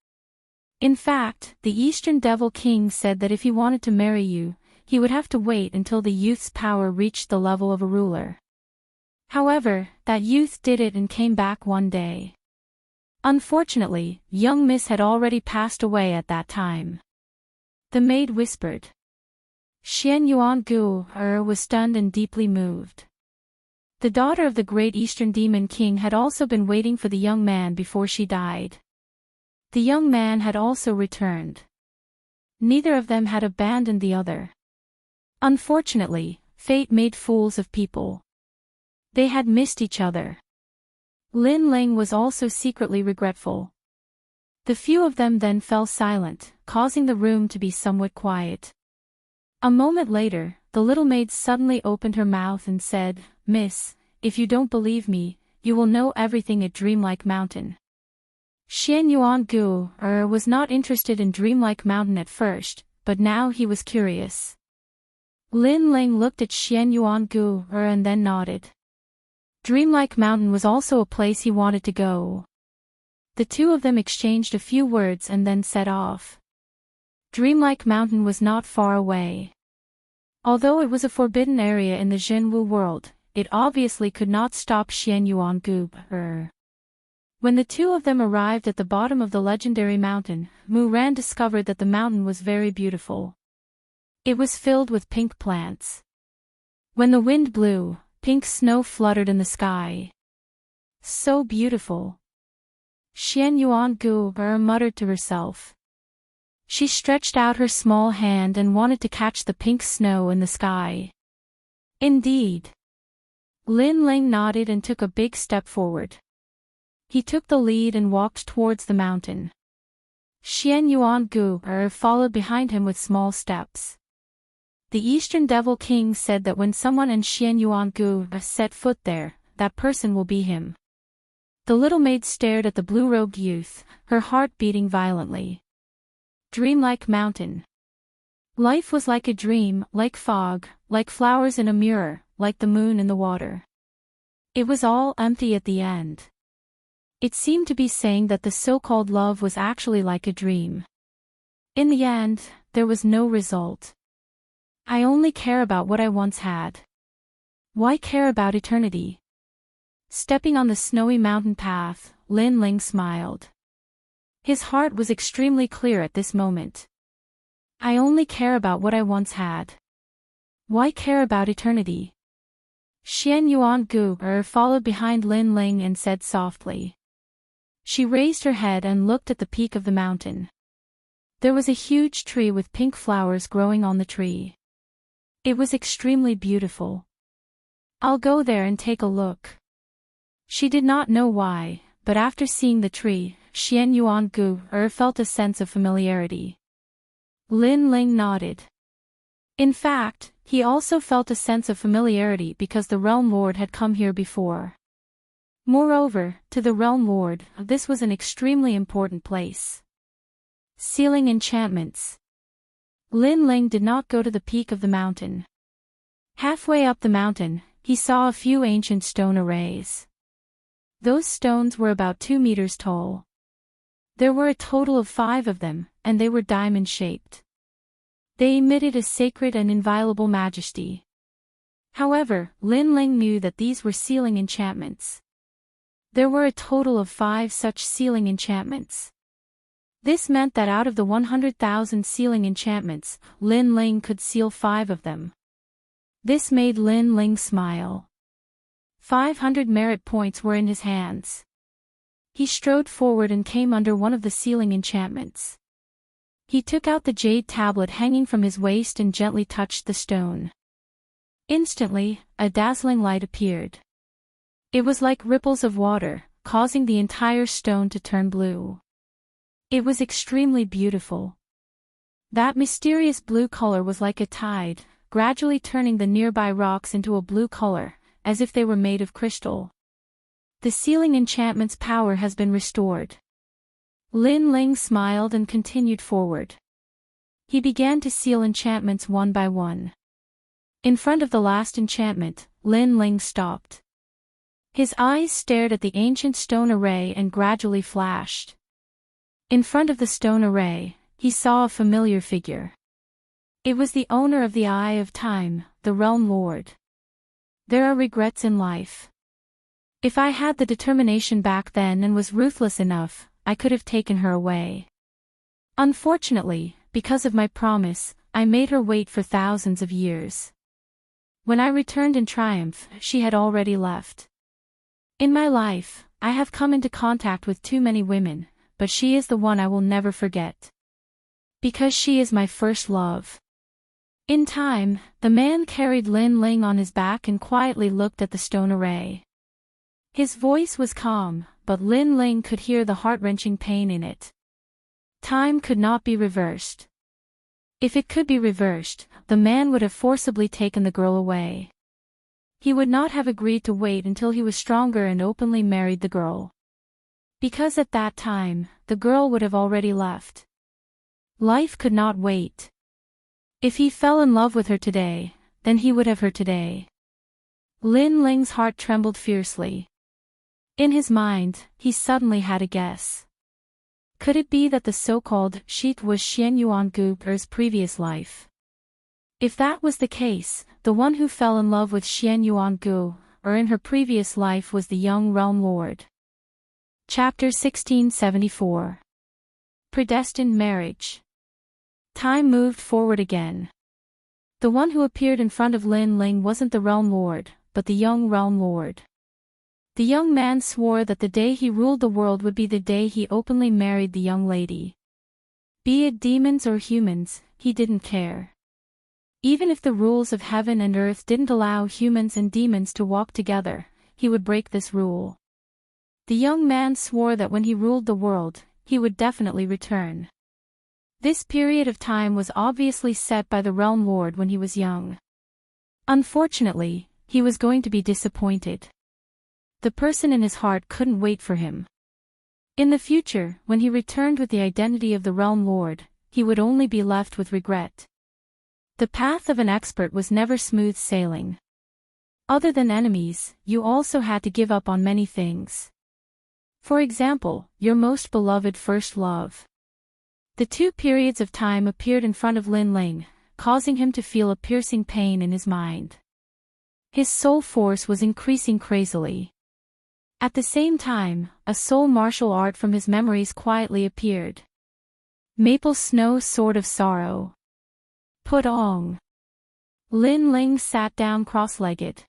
In fact, the Eastern Devil King said that if he wanted to marry you, he would have to wait until the youth's power reached the level of a ruler. However, that youth did it and came back one day. Unfortunately, young Miss had already passed away at that time. The maid whispered. Xian Yuan Gu was stunned and deeply moved. The daughter of the great Eastern Demon King had also been waiting for the young man before she died. The young man had also returned. Neither of them had abandoned the other. Unfortunately, fate made fools of people. They had missed each other. Lin Ling was also secretly regretful. The few of them then fell silent, causing the room to be somewhat quiet. A moment later, the little maid suddenly opened her mouth and said, Miss, if you don't believe me, you will know everything at Dreamlike Mountain. Xian Yuan Gu was not interested in Dreamlike Mountain at first, but now he was curious. Lin Ling looked at Xian Yuan Gu and then nodded. Dreamlike Mountain was also a place he wanted to go. The two of them exchanged a few words and then set off. Dreamlike Mountain was not far away. Although it was a forbidden area in the Zhenwu world, it obviously could not stop Xian Yuan Gu. When the two of them arrived at the bottom of the legendary mountain, Mu Ran discovered that the mountain was very beautiful. It was filled with pink plants. When the wind blew, pink snow fluttered in the sky. So beautiful. Xian Yuan Gu muttered to herself. She stretched out her small hand and wanted to catch the pink snow in the sky. Indeed. Lin Ling nodded and took a big step forward. He took the lead and walked towards the mountain. Xian Yuan Gu followed behind him with small steps. The Eastern Devil King said that when someone and Xian Yuan Gu set foot there, that person will be him. The little maid stared at the blue-robed youth, her heart beating violently. Dreamlike Mountain. Life was like a dream, like fog, like flowers in a mirror, like the moon in the water. It was all empty at the end. It seemed to be saying that the so-called love was actually like a dream. In the end, there was no result. I only care about what I once had. Why care about eternity? Stepping on the snowy mountain path, Lin Ling smiled. His heart was extremely clear at this moment. I only care about what I once had. Why care about eternity? Xian Yuan Gu followed behind Lin Ling and said softly. She raised her head and looked at the peak of the mountain. There was a huge tree with pink flowers growing on the tree. It was extremely beautiful. I'll go there and take a look. She did not know why, but after seeing the tree, Xian Yuan Gu felt a sense of familiarity. Lin Ling nodded. In fact, he also felt a sense of familiarity because the Realm Lord had come here before. Moreover, to the Realm Lord, this was an extremely important place. Sealing enchantments. Lin Ling did not go to the peak of the mountain. Halfway up the mountain, he saw a few ancient stone arrays. Those stones were about 2 meters tall. There were a total of 5 of them, and they were diamond-shaped. They emitted a sacred and inviolable majesty. However, Lin Ling knew that these were sealing enchantments. There were a total of 5 such sealing enchantments. This meant that out of the 100,000 sealing enchantments, Lin Ling could seal 5 of them. This made Lin Ling smile. 500 merit points were in his hands. He strode forward and came under one of the sealing enchantments. He took out the jade tablet hanging from his waist and gently touched the stone. Instantly, a dazzling light appeared. It was like ripples of water, causing the entire stone to turn blue. It was extremely beautiful. That mysterious blue color was like a tide, gradually turning the nearby rocks into a blue color, as if they were made of crystal. The sealing enchantment's power has been restored. Lin Ling smiled and continued forward. He began to seal enchantments one by one. In front of the last enchantment, Lin Ling stopped. His eyes stared at the ancient stone array and gradually flashed. In front of the stone array, he saw a familiar figure. It was the owner of the Eye of Time, the Realm Lord. There are regrets in life. If I had the determination back then and was ruthless enough, I could have taken her away. Unfortunately, because of my promise, I made her wait for thousands of years. When I returned in triumph, she had already left. In my life, I have come into contact with too many women, but she is the one I will never forget. Because she is my first love. In time, the man carried Lin Ling on his back and quietly looked at the stone array. His voice was calm, but Lin Ling could hear the heart-wrenching pain in it. Time could not be reversed. If it could be reversed, the man would have forcibly taken the girl away. He would not have agreed to wait until he was stronger and openly married the girl. Because at that time, the girl would have already left. Life could not wait. If he fell in love with her today, then he would have her today. Lin Ling's heart trembled fiercely. In his mind, he suddenly had a guess. Could it be that the so-called sheet was Xian Yuangu's previous life? If that was the case, the one who fell in love with Xian Yuangu, or in her previous life, was the young Realm Lord. Chapter 1674. Predestined Marriage. Time moved forward again. The one who appeared in front of Lin Ling wasn't the Realm Lord, but the young Realm Lord. The young man swore that the day he ruled the world would be the day he openly married the young lady. Be it demons or humans, he didn't care. Even if the rules of heaven and earth didn't allow humans and demons to walk together, he would break this rule. The young man swore that when he ruled the world, he would definitely return. This period of time was obviously set by the Realm Lord when he was young. Unfortunately, he was going to be disappointed. The person in his heart couldn't wait for him. In the future, when he returned with the identity of the Realm Lord, he would only be left with regret. The path of an expert was never smooth sailing. Other than enemies, you also had to give up on many things. For example, your most beloved first love. The two periods of time appeared in front of Lin Ling, causing him to feel a piercing pain in his mind. His soul force was increasing crazily. At the same time, a soul martial art from his memories quietly appeared. Maple Snow Sword of Sorrow. Putong. Lin Ling sat down cross-legged.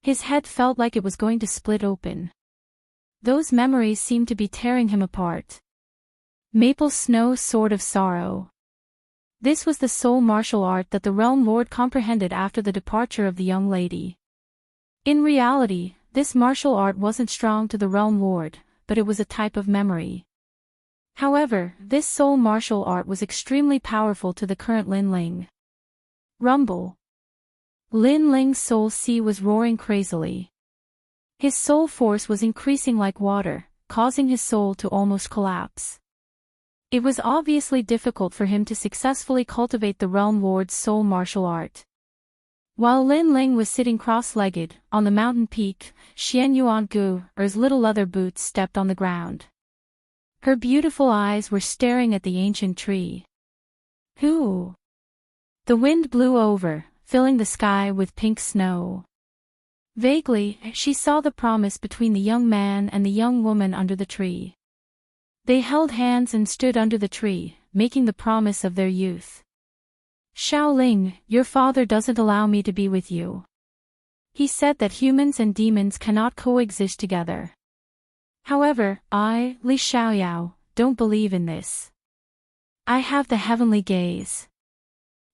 His head felt like it was going to split open. Those memories seemed to be tearing him apart. Maple Snow Sword of Sorrow. This was the soul martial art that the Realm Lord comprehended after the departure of the young lady. In reality, this martial art wasn't strong to the Realm Lord, but it was a type of memory. However, this soul martial art was extremely powerful to the current Lin Ling. Rumble. Lin Ling's soul sea was roaring crazily. His soul force was increasing like water, causing his soul to almost collapse. It was obviously difficult for him to successfully cultivate the Realm Lord's soul martial art. While Lin Ling was sitting cross-legged, on the mountain peak, Xian Yuangu's little leather boots stepped on the ground. Her beautiful eyes were staring at the ancient tree. Who? The wind blew over, filling the sky with pink snow. Vaguely, she saw the promise between the young man and the young woman under the tree. They held hands and stood under the tree, making the promise of their youth. Shaoling, your father doesn't allow me to be with you. He said that humans and demons cannot coexist together. However, I, Li Xiaoyao, don't believe in this. I have the heavenly gaze.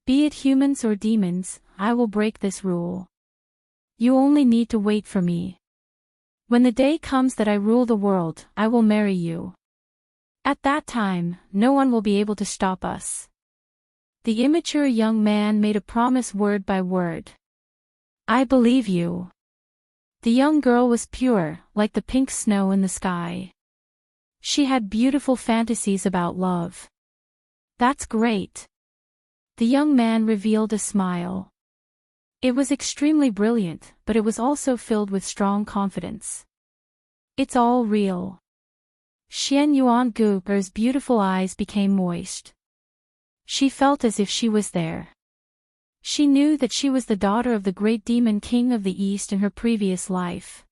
Be it humans or demons, I will break this rule. You only need to wait for me. When the day comes that I rule the world, I will marry you. At that time, no one will be able to stop us. The immature young man made a promise word by word. I believe you. The young girl was pure, like the pink snow in the sky. She had beautiful fantasies about love. That's great. The young man revealed a smile. It was extremely brilliant, but it was also filled with strong confidence. It's all real. Xian Yuangu's beautiful eyes became moist. She felt as if she was there. She knew that she was the daughter of the great demon king of the East in her previous life.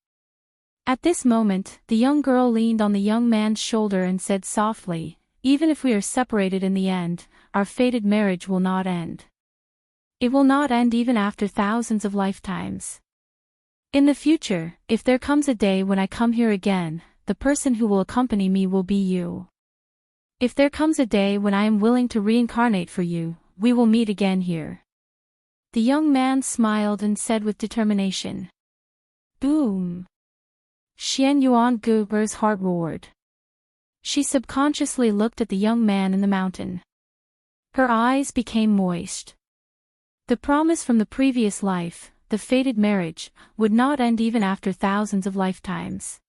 At this moment, the young girl leaned on the young man's shoulder and said softly, even if we are separated in the end, our fated marriage will not end. It will not end even after thousands of lifetimes. In the future, if there comes a day when I come here again, the person who will accompany me will be you. If there comes a day when I am willing to reincarnate for you, we will meet again here. The young man smiled and said with determination. Boom! Xian Yuangu's heart roared. She subconsciously looked at the young man in the mountain. Her eyes became moist. The promise from the previous life, the fated marriage, would not end even after thousands of lifetimes.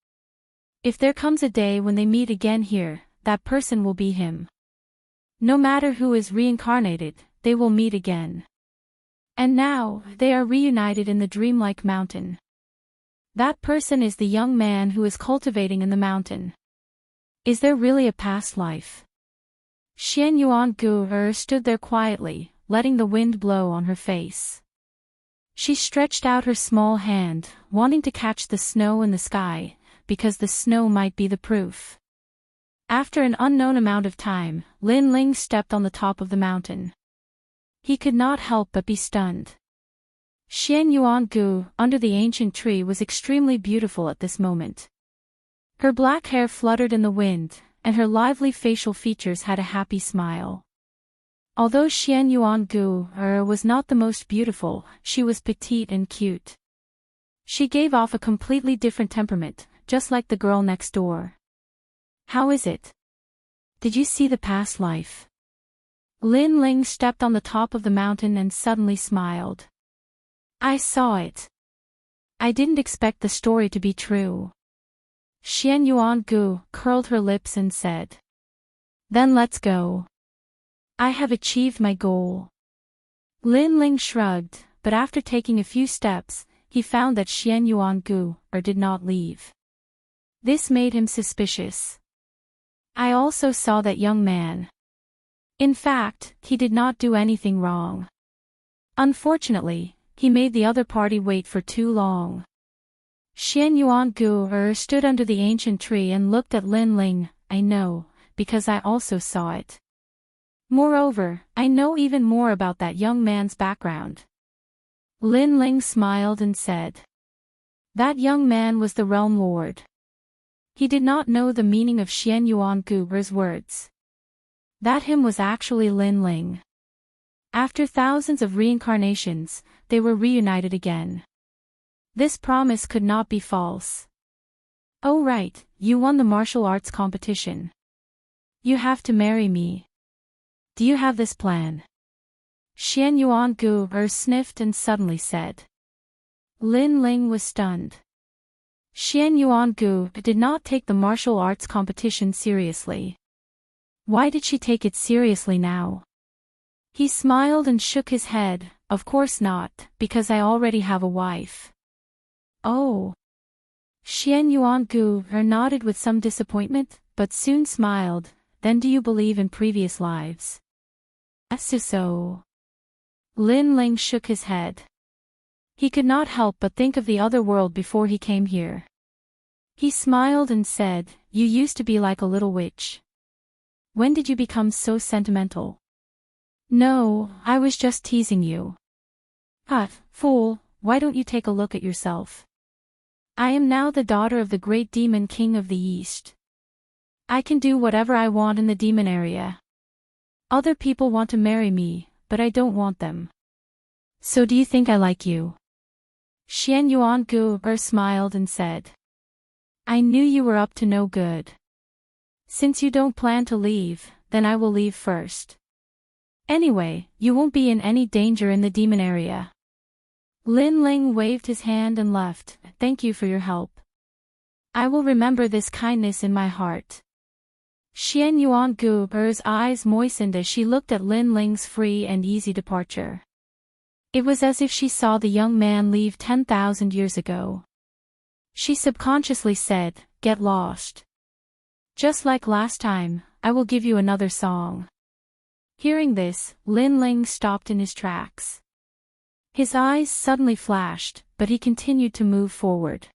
If there comes a day when they meet again here, that person will be him. No matter who is reincarnated, they will meet again. And now, they are reunited in the dreamlike mountain. That person is the young man who is cultivating in the mountain. Is there really a past life? Xian Yuangu stood there quietly, letting the wind blow on her face. She stretched out her small hand, wanting to catch the snow in the sky, because the snow might be the proof. After an unknown amount of time, Lin Ling stepped on the top of the mountain. He could not help but be stunned. Xian Yuangu, under the ancient tree, was extremely beautiful at this moment. Her black hair fluttered in the wind, and her lively facial features had a happy smile. Although Xian Yuangu was not the most beautiful, she was petite and cute. She gave off a completely different temperament, just like the girl next door. How is it? Did you see the past life? Lin Ling stepped on the top of the mountain and suddenly smiled. I saw it. I didn't expect the story to be true. Xian Yuangu curled her lips and said. Then let's go. I have achieved my goal. Lin Ling shrugged, but after taking a few steps, he found that Xian Yuangu did not leave. This made him suspicious. I also saw that young man. In fact, he did not do anything wrong. Unfortunately, he made the other party wait for too long. Xian Yuangu stood under the ancient tree and looked at Lin Ling. I know, because I also saw it. Moreover, I know even more about that young man's background. Lin Ling smiled and said. That young man was the Realm Lord. He did not know the meaning of Xian Yuangu's words. That him was actually Lin Ling. After thousands of reincarnations, they were reunited again. This promise could not be false. Oh right, you won the martial arts competition. You have to marry me. Do you have this plan? Xian Yuangu sniffed and suddenly said. Lin Ling was stunned. Xian Yuangu did not take the martial arts competition seriously. Why did she take it seriously now? He smiled and shook his head. Of course not, because I already have a wife. Oh. Xian Yuangu nodded with some disappointment, but soon smiled. Then do you believe in previous lives? So. Lin Ling shook his head. He could not help but think of the other world before he came here. He smiled and said, you used to be like a little witch. When did you become so sentimental? No, I was just teasing you. Fool, why don't you take a look at yourself? I am now the daughter of the great demon king of the East. I can do whatever I want in the demon area. Other people want to marry me, but I don't want them. So do you think I like you? Xian Yuangu smiled and said. I knew you were up to no good. Since you don't plan to leave, then I will leave first. Anyway, you won't be in any danger in the demon area. Lin Ling waved his hand and left. Thank you for your help. I will remember this kindness in my heart. Xian Yuangu's eyes moistened as she looked at Lin Ling's free and easy departure. It was as if she saw the young man leave 10,000 years ago. She subconsciously said, "Get lost. Just like last time, I will give you another song." Hearing this, Lin Ling stopped in his tracks. His eyes suddenly flashed, but he continued to move forward.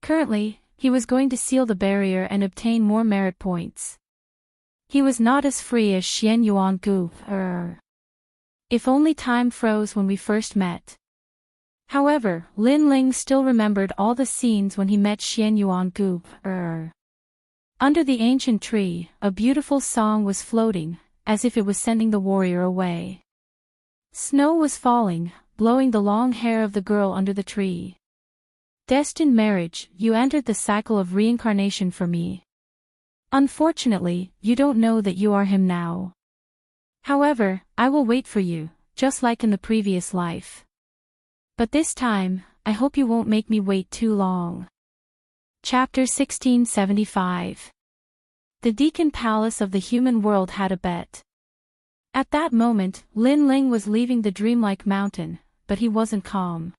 Currently, he was going to seal the barrier and obtain more merit points. He was not as free as Xian Yuangu. If only time froze when we first met. However, Lin Ling still remembered all the scenes when he met Xian Yuangu. Under the ancient tree, a beautiful song was floating, as if it was sending the warrior away. Snow was falling, blowing the long hair of the girl under the tree. Destined marriage, you entered the cycle of reincarnation for me. Unfortunately, you don't know that you are him now. However, I will wait for you, just like in the previous life. But this time, I hope you won't make me wait too long. Chapter 1675. The Deacon Palace of the Human World had a bet. At that moment, Lin Ling was leaving the dreamlike mountain, but he wasn't calm.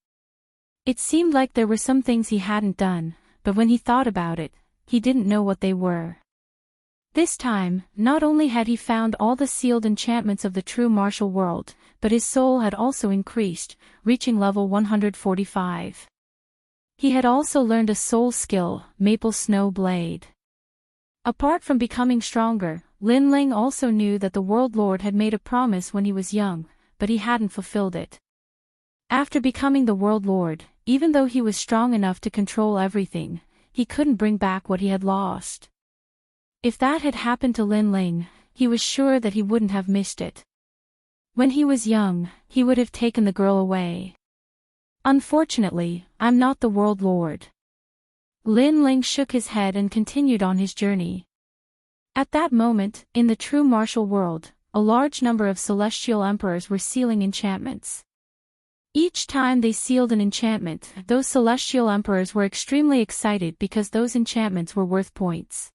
It seemed like there were some things he hadn't done, but when he thought about it, he didn't know what they were. This time, not only had he found all the sealed enchantments of the true martial world, but his soul had also increased, reaching level 145. He had also learned a soul skill, Maple Snow Blade. Apart from becoming stronger, Lin Ling also knew that the World Lord had made a promise when he was young, but he hadn't fulfilled it. After becoming the World Lord, even though he was strong enough to control everything, he couldn't bring back what he had lost. If that had happened to Lin Ling, he was sure that he wouldn't have missed it. When he was young, he would have taken the girl away. Unfortunately, I'm not the World Lord. Lin Ling shook his head and continued on his journey. At that moment, in the true martial world, a large number of celestial emperors were sealing enchantments. Each time they sealed an enchantment, those celestial emperors were extremely excited because those enchantments were worth points.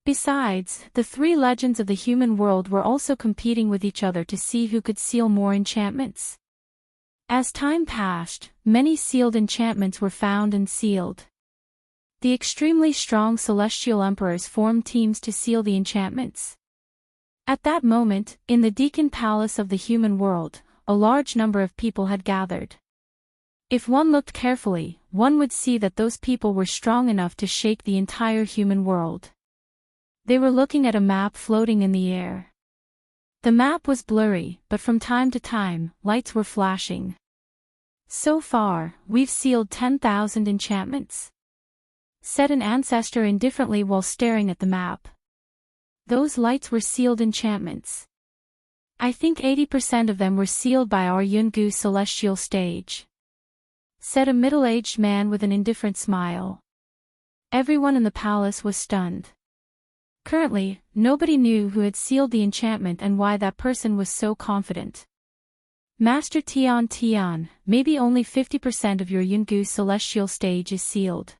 Besides, the three legends of the human world were also competing with each other to see who could seal more enchantments. As time passed, many sealed enchantments were found and sealed. The extremely strong celestial emperors formed teams to seal the enchantments. At that moment, in the Deacon Palace of the human world, a large number of people had gathered. If one looked carefully, one would see that those people were strong enough to shake the entire human world. They were looking at a map floating in the air. The map was blurry, but from time to time, lights were flashing. So far, we've sealed 10,000 enchantments, said an ancestor indifferently while staring at the map. Those lights were sealed enchantments. I think 80% of them were sealed by our Yungu celestial stage, said a middle-aged man with an indifferent smile. Everyone in the palace was stunned. Currently, nobody knew who had sealed the enchantment and why that person was so confident. Master Tian, maybe only 50% of your Yungu celestial stage is sealed.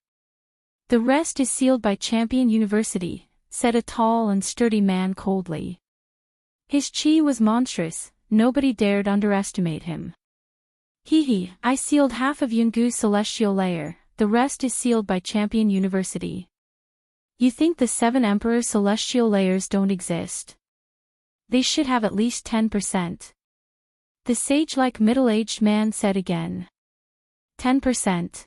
The rest is sealed by Champion University, said a tall and sturdy man coldly. His chi was monstrous, nobody dared underestimate him. I sealed half of Yungu's celestial layer, the rest is sealed by Champion University. You think the 7 Emperor celestial layers don't exist? They should have at least 10%. The sage-like middle-aged man said again. 10%.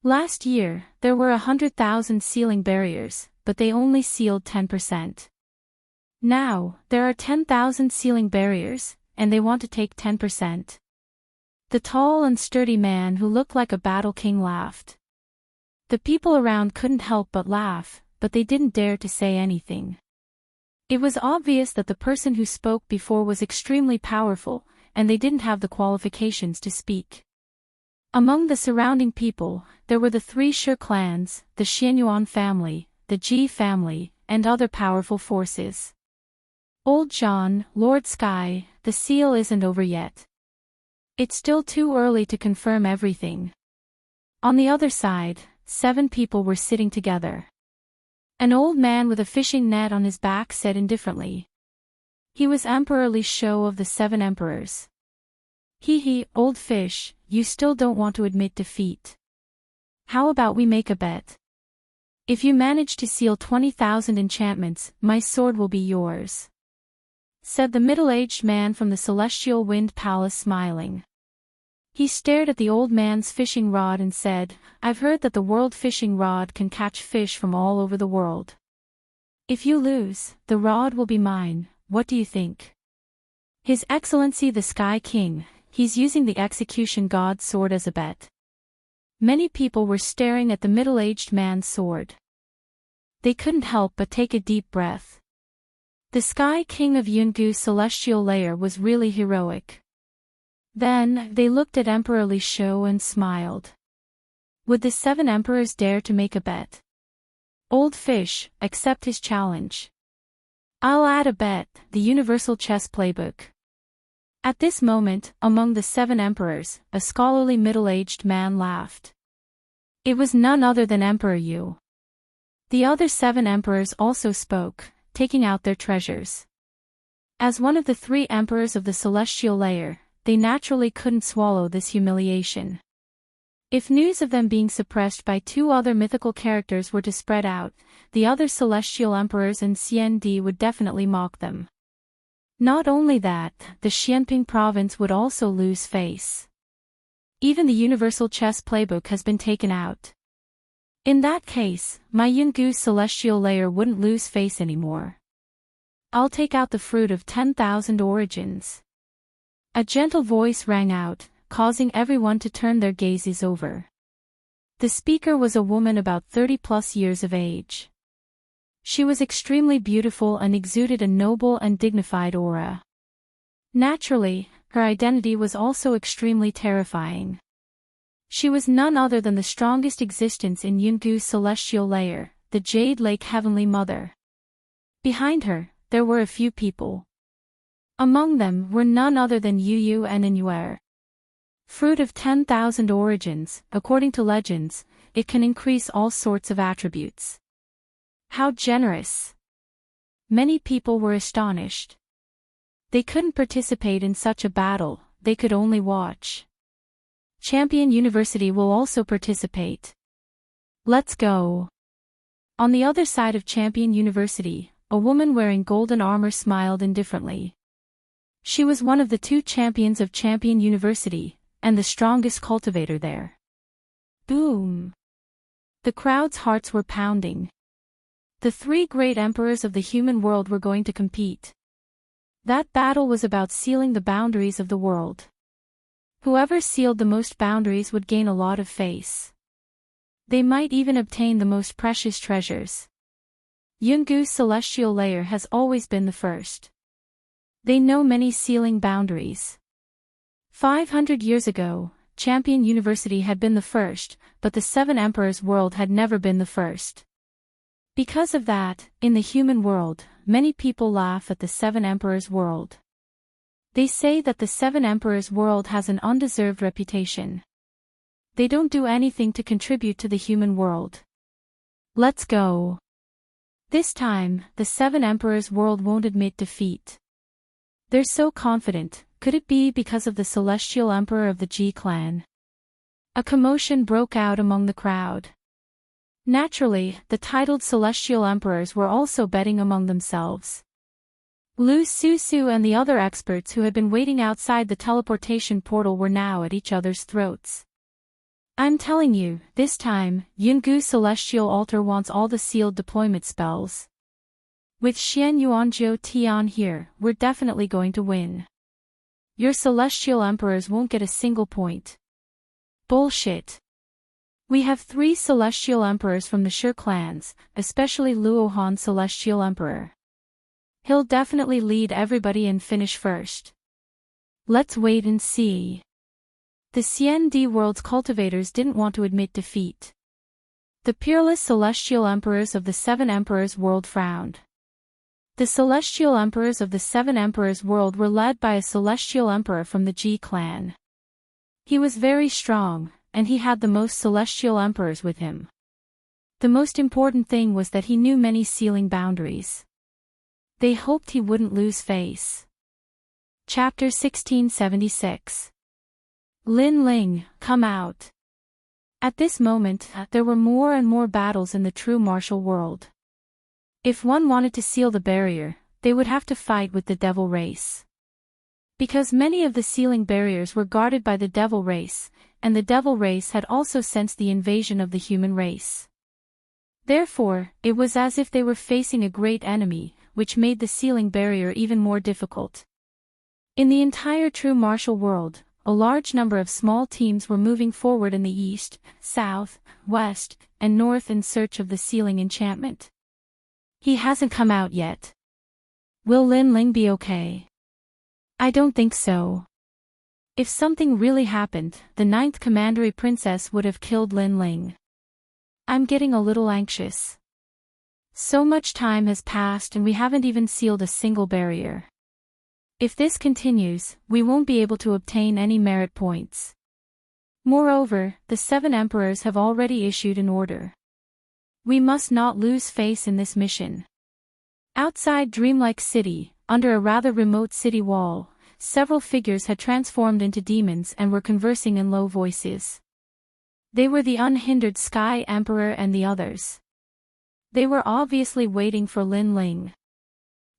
Last year, there were 100,000 sealing barriers, but they only sealed 10%. Now, there are 10,000 sealing barriers, and they want to take 10%. The tall and sturdy man who looked like a battle king laughed. The people around couldn't help but laugh, but they didn't dare to say anything. It was obvious that the person who spoke before was extremely powerful, and they didn't have the qualifications to speak. Among the surrounding people, there were the 3 Shi clans, the Xianyuan family, the Ji family, and other powerful forces. Old John, Lord Sky, the seal isn't over yet. It's still too early to confirm everything. On the other side, 7 people were sitting together. An old man with a fishing net on his back said indifferently. He was Emperor Li Shou of the 7 emperors. Hee, old fish, you still don't want to admit defeat. How about we make a bet? If you manage to seal 20,000 enchantments, my sword will be yours, said the middle-aged man from the Celestial Wind Palace, smiling. He stared at the old man's fishing rod and said, I've heard that the world fishing rod can catch fish from all over the world. If you lose, the rod will be mine, what do you think? His Excellency the Sky King, he's using the execution god's sword as a bet. Many people were staring at the middle-aged man's sword. They couldn't help but take a deep breath. The Sky King of Yungu's celestial layer was really heroic. Then, they looked at Emperor Li Shou and smiled. Would the 7 emperors dare to make a bet? Old fish, accept his challenge. I'll add a bet, the universal chess playbook. At this moment, among the 7 emperors, a scholarly middle-aged man laughed. It was none other than Emperor Yu. The other 7 emperors also spoke, taking out their treasures. As one of the 3 emperors of the celestial layer, they naturally couldn't swallow this humiliation. If news of them being suppressed by 2 other mythical characters were to spread out, the other celestial emperors and CND would definitely mock them. Not only that, the Xianping province would also lose face. Even the universal chess playbook has been taken out. In that case, my Yungu's celestial layer wouldn't lose face anymore. I'll take out the fruit of 10,000 origins. A gentle voice rang out, causing everyone to turn their gazes over. The speaker was a woman about 30+ years of age. She was extremely beautiful and exuded a noble and dignified aura. Naturally, her identity was also extremely terrifying. She was none other than the strongest existence in Yungu's celestial layer, the Jade Lake Heavenly Mother. Behind her, there were a few people. Among them were none other than Yu and Inuer. Fruit of 10,000 origins, according to legends, it can increase all sorts of attributes. How generous! Many people were astonished. They couldn't participate in such a battle, they could only watch. Champion University will also participate. Let's go. On the other side of Champion University, a woman wearing golden armor smiled indifferently. She was one of the 2 champions of Champion University, and the strongest cultivator there. Boom! The crowd's hearts were pounding. The 3 great emperors of the human world were going to compete. That battle was about sealing the boundaries of the world. Whoever sealed the most boundaries would gain a lot of face. They might even obtain the most precious treasures. Yungu's celestial layer has always been the first. They know many sealing boundaries. 500 years ago, Champion University had been the first, but the 7 emperors' world had never been the first. Because of that, in the human world, many people laugh at the 7 emperors' world. They say that the 7 emperors' world has an undeserved reputation. They don't do anything to contribute to the human world. Let's go. This time, the 7 emperors' world won't admit defeat. They're so confident, could it be because of the celestial emperor of the Ji clan? A commotion broke out among the crowd. Naturally, the titled celestial emperors were also betting among themselves. Lu Susu and the other experts who had been waiting outside the teleportation portal were now at each other's throats. I'm telling you, this time, Yungu's celestial altar wants all the sealed deployment spells. With Xian Yuanjiu Tian here, we're definitely going to win. Your celestial emperors won't get a single point. Bullshit. We have 3 celestial emperors from the Shi clans, especially Luohan celestial emperor. He'll definitely lead everybody and finish first. Let's wait and see. The CND world's cultivators didn't want to admit defeat. The peerless celestial emperors of the 7 emperors world frowned. The celestial emperors of the seven emperors world were led by a celestial emperor from the G clan. He was very strong, and he had the most celestial emperors with him. The most important thing was that he knew many sealing boundaries. They hoped he wouldn't lose face. Chapter 1676. Lin Ling, come out. At this moment, there were more and more battles in the true martial world. If one wanted to seal the barrier, they would have to fight with the devil race. Because many of the sealing barriers were guarded by the devil race, and the devil race had also sensed the invasion of the human race. Therefore, it was as if they were facing a great enemy, which made the sealing barrier even more difficult. In the entire true martial world, a large number of small teams were moving forward in the east, south, west, and north in search of the sealing enchantment. He hasn't come out yet. Will Lin Ling be okay? I don't think so. If something really happened, the 9th Commandery Princess would have killed Lin Ling. I'm getting a little anxious. So much time has passed and we haven't even sealed a single barrier. If this continues, we won't be able to obtain any merit points. Moreover, the 7 emperors have already issued an order. We must not lose face in this mission. Outside Dreamlike City, under a rather remote city wall, several figures had transformed into demons and were conversing in low voices. They were the unhindered Sky Emperor and the others. They were obviously waiting for Lin Ling.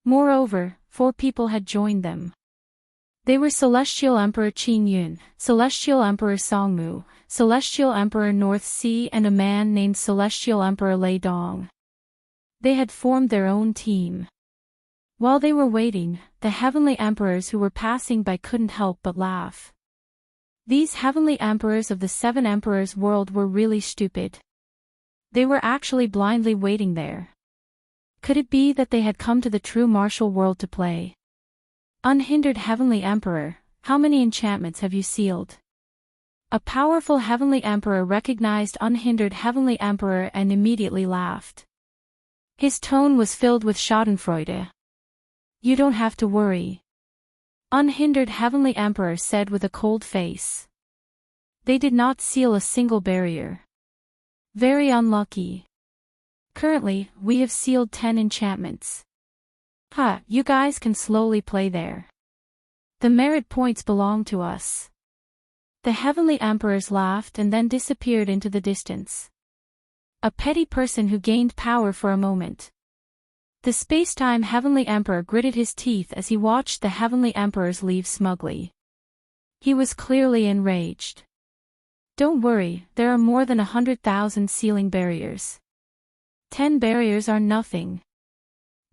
Moreover, 4 people had joined them. They were Celestial Emperor Qin Yun, Celestial Emperor Songmu, Celestial Emperor North Sea and a man named Celestial Emperor Lei Dong. They had formed their own team. While they were waiting, the heavenly emperors who were passing by couldn't help but laugh. These heavenly emperors of the 7 emperors world were really stupid. They were actually blindly waiting there. Could it be that they had come to the true martial world to play? Unhindered heavenly emperor, how many enchantments have you sealed? A powerful heavenly emperor recognized unhindered heavenly emperor and immediately laughed. His tone was filled with schadenfreude. You don't have to worry. Unhindered heavenly emperor said with a cold face. They did not seal a single barrier. Very unlucky. Currently, we have sealed 10 enchantments. You guys can slowly play there. The merit points belong to us. The heavenly emperors laughed and then disappeared into the distance. A petty person who gained power for a moment. The space-time heavenly emperor gritted his teeth as he watched the heavenly emperors leave smugly. He was clearly enraged. Don't worry, there are more than 100,000 sealing barriers. 10 barriers are nothing.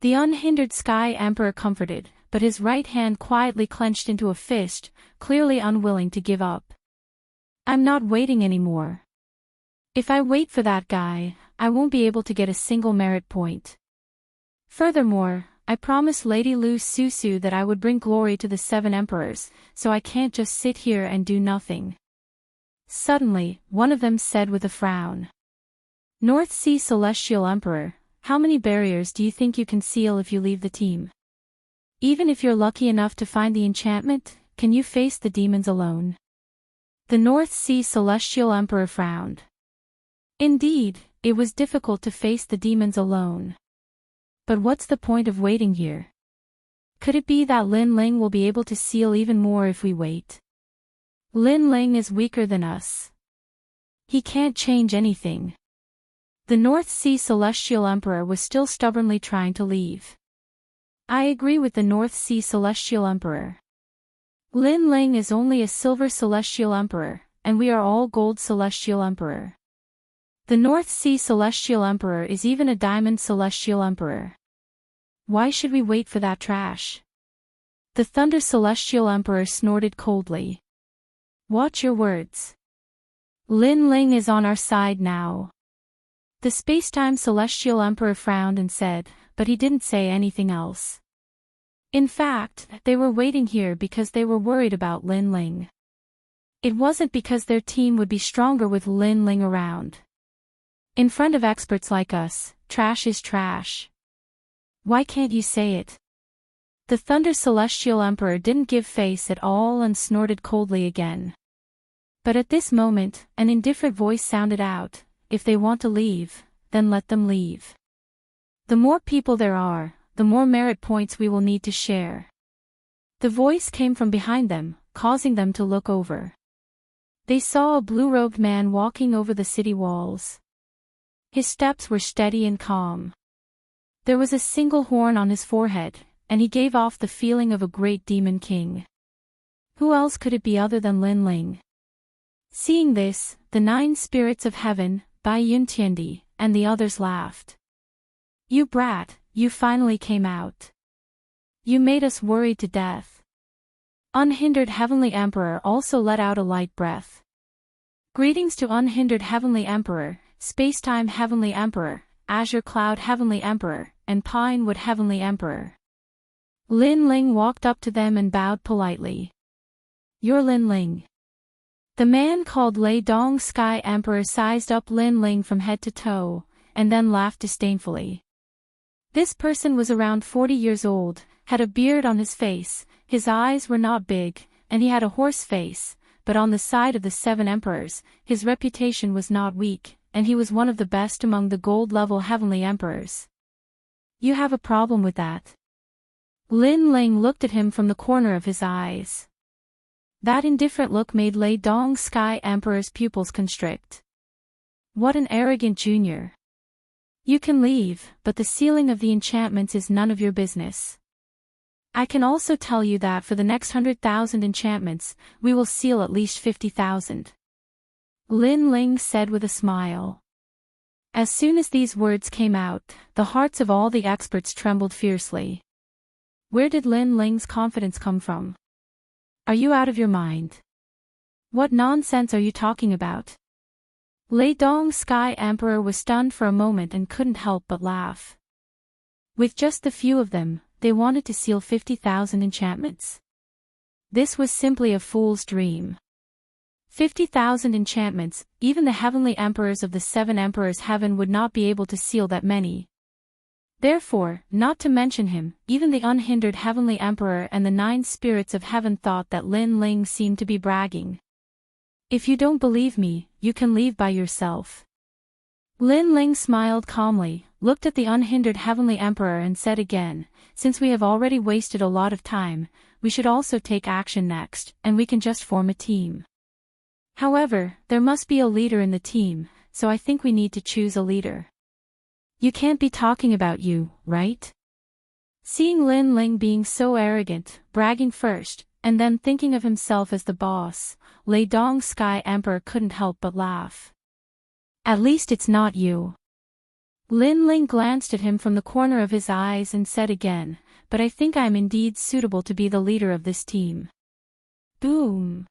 The unhindered Sky Emperor comforted, but his right hand quietly clenched into a fist, clearly unwilling to give up. I'm not waiting anymore. If I wait for that guy, I won't be able to get a single merit point. Furthermore, I promised Lady Lu Susu that I would bring glory to the 7 emperors, so I can't just sit here and do nothing. Suddenly, one of them said with a frown. North Sea Celestial Emperor, how many barriers do you think you can seal if you leave the team? Even if you're lucky enough to find the enchantment, can you face the demons alone? The North Sea Celestial Emperor frowned. Indeed, it was difficult to face the demons alone. But what's the point of waiting here? Could it be that Lin Ling will be able to seal even more if we wait? Lin Ling is weaker than us. He can't change anything. The North Sea Celestial Emperor was still stubbornly trying to leave. I agree with the North Sea Celestial Emperor. Lin Ling is only a Silver Celestial Emperor, and we are all Gold Celestial Emperor. The North Sea Celestial Emperor is even a Diamond Celestial Emperor. Why should we wait for that trash? The Thunder Celestial Emperor snorted coldly. Watch your words. Lin Ling is on our side now. The Spacetime Celestial Emperor frowned and said, but he didn't say anything else. In fact, they were waiting here because they were worried about Lin Ling. It wasn't because their team would be stronger with Lin Ling around. In front of experts like us, trash is trash. Why can't you say it? The Thunder Celestial Emperor didn't give face at all and snorted coldly again. But at this moment, an indifferent voice sounded out, if they want to leave, then let them leave. The more people there are, the more merit points we will need to share. The voice came from behind them, causing them to look over. They saw a blue-robed man walking over the city walls. His steps were steady and calm. There was a single horn on his forehead, and he gave off the feeling of a great demon king. Who else could it be other than Lin Ling? Seeing this, the 9 spirits of heaven, Bai Yuntiandi, and the others laughed. You brat, you finally came out. You made us worried to death. Unhindered Heavenly Emperor also let out a light breath. Greetings to Unhindered Heavenly Emperor, Spacetime Heavenly Emperor, Azure Cloud Heavenly Emperor, and Pinewood Heavenly Emperor. Lin Ling walked up to them and bowed politely. You're Lin Ling. The man called Lei Dong Sky Emperor sized up Lin Ling from head to toe, and then laughed disdainfully. This person was around 40 years old, had a beard on his face, his eyes were not big, and he had a horse face, but on the side of the 7 emperors, his reputation was not weak, and he was one of the best among the gold-level heavenly emperors. You have a problem with that? Lin Ling looked at him from the corner of his eyes. That indifferent look made Lei Dong Sky Emperor's pupils constrict. What an arrogant junior. You can leave, but the sealing of the enchantments is none of your business. I can also tell you that for the next 100,000 enchantments, we will seal at least 50,000. Lin Ling said with a smile. As soon as these words came out, the hearts of all the experts trembled fiercely. Where did Lin Ling's confidence come from? Are you out of your mind? What nonsense are you talking about? Lei Dong Sky Emperor was stunned for a moment and couldn't help but laugh. With just the few of them, they wanted to seal 50,000 enchantments. This was simply a fool's dream. 50,000 enchantments, even the heavenly emperors of the 7 emperors' heaven would not be able to seal that many. Therefore, not to mention him, even the unhindered heavenly emperor and the 9 spirits of heaven thought that Lin Ling seemed to be bragging. If you don't believe me, you can leave by yourself. Lin Ling smiled calmly, looked at the unhindered heavenly emperor and said again, since we have already wasted a lot of time, we should also take action next, and we can just form a team. However, there must be a leader in the team, so I think we need to choose a leader. You can't be talking about you, right? Seeing Lin Ling being so arrogant, bragging first, and then thinking of himself as the boss, Lei Dong Sky Emperor couldn't help but laugh. At least it's not you. Lin Ling glanced at him from the corner of his eyes and said again, but I think I am indeed suitable to be the leader of this team. Boom!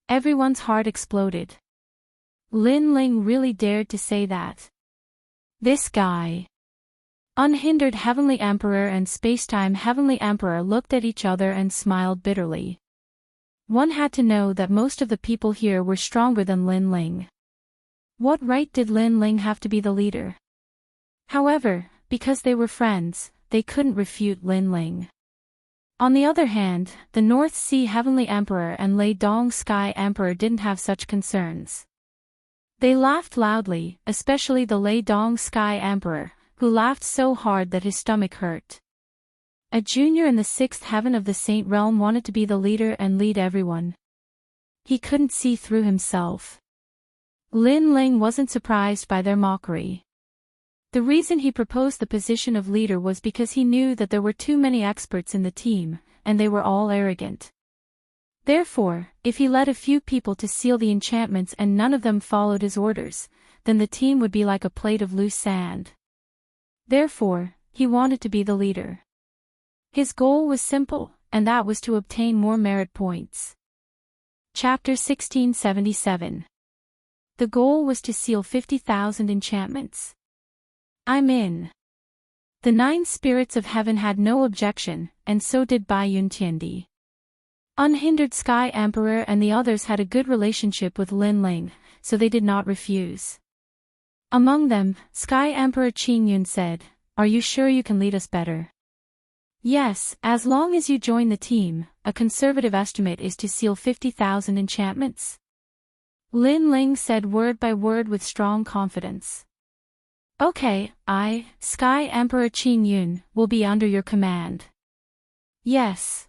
Everyone's heart exploded. Lin Ling really dared to say that. This guy. Unhindered Heavenly Emperor and Spacetime Heavenly Emperor looked at each other and smiled bitterly. One had to know that most of the people here were stronger than Lin Ling. What right did Lin Ling have to be the leader? However, because they were friends, they couldn't refute Lin Ling. On the other hand, the North Sea Heavenly Emperor and Lei Dong Sky Emperor didn't have such concerns. They laughed loudly, especially the Lei Dong Sky Emperor, who laughed so hard that his stomach hurt. A junior in the 6th heaven of the Saint Realm wanted to be the leader and lead everyone. He couldn't see through himself. Lin Ling wasn't surprised by their mockery. The reason he proposed the position of leader was because he knew that there were too many experts in the team, and they were all arrogant. Therefore, if he led a few people to seal the enchantments and none of them followed his orders, then the team would be like a plate of loose sand. Therefore, he wanted to be the leader. His goal was simple, and that was to obtain more merit points. Chapter 1677. The goal was to seal 50,000 enchantments. I'm in. The 9 spirits of heaven had no objection, and so did Bai Yuntiandi. Unhindered Sky Emperor and the others had a good relationship with Lin Ling, so they did not refuse. Among them, Sky Emperor Qingyun said, are you sure you can lead us better? Yes, as long as you join the team, a conservative estimate is to seal 50,000 enchantments. Lin Ling said word by word with strong confidence. Okay, Sky Emperor Qing Yun, will be under your command. Yes.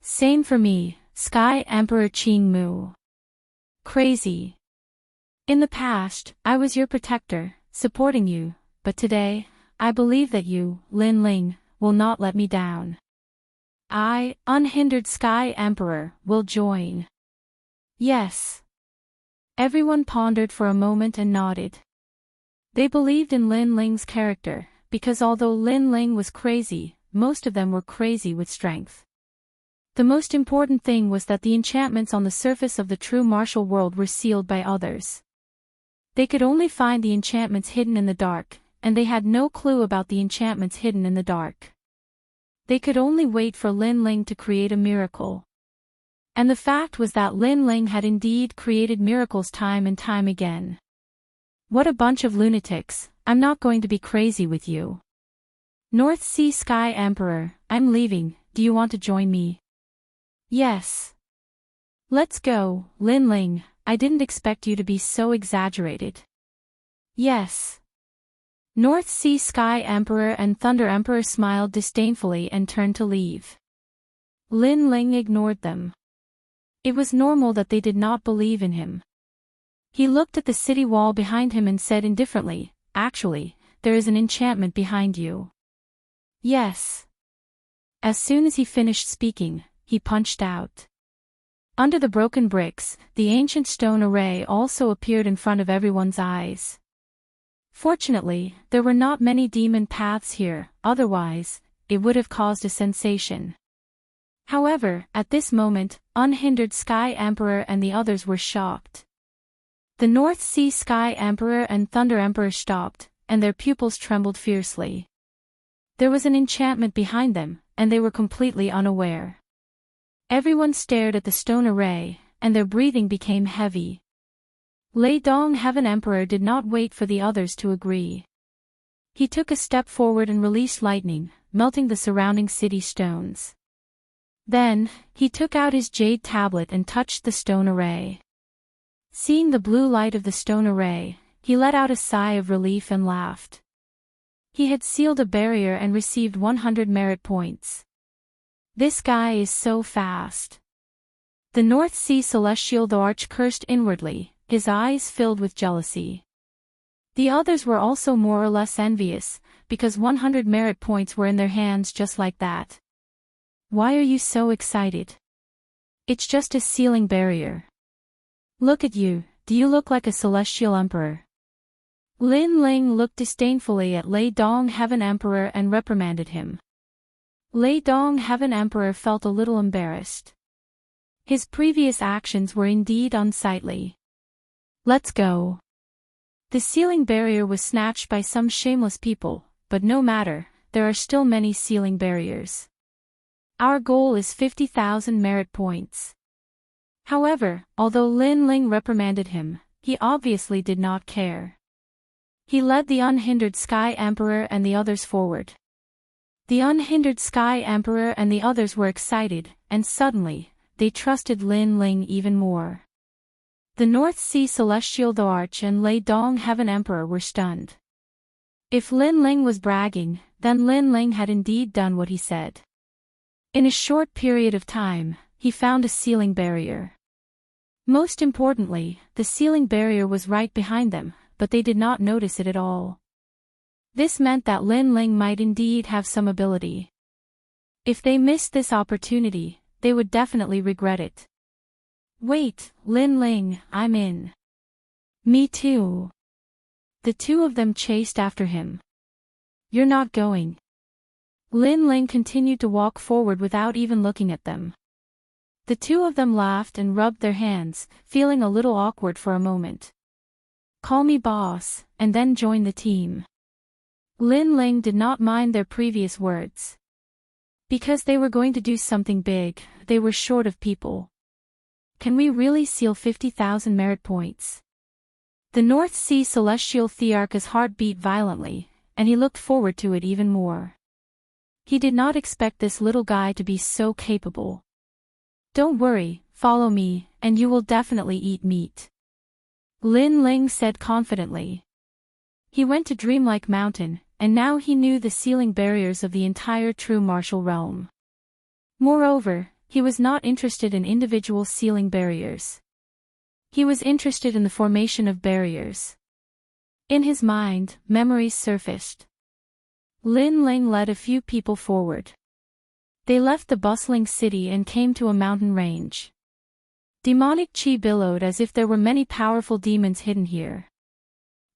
Same for me, Sky Emperor Qing Mu. Crazy. In the past, I was your protector, supporting you, but today, I believe that you, Lin Ling, will not let me down. I, unhindered Sky Emperor, will join. Yes. Everyone pondered for a moment and nodded. They believed in Lin Ling's character, because although Lin Ling was crazy, most of them were crazy with strength. The most important thing was that the enchantments on the surface of the true martial world were sealed by others. They could only find the enchantments hidden in the dark, and they had no clue about the enchantments hidden in the dark. They could only wait for Lin Ling to create a miracle. And the fact was that Lin Ling had indeed created miracles time and time again. What a bunch of lunatics, I'm not going to be crazy with you. North Sea Sky Emperor, I'm leaving, do you want to join me? Yes. Let's go, Lin Ling, I didn't expect you to be so exaggerated. Yes. North Sea Sky Emperor and Thunder Emperor smiled disdainfully and turned to leave. Lin Ling ignored them. It was normal that they did not believe in him. He looked at the city wall behind him and said indifferently, actually, there is an enchantment behind you. Yes. As soon as he finished speaking, he punched out. Under the broken bricks, the ancient stone array also appeared in front of everyone's eyes. Fortunately, there were not many demon paths here, otherwise, it would have caused a sensation. However, at this moment, unhindered Sky Emperor and the others were shocked. The North Sea Sky Emperor and Thunder Emperor stopped, and their pupils trembled fiercely. There was an enchantment behind them, and they were completely unaware. Everyone stared at the stone array, and their breathing became heavy. Lei Dong Heaven Emperor did not wait for the others to agree. He took a step forward and released lightning, melting the surrounding city stones. Then, he took out his jade tablet and touched the stone array. Seeing the blue light of the stone array, he let out a sigh of relief and laughed. He had sealed a barrier and received 100 merit points. This guy is so fast. The North Sea Celestial the Arch cursed inwardly, his eyes filled with jealousy. The others were also more or less envious, because 100 merit points were in their hands just like that. Why are you so excited? It's just a sealing barrier. Look at you, do you look like a celestial emperor? Lin Ling looked disdainfully at Lei Dong Heaven Emperor and reprimanded him. Lei Dong Heaven Emperor felt a little embarrassed. His previous actions were indeed unsightly. Let's go. The sealing barrier was snatched by some shameless people, but no matter, there are still many sealing barriers. Our goal is 50,000 merit points. However, although Lin Ling reprimanded him, he obviously did not care. He led the unhindered Sky Emperor and the others forward. The unhindered Sky Emperor and the others were excited, and suddenly, they trusted Lin Ling even more. The North Sea Celestial the Arch and Lei Dong Heaven Emperor were stunned. If Lin Ling was bragging, then Lin Ling had indeed done what he said. In a short period of time, he found a sealing barrier. Most importantly, the sealing barrier was right behind them, but they did not notice it at all. This meant that Lin Ling might indeed have some ability. If they missed this opportunity, they would definitely regret it. Wait, Lin Ling, I'm in. Me too. The two of them chased after him. You're not going. Lin Ling continued to walk forward without even looking at them. The two of them laughed and rubbed their hands, feeling a little awkward for a moment. Call me boss, and then join the team. Lin Ling did not mind their previous words. Because they were going to do something big, they were short of people. Can we really seal 50,000 merit points? The North Sea Celestial Thearch's heart beat violently, and he looked forward to it even more. He did not expect this little guy to be so capable. "Don't worry, follow me, and you will definitely eat meat," Lin Ling said confidently. He went to Dreamlike Mountain, and now he knew the sealing barriers of the entire true martial realm. Moreover, he was not interested in individual sealing barriers. He was interested in the formation of barriers. In his mind, memories surfaced. Lin Ling led a few people forward. They left the bustling city and came to a mountain range. Demonic chi billowed as if there were many powerful demons hidden here.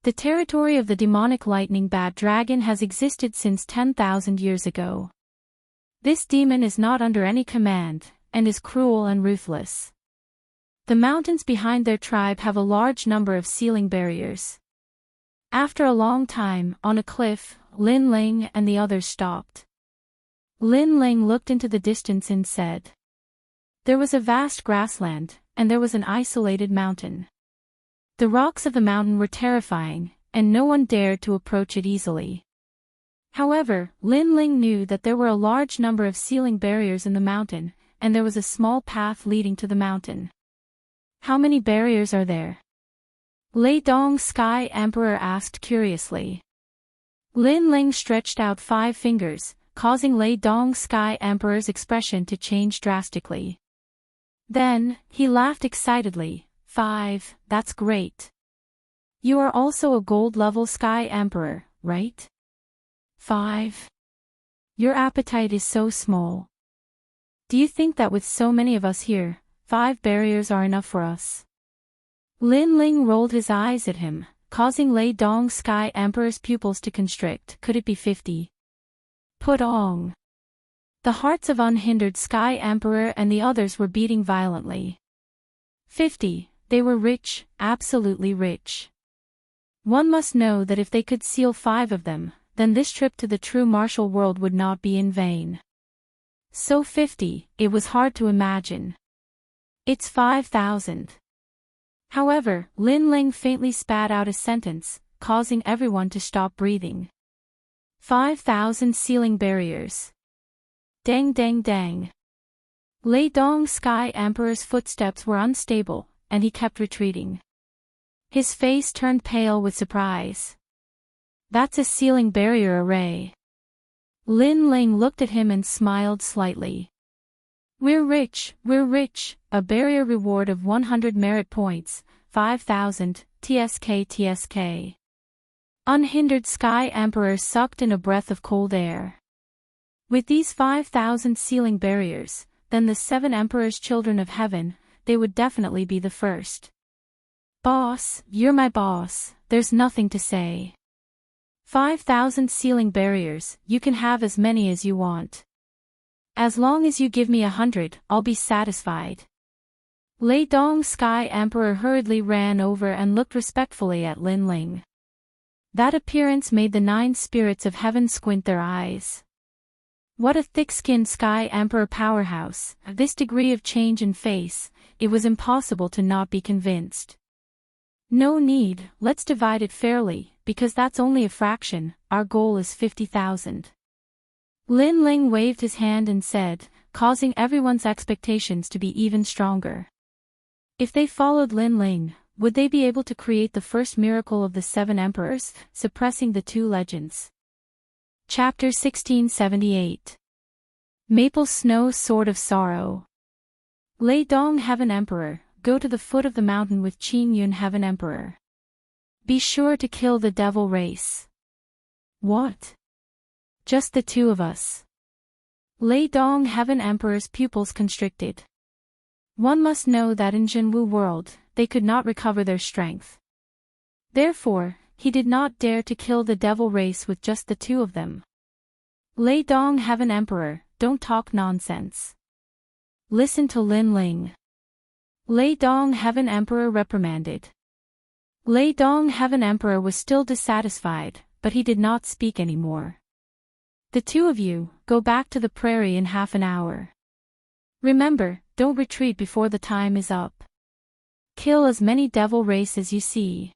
The territory of the demonic lightning bat dragon has existed since 10,000 years ago. This demon is not under any command, and is cruel and ruthless. The mountains behind their tribe have a large number of sealing barriers. After a long time, on a cliff, Lin Ling and the others stopped. Lin Ling looked into the distance and said. There was a vast grassland, and there was an isolated mountain. The rocks of the mountain were terrifying, and no one dared to approach it easily. However, Lin Ling knew that there were a large number of sealing barriers in the mountain, and there was a small path leading to the mountain. How many barriers are there? Lei Dong Sky Emperor asked curiously. Lin Ling stretched out 5 fingers, causing Lei Dong Sky Emperor's expression to change drastically. Then, he laughed excitedly. 5, that's great. You are also a gold-level Sky Emperor, right? 5. Your appetite is so small. Do you think that with so many of us here, 5 barriers are enough for us? Lin Ling rolled his eyes at him, causing Lei Dong Sky Emperor's pupils to constrict. Could it be 50? Putong. The hearts of unhindered Sky Emperor and the others were beating violently. 50. They were rich, absolutely rich. One must know that if they could seal 5 of them, then this trip to the true martial world would not be in vain. So 50, it was hard to imagine. It's 5,000. However, Lin Ling faintly spat out a sentence, causing everyone to stop breathing. 5,000 sealing barriers. Dang dang dang. Lei Dong Sky Emperor's footsteps were unstable, and he kept retreating. His face turned pale with surprise. That's a sealing barrier array. Lin Ling looked at him and smiled slightly. We're rich, a barrier reward of 100 merit points, 5,000, TSK. Unhindered Sky Emperor sucked in a breath of cold air. With these 5,000 sealing barriers, then the 7 Emperor's children of heaven, they would definitely be the first. Boss, you're my boss, there's nothing to say. 5,000 sealing barriers, you can have as many as you want. As long as you give me 100, I'll be satisfied. Lei Dong Sky Emperor hurriedly ran over and looked respectfully at Lin Ling. That appearance made the 9 spirits of heaven squint their eyes. What a thick-skinned Sky Emperor powerhouse, this degree of change in face, it was impossible to not be convinced. No need, let's divide it fairly, because that's only a fraction, our goal is 50,000. Lin Ling waved his hand and said, causing everyone's expectations to be even stronger. If they followed Lin Ling, would they be able to create the first miracle of the 7 emperors, suppressing the 2 legends? Chapter 1678. Maple Snow Sword of Sorrow. Lei Dong Heaven Emperor, go to the foot of the mountain with Qin Yun Heaven Emperor. Be sure to kill the devil race. What? Just the 2 of us. Lei Dong Heaven Emperor's pupils constricted. One must know that in Jinwu world, they could not recover their strength. Therefore, he did not dare to kill the devil race with just the 2 of them. Lei Dong Heaven Emperor, don't talk nonsense. Listen to Lin Ling. Lei Dong Heaven Emperor reprimanded. Lei Dong Heaven Emperor was still dissatisfied, but he did not speak anymore. The 2 of you, go back to the prairie in half an hour. Remember, don't retreat before the time is up. Kill as many devil race as you see.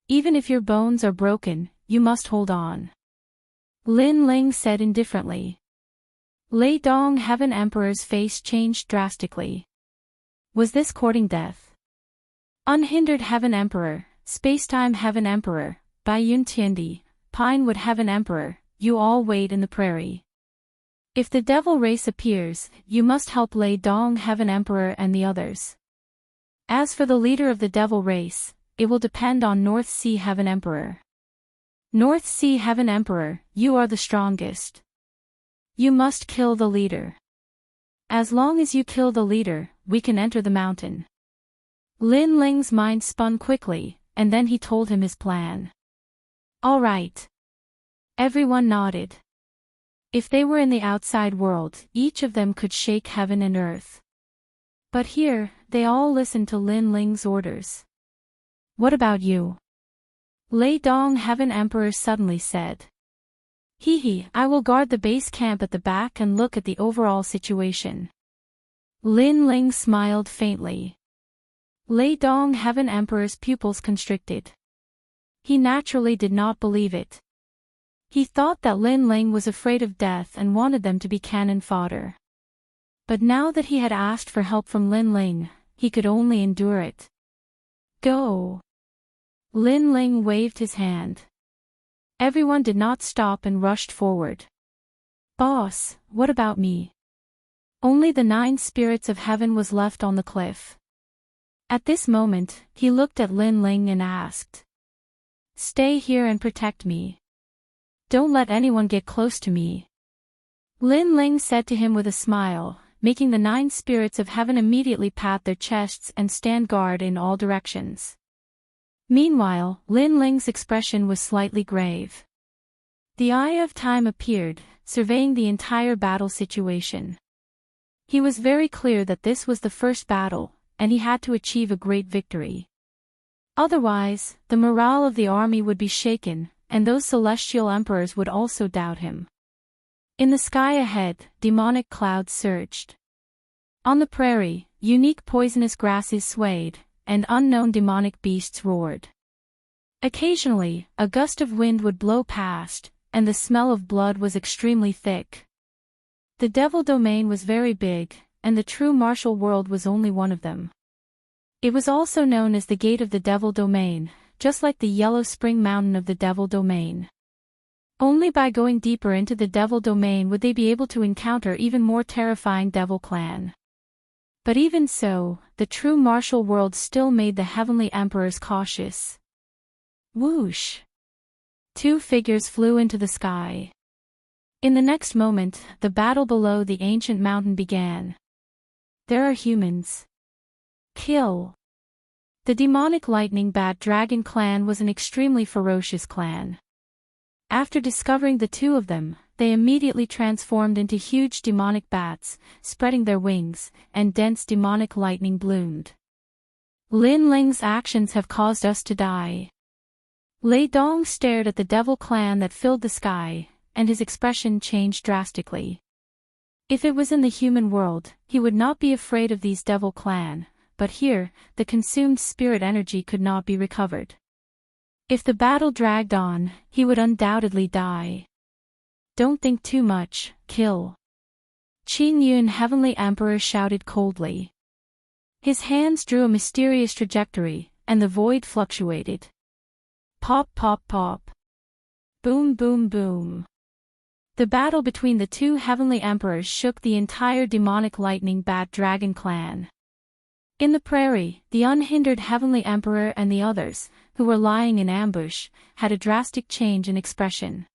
Even if your bones are broken, you must hold on. Lin Ling said indifferently. Lei Dong Heaven Emperor's face changed drastically. Was this courting death? Unhindered Heaven Emperor, Spacetime Heaven Emperor, Baiyun Tiandi, Pinewood Heaven Emperor, you all wait in the prairie. If the devil race appears, you must help Lei Dong Heaven Emperor and the others. As for the leader of the devil race, it will depend on North Sea Heaven Emperor. North Sea Heaven Emperor, you are the strongest. You must kill the leader. As long as you kill the leader, we can enter the mountain. Lin Ling's mind spun quickly, and then he told him his plan. All right. Everyone nodded. If they were in the outside world, each of them could shake heaven and earth. But here, they all listened to Lin Ling's orders. What about you? Lei Dong Heaven Emperor suddenly said. I will guard the base camp at the back and look at the overall situation. Lin Ling smiled faintly. Lei Dong Heaven Emperor's pupils constricted. He naturally did not believe it. He thought that Lin Ling was afraid of death and wanted them to be cannon fodder. But now that he had asked for help from Lin Ling, he could only endure it. Go! Lin Ling waved his hand. Everyone did not stop and rushed forward. Boss, what about me? Only the 9 spirits of heaven was left on the cliff. At this moment, he looked at Lin Ling and asked. Stay here and protect me. Don't let anyone get close to me. Lin Ling said to him with a smile, making the 9 spirits of heaven immediately pat their chests and stand guard in all directions. Meanwhile, Lin Ling's expression was slightly grave. The Eye of Time appeared, surveying the entire battle situation. He was very clear that this was the first battle, and he had to achieve a great victory. Otherwise, the morale of the army would be shaken, and those celestial emperors would also doubt him. In the sky ahead, demonic clouds surged. On the prairie, unique poisonous grasses swayed, and unknown demonic beasts roared. Occasionally, a gust of wind would blow past, and the smell of blood was extremely thick. The devil domain was very big, and the true martial world was only one of them. It was also known as the Gate of the Devil Domain, just like the Yellow Spring Mountain of the Devil Domain. Only by going deeper into the Devil Domain would they be able to encounter even more terrifying Devil Clan. But even so, the true martial world still made the heavenly emperors cautious. Whoosh! 2 figures flew into the sky. In the next moment, the battle below the ancient mountain began. There are humans. Kill! The demonic lightning bat dragon clan was an extremely ferocious clan. After discovering the 2 of them, they immediately transformed into huge demonic bats, spreading their wings, and dense demonic lightning bloomed. Lin Ling's actions have caused us to die. Lei Dong stared at the devil clan that filled the sky, and his expression changed drastically. If it was in the human world, he would not be afraid of these devil clan, but here, the consumed spirit energy could not be recovered. If the battle dragged on, he would undoubtedly die. Don't think too much, kill. Qin Yun Heavenly Emperor shouted coldly. His hands drew a mysterious trajectory, and the void fluctuated. Pop pop pop. Boom boom boom. The battle between the 2 heavenly emperors shook the entire demonic lightning bat dragon clan. In the prairie, the unhindered heavenly emperor and the others, who were lying in ambush, had a drastic change in expression.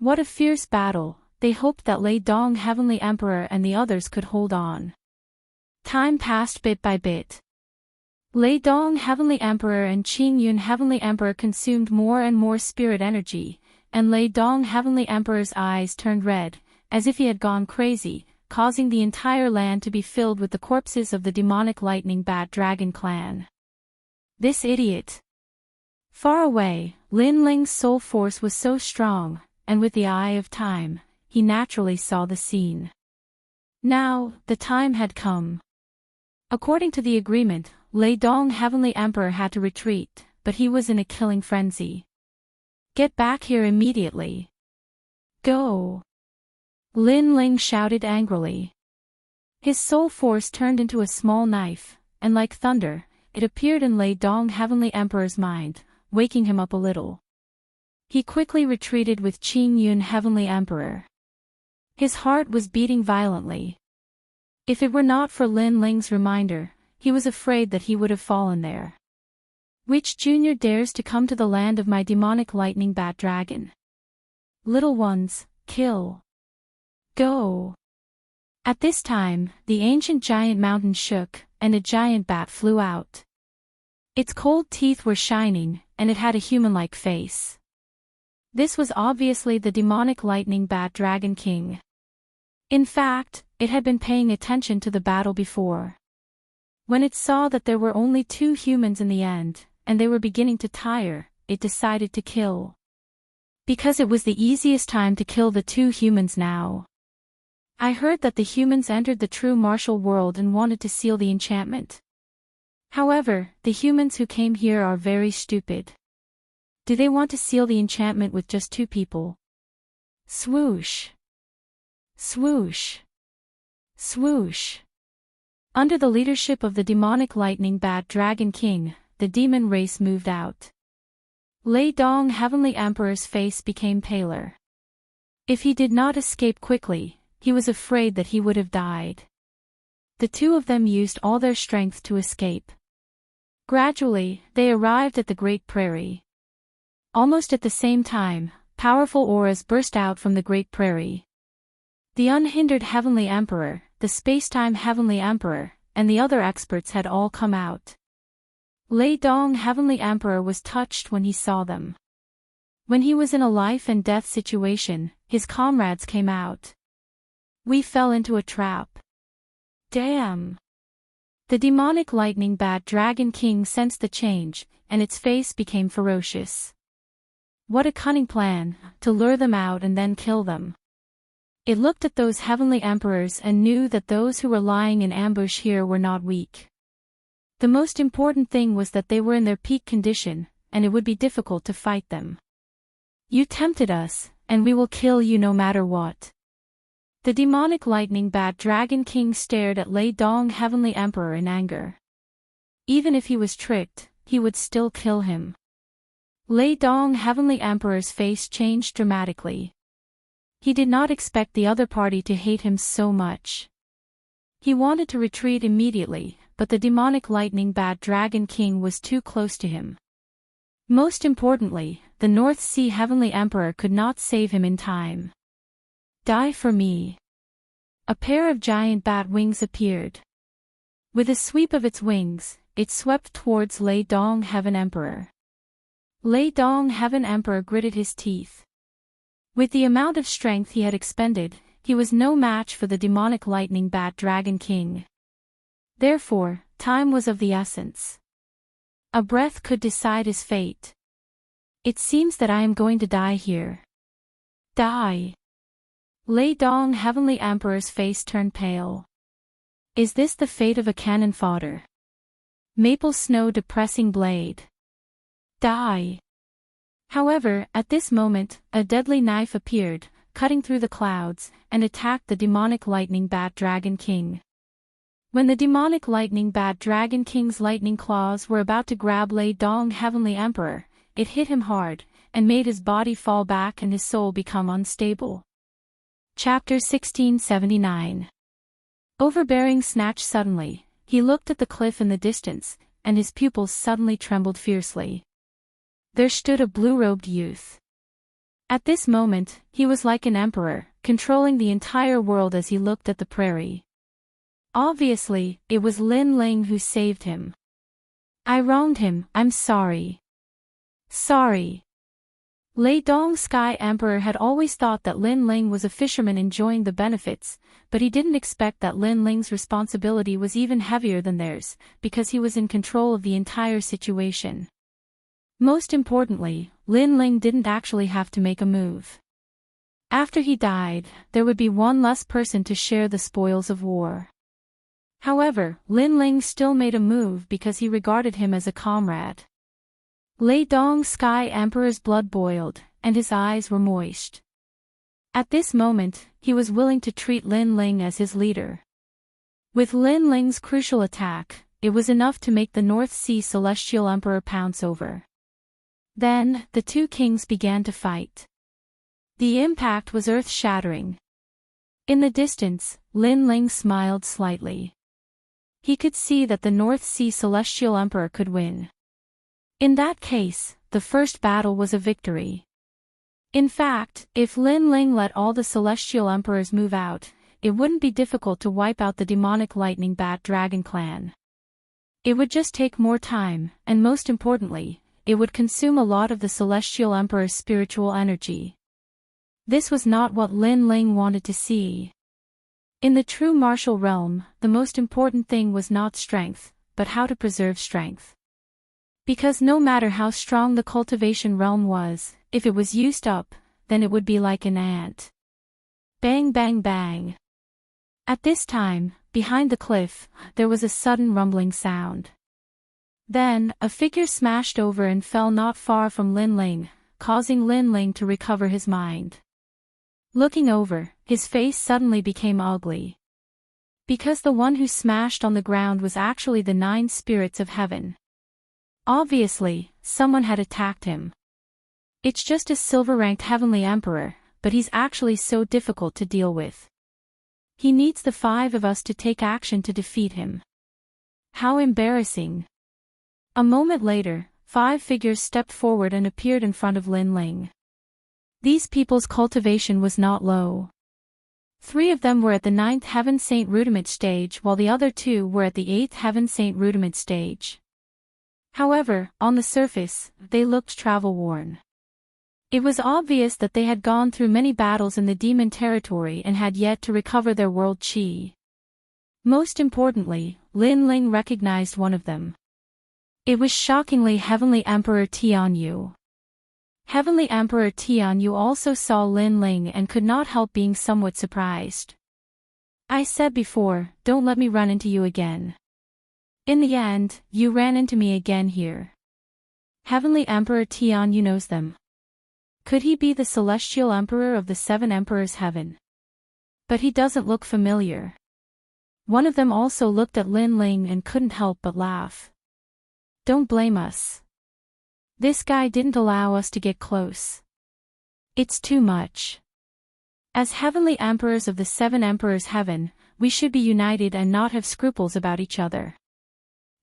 What a fierce battle, they hoped that Lei Dong Heavenly Emperor and the others could hold on. Time passed bit by bit. Lei Dong Heavenly Emperor and Qing Yun Heavenly Emperor consumed more and more spirit energy, and Lei Dong Heavenly Emperor's eyes turned red, as if he had gone crazy, causing the entire land to be filled with the corpses of the demonic lightning bat dragon clan. This idiot! Far away, Lin Ling's soul force was so strong, and with the Eye of Time, he naturally saw the scene. Now, the time had come. According to the agreement, Lei Dong Heavenly Emperor had to retreat, but he was in a killing frenzy. Get back here immediately. Go! Lin Ling shouted angrily. His soul force turned into a small knife, and like thunder, it appeared in Lei Dong Heavenly Emperor's mind, waking him up a little. He quickly retreated with Qing Yun Heavenly Emperor. His heart was beating violently. If it were not for Lin Ling's reminder, he was afraid that he would have fallen there. Which junior dares to come to the land of my demonic lightning bat dragon? Little ones, kill. Go! At this time, the ancient giant mountain shook, and a giant bat flew out. Its cold teeth were shining, and it had a human-like face. This was obviously the demonic lightning bat dragon king. In fact, it had been paying attention to the battle before. When it saw that there were only 2 humans in the end, and they were beginning to tire, it decided to kill. Because it was the easiest time to kill the 2 humans now. I heard that the humans entered the true martial world and wanted to seal the enchantment. However, the humans who came here are very stupid. Do they want to seal the enchantment with just 2 people? Swoosh! Swoosh! Swoosh! Under the leadership of the demonic lightning bat dragon king, the demon race moved out. Lei Dong Heavenly Emperor's face became paler. If he did not escape quickly, he was afraid that he would have died. The 2 of them used all their strength to escape. Gradually, they arrived at the Great Prairie. Almost at the same time, powerful auras burst out from the Great Prairie. The unhindered Heavenly Emperor, the Space-Time Heavenly Emperor, and the other experts had all come out. Lei Dong Heavenly Emperor was touched when he saw them. When he was in a life and death situation, his comrades came out. We fell into a trap. Damn! The demonic lightning bat dragon king sensed the change, and its face became ferocious. What a cunning plan, to lure them out and then kill them. It looked at those heavenly emperors and knew that those who were lying in ambush here were not weak. The most important thing was that they were in their peak condition, and it would be difficult to fight them. You tempted us, and we will kill you no matter what. The demonic lightning bat dragon king stared at Lei Dong Heavenly Emperor in anger. Even if he was tricked, he would still kill him. Lei Dong Heavenly Emperor's face changed dramatically. He did not expect the other party to hate him so much. He wanted to retreat immediately, but the demonic lightning bat dragon king was too close to him. Most importantly, the North Sea Heavenly Emperor could not save him in time. Die for me. A pair of giant bat wings appeared. With a sweep of its wings, it swept towards Lei Dong Heaven Emperor. Lei Dong Heaven Emperor gritted his teeth. With the amount of strength he had expended, he was no match for the demonic lightning bat dragon king. Therefore, time was of the essence. A breath could decide his fate. It seems that I am going to die here. Die. Lei Dong Heavenly Emperor's face turned pale. Is this the fate of a cannon fodder? Maple snow depressing blade. Die. However, at this moment, a deadly knife appeared, cutting through the clouds, and attacked the demonic lightning bat dragon king. When the demonic lightning bat dragon king's lightning claws were about to grab Lei Dong Heavenly Emperor, it hit him hard, and made his body fall back and his soul become unstable. Chapter 1679. Overbearing snatched suddenly, he looked at the cliff in the distance, and his pupils suddenly trembled fiercely. There stood a blue-robed youth. At this moment, he was like an emperor, controlling the entire world as he looked at the prairie. Obviously, it was Lin Ling who saved him. I wronged him, I'm sorry. Sorry. Lei Dong Sky Emperor had always thought that Lin Ling was a fisherman enjoying the benefits, but he didn't expect that Lin Ling's responsibility was even heavier than theirs, because he was in control of the entire situation. Most importantly, Lin Ling didn't actually have to make a move. After he died, there would be one less person to share the spoils of war. However, Lin Ling still made a move because he regarded him as a comrade. Lei Dong Sky Emperor's blood boiled, and his eyes were moist. At this moment, he was willing to treat Lin Ling as his leader. With Lin Ling's crucial attack, it was enough to make the North Sea Celestial Emperor pounce over. Then, the two kings began to fight. The impact was earth-shattering. In the distance, Lin Ling smiled slightly. He could see that the North Sea Celestial Emperor could win. In that case, the first battle was a victory. In fact, if Lin Ling let all the Celestial Emperors move out, it wouldn't be difficult to wipe out the demonic lightning bat dragon clan. It would just take more time, and most importantly, it would consume a lot of the Celestial Emperor's spiritual energy. This was not what Lin Ling wanted to see. In the true martial realm, the most important thing was not strength, but how to preserve strength. Because no matter how strong the cultivation realm was, if it was used up, then it would be like an ant. Bang bang bang. At this time, behind the cliff, there was a sudden rumbling sound. Then, a figure smashed over and fell not far from Lin Ling, causing Lin Ling to recover his mind. Looking over, his face suddenly became ugly. Because the one who smashed on the ground was actually the 9 spirits of heaven. Obviously, someone had attacked him. It's just a silver-ranked heavenly emperor, but he's actually so difficult to deal with. He needs the 5 of us to take action to defeat him. How embarrassing. A moment later, 5 figures stepped forward and appeared in front of Lin Ling. These people's cultivation was not low. 3 of them were at the 9th Heaven Saint Rudiment stage while the other 2 were at the 8th Heaven Saint Rudiment stage. However, on the surface, they looked travel-worn. It was obvious that they had gone through many battles in the demon territory and had yet to recover their world chi. Most importantly, Lin Ling recognized one of them. It was shockingly Heavenly Emperor Tianyu. Heavenly Emperor Tianyu also saw Lin Ling and could not help being somewhat surprised. I said before, don't let me run into you again. In the end, you ran into me again here. Heavenly Emperor Tianyu knows them. Could he be the Celestial Emperor of the 7 Emperors Heaven? But he doesn't look familiar. One of them also looked at Lin Ling and couldn't help but laugh. Don't blame us. This guy didn't allow us to get close. It's too much. As Heavenly Emperors of the 7 Emperors Heaven, we should be united and not have scruples about each other.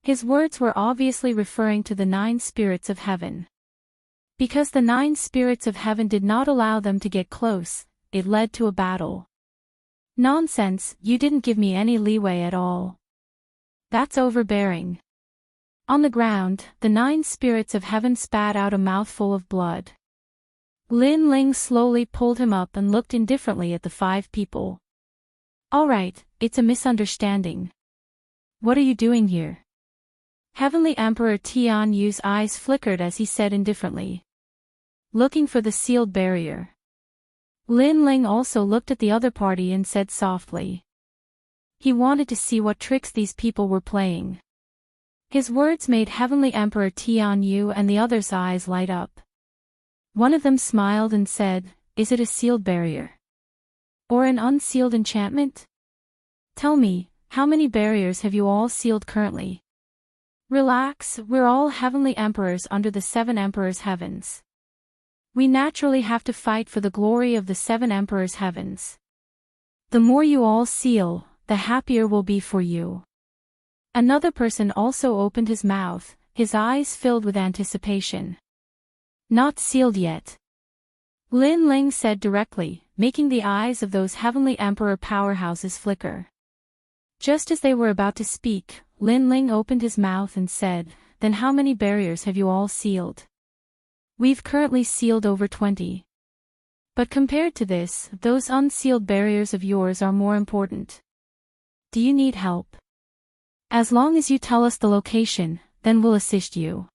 His words were obviously referring to the 9 spirits of heaven. Because the 9 spirits of heaven did not allow them to get close, it led to a battle. Nonsense, you didn't give me any leeway at all. That's overbearing. On the ground, the 9 spirits of heaven spat out a mouthful of blood. Lin Ling slowly pulled him up and looked indifferently at the 5 people. All right, it's a misunderstanding. What are you doing here? Heavenly Emperor Tianyu's eyes flickered as he said indifferently. Looking for the sealed barrier. Lin Ling also looked at the other party and said softly. He wanted to see what tricks these people were playing. His words made Heavenly Emperor Tianyu and the others' eyes light up. One of them smiled and said, is it a sealed barrier? Or an unsealed enchantment? Tell me, how many barriers have you all sealed currently? Relax, we're all Heavenly Emperors under the 7 Emperors Heavens. We naturally have to fight for the glory of the 7 Emperors Heavens. The more you all seal, the happier we'll be for you. Another person also opened his mouth, his eyes filled with anticipation. Not sealed yet. Lin Ling said directly, making the eyes of those Heavenly Emperor powerhouses flicker. Just as they were about to speak, Lin Ling opened his mouth and said, then how many barriers have you all sealed? We've currently sealed over 20. But compared to this, those unsealed barriers of yours are more important. Do you need help? As long as you tell us the location, then we'll assist you.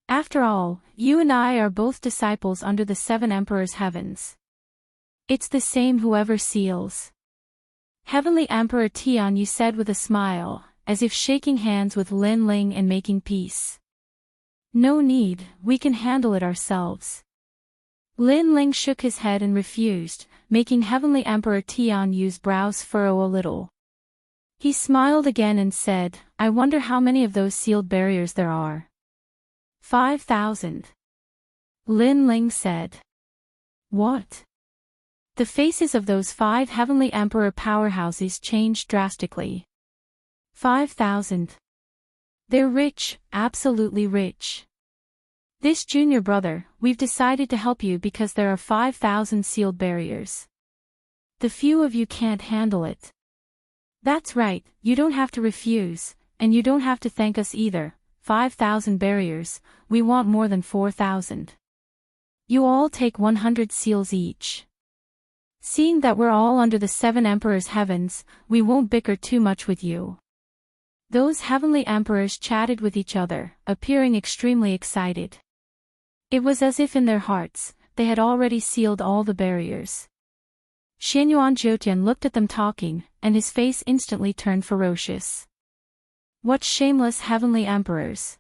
After all, you and I are both disciples under the 7 Emperors Heavens. It's the same whoever seals. Heavenly Emperor Tianyu said with a smile, as if shaking hands with Lin Ling and making peace. No need, we can handle it ourselves. Lin Ling shook his head and refused, making Heavenly Emperor Tian Yu's brows furrow a little. He smiled again and said, I wonder how many of those sealed barriers there are. 5,000. Lin Ling said. What? The faces of those 5 Heavenly Emperor powerhouses changed drastically. 5,000. They're rich, absolutely rich. This junior brother, we've decided to help you because there are 5,000 sealed barriers. The few of you can't handle it. That's right, you don't have to refuse, and you don't have to thank us either. 5,000 barriers, we want more than 4,000. You all take 100 seals each. Seeing that we're all under the 7 Emperors' heavens, we won't bicker too much with you. Those Heavenly Emperors chatted with each other, appearing extremely excited. It was as if in their hearts, they had already sealed all the barriers. Xianyuan Zhoutian looked at them talking, and his face instantly turned ferocious. What shameless Heavenly Emperors!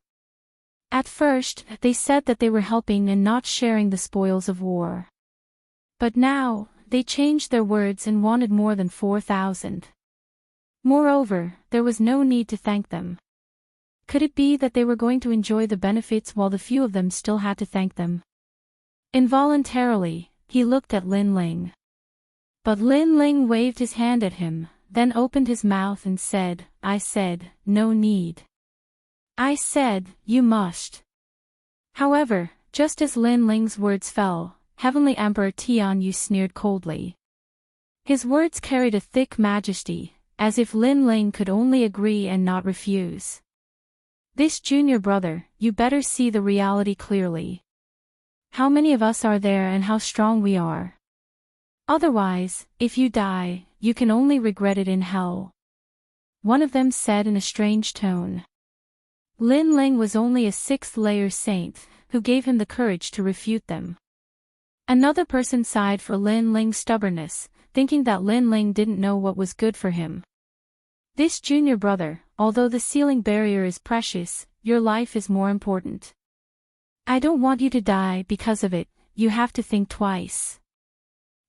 At first, they said that they were helping and not sharing the spoils of war. But now, they changed their words and wanted more than 4,000. Moreover, there was no need to thank them. Could it be that they were going to enjoy the benefits while the few of them still had to thank them? Involuntarily, he looked at Lin Ling. But Lin Ling waved his hand at him, then opened his mouth and said, I said, no need. I said, you must. However, just as Lin Ling's words fell, Heavenly Emperor Tian Yu sneered coldly. His words carried a thick majesty, as if Lin Ling could only agree and not refuse. This junior brother, you better see the reality clearly. How many of us are there and how strong we are? Otherwise, if you die, you can only regret it in hell. One of them said in a strange tone. Lin Ling was only a 6th-layer saint, who gave him the courage to refute them. Another person sighed for Lin Ling's stubbornness, thinking that Lin Ling didn't know what was good for him. This junior brother, although the sealing barrier is precious, your life is more important. I don't want you to die because of it, you have to think twice.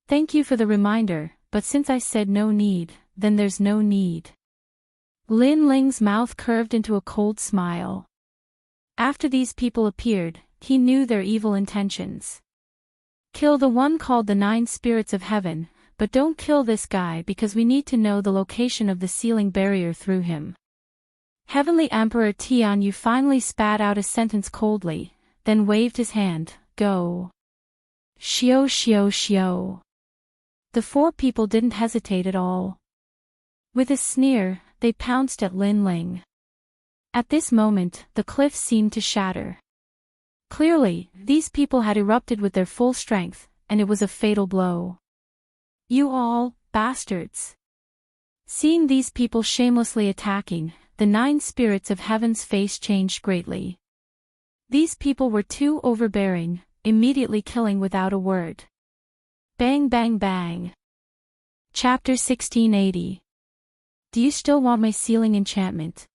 Thank you for the reminder, but since I said no need, then there's no need. Lin Ling's mouth curved into a cold smile. After these people appeared, he knew their evil intentions. Kill the one called the 9 spirits of heaven, but don't kill this guy because we need to know the location of the sealing barrier through him. Heavenly Emperor Tian Yu finally spat out a sentence coldly, then waved his hand, go. Xiao xiao xiao. The 4 people didn't hesitate at all. With a sneer, they pounced at Lin Ling. At this moment, the cliff seemed to shatter. Clearly, these people had erupted with their full strength, and it was a fatal blow. You all, bastards. Seeing these people shamelessly attacking, the 9 spirits of heaven's face changed greatly. These people were too overbearing, immediately killing without a word. Bang bang bang. Chapter 1680. Do you still want my sealing enchantment?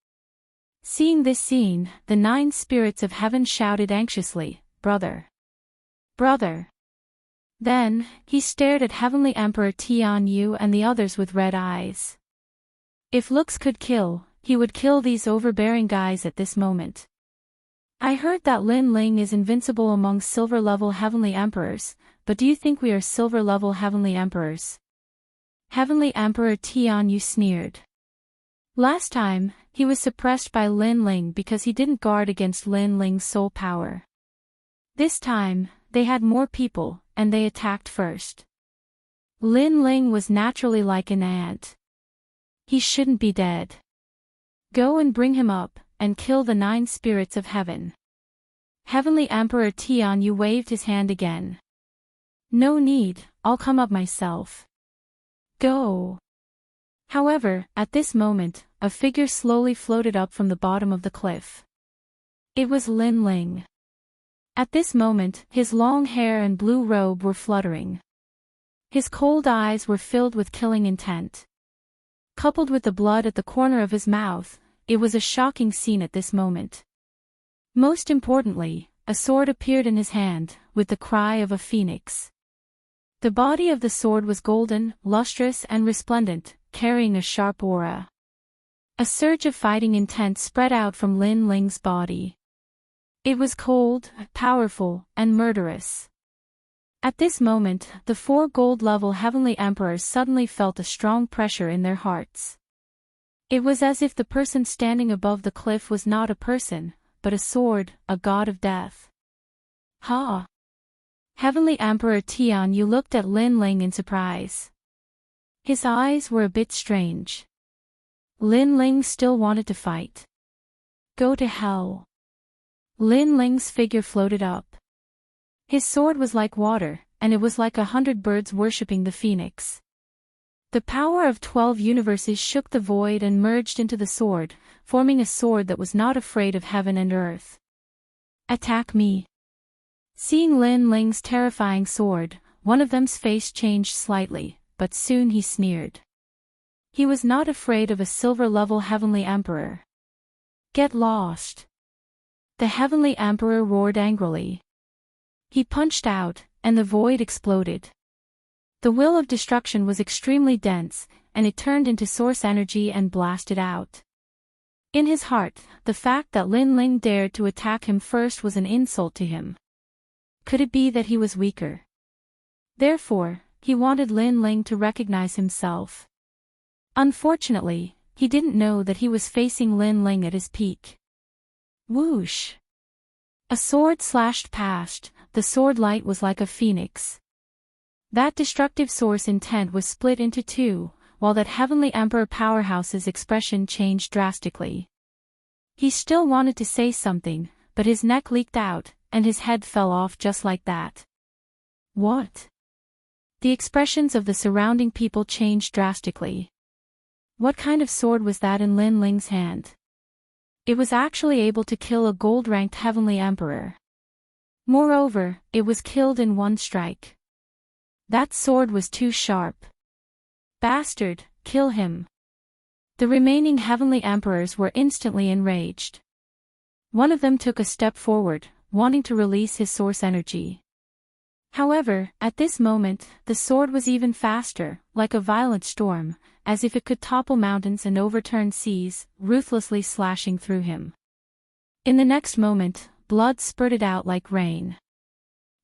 Seeing this scene, the 9 spirits of heaven shouted anxiously, Brother! Brother! Then, he stared at Heavenly Emperor Tian Yu and the others with red eyes. If looks could kill, he would kill these overbearing guys at this moment. I heard that Lin Ling is invincible among silver-level Heavenly Emperors, but do you think we are silver-level Heavenly Emperors? Heavenly Emperor Tian Yu sneered. Last time, he was suppressed by Lin Ling because he didn't guard against Lin Ling's soul power. This time, they had more people, and they attacked first. Lin Ling was naturally like an ant. He shouldn't be dead. Go and bring him up, and kill the 9 spirits of heaven. Heavenly Emperor Tian Yu waved his hand again. No need, I'll come up myself. Go. However, at this moment, a figure slowly floated up from the bottom of the cliff. It was Lin Ling. At this moment, his long hair and blue robe were fluttering. His cold eyes were filled with killing intent. Coupled with the blood at the corner of his mouth, it was a shocking scene at this moment. Most importantly, a sword appeared in his hand, with the cry of a phoenix. The body of the sword was golden, lustrous and resplendent, carrying a sharp aura. A surge of fighting intent spread out from Lin Ling's body. It was cold, powerful, and murderous. At this moment, the 4 gold-level heavenly emperors suddenly felt a strong pressure in their hearts. It was as if the person standing above the cliff was not a person, but a sword, a god of death. Ha! Heavenly Emperor Tian Yu looked at Lin Ling in surprise. His eyes were a bit strange. Lin Ling still wanted to fight. Go to hell. Lin Ling's figure floated up. His sword was like water, and it was like 100 birds worshipping the phoenix. The power of 12 universes shook the void and merged into the sword, forming a sword that was not afraid of heaven and earth. Attack me. Seeing Lin Ling's terrifying sword, one of them's face changed slightly, but soon he sneered. He was not afraid of a silver-level heavenly emperor. Get lost. The heavenly emperor roared angrily. He punched out, and the void exploded. The will of destruction was extremely dense, and it turned into source energy and blasted out. In his heart, the fact that Lin Ling dared to attack him first was an insult to him. Could it be that he was weaker? Therefore, he wanted Lin Ling to recognize himself. Unfortunately, he didn't know that he was facing Lin Ling at his peak. Whoosh! A sword slashed past. The sword light was like a phoenix. That destructive source intent was split into 2, while that heavenly emperor powerhouse's expression changed drastically. He still wanted to say something, but his neck leaked out, and his head fell off just like that. What? The expressions of the surrounding people changed drastically. What kind of sword was that in Lin Ling's hand? It was actually able to kill a gold-ranked heavenly emperor. Moreover, it was killed in one strike. That sword was too sharp. Bastard, kill him. The remaining heavenly emperors were instantly enraged. One of them took a step forward, wanting to release his source energy. However, at this moment, the sword was even faster, like a violent storm, as if it could topple mountains and overturn seas, ruthlessly slashing through him. In the next moment, blood spurted out like rain.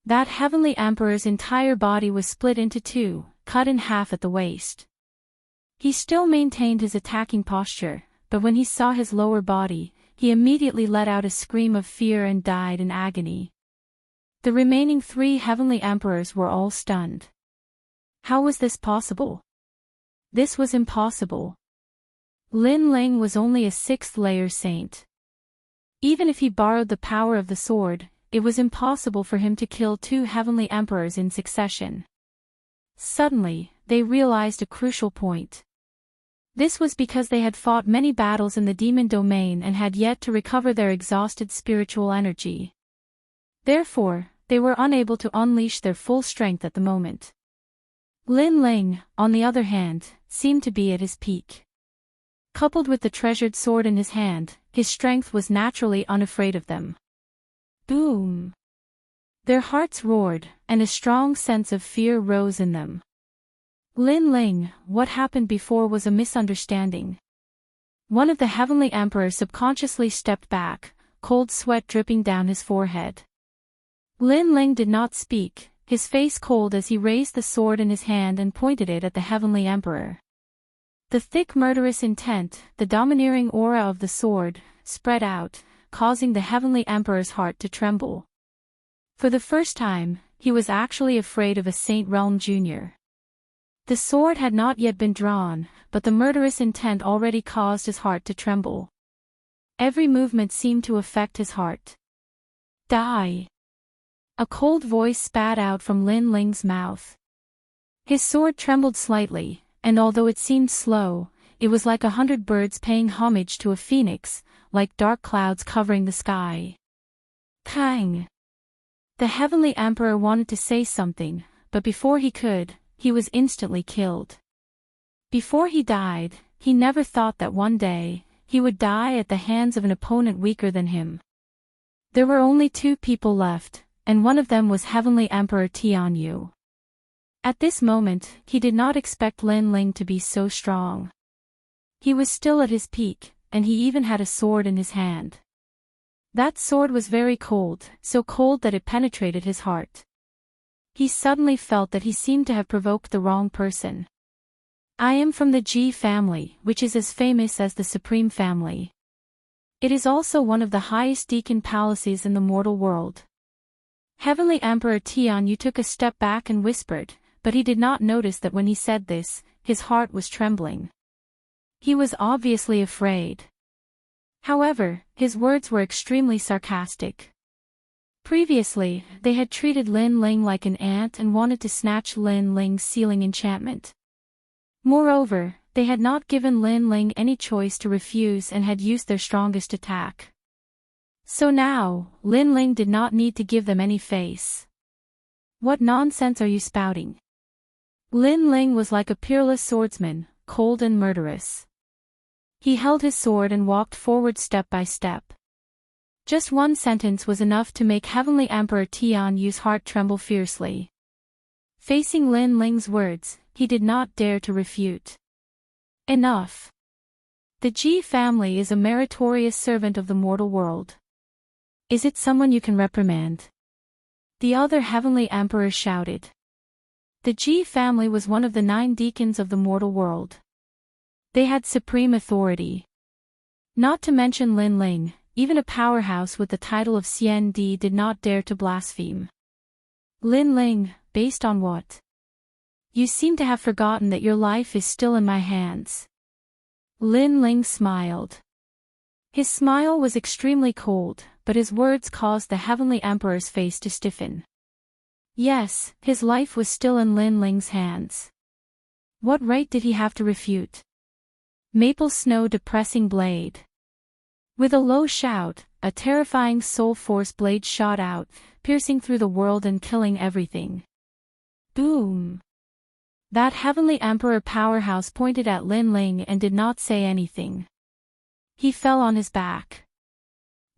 That heavenly emperor's entire body was split into 2, cut in half at the waist. He still maintained his attacking posture, but when he saw his lower body, he immediately let out a scream of fear and died in agony. The remaining 3 heavenly emperors were all stunned. How was this possible? This was impossible. Lin Ling was only a 6th-layer saint. Even if he borrowed the power of the sword, it was impossible for him to kill 2 heavenly emperors in succession. Suddenly, they realized a crucial point. This was because they had fought many battles in the demon domain and had yet to recover their exhausted spiritual energy. Therefore, they were unable to unleash their full strength at the moment. Lin Ling, on the other hand, seemed to be at his peak. Coupled with the treasured sword in his hand, his strength was naturally unafraid of them. Boom! Their hearts roared, and a strong sense of fear rose in them. Lin Ling, what happened before was a misunderstanding. One of the heavenly emperors subconsciously stepped back, cold sweat dripping down his forehead. Lin Ling did not speak, his face cold as he raised the sword in his hand and pointed it at the heavenly emperor. The thick murderous intent, the domineering aura of the sword, spread out, causing the heavenly emperor's heart to tremble. For the first time, he was actually afraid of a Saint Realm Jr. The sword had not yet been drawn, but the murderous intent already caused his heart to tremble. Every movement seemed to affect his heart. Die! A cold voice spat out from Lin Ling's mouth. His sword trembled slightly, and although it seemed slow, it was like 100 birds paying homage to a phoenix, like dark clouds covering the sky. Kang! The heavenly emperor wanted to say something, but before he could, he was instantly killed. Before he died, he never thought that one day, he would die at the hands of an opponent weaker than him. There were only 2 people left, and one of them was Heavenly Emperor Tianyu. At this moment, he did not expect Lin Ling to be so strong. He was still at his peak, and he even had a sword in his hand. That sword was very cold, so cold that it penetrated his heart. He suddenly felt that he seemed to have provoked the wrong person. I am from the Ji family, which is as famous as the Supreme Family. It is also one of the highest deacon palaces in the mortal world. Heavenly Emperor Tianyu took a step back and whispered, but he did not notice that when he said this, his heart was trembling. He was obviously afraid. However, his words were extremely sarcastic. Previously, they had treated Lin Ling like an ant and wanted to snatch Lin Ling's sealing enchantment. Moreover, they had not given Lin Ling any choice to refuse and had used their strongest attack. So now, Lin Ling did not need to give them any face. What nonsense are you spouting? Lin Ling was like a peerless swordsman, cold and murderous. He held his sword and walked forward step by step. Just one sentence was enough to make Heavenly Emperor Tianyu's heart tremble fiercely. Facing Lin Ling's words, he did not dare to refute. Enough. The Ji family is a meritorious servant of the mortal world. Is it someone you can reprimand? The other Heavenly Emperor shouted. The Ji family was one of the 9 deacons of the mortal world. They had supreme authority. Not to mention Lin Ling, even a powerhouse with the title of Xian Di did not dare to blaspheme. Lin Ling, based on what? You seem to have forgotten that your life is still in my hands. Lin Ling smiled. His smile was extremely cold, but his words caused the Heavenly Emperor's face to stiffen. Yes, his life was still in Lin Ling's hands. What right did he have to refute? Maple Snow Depressing Blade. With a low shout, a terrifying soul force blade shot out, piercing through the world and killing everything. Boom! That Heavenly Emperor powerhouse pointed at Lin Ling and did not say anything. He fell on his back.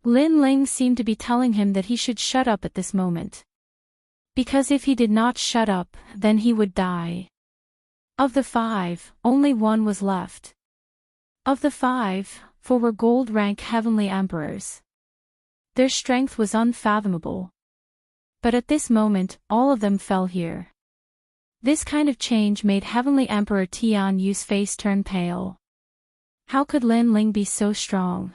Lin Ling seemed to be telling him that he should shut up at this moment. Because if he did not shut up, then he would die. Of the 5, only one was left. Of the 5, 4 were gold-rank Heavenly Emperors. Their strength was unfathomable. But at this moment, all of them fell here. This kind of change made Heavenly Emperor Tianyu's face turn pale. How could Lin Ling be so strong?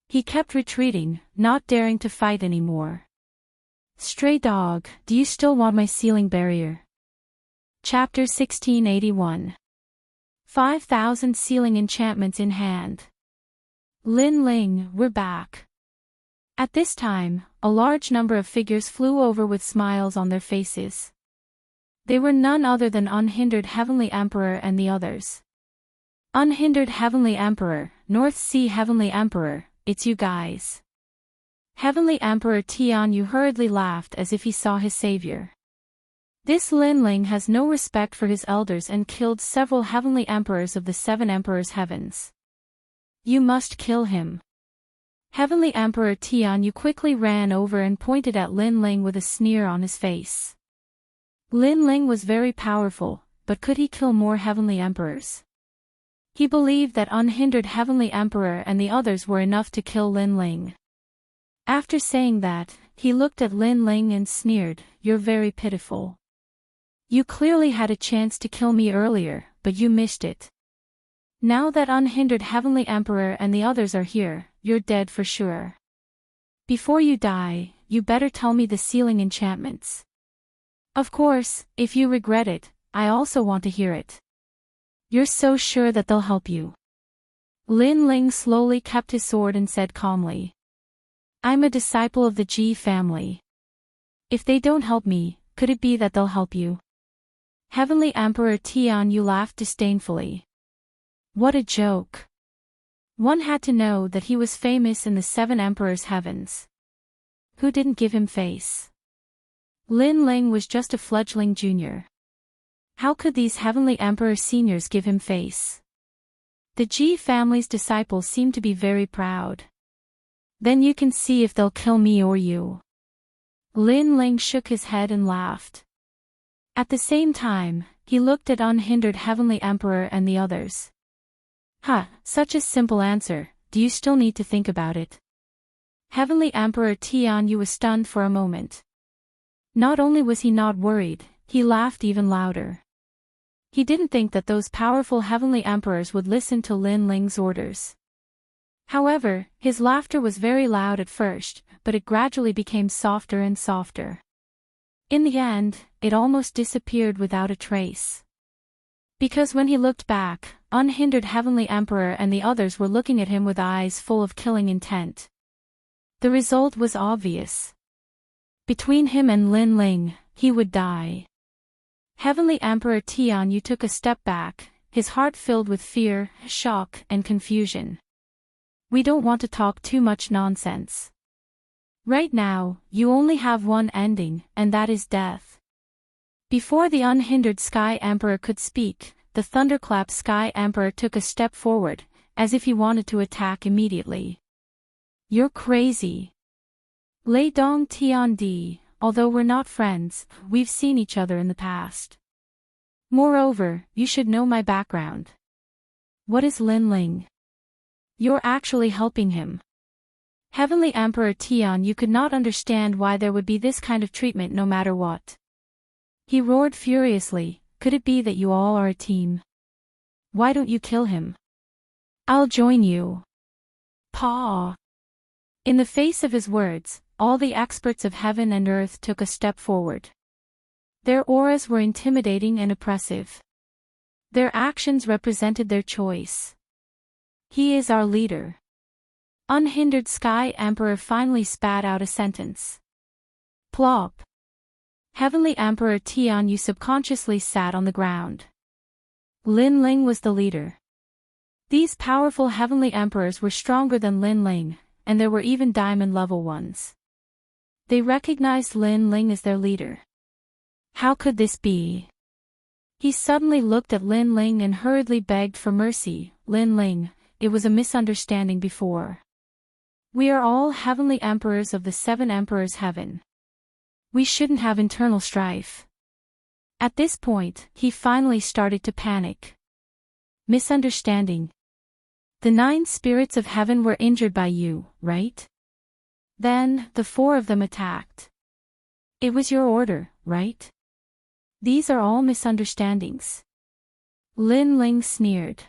He kept retreating, not daring to fight anymore. Stray dog, do you still want my sealing barrier? Chapter 1681. 5,000 sealing enchantments in hand. Lin Ling, we're back. At this time, a large number of figures flew over with smiles on their faces. They were none other than Unhindered Heavenly Emperor and the others. Unhindered Heavenly Emperor, North Sea Heavenly Emperor, it's you guys. Heavenly Emperor Tianyu hurriedly laughed as if he saw his savior. This Lin Ling has no respect for his elders and killed several Heavenly Emperors of the 7 Emperors' heavens. You must kill him. Heavenly Emperor Tianyu quickly ran over and pointed at Lin Ling with a sneer on his face. Lin Ling was very powerful, but could he kill more Heavenly Emperors? He believed that Unhindered Heavenly Emperor and the others were enough to kill Lin Ling. After saying that, he looked at Lin Ling and sneered, "You're very pitiful. You clearly had a chance to kill me earlier, but you missed it. Now that Unhindered Heavenly Emperor and the others are here, you're dead for sure. Before you die, you better tell me the sealing enchantments. Of course, if you regret it, I also want to hear it. You're so sure that they'll help you." Lin Ling slowly kept his sword and said calmly, "I'm a disciple of the Ji family. If they don't help me, could it be that they'll help you?" Heavenly Emperor Tianyu laughed disdainfully. What a joke. One had to know that he was famous in the 7 Emperors' heavens. Who didn't give him face? Lin Ling was just a fledgling junior. How could these Heavenly Emperor seniors give him face? The Ji family's disciples seemed to be very proud. Then you can see if they'll kill me or you. Lin Ling shook his head and laughed. At the same time, he looked at unhindered Heavenly Emperor and the others. Such a simple answer, do you still need to think about it? Heavenly Emperor Tianyu was stunned for a moment. Not only was he not worried, he laughed even louder. He didn't think that those powerful Heavenly Emperors would listen to Lin Ling's orders. However, his laughter was very loud at first, but it gradually became softer and softer. In the end, it almost disappeared without a trace. Because when he looked back, unhindered Heavenly Emperor and the others were looking at him with eyes full of killing intent. The result was obvious. Between him and Lin Ling, he would die. Heavenly Emperor Tianyu took a step back, his heart filled with fear, shock, and confusion. We don't want to talk too much nonsense. Right now, you only have one ending, and that is death. Before the unhindered Sky Emperor could speak, the thunderclap Sky Emperor took a step forward, as if he wanted to attack immediately. You're crazy. Lei Dong Tiandi, although we're not friends, we've seen each other in the past. Moreover, you should know my background. What is Lin Ling? You're actually helping him. Heavenly Emperor Tianyu could not understand why there would be this kind of treatment no matter what. He roared furiously, could it be that you all are a team? Why don't you kill him? I'll join you. Paw. In the face of his words, all the experts of heaven and earth took a step forward. Their auras were intimidating and oppressive. Their actions represented their choice. He is our leader. Unhindered Sky Emperor finally spat out a sentence. Plop. Heavenly Emperor Tianyu subconsciously sat on the ground. Lin Ling was the leader. These powerful Heavenly Emperors were stronger than Lin Ling, and there were even diamond-level ones. They recognized Lin Ling as their leader. How could this be? He suddenly looked at Lin Ling and hurriedly begged for mercy. Lin Ling, it was a misunderstanding before. We are all Heavenly Emperors of the Seven Emperors' Heaven. We shouldn't have internal strife. At this point, he finally started to panic. Misunderstanding. The 9 spirits of heaven were injured by you, right? Then, the 4 of them attacked. It was your order, right? These are all misunderstandings. Lin Ling sneered.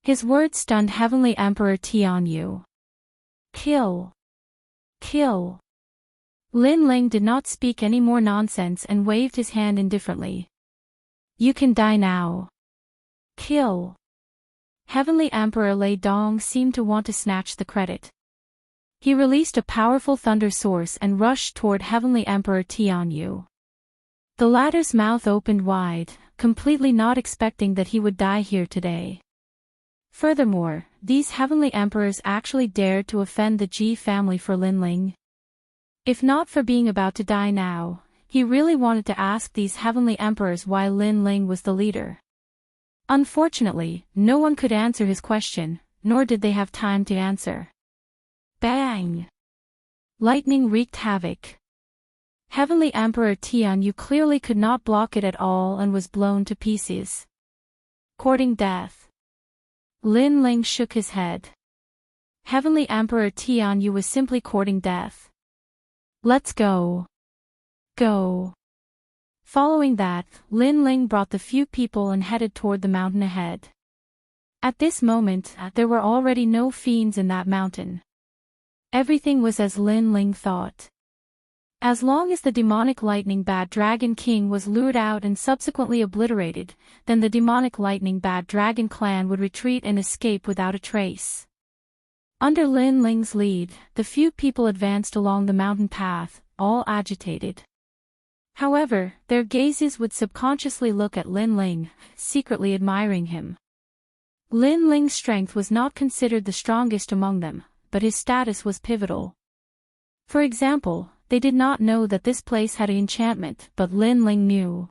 His words stunned Heavenly Emperor Tianyu. Kill. Kill. Lin Ling did not speak any more nonsense and waved his hand indifferently. You can die now. Kill. Heavenly Emperor Lei Dong seemed to want to snatch the credit. He released a powerful thunder source and rushed toward Heavenly Emperor Tianyu. The latter's mouth opened wide, completely not expecting that he would die here today. Furthermore, these Heavenly Emperors actually dared to offend the Ji family for Lin Ling. If not for being about to die now, he really wanted to ask these Heavenly Emperors why Lin Ling was the leader. Unfortunately, no one could answer his question, nor did they have time to answer. Bang! Lightning wreaked havoc. Heavenly Emperor Tianyu clearly could not block it at all and was blown to pieces. Courting death. Lin Ling shook his head. Heavenly Emperor Tianyu was simply courting death. Let's go. Go. Following that, Lin Ling brought the few people and headed toward the mountain ahead. At this moment, there were already no fiends in that mountain. Everything was as Lin Ling thought. As long as the demonic lightning bad dragon king was lured out and subsequently obliterated, then the demonic lightning bad dragon clan would retreat and escape without a trace. Under Lin Ling's lead, the few people advanced along the mountain path, all agitated. However, their gazes would subconsciously look at Lin Ling, secretly admiring him. Lin Ling's strength was not considered the strongest among them, but his status was pivotal. For example, they did not know that this place had an enchantment, but Lin Ling knew.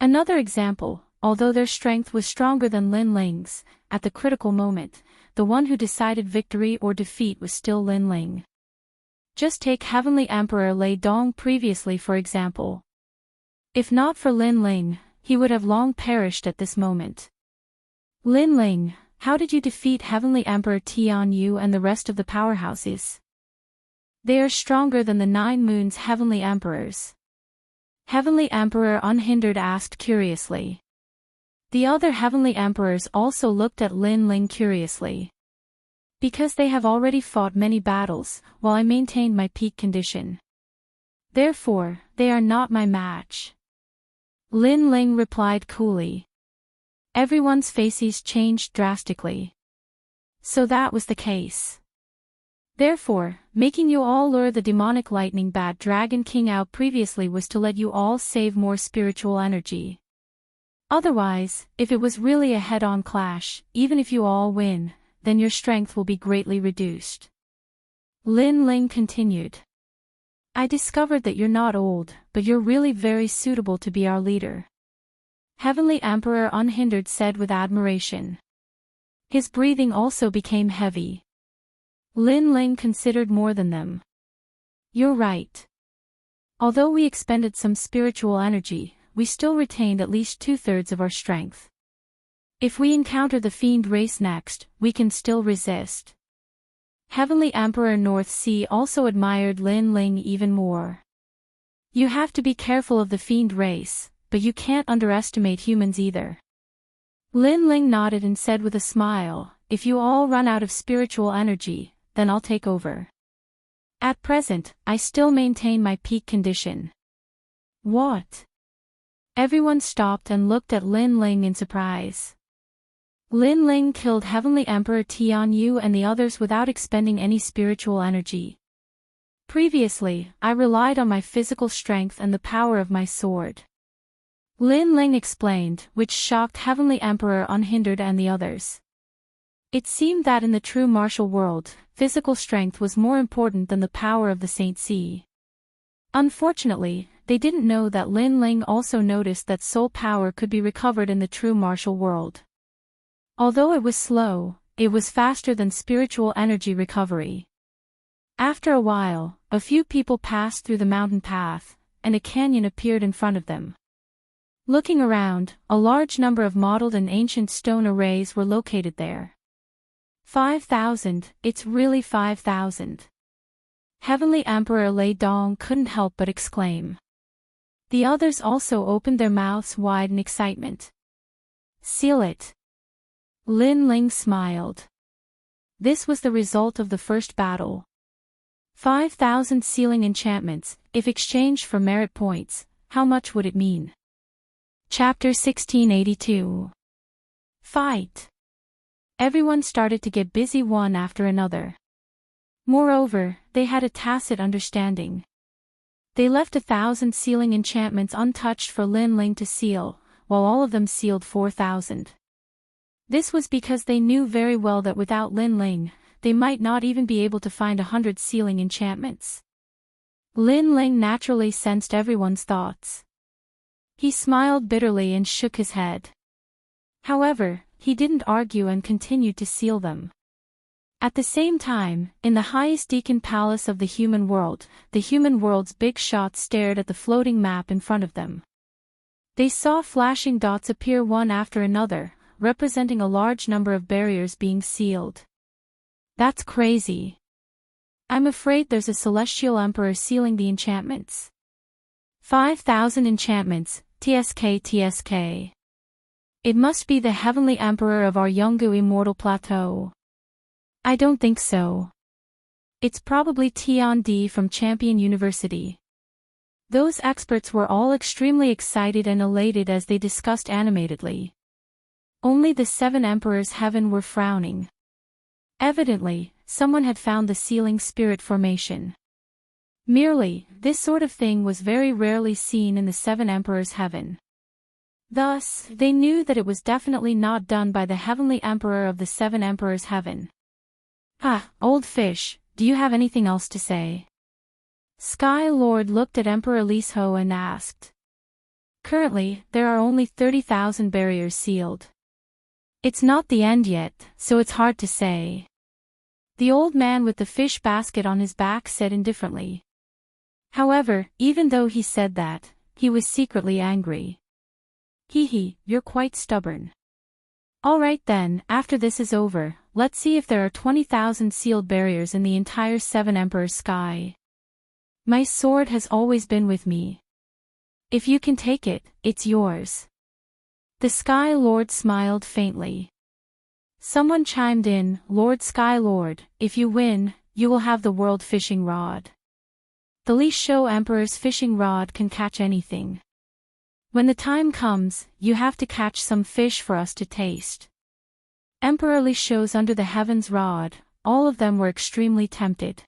Another example, although their strength was stronger than Lin Ling's, at the critical moment, the one who decided victory or defeat was still Lin Ling. Just take Heavenly Emperor Lei Dong previously for example. If not for Lin Ling, he would have long perished at this moment. Lin Ling, how did you defeat Heavenly Emperor Tian Yu and the rest of the powerhouses? They are stronger than the 9 moons Heavenly Emperors. Heavenly Emperor Unhindered asked curiously. The other Heavenly Emperors also looked at Lin Ling curiously. Because they have already fought many battles, while I maintained my peak condition. Therefore, they are not my match. Lin Ling replied coolly. Everyone's faces changed drastically. So that was the case. Therefore, making you all lure the demonic lightning bat Dragon King out previously was to let you all save more spiritual energy. Otherwise, if it was really a head-on clash, even if you all win, then your strength will be greatly reduced. Lin Ling continued. I discovered that you're not old, but you're really very suitable to be our leader. Heavenly Emperor Unhindered said with admiration. His breathing also became heavy. Lin Ling considered more than them. You're right. Although we expended some spiritual energy, we still retained at least 2/3 of our strength. If we encounter the fiend race next, we can still resist. Heavenly Emperor North Sea also admired Lin Ling even more. You have to be careful of the fiend race, but you can't underestimate humans either. Lin Ling nodded and said with a smile, if you all run out of spiritual energy, then I'll take over. At present, I still maintain my peak condition. What? Everyone stopped and looked at Lin Ling in surprise. Lin Ling killed Heavenly Emperor Tian Yu and the others without expending any spiritual energy. Previously, I relied on my physical strength and the power of my sword. Lin Ling explained, which shocked Heavenly Emperor Unhindered and the others. It seemed that in the true martial world, physical strength was more important than the power of the Saint Sea. Unfortunately, they didn't know that Lin Ling also noticed that soul power could be recovered in the true martial world. Although it was slow, it was faster than spiritual energy recovery. After a while, a few people passed through the mountain path, and a canyon appeared in front of them. Looking around, a large number of modeled and ancient stone arrays were located there. 5,000, it's really 5,000. Heavenly Emperor Lei Dong couldn't help but exclaim. The others also opened their mouths wide in excitement. Seal it. Lin Ling smiled. This was the result of the first battle. 5,000 sealing enchantments, if exchanged for merit points, how much would it mean? Chapter 1682. Fight. Everyone started to get busy one after another. Moreover, they had a tacit understanding. They left 1,000 sealing enchantments untouched for Lin Ling to seal, while all of them sealed 4,000. This was because they knew very well that without Lin Ling, they might not even be able to find 100 sealing enchantments. Lin Ling naturally sensed everyone's thoughts. He smiled bitterly and shook his head. However, he didn't argue and continued to seal them. At the same time, in the highest deacon palace of the human world, the human world's big shots stared at the floating map in front of them. They saw flashing dots appear one after another, representing a large number of barriers being sealed. That's crazy. I'm afraid there's a celestial emperor sealing the enchantments. 5,000 enchantments, TSK. It must be the heavenly emperor of our Yungu Immortal Plateau. I don't think so. It's probably Tian Di from Champion University. Those experts were all extremely excited and elated as they discussed animatedly. Only the 7 emperors heaven were frowning. Evidently, someone had found the sealing spirit formation. Merely, this sort of thing was very rarely seen in the 7 emperors heaven. Thus, they knew that it was definitely not done by the heavenly emperor of the 7 emperors heaven. Ah, old fish, do you have anything else to say? Sky Lord looked at Emperor Lisho and asked. Currently, there are only 30,000 barriers sealed. It's not the end yet, so it's hard to say. The old man with the fish basket on his back said indifferently. However, even though he said that, he was secretly angry. You're quite stubborn. All right then, after this is over, let's see if there are 20,000 sealed barriers in the entire Seven Emperors sky. My sword has always been with me. If you can take it, it's yours. The Sky Lord smiled faintly. Someone chimed in, Lord Sky Lord, if you win, you will have the world fishing rod. The Li Shou Emperor's fishing rod can catch anything. When the time comes, you have to catch some fish for us to taste. Emperor Li Shou's under the heavens rod, all of them were extremely tempted.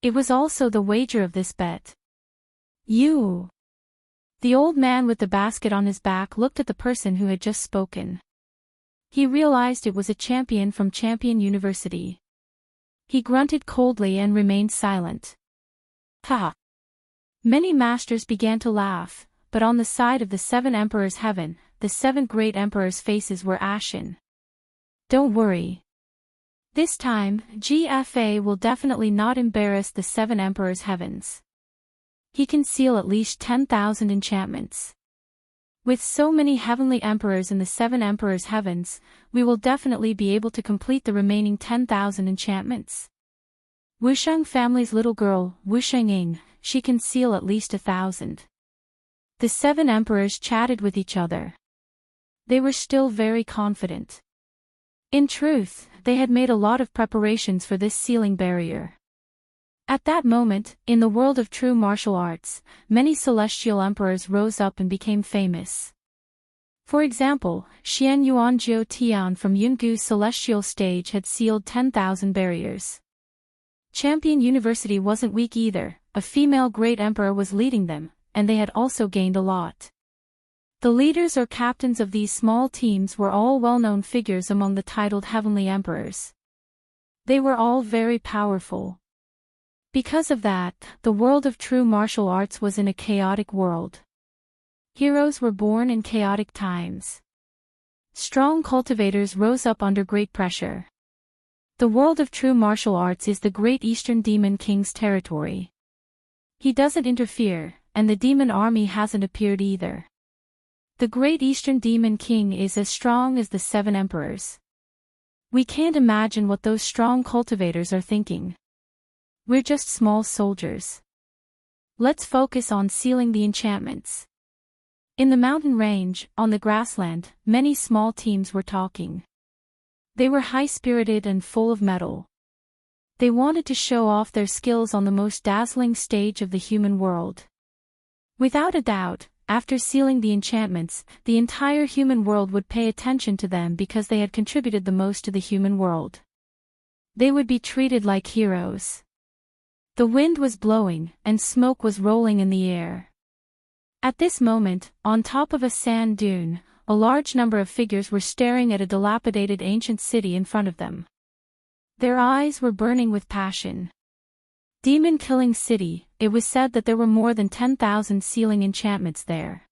It was also the wager of this bet. You. The old man with the basket on his back looked at the person who had just spoken. He realized it was a champion from Champion University. He grunted coldly and remained silent. Ha! Many masters began to laugh, but on the side of the Seven Emperors' heaven, the seven great emperors' faces were ashen. Don't worry. This time, GFA will definitely not embarrass the Seven Emperors' heavens. He can seal at least 10,000 enchantments. With so many heavenly emperors in the Seven Emperors' heavens, we will definitely be able to complete the remaining 10,000 enchantments. Wusheng family's little girl, Wusheng Ying, she can seal at least 1,000. The seven emperors chatted with each other. They were still very confident. In truth, they had made a lot of preparations for this sealing barrier. At that moment, in the world of true martial arts, many celestial emperors rose up and became famous. For example, Xian Yuanjiu Tian from Yungu's celestial stage had sealed 10,000 barriers. Champion University wasn't weak either, a female great emperor was leading them, and they had also gained a lot. The leaders or captains of these small teams were all well-known figures among the titled heavenly emperors. They were all very powerful. Because of that, the world of true martial arts was in a chaotic world. Heroes were born in chaotic times. Strong cultivators rose up under great pressure. The world of true martial arts is the great Eastern Demon King's territory. He doesn't interfere, and the demon army hasn't appeared either. The great Eastern Demon King is as strong as the seven emperors. We can't imagine what those strong cultivators are thinking. We're just small soldiers. Let's focus on sealing the enchantments. In the mountain range, on the grassland, many small teams were talking. They were high-spirited and full of mettle. They wanted to show off their skills on the most dazzling stage of the human world. Without a doubt, after sealing the enchantments, the entire human world would pay attention to them because they had contributed the most to the human world. They would be treated like heroes. The wind was blowing, and smoke was rolling in the air. At this moment, on top of a sand dune, a large number of figures were staring at a dilapidated ancient city in front of them. Their eyes were burning with passion. Demon-killing city, it was said that there were more than 10,000 sealing enchantments there.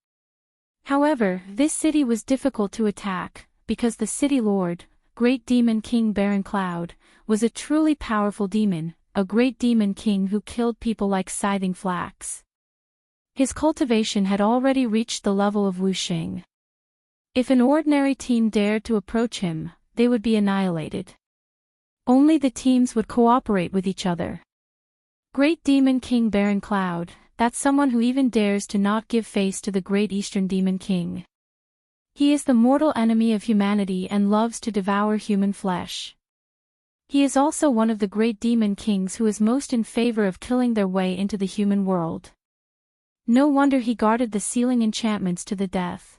However, this city was difficult to attack, because the city lord, Great Demon King Baron Cloud, was a truly powerful demon, a great demon king who killed people like scything flax. His cultivation had already reached the level of Wusheng. If an ordinary team dared to approach him, they would be annihilated. Only the teams would cooperate with each other. Great Demon King Baron Cloud, that's someone who even dares to not give face to the Great Eastern Demon King. He is the mortal enemy of humanity and loves to devour human flesh. He is also one of the great demon kings who is most in favor of killing their way into the human world. No wonder he guarded the sealing enchantments to the death.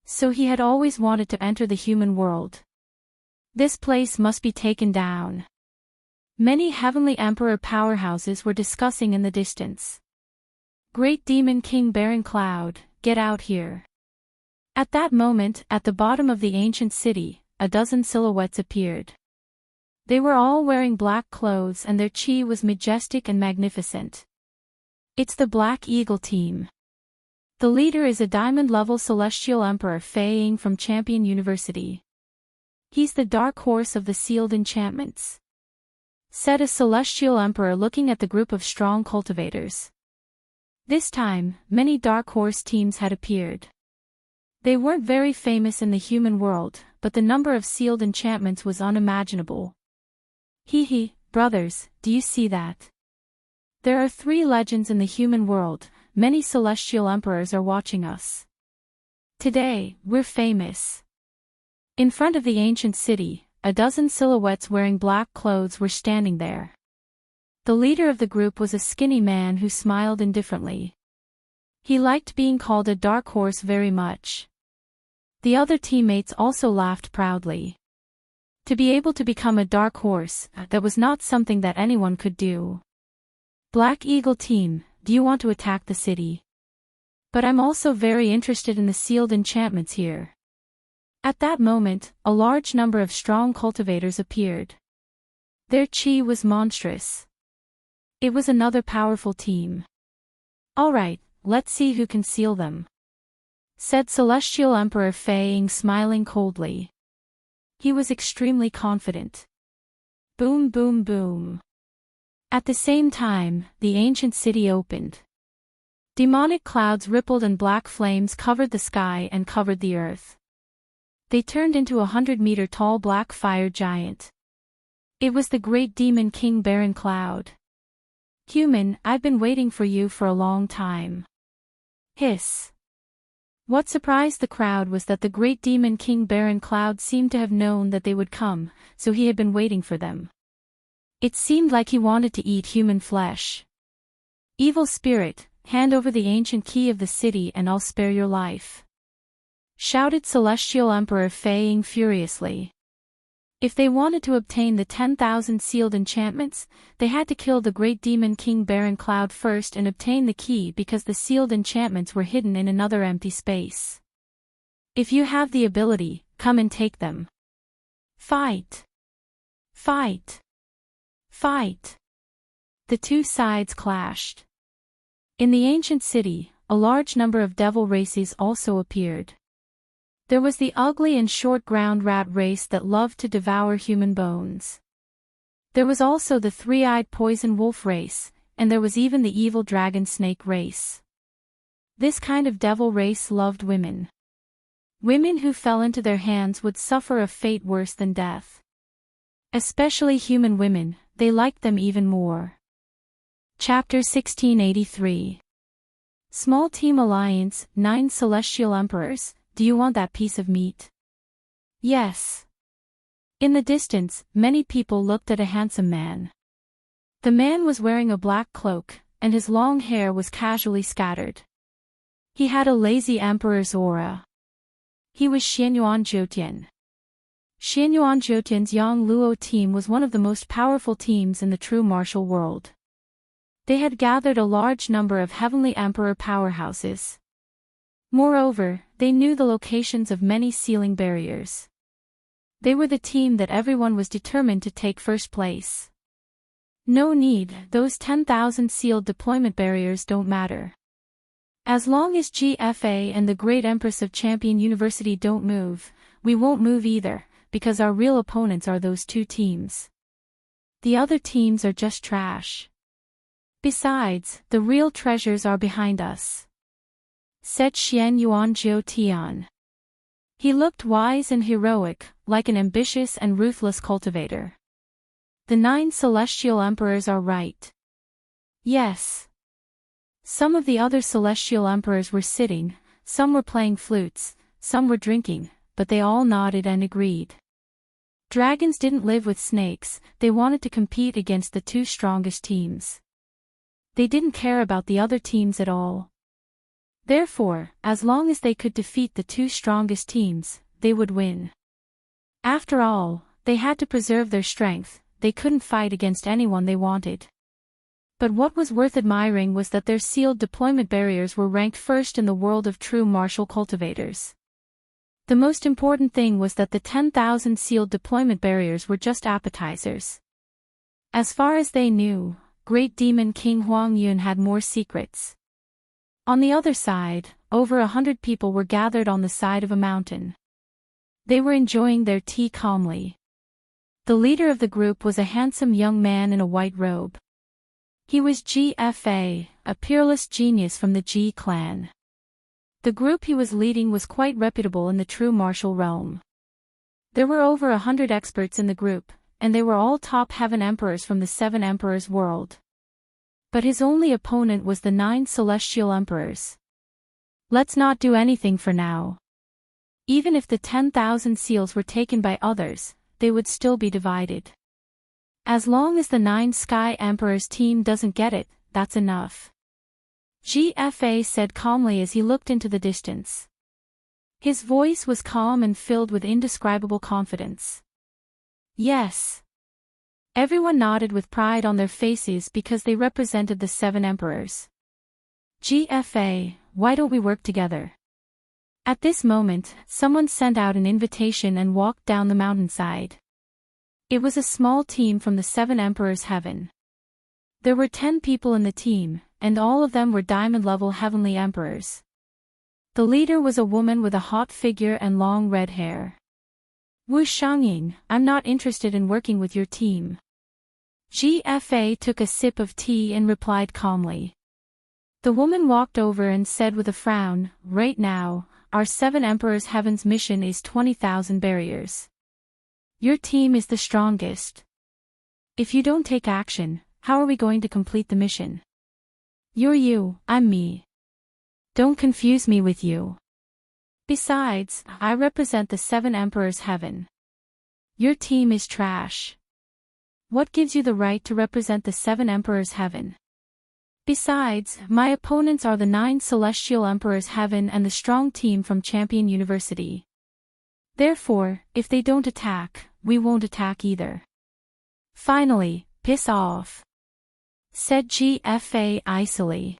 So he had always wanted to enter the human world. This place must be taken down. Many heavenly emperor powerhouses were discussing in the distance. Great Demon King Baron Cloud, get out here. At that moment, at the bottom of the ancient city, a dozen silhouettes appeared. They were all wearing black clothes and their chi was majestic and magnificent. It's the Black Eagle team. The leader is a diamond-level celestial emperor Fei Ying from Champion University. He's the dark horse of the sealed enchantments," said a celestial emperor looking at the group of strong cultivators. This time, many dark horse teams had appeared. They weren't very famous in the human world, but the number of sealed enchantments was unimaginable. Brothers, do you see that? There are 3 legends in the human world, many celestial emperors are watching us. Today, we're famous. In front of the ancient city, a dozen silhouettes wearing black clothes were standing there. The leader of the group was a skinny man who smiled indifferently. He liked being called a dark horse very much. The other teammates also laughed proudly. To be able to become a dark horse, that was not something that anyone could do. Black Eagle team, do you want to attack the city? But I'm also very interested in the sealed enchantments here. At that moment, a large number of strong cultivators appeared. Their chi was monstrous. It was another powerful team. Alright, let's see who can seal them, said Celestial Emperor Fei Ying, smiling coldly. He was extremely confident. Boom, boom, boom. At the same time, the ancient city opened. Demonic clouds rippled and black flames covered the sky and covered the earth. They turned into a 100-meter-tall black fire giant. It was the great demon king Baron Cloud. Human, I've been waiting for you for a long time. Hiss. What surprised the crowd was that the great demon king Baron Cloud seemed to have known that they would come, so he had been waiting for them. It seemed like he wanted to eat human flesh. Evil spirit, hand over the ancient key of the city and I'll spare your life, shouted Celestial Emperor Fei Ying furiously. If they wanted to obtain the 10,000 sealed enchantments, they had to kill the great demon king Baron Cloud first and obtain the key because the sealed enchantments were hidden in another empty space. If you have the ability, come and take them. Fight! Fight! Fight! The 2 sides clashed. In the ancient city, a large number of devil races also appeared. There was the ugly and short ground rat race that loved to devour human bones. There was also the 3-eyed poison wolf race, and there was even the evil dragon snake race. This kind of devil race loved women. Women who fell into their hands would suffer a fate worse than death. Especially human women, they liked them even more. Chapter 1683. Small Team Alliance, 9 Celestial Emperors. Do you want that piece of meat? Yes. In the distance, many people looked at a handsome man. The man was wearing a black cloak, and his long hair was casually scattered. He had a lazy emperor's aura. He was Xianyuan Jiutian. Xianyuan Jiutian's Yang Luo team was one of the most powerful teams in the true martial world. They had gathered a large number of heavenly emperor powerhouses. Moreover, they knew the locations of many sealing barriers. They were the team that everyone was determined to take first place. No need, those 10,000 sealed deployment barriers don't matter. As long as GFA and the Great Empress of Champion University don't move, we won't move either, because our real opponents are those 2 teams. The other teams are just trash. Besides, the real treasures are behind us, said Xianyuan Jiutian. He looked wise and heroic, like an ambitious and ruthless cultivator. The 9 celestial emperors are right. Yes. Some of the other celestial emperors were sitting, some were playing flutes, some were drinking, but they all nodded and agreed. Dragons didn't live with snakes, they wanted to compete against the 2 strongest teams. They didn't care about the other teams at all. Therefore, as long as they could defeat the 2 strongest teams, they would win. After all, they had to preserve their strength, they couldn't fight against anyone they wanted. But what was worth admiring was that their sealed deployment barriers were ranked first in the world of true martial cultivators. The most important thing was that the 10,000 sealed deployment barriers were just appetizers. As far as they knew, Great Demon King Huang Yun had more secrets. On the other side, over 100 people were gathered on the side of a mountain. They were enjoying their tea calmly. The leader of the group was a handsome young man in a white robe. He was GFA, a peerless genius from the G clan. The group he was leading was quite reputable in the true martial realm. There were over 100 experts in the group, and they were all top heaven emperors from the 7 emperors' world. But his only opponent was the 9 celestial emperors. Let's not do anything for now. Even if the 10,000 seals were taken by others, they would still be divided. As long as the 9 Sky Emperors team doesn't get it, that's enough. GFA said calmly as he looked into the distance. His voice was calm and filled with indescribable confidence. Yes. Everyone nodded with pride on their faces because they represented the 7 emperors. GFA, why don't we work together? At this moment, someone sent out an invitation and walked down the mountainside. It was a small team from the 7 emperors' heaven. There were 10 people in the team, and all of them were diamond-level heavenly emperors. The leader was a woman with a hot figure and long red hair. Wu Xiangying, I'm not interested in working with your team. GFA took a sip of tea and replied calmly. The woman walked over and said with a frown, right now, our 7 emperors' heaven's mission is 20,000 barriers. Your team is the strongest. If you don't take action, how are we going to complete the mission? You're you, I'm me. Don't confuse me with you. Besides, I represent the 7 emperors' heaven. Your team is trash. What gives you the right to represent the 7 emperors' heaven? Besides, my opponents are the 9 celestial emperors' heaven and the strong team from Champion University. Therefore, if they don't attack, we won't attack either. Finally, piss off, said GFA icily.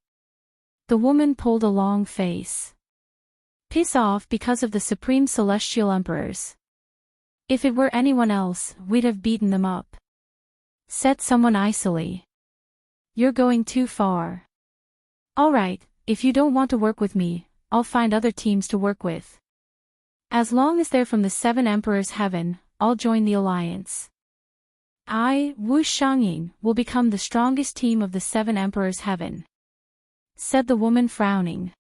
The woman pulled a long face. Piss off because of the supreme celestial emperors. If it were anyone else, we'd have beaten them up, said someone icily. You're going too far. Alright, if you don't want to work with me, I'll find other teams to work with. As long as they're from the 7 emperors' heaven, I'll join the alliance. I, Wu Xiangying, will become the strongest team of the 7 emperors' heaven, said the woman frowning.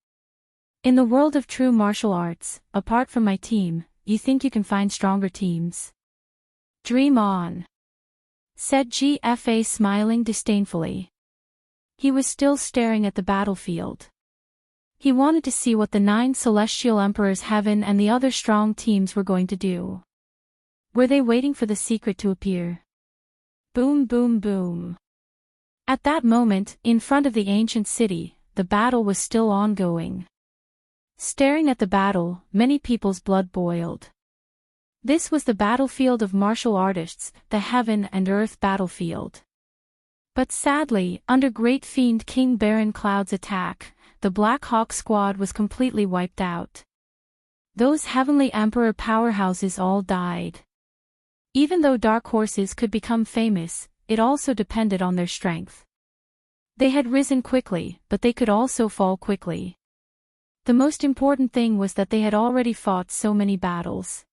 In the world of true martial arts, apart from my team, you think you can find stronger teams? Dream on, said GFA smiling disdainfully. He was still staring at the battlefield. He wanted to see what the 9 celestial emperors' heaven and the other strong teams were going to do. Were they waiting for the secret to appear? Boom boom boom. At that moment, in front of the ancient city, the battle was still ongoing. Staring at the battle, many people's blood boiled. This was the battlefield of martial artists, the heaven and earth battlefield. But sadly, under Great Fiend King Baron Cloud's attack, the Black Hawk squad was completely wiped out. Those heavenly emperor powerhouses all died. Even though dark horses could become famous, it also depended on their strength. They had risen quickly, but they could also fall quickly. The most important thing was that they had already fought so many battles.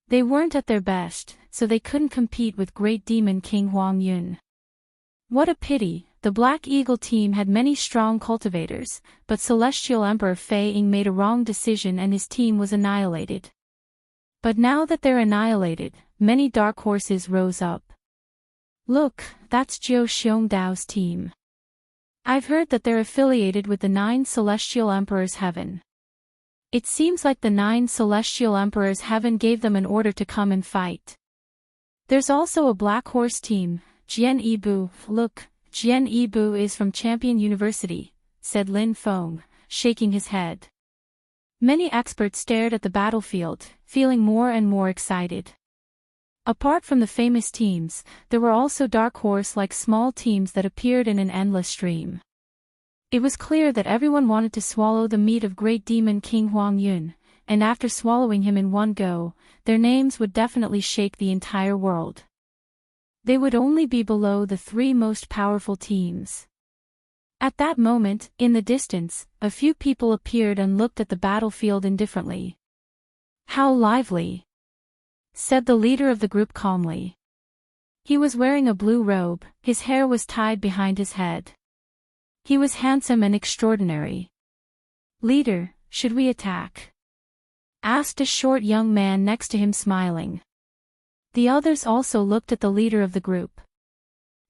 They weren't at their best, so they couldn't compete with Great Demon King Huang Yun. What a pity, the Black Eagle team had many strong cultivators, but Celestial Emperor Fei Ying made a wrong decision and his team was annihilated. But now that they're annihilated, many dark horses rose up. Look, that's Jiu Xiongdao's team. I've heard that they're affiliated with the 9 Celestial Emperors' Heaven. It seems like the 9 Celestial Emperors' Heaven gave them an order to come and fight. There's also a Black Horse team, Jian Yibu. Look, Jian Yibu is from Champion University, said Lin Feng, shaking his head. Many experts stared at the battlefield, feeling more and more excited. Apart from the famous teams, there were also dark horse-like small teams that appeared in an endless stream. It was clear that everyone wanted to swallow the meat of Great Demon King Huang Yun, and after swallowing him in one go, their names would definitely shake the entire world. They would only be below the 3 most powerful teams. At that moment, in the distance, a few people appeared and looked at the battlefield indifferently. How lively! said the leader of the group calmly. He was wearing a blue robe, his hair was tied behind his head. He was handsome and extraordinary. Leader, should we attack? Asked a short young man next to him smiling. The others also looked at the leader of the group.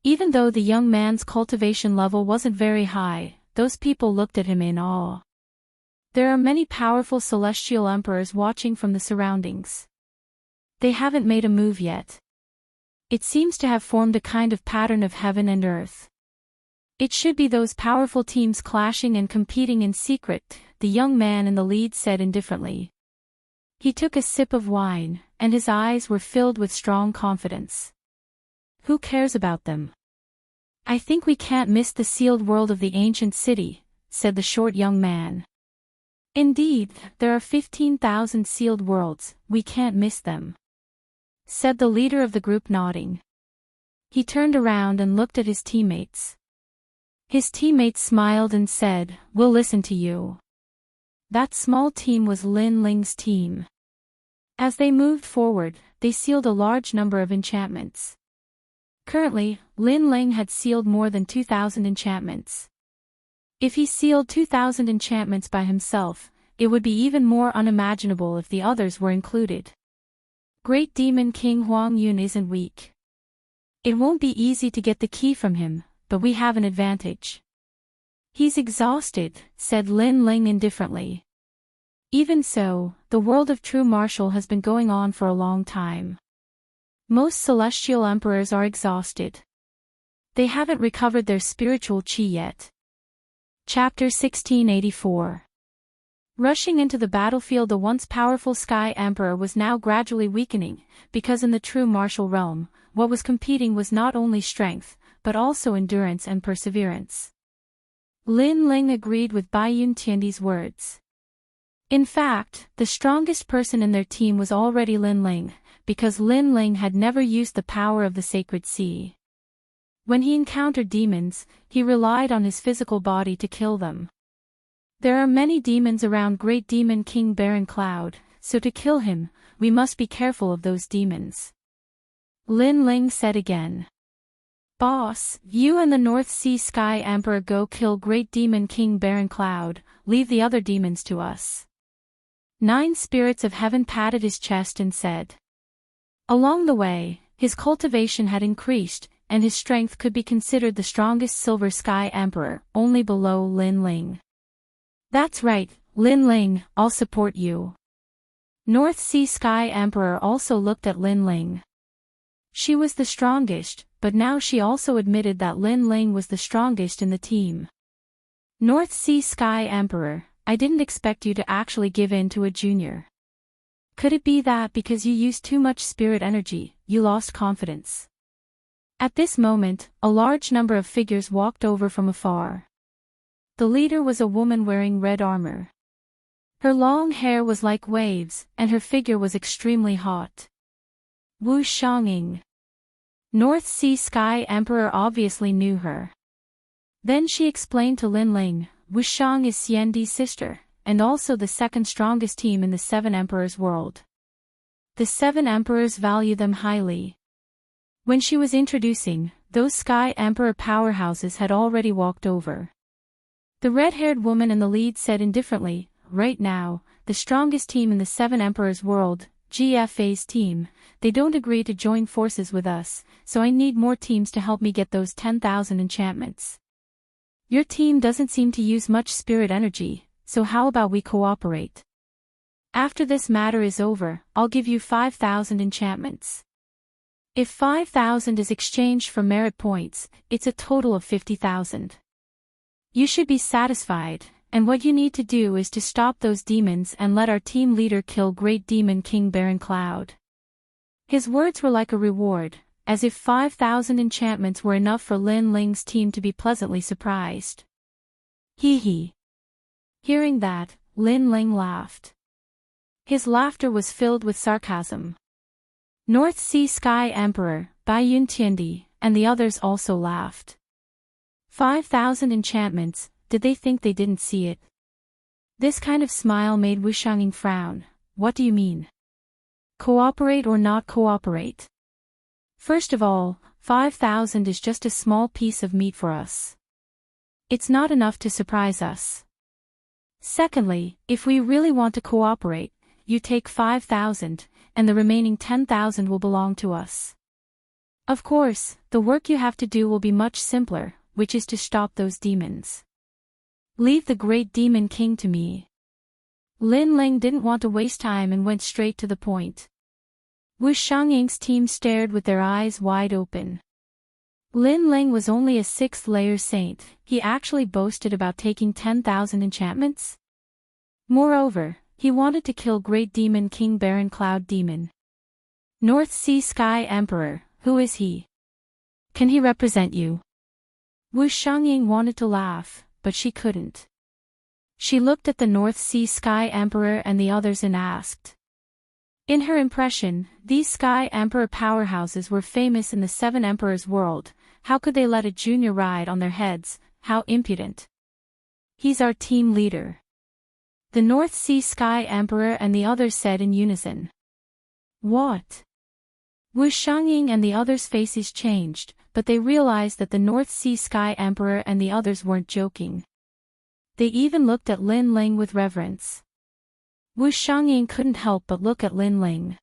Even though the young man's cultivation level wasn't very high, those people looked at him in awe. There are many powerful celestial emperors watching from the surroundings. They haven't made a move yet. It seems to have formed a kind of pattern of heaven and earth. It should be those powerful teams clashing and competing in secret, the young man in the lead said indifferently. He took a sip of wine, and his eyes were filled with strong confidence. Who cares about them? I think we can't miss the sealed world of the ancient city, said the short young man. Indeed, there are 15,000 sealed worlds, we can't miss them, said the leader of the group nodding. He turned around and looked at his teammates. His teammates smiled and said, "We'll listen to you." That small team was Lin Ling's team. As they moved forward, they sealed a large number of enchantments. Currently, Lin Ling had sealed more than 2,000 enchantments. If he sealed 2,000 enchantments by himself, it would be even more unimaginable if the others were included. Great Demon King Huang Yun isn't weak. It won't be easy to get the key from him, but we have an advantage. He's exhausted, said Lin Ling indifferently. Even so, the world of true martial has been going on for a long time. Most celestial emperors are exhausted. They haven't recovered their spiritual qi yet. Chapter 1684. Rushing into the battlefield, the once powerful Sky Emperor was now gradually weakening, because in the true martial realm, what was competing was not only strength, but also endurance and perseverance. Lin Ling agreed with Bai Yun Tiandi's words. In fact, the strongest person in their team was already Lin Ling, because Lin Ling had never used the power of the sacred sea. When he encountered demons, he relied on his physical body to kill them. There are many demons around Great Demon King Barren Cloud, so to kill him, we must be careful of those demons. Lin Ling said again. Boss, you and the North Sea Sky Emperor go kill Great Demon King Barren Cloud, leave the other demons to us. 9 spirits of heaven patted his chest and said. Along the way, his cultivation had increased, and his strength could be considered the strongest Silver Sky Emperor, only below Lin Ling. That's right, Lin Ling, I'll support you. North Sea Sky Emperor also looked at Lin Ling. She was the strongest, but now she also admitted that Lin Ling was the strongest in the team. North Sea Sky Emperor, I didn't expect you to actually give in to a junior. Could it be that because you used too much spirit energy, you lost confidence? At this moment, a large number of figures walked over from afar. The leader was a woman wearing red armor. Her long hair was like waves, and her figure was extremely hot. Wu Shanging. North Sea Sky Emperor obviously knew her. Then she explained to Lin Ling, Wu Shang is Xiandi's sister, and also the second strongest team in the 7 Emperors world. The 7 Emperors value them highly. When she was introducing, those Sky Emperor powerhouses had already walked over. The red-haired woman in the lead said indifferently, right now, the strongest team in the 7 Emperors world, GFA's team, they don't agree to join forces with us, so I need more teams to help me get those 10,000 enchantments. Your team doesn't seem to use much spirit energy, so how about we cooperate? After this matter is over, I'll give you 5,000 enchantments. If 5,000 is exchanged for merit points, it's a total of 50,000. You should be satisfied, and what you need to do is to stop those demons and let our team leader kill Great Demon King Barren Cloud. His words were like a reward, as if 5,000 enchantments were enough for Lin Ling's team to be pleasantly surprised. Hee hee. Hearing that, Lin Ling laughed. His laughter was filled with sarcasm. North Sea Sky Emperor, Bai Yun Tiandi, and the others also laughed. 5,000 enchantments, did they think they didn't see it? This kind of smile made Wu Shanging frown. What do you mean? Cooperate or not cooperate? First of all, 5,000 is just a small piece of meat for us. It's not enough to surprise us. Secondly, if we really want to cooperate, you take 5,000, and the remaining 10,000 will belong to us. Of course, the work you have to do will be much simpler, which is to stop those demons. Leave the great demon king to me. Lin Ling didn't want to waste time and went straight to the point. Wu Xiangying's team stared with their eyes wide open. Lin Ling was only a 6th-layer saint, he actually boasted about taking 10,000 enchantments? Moreover, he wanted to kill Great Demon King Baron Cloud Demon. North Sea Sky Emperor, who is he? Can he represent you? Wu Xiangying wanted to laugh, but she couldn't. She looked at the North Sea Sky Emperor and the others and asked. In her impression, these Sky Emperor powerhouses were famous in the 7 Emperors world. How could they let a junior ride on their heads? How impudent. He's our team leader. The North Sea Sky Emperor and the others said in unison. What? Wu Xiangying and the others' faces changed, but they realized that the North Sea Sky Emperor and the others weren't joking. They even looked at Lin Ling with reverence. Wu Xiangying couldn't help but look at Lin Ling.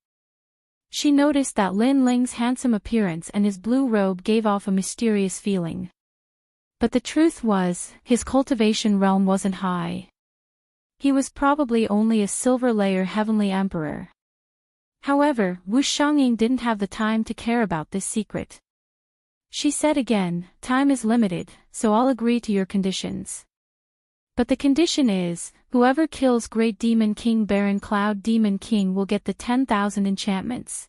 She noticed that Lin Ling's handsome appearance and his blue robe gave off a mysterious feeling. But the truth was, his cultivation realm wasn't high. He was probably only a silver-layer heavenly emperor. However, Wu Xiangying didn't have the time to care about this secret. She said again, time is limited, so I'll agree to your conditions. But the condition is, whoever kills Great Demon King Baron Cloud Demon King will get the 10,000 enchantments.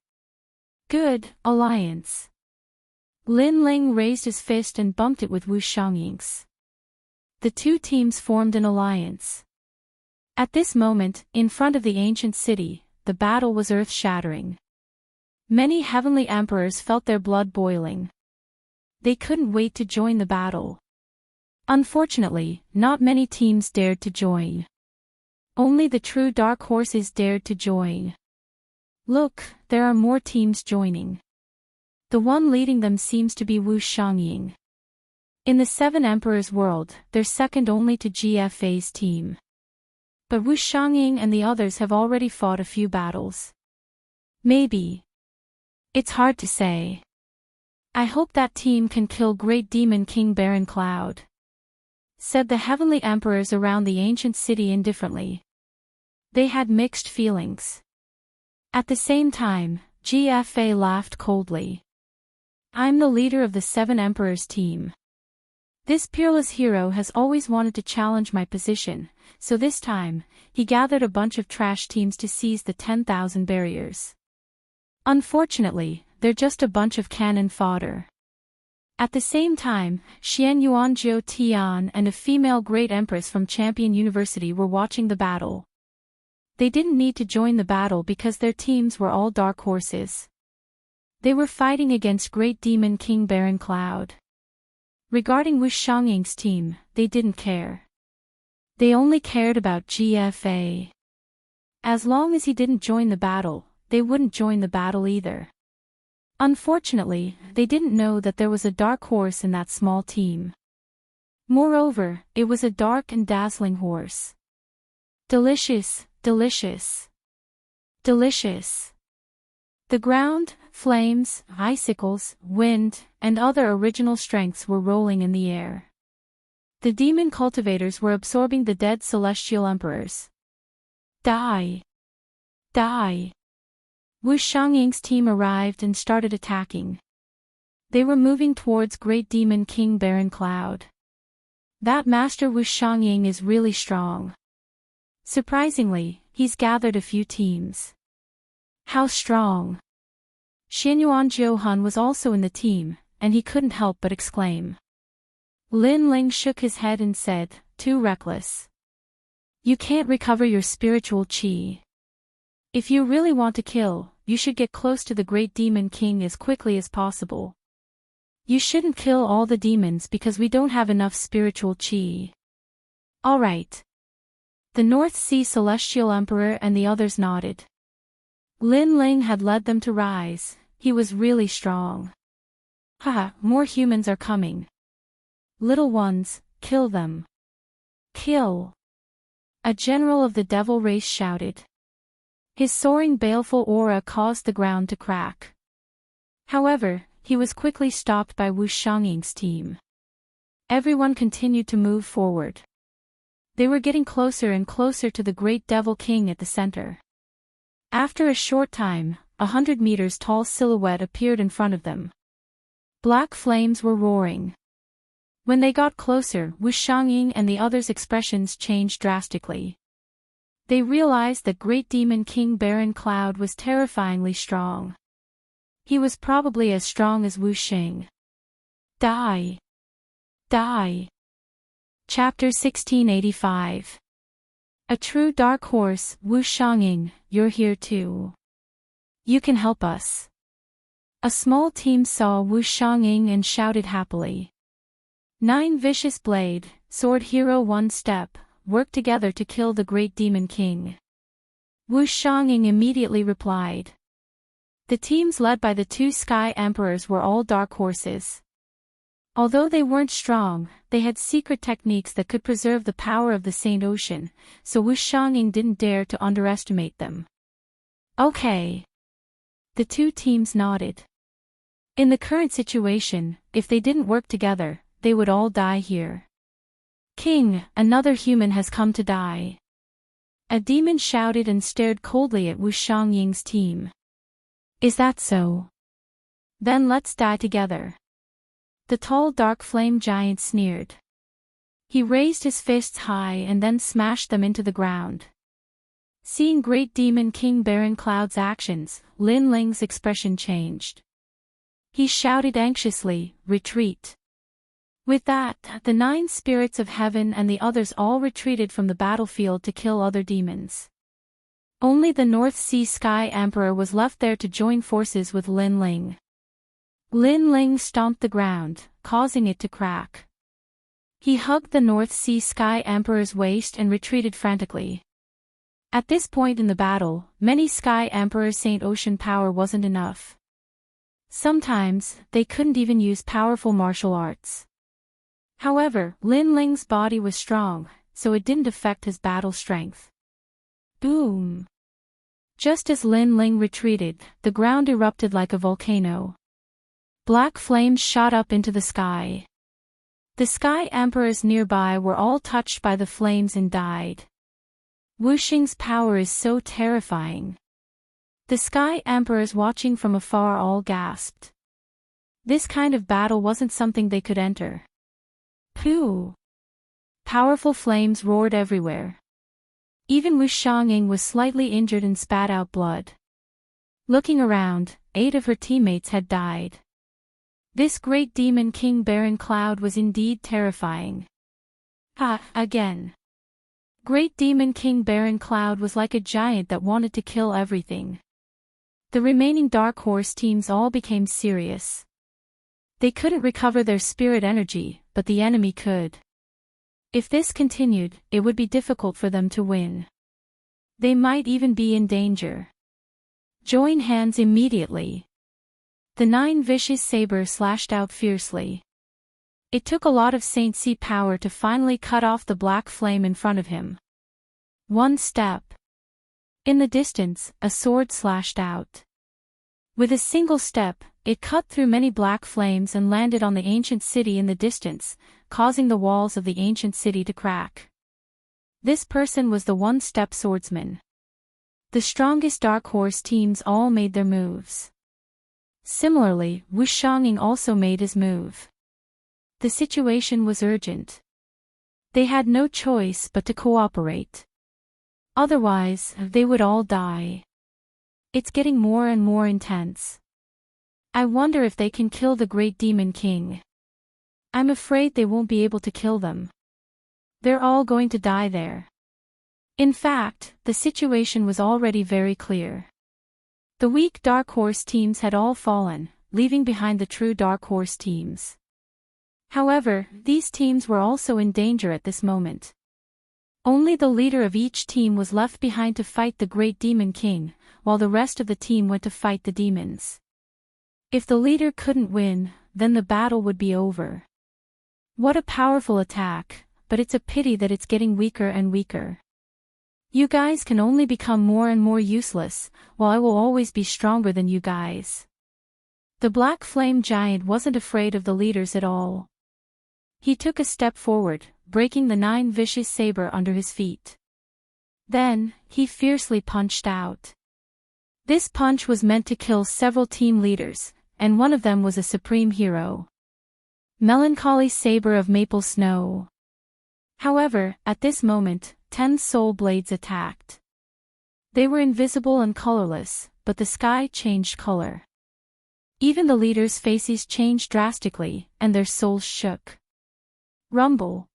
Good, alliance. Lin Ling raised his fist and bumped it with Wu Xiangying's. The two teams formed an alliance. At this moment, in front of the ancient city, the battle was earth-shattering. Many heavenly emperors felt their blood boiling. They couldn't wait to join the battle. Unfortunately, not many teams dared to join. Only the true dark horses dared to join. Look, there are more teams joining. The one leading them seems to be Wu Xiangying. In the 7 Emperors world, they're second only to GFA's team. But Wu Xiangying and the others have already fought a few battles. Maybe. It's hard to say. I hope that team can kill Great Demon King Baron Cloud, said the heavenly emperors around the ancient city indifferently. They had mixed feelings. At the same time, GFA laughed coldly. I'm the leader of the 7 Emperors team. This peerless hero has always wanted to challenge my position, so this time, he gathered a bunch of trash teams to seize the 10,000 barriers. Unfortunately, they're just a bunch of cannon fodder. At the same time, Xian Yuanjiu Tian and a female great empress from Champion University were watching the battle. They didn't need to join the battle because their teams were all dark horses. They were fighting against Great Demon King Baron Cloud. Regarding Wu Xiangying's team, they didn't care. They only cared about GFA. As long as he didn't join the battle, they wouldn't join the battle either. Unfortunately, they didn't know that there was a dark horse in that small team. Moreover, it was a dark and dazzling horse. Delicious, delicious. Delicious. The ground, flames, icicles, wind, and other original strengths were rolling in the air. The demon cultivators were absorbing the dead celestial emperors. Die! Die! Wu Xiangying's team arrived and started attacking. They were moving towards Great Demon King Baron Cloud. That Master Wu Xiangying is really strong. Surprisingly, he's gathered a few teams. How strong! Xianyuan Zhouhan was also in the team, and he couldn't help but exclaim. Lin Ling shook his head and said, too reckless. You can't recover your spiritual qi. If you really want to kill, you should get close to the Great Demon King as quickly as possible. You shouldn't kill all the demons because we don't have enough spiritual qi. Alright. The North Sea Celestial Emperor and the others nodded. Lin Ling had led them to rise. He was really strong. Haha, more humans are coming. Little ones, kill them. Kill. A general of the devil race shouted. His soaring baleful aura caused the ground to crack. However, he was quickly stopped by Wu Xiangying's team. Everyone continued to move forward. They were getting closer and closer to the great devil king at the center. After a short time, 100 meters tall silhouette appeared in front of them. Black flames were roaring. When they got closer, Wu Xiangying and the others' expressions changed drastically. They realized that Great Demon King Baron Cloud was terrifyingly strong. He was probably as strong as Wu Xing. Die! Die! Chapter 1685. A true dark horse, Wu Xiangying, you're here too. You can help us. A small team saw Wu Xiangying and shouted happily. 9 vicious blade, sword hero 1 step, work together to kill the great demon king. Wu Xiangying immediately replied. The teams led by the 2 sky emperors were all dark horses. Although they weren't strong, they had secret techniques that could preserve the power of the Saint Ocean, so Wu Xiangying didn't dare to underestimate them. Okay. The 2 teams nodded. In the current situation, if they didn't work together, they would all die here. King, another human has come to die. A demon shouted and stared coldly at Wu Xiangying's team. Is that so? Then let's die together. The tall dark flame giant sneered. He raised his fists high and then smashed them into the ground. Seeing Great Demon King Baron Cloud's actions, Lin Ling's expression changed. He shouted anxiously, retreat. With that, the 9 spirits of heaven and the others all retreated from the battlefield to kill other demons. Only the North Sea Sky Emperor was left there to join forces with Lin Ling. Lin Ling stomped the ground, causing it to crack. He hugged the North Sea Sky Emperor's waist and retreated frantically. At this point in the battle, many Sky Emperors' Saint Ocean power wasn't enough. Sometimes, they couldn't even use powerful martial arts. However, Lin Ling's body was strong, so it didn't affect his battle strength. Boom! Just as Lin Ling retreated, the ground erupted like a volcano. Black flames shot up into the sky. The Sky Emperors nearby were all touched by the flames and died. Wu Xing's power is so terrifying. The Sky Emperors watching from afar all gasped. This kind of battle wasn't something they could enter. Pooh! Powerful flames roared everywhere. Even Wu Xiangying was slightly injured and spat out blood. Looking around, 8 of her teammates had died. This great demon King Baron Cloud was indeed terrifying. Again. Great demon King Baron Cloud was like a giant that wanted to kill everything. The remaining Dark Horse teams all became serious. They couldn't recover their spirit energy, but the enemy could. If this continued, it would be difficult for them to win. They might even be in danger. Join hands immediately. The 9 vicious sabers slashed out fiercely. It took a lot of Saint Sea power to finally cut off the black flame in front of him. 1 step. In the distance, a sword slashed out. With a single step, it cut through many black flames and landed on the ancient city in the distance, causing the walls of the ancient city to crack. This person was the 1-step swordsman. The strongest Dark Horse teams all made their moves. Similarly, Wu Xiangying also made his move. The situation was urgent. They had no choice but to cooperate. Otherwise, they would all die. It's getting more and more intense. I wonder if they can kill the Great Demon King. I'm afraid they won't be able to kill them. They're all going to die there. In fact, the situation was already very clear. The weak Dark Horse teams had all fallen, leaving behind the true Dark Horse teams. However, these teams were also in danger at this moment. Only the leader of each team was left behind to fight the Great Demon King, while the rest of the team went to fight the demons. If the leader couldn't win, then the battle would be over. What a powerful attack, but it's a pity that it's getting weaker and weaker. You guys can only become more and more useless, while I will always be stronger than you guys. The Black Flame Giant wasn't afraid of the leaders at all. He took a step forward, breaking the 9 vicious saber under his feet. Then, he fiercely punched out. This punch was meant to kill several team leaders, and one of them was a supreme hero. Melancholy Saber of Maple Snow. However, at this moment, 10 soul blades attacked. They were invisible and colorless, but the sky changed color. Even the leaders' faces changed drastically, and their souls shook. Rumble.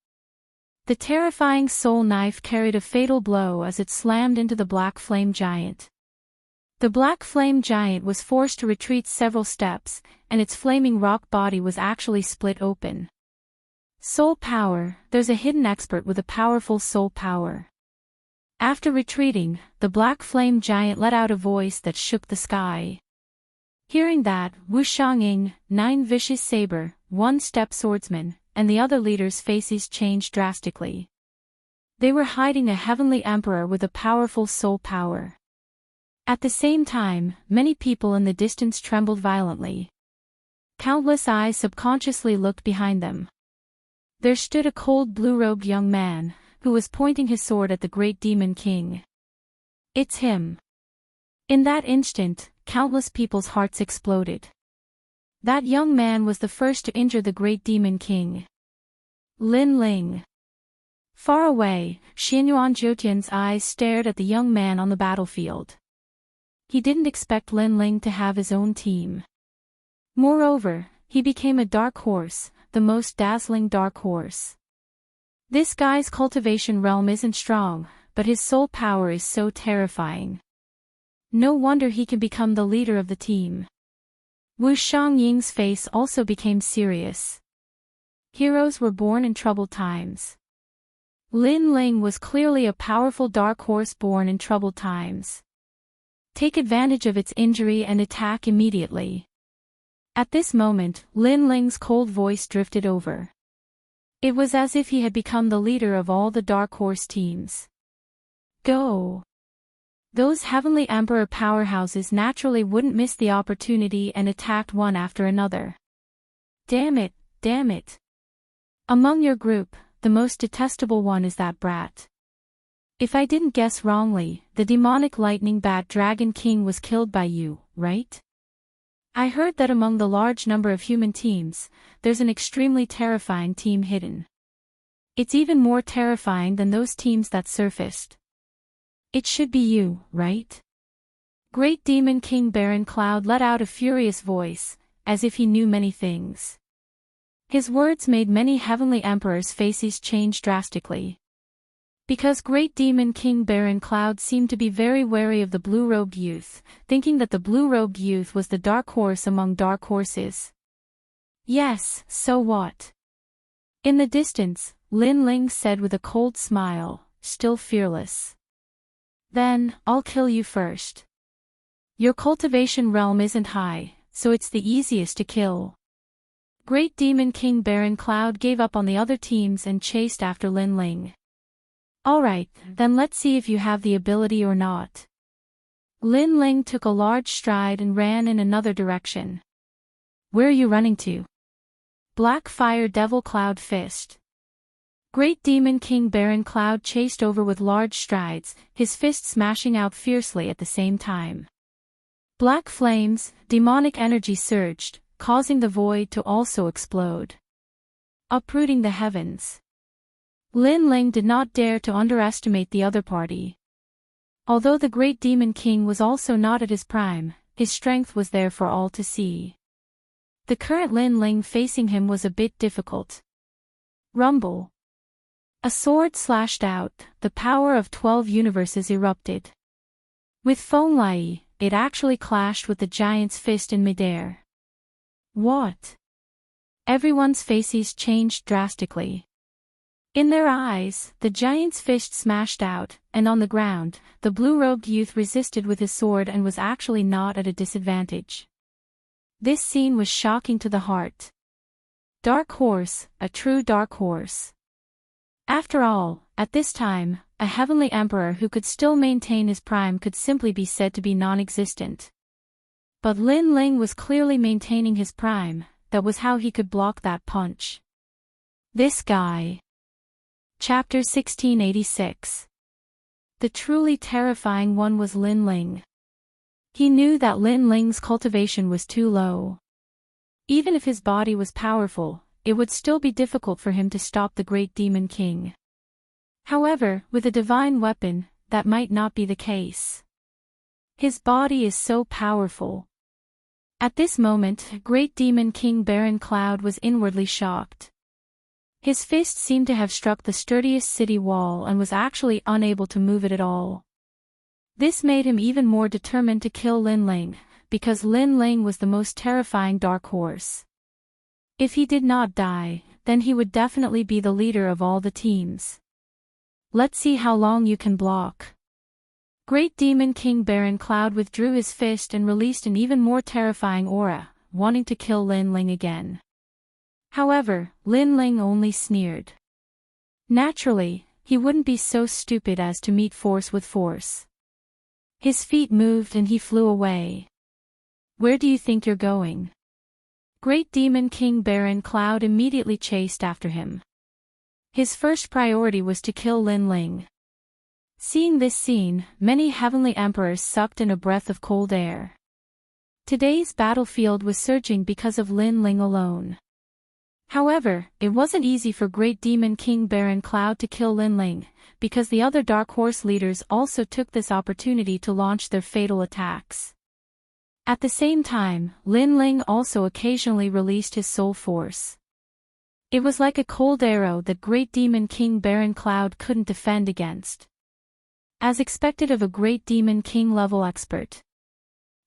The terrifying soul knife carried a fatal blow as it slammed into the Black Flame Giant. The Black Flame Giant was forced to retreat several steps, and its flaming rock body was actually split open. Soul power. There's a hidden expert with a powerful soul power. After retreating, the Black Flame Giant let out a voice that shook the sky. Hearing that, Wu Shangying, 9 vicious saber, 1-step swordsman, and the other leaders' faces changed drastically. They were hiding a heavenly emperor with a powerful soul power. At the same time, many people in the distance trembled violently. Countless eyes subconsciously looked behind them. There stood a cold blue-robed young man, who was pointing his sword at the Great Demon King. It's him. In that instant, countless people's hearts exploded. That young man was the first to injure the Great Demon King. Lin Ling. Far away, Xianyuan Jiutian's eyes stared at the young man on the battlefield. He didn't expect Lin Ling to have his own team. Moreover, he became a dark horse, the most dazzling dark horse. This guy's cultivation realm isn't strong, but his soul power is so terrifying. No wonder he can become the leader of the team. Wu Shangying's face also became serious. Heroes were born in troubled times. Lin Ling was clearly a powerful dark horse born in troubled times. Take advantage of its injury and attack immediately. At this moment, Lin Ling's cold voice drifted over. It was as if he had become the leader of all the Dark Horse teams. Go! Those Heavenly Emperor powerhouses naturally wouldn't miss the opportunity and attacked one after another. Damn it, damn it. Among your group, the most detestable one is that brat. If I didn't guess wrongly, the demonic lightning bat Dragon King was killed by you, right? I heard that among the large number of human teams, there's an extremely terrifying team hidden. It's even more terrifying than those teams that surfaced. It should be you, right? Great Demon King Baron Cloud let out a furious voice, as if he knew many things. His words made many heavenly emperors' faces change drastically. Because Great Demon King Baron Cloud seemed to be very wary of the blue-robed youth, thinking that the blue-robed youth was the dark horse among dark horses. Yes, so what? In the distance, Lin Ling said with a cold smile, still fearless. Then, I'll kill you first. Your cultivation realm isn't high, so it's the easiest to kill. Great Demon King Baron Cloud gave up on the other teams and chased after Lin Ling. Alright, then let's see if you have the ability or not. Lin Ling took a large stride and ran in another direction. Where are you running to? Black Fire Devil Cloud Fist. Great Demon King Baron Cloud chased over with large strides, his fist smashing out fiercely at the same time. Black flames, demonic energy surged, causing the void to also explode. Uprooting the heavens. Lin Ling did not dare to underestimate the other party. Although the Great Demon King was also not at his prime, his strength was there for all to see. The current Lin Ling facing him was a bit difficult. Rumble. A sword slashed out, the power of 12 universes erupted. With Feng Lai, it actually clashed with the giant's fist in midair. What? Everyone's faces changed drastically. In their eyes, the giant's fist smashed out, and on the ground, the blue-robed youth resisted with his sword and was actually not at a disadvantage. This scene was shocking to the heart. Dark horse, a true dark horse. After all, at this time, a heavenly emperor who could still maintain his prime could simply be said to be non-existent. But Lin Ling was clearly maintaining his prime. That was how he could block that punch. This guy. Chapter 1686. The truly terrifying one was Lin Ling. He knew that Lin Ling's cultivation was too low. Even if his body was powerful, it would still be difficult for him to stop the great demon king. However, with a divine weapon, that might not be the case. His body is so powerful. At this moment, great demon king Baron Cloud was inwardly shocked. His fist seemed to have struck the sturdiest city wall and was actually unable to move it at all. This made him even more determined to kill Lin Ling, because Lin Ling was the most terrifying dark horse. If he did not die, then he would definitely be the leader of all the teams. Let's see how long you can block. Great Demon King Baron Cloud withdrew his fist and released an even more terrifying aura, wanting to kill Lin Ling again. However, Lin Ling only sneered. Naturally, he wouldn't be so stupid as to meet force with force. His feet moved and he flew away. Where do you think you're going? Great Demon King Baron Cloud immediately chased after him. His first priority was to kill Lin Ling. Seeing this scene, many heavenly emperors sucked in a breath of cold air. Today's battlefield was surging because of Lin Ling alone. However, it wasn't easy for Great Demon King Baron Cloud to kill Lin Ling, because the other Dark Horse leaders also took this opportunity to launch their fatal attacks. At the same time, Lin Ling also occasionally released his soul force. It was like a cold arrow that Great Demon King Baron Cloud couldn't defend against. As expected of a Great Demon King level expert.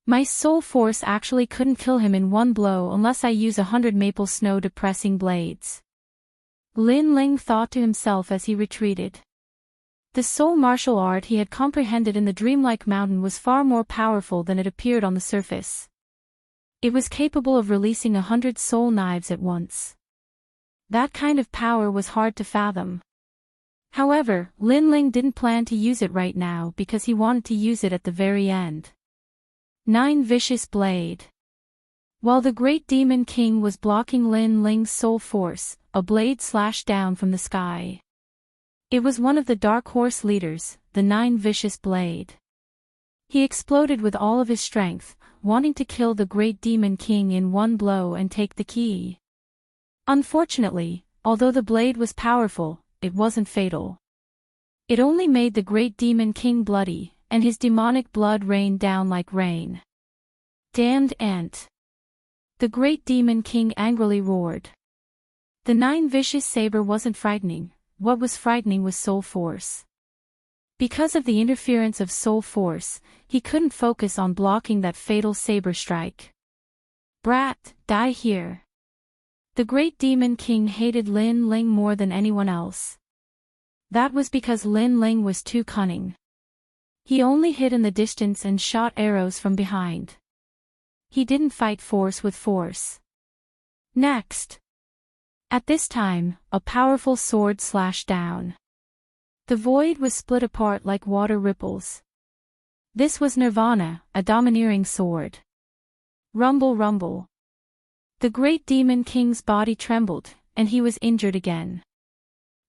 My soul force actually couldn't kill him in one blow unless I use 100 maple snow depressing blades. Lin Ling thought to himself as he retreated. The soul martial art he had comprehended in the dreamlike mountain was far more powerful than it appeared on the surface. It was capable of releasing 100 soul knives at once. That kind of power was hard to fathom. However, Lin Ling didn't plan to use it right now because he wanted to use it at the very end. 9 Vicious Blade. While the Great Demon King was blocking Lin Ling's soul force, a blade slashed down from the sky. It was one of the Dark Horse leaders, the 9 Vicious Blade. He exploded with all of his strength, wanting to kill the Great Demon King in one blow and take the key. Unfortunately, although the blade was powerful, it wasn't fatal. It only made the Great Demon King bloody, and his demonic blood rained down like rain. Damned ant! The Great Demon King angrily roared. The 9 Vicious Saber wasn't frightening, what was frightening was soul force. Because of the interference of soul force, he couldn't focus on blocking that fatal saber strike. Brat, die here! The Great Demon King hated Lin Ling more than anyone else. That was because Lin Ling was too cunning. He only hid in the distance and shot arrows from behind. He didn't fight force with force. Next. At this time, a powerful sword slashed down. The void was split apart like water ripples. This was Nirvana, a domineering sword. Rumble rumble. The Great Demon King's body trembled, and he was injured again.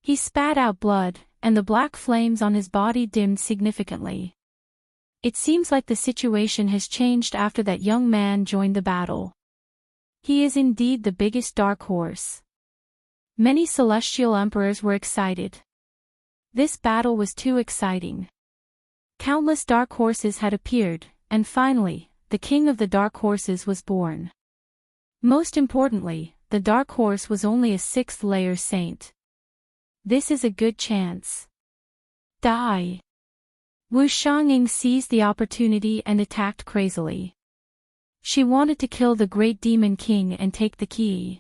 He spat out blood, and the black flames on his body dimmed significantly. It seems like the situation has changed after that young man joined the battle. He is indeed the biggest dark horse. Many celestial emperors were excited. This battle was too exciting. Countless dark horses had appeared, and finally, the king of the dark horses was born. Most importantly, the dark horse was only a 6th layer saint. This is a good chance. Die! Wu Xiangying seized the opportunity and attacked crazily. She wanted to kill the Great Demon King and take the key.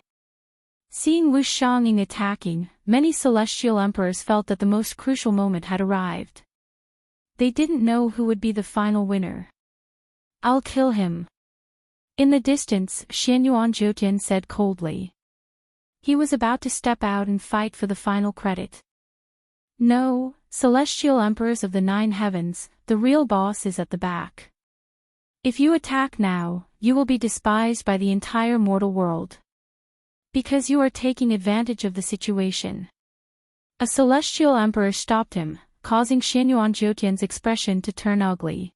Seeing Wu Shanging attacking, many celestial emperors felt that the most crucial moment had arrived. They didn't know who would be the final winner. "I'll kill him." In the distance, Xianyuan Zhoutian said coldly. He was about to step out and fight for the final credit. "No, celestial emperors of the 9 heavens, the real boss is at the back. If you attack now, you will be despised by the entire mortal world. Because you are taking advantage of the situation." A celestial emperor stopped him, causing Xianyuan Zhoutian's expression to turn ugly.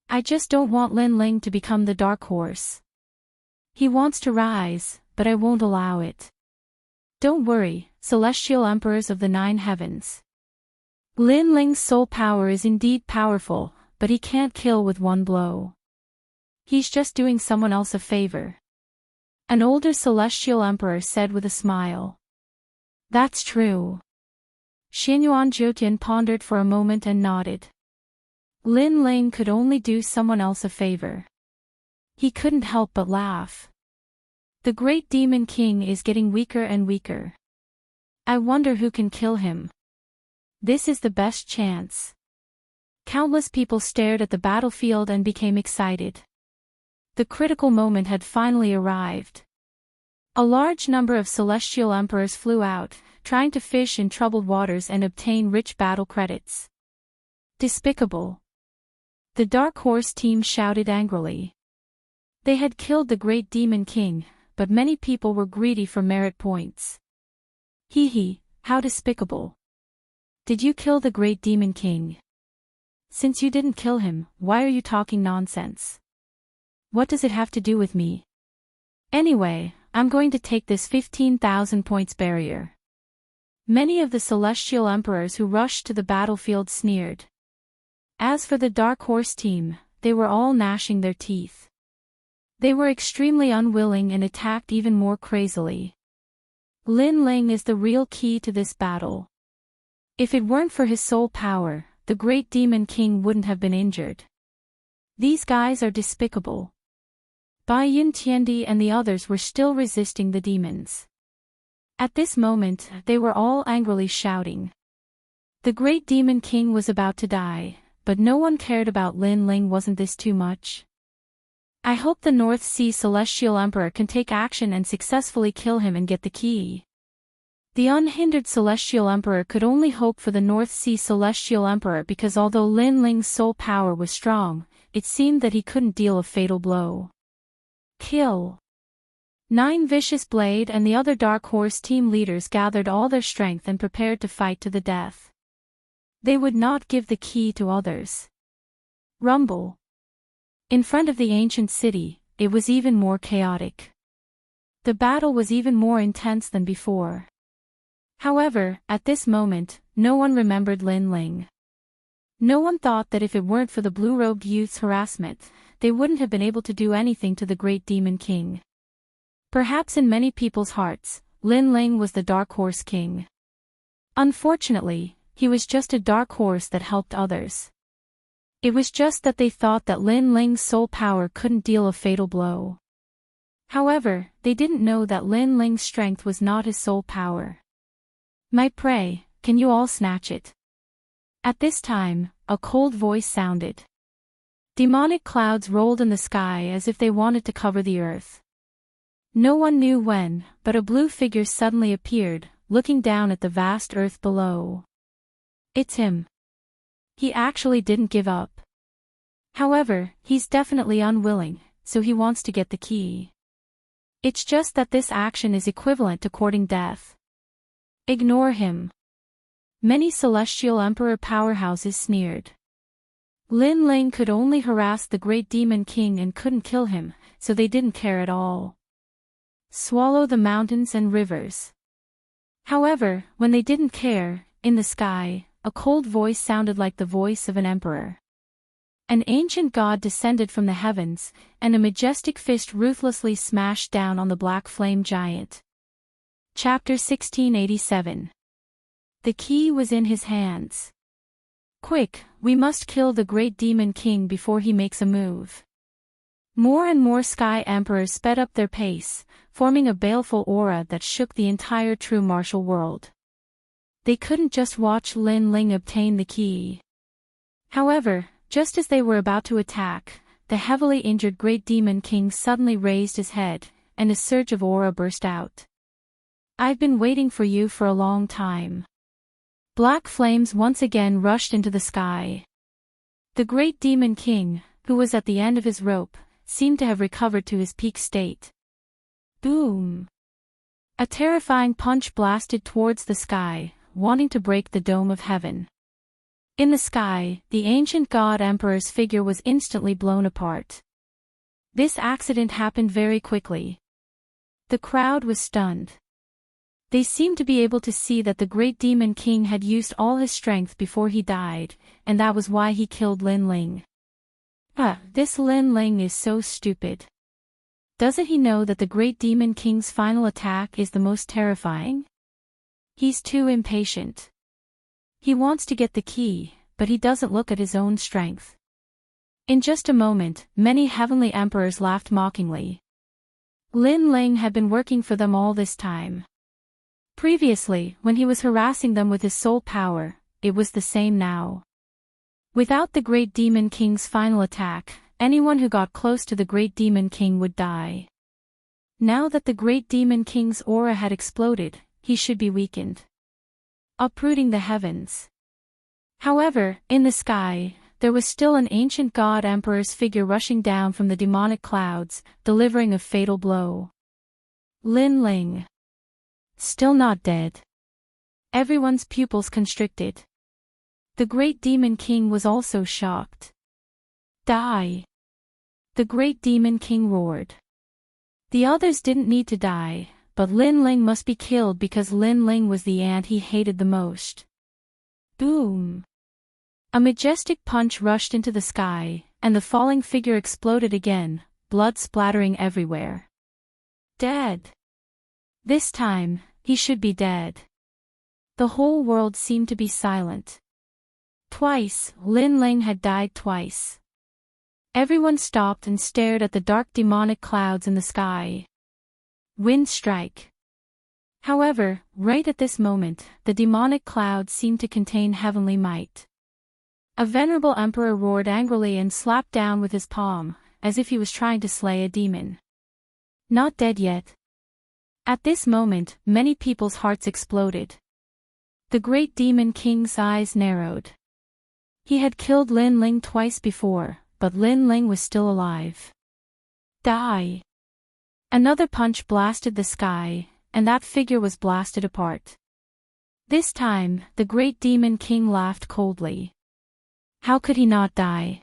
"I just don't want Lin Ling to become the dark horse. He wants to rise, but I won't allow it. Don't worry, celestial emperors of the 9 heavens. Lin Ling's soul power is indeed powerful, but he can't kill with one blow. He's just doing someone else a favor." An older celestial emperor said with a smile. "That's true." Xianyuan Zhoutian pondered for a moment and nodded. Lin Ling could only do someone else a favor. He couldn't help but laugh. "The great demon king is getting weaker and weaker. I wonder who can kill him. This is the best chance." Countless people stared at the battlefield and became excited. The critical moment had finally arrived. A large number of celestial emperors flew out, trying to fish in troubled waters and obtain rich battle credits. "Despicable!" The Dark Horse team shouted angrily. They had killed the great demon king, but many people were greedy for merit points. "Hee, how despicable! Did you kill the great demon king? Since you didn't kill him, why are you talking nonsense? What does it have to do with me? Anyway, I'm going to take this 15,000 points barrier." Many of the celestial emperors who rushed to the battlefield sneered. As for the Dark Horse team, they were all gnashing their teeth. They were extremely unwilling and attacked even more crazily. Lin Ling is the real key to this battle. If it weren't for his soul power, the great demon king wouldn't have been injured. These guys are despicable. Bai Yin Tiandi and the others were still resisting the demons. At this moment, they were all angrily shouting. The great demon king was about to die, but no one cared about Lin Ling. Wasn't this too much? "I hope the North Sea Celestial Emperor can take action and successfully kill him and get the key." The unhindered Celestial Emperor could only hope for the North Sea Celestial Emperor because although Lin Ling's soul power was strong, it seemed that he couldn't deal a fatal blow. "Kill!" 9 Vicious Blade and the other Dark Horse team leaders gathered all their strength and prepared to fight to the death. They would not give the key to others. Rumble. In front of the ancient city, it was even more chaotic. The battle was even more intense than before. However, at this moment, no one remembered Lin Ling. No one thought that if it weren't for the blue-robed youth's harassment, they wouldn't have been able to do anything to the great demon king. Perhaps in many people's hearts, Lin Ling was the Dark Horse king. Unfortunately, he was just a dark horse that helped others. It was just that they thought that Lin Ling's soul power couldn't deal a fatal blow. However, they didn't know that Lin Ling's strength was not his soul power. "My prey, can you all snatch it?" At this time, a cold voice sounded. Demonic clouds rolled in the sky as if they wanted to cover the earth. No one knew when, but a blue figure suddenly appeared, looking down at the vast earth below. It's him. He actually didn't give up. However, he's definitely unwilling, so he wants to get the key. It's just that this action is equivalent to courting death. Ignore him. Many celestial emperor powerhouses sneered. Lin Ling could only harass the great demon king and couldn't kill him, so they didn't care at all. Swallow the mountains and rivers. However, when they didn't care, in the sky, a cold voice sounded like the voice of an emperor. An ancient god descended from the heavens, and a majestic fist ruthlessly smashed down on the black flame giant. Chapter 1687. The key was in his hands. Quick, we must kill the great demon king before he makes a move. More and more sky emperors sped up their pace, forming a baleful aura that shook the entire true martial world. They couldn't just watch Lin Ling obtain the key. However, just as they were about to attack, the heavily injured Great Demon King suddenly raised his head, and a surge of aura burst out. "I've been waiting for you for a long time." Black flames once again rushed into the sky. The Great Demon King, who was at the end of his rope, seemed to have recovered to his peak state. Boom! A terrifying punch blasted towards the sky, wanting to break the dome of heaven. In the sky, the ancient god emperor's figure was instantly blown apart. This accident happened very quickly. The crowd was stunned. They seemed to be able to see that the Great Demon King had used all his strength before he died, and that was why he killed Lin Ling. This Lin Ling is so stupid. Doesn't he know that the Great Demon King's final attack is the most terrifying? He's too impatient. He wants to get the key, but he doesn't look at his own strength. In just a moment, many heavenly emperors laughed mockingly. Lin Ling had been working for them all this time. Previously, when he was harassing them with his soul power, it was the same now. Without the Great Demon King's final attack, anyone who got close to the Great Demon King would die. Now that the Great Demon King's aura had exploded, he should be weakened, uprooting the heavens. However, in the sky, there was still an ancient god emperor's figure rushing down from the demonic clouds, delivering a fatal blow. Lin Ling. Still not dead. Everyone's pupils constricted. The Great Demon King was also shocked. Die! The Great Demon King roared. The others didn't need to die, but Lin Ling must be killed because Lin Ling was the ant he hated the most. Boom! A majestic punch rushed into the sky, and the falling figure exploded again, blood splattering everywhere. Dead! This time, he should be dead. The whole world seemed to be silent. Twice, Lin Ling had died twice. Everyone stopped and stared at the dark demonic clouds in the sky. Wind strike. However, right at this moment, the demonic clouds seemed to contain heavenly might. A venerable emperor roared angrily and slapped down with his palm, as if he was trying to slay a demon. Not dead yet. At this moment, many people's hearts exploded. The Great Demon King's eyes narrowed. He had killed Lin Ling twice before, but Lin Ling was still alive. Die! Another punch blasted the sky, and that figure was blasted apart. This time, the Great Demon King laughed coldly. How could he not die?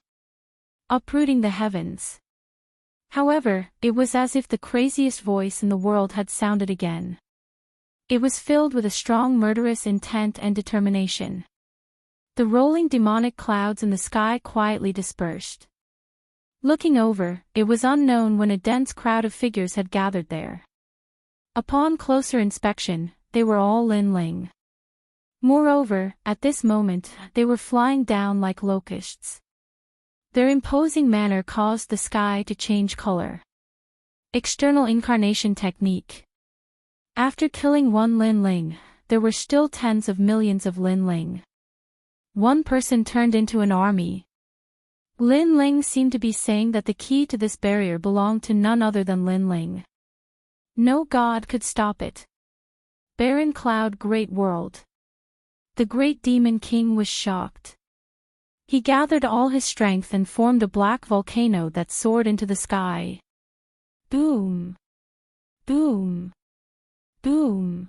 Uprooting the heavens. However, it was as if the craziest voice in the world had sounded again. It was filled with a strong murderous intent and determination. The rolling demonic clouds in the sky quietly dispersed. Looking over, it was unknown when a dense crowd of figures had gathered there. Upon closer inspection, they were all Lin Ling. Moreover, at this moment, they were flying down like locusts. Their imposing manner caused the sky to change color. External incarnation technique. After killing one Lin Ling, there were still tens of millions of Lin Ling. One person turned into an army. Lin Ling seemed to be saying that the key to this barrier belonged to none other than Lin Ling. No god could stop it. Barren cloud great world. The Great Demon King was shocked. He gathered all his strength and formed a black volcano that soared into the sky. Boom! Boom! Boom!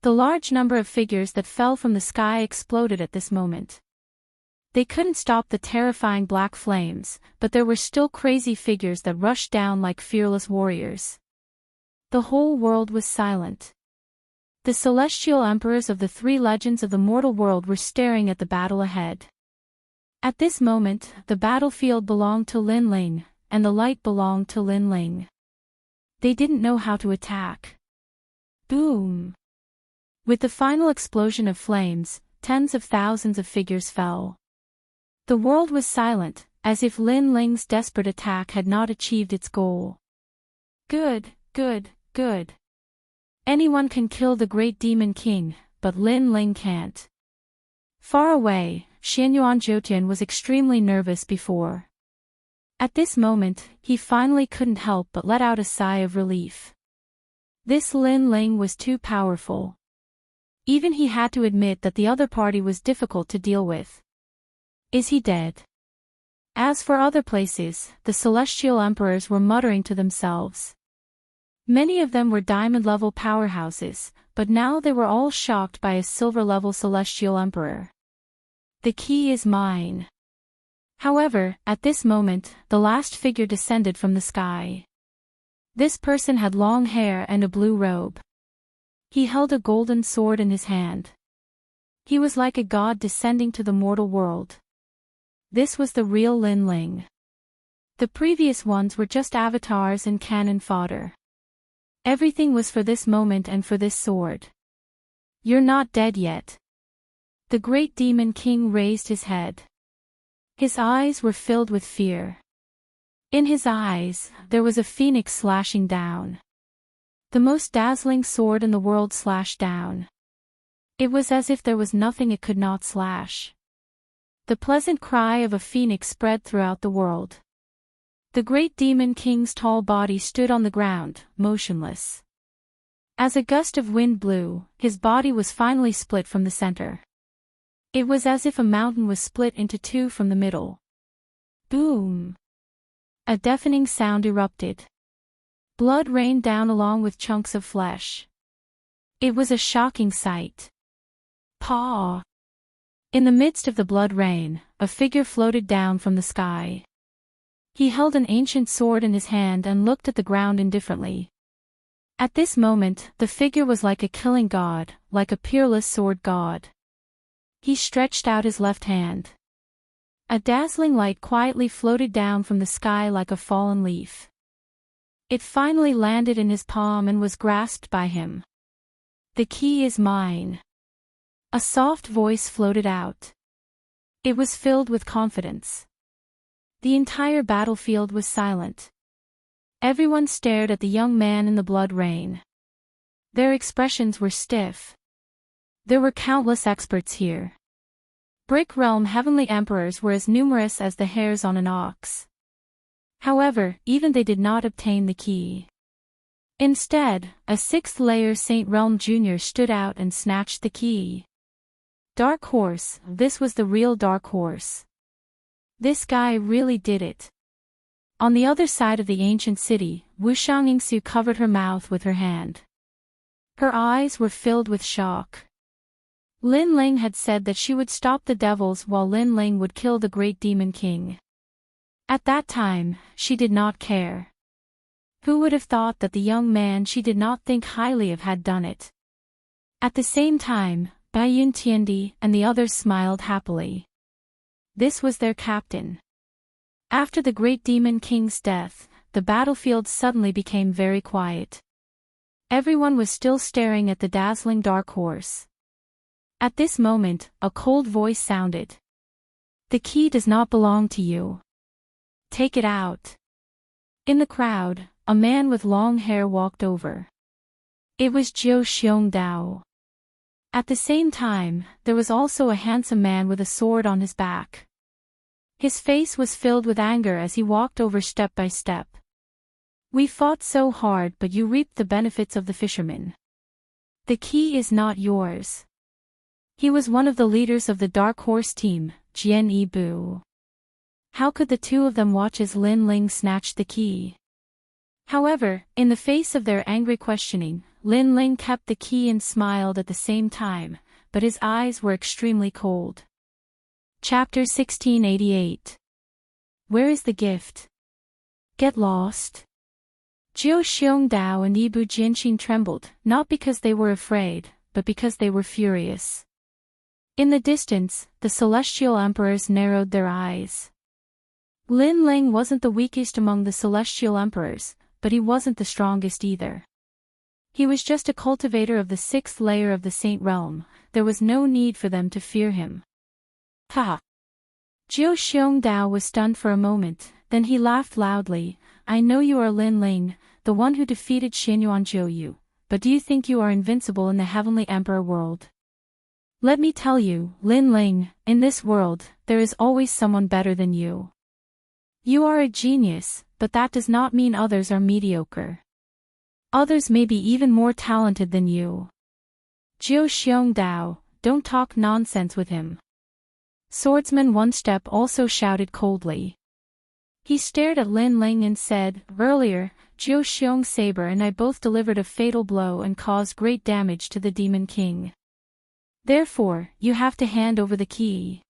The large number of figures that fell from the sky exploded at this moment. They couldn't stop the terrifying black flames, but there were still crazy figures that rushed down like fearless warriors. The whole world was silent. The celestial emperors of the three legends of the mortal world were staring at the battle ahead. At this moment, the battlefield belonged to Lin Ling, and the light belonged to Lin Ling. They didn't know how to attack. Boom! With the final explosion of flames, tens of thousands of figures fell. The world was silent, as if Lin Ling's desperate attack had not achieved its goal. Good, good, good. Anyone can kill the great demon king, but Lin Ling can't. Far away, Xianyuan Zhoutian was extremely nervous before. At this moment, he finally couldn't help but let out a sigh of relief. This Lin Ling was too powerful. Even he had to admit that the other party was difficult to deal with. Is he dead? As for other places, the celestial emperors were muttering to themselves. Many of them were diamond-level powerhouses, but now they were all shocked by a silver-level celestial emperor. The key is mine. However, at this moment, the last figure descended from the sky. This person had long hair and a blue robe. He held a golden sword in his hand. He was like a god descending to the mortal world. This was the real Lin Ling. The previous ones were just avatars and cannon fodder. Everything was for this moment and for this sword. You're not dead yet. The great demon king raised his head. His eyes were filled with fear. In his eyes, there was a phoenix slashing down. The most dazzling sword in the world slashed down. It was as if there was nothing it could not slash. The pleasant cry of a phoenix spread throughout the world. The great demon king's tall body stood on the ground, motionless. As a gust of wind blew, his body was finally split from the center. It was as if a mountain was split into two from the middle. Boom! A deafening sound erupted. Blood rained down along with chunks of flesh. It was a shocking sight. Paw! In the midst of the blood rain, a figure floated down from the sky. He held an ancient sword in his hand and looked at the ground indifferently. At this moment, the figure was like a killing god, like a peerless sword god. He stretched out his left hand. A dazzling light quietly floated down from the sky like a fallen leaf. It finally landed in his palm and was grasped by him. The key is mine. A soft voice floated out. It was filled with confidence. The entire battlefield was silent. Everyone stared at the young man in the blood rain. Their expressions were stiff. There were countless experts here. Brick Realm heavenly emperors were as numerous as the hairs on an ox. However, even they did not obtain the key. Instead, a sixth-layer Saint Realm Jr. stood out and snatched the key. Dark Horse, this was the real Dark Horse. This guy really did it. On the other side of the ancient city, Wu Xiangyingsu covered her mouth with her hand. Her eyes were filled with shock. Lin Ling had said that she would stop the devils while Lin Ling would kill the great demon king. At that time, she did not care. Who would have thought that the young man she did not think highly of had done it? At the same time, Baiyun Tiandi and the others smiled happily. This was their captain. After the great demon king's death, the battlefield suddenly became very quiet. Everyone was still staring at the dazzling dark horse. At this moment, a cold voice sounded. The key does not belong to you. Take it out. In the crowd, a man with long hair walked over. It was Zhou Xiongdao. At the same time, there was also a handsome man with a sword on his back. His face was filled with anger as he walked over step by step. We fought so hard, but you reaped the benefits of the fishermen. The key is not yours. He was one of the leaders of the Dark Horse team, Jian Yibu. How could the two of them watch as Lin Ling snatched the key? However, in the face of their angry questioning, Lin Ling kept the key and smiled at the same time, but his eyes were extremely cold. Chapter 1688. Where is the gift? Get lost. Zhou Xiongdao and Yibu Jianxin trembled, not because they were afraid, but because they were furious. In the distance, the celestial emperors narrowed their eyes. Lin Ling wasn't the weakest among the celestial emperors, but he wasn't the strongest either. He was just a cultivator of the sixth layer of the Saint Realm. There was no need for them to fear him. Ha! Jiu Xiongdao was stunned for a moment, then he laughed loudly. I know you are Lin Ling, the one who defeated Xianyuan Jiuyu, but do you think you are invincible in the Heavenly Emperor world? Let me tell you, Lin Ling, in this world, there is always someone better than you. You are a genius, but that does not mean others are mediocre. Others may be even more talented than you. Jiu Xiongdao, don't talk nonsense with him. Swordsman One Step also shouted coldly. He stared at Lin Ling and said, earlier, Jiu Xiong Saber and I both delivered a fatal blow and caused great damage to the Demon King. Therefore, you have to hand over the key.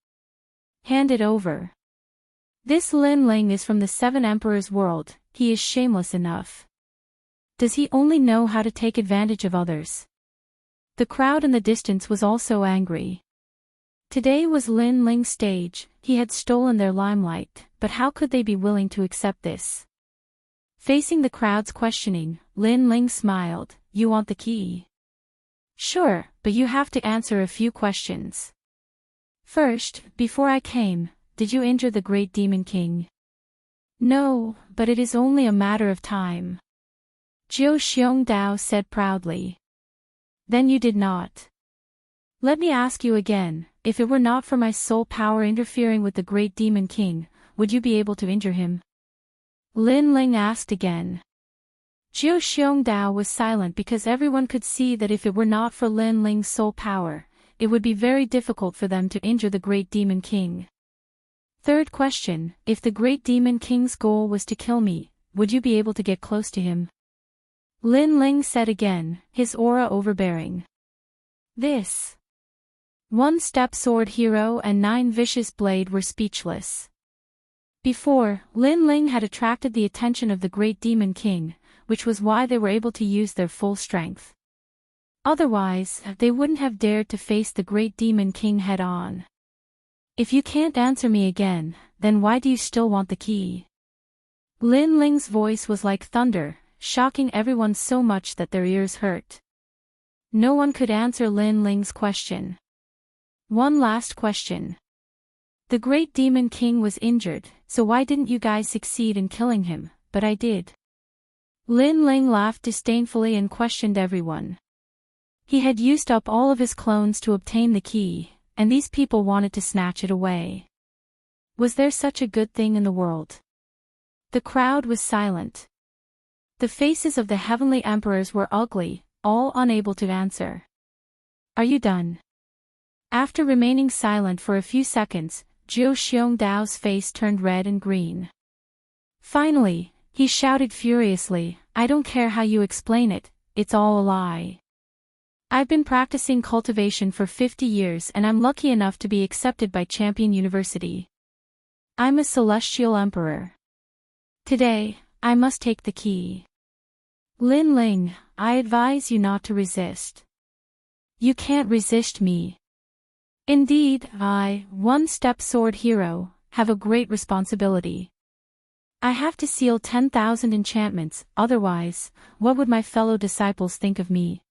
Hand it over. This Lin Ling is from the Seven Emperors world, he is shameless enough. Does he only know how to take advantage of others? The crowd in the distance was also angry. Today was Lin Ling's stage, he had stolen their limelight, but how could they be willing to accept this? Facing the crowd's questioning, Lin Ling smiled, you want the key? Sure, but you have to answer a few questions. First, before I came, did you injure the great Demon King? No, but it is only a matter of time. Jiu Xiongdao said proudly. Then you did not. Let me ask you again, if it were not for my soul power interfering with the great Demon King, would you be able to injure him? Lin Ling asked again. Jiu Xiongdao was silent because everyone could see that if it were not for Lin Ling's soul power, it would be very difficult for them to injure the great Demon King. Third question, if the great Demon King's goal was to kill me, would you be able to get close to him? Lin Ling said again, his aura overbearing. This One Step Sword Hero and Nine Vicious Blade were speechless. Before, Lin Ling had attracted the attention of the great Demon King, which was why they were able to use their full strength. Otherwise, they wouldn't have dared to face the great Demon King head-on. If you can't answer me again, then why do you still want the key? Lin Ling's voice was like thunder, shocking everyone so much that their ears hurt. No one could answer Lin Ling's question. One last question. The great Demon King was injured, so why didn't you guys succeed in killing him, but I did? Lin Ling laughed disdainfully and questioned everyone. He had used up all of his clones to obtain the key, and these people wanted to snatch it away. Was there such a good thing in the world? The crowd was silent. The faces of the heavenly emperors were ugly, all unable to answer. Are you done? After remaining silent for a few seconds, Jiu Xiongdao's face turned red and green. Finally, he shouted furiously, I don't care how you explain it, it's all a lie. I've been practicing cultivation for 50 years and I'm lucky enough to be accepted by Champion University. I'm a celestial emperor. Today, I must take the key. Lin Ling, I advise you not to resist. You can't resist me. Indeed, I, One Step Sword Hero, have a great responsibility. I have to seal 10,000 enchantments, otherwise, what would my fellow disciples think of me?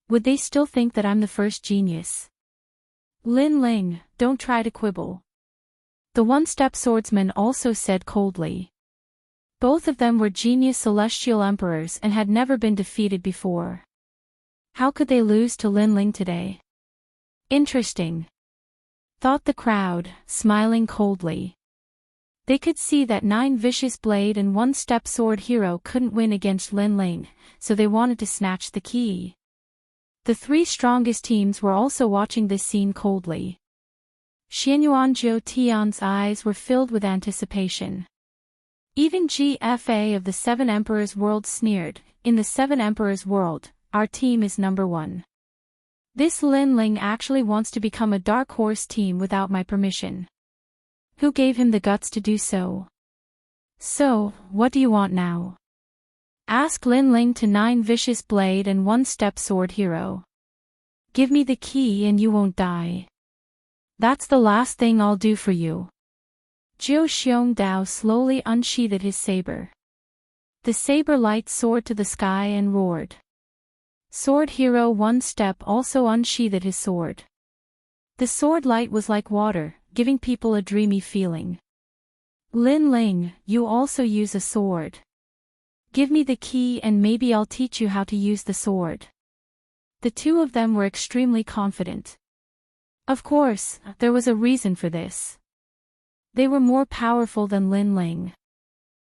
Would they still think that I'm the first genius? Lin Ling, don't try to quibble. The one-step swordsman also said coldly. Both of them were genius celestial emperors and had never been defeated before. How could they lose to Lin Ling today? Interesting, thought the crowd, smiling coldly. They could see that Nine Vicious Blade and One Step Sword Hero couldn't win against Lin Ling, so they wanted to snatch the key. The three strongest teams were also watching this scene coldly. Xianyuan Jiu Tian's eyes were filled with anticipation. Even GFA of the Seven Emperors world sneered, in the Seven Emperors world, our team is number one. This Lin Ling actually wants to become a dark horse team without my permission. Who gave him the guts to do so? So, what do you want now? Asked Lin Ling to Nine Vicious Blade and One Step Sword Hero. Give me the key and you won't die. That's the last thing I'll do for you. Jiu Xiongdao slowly unsheathed his saber. The saber light soared to the sky and roared. Sword Hero One Step also unsheathed his sword. The sword light was like water, giving people a dreamy feeling. Lin Ling, you also use a sword. Give me the key and maybe I'll teach you how to use the sword. The two of them were extremely confident. Of course, there was a reason for this. They were more powerful than Lin Ling.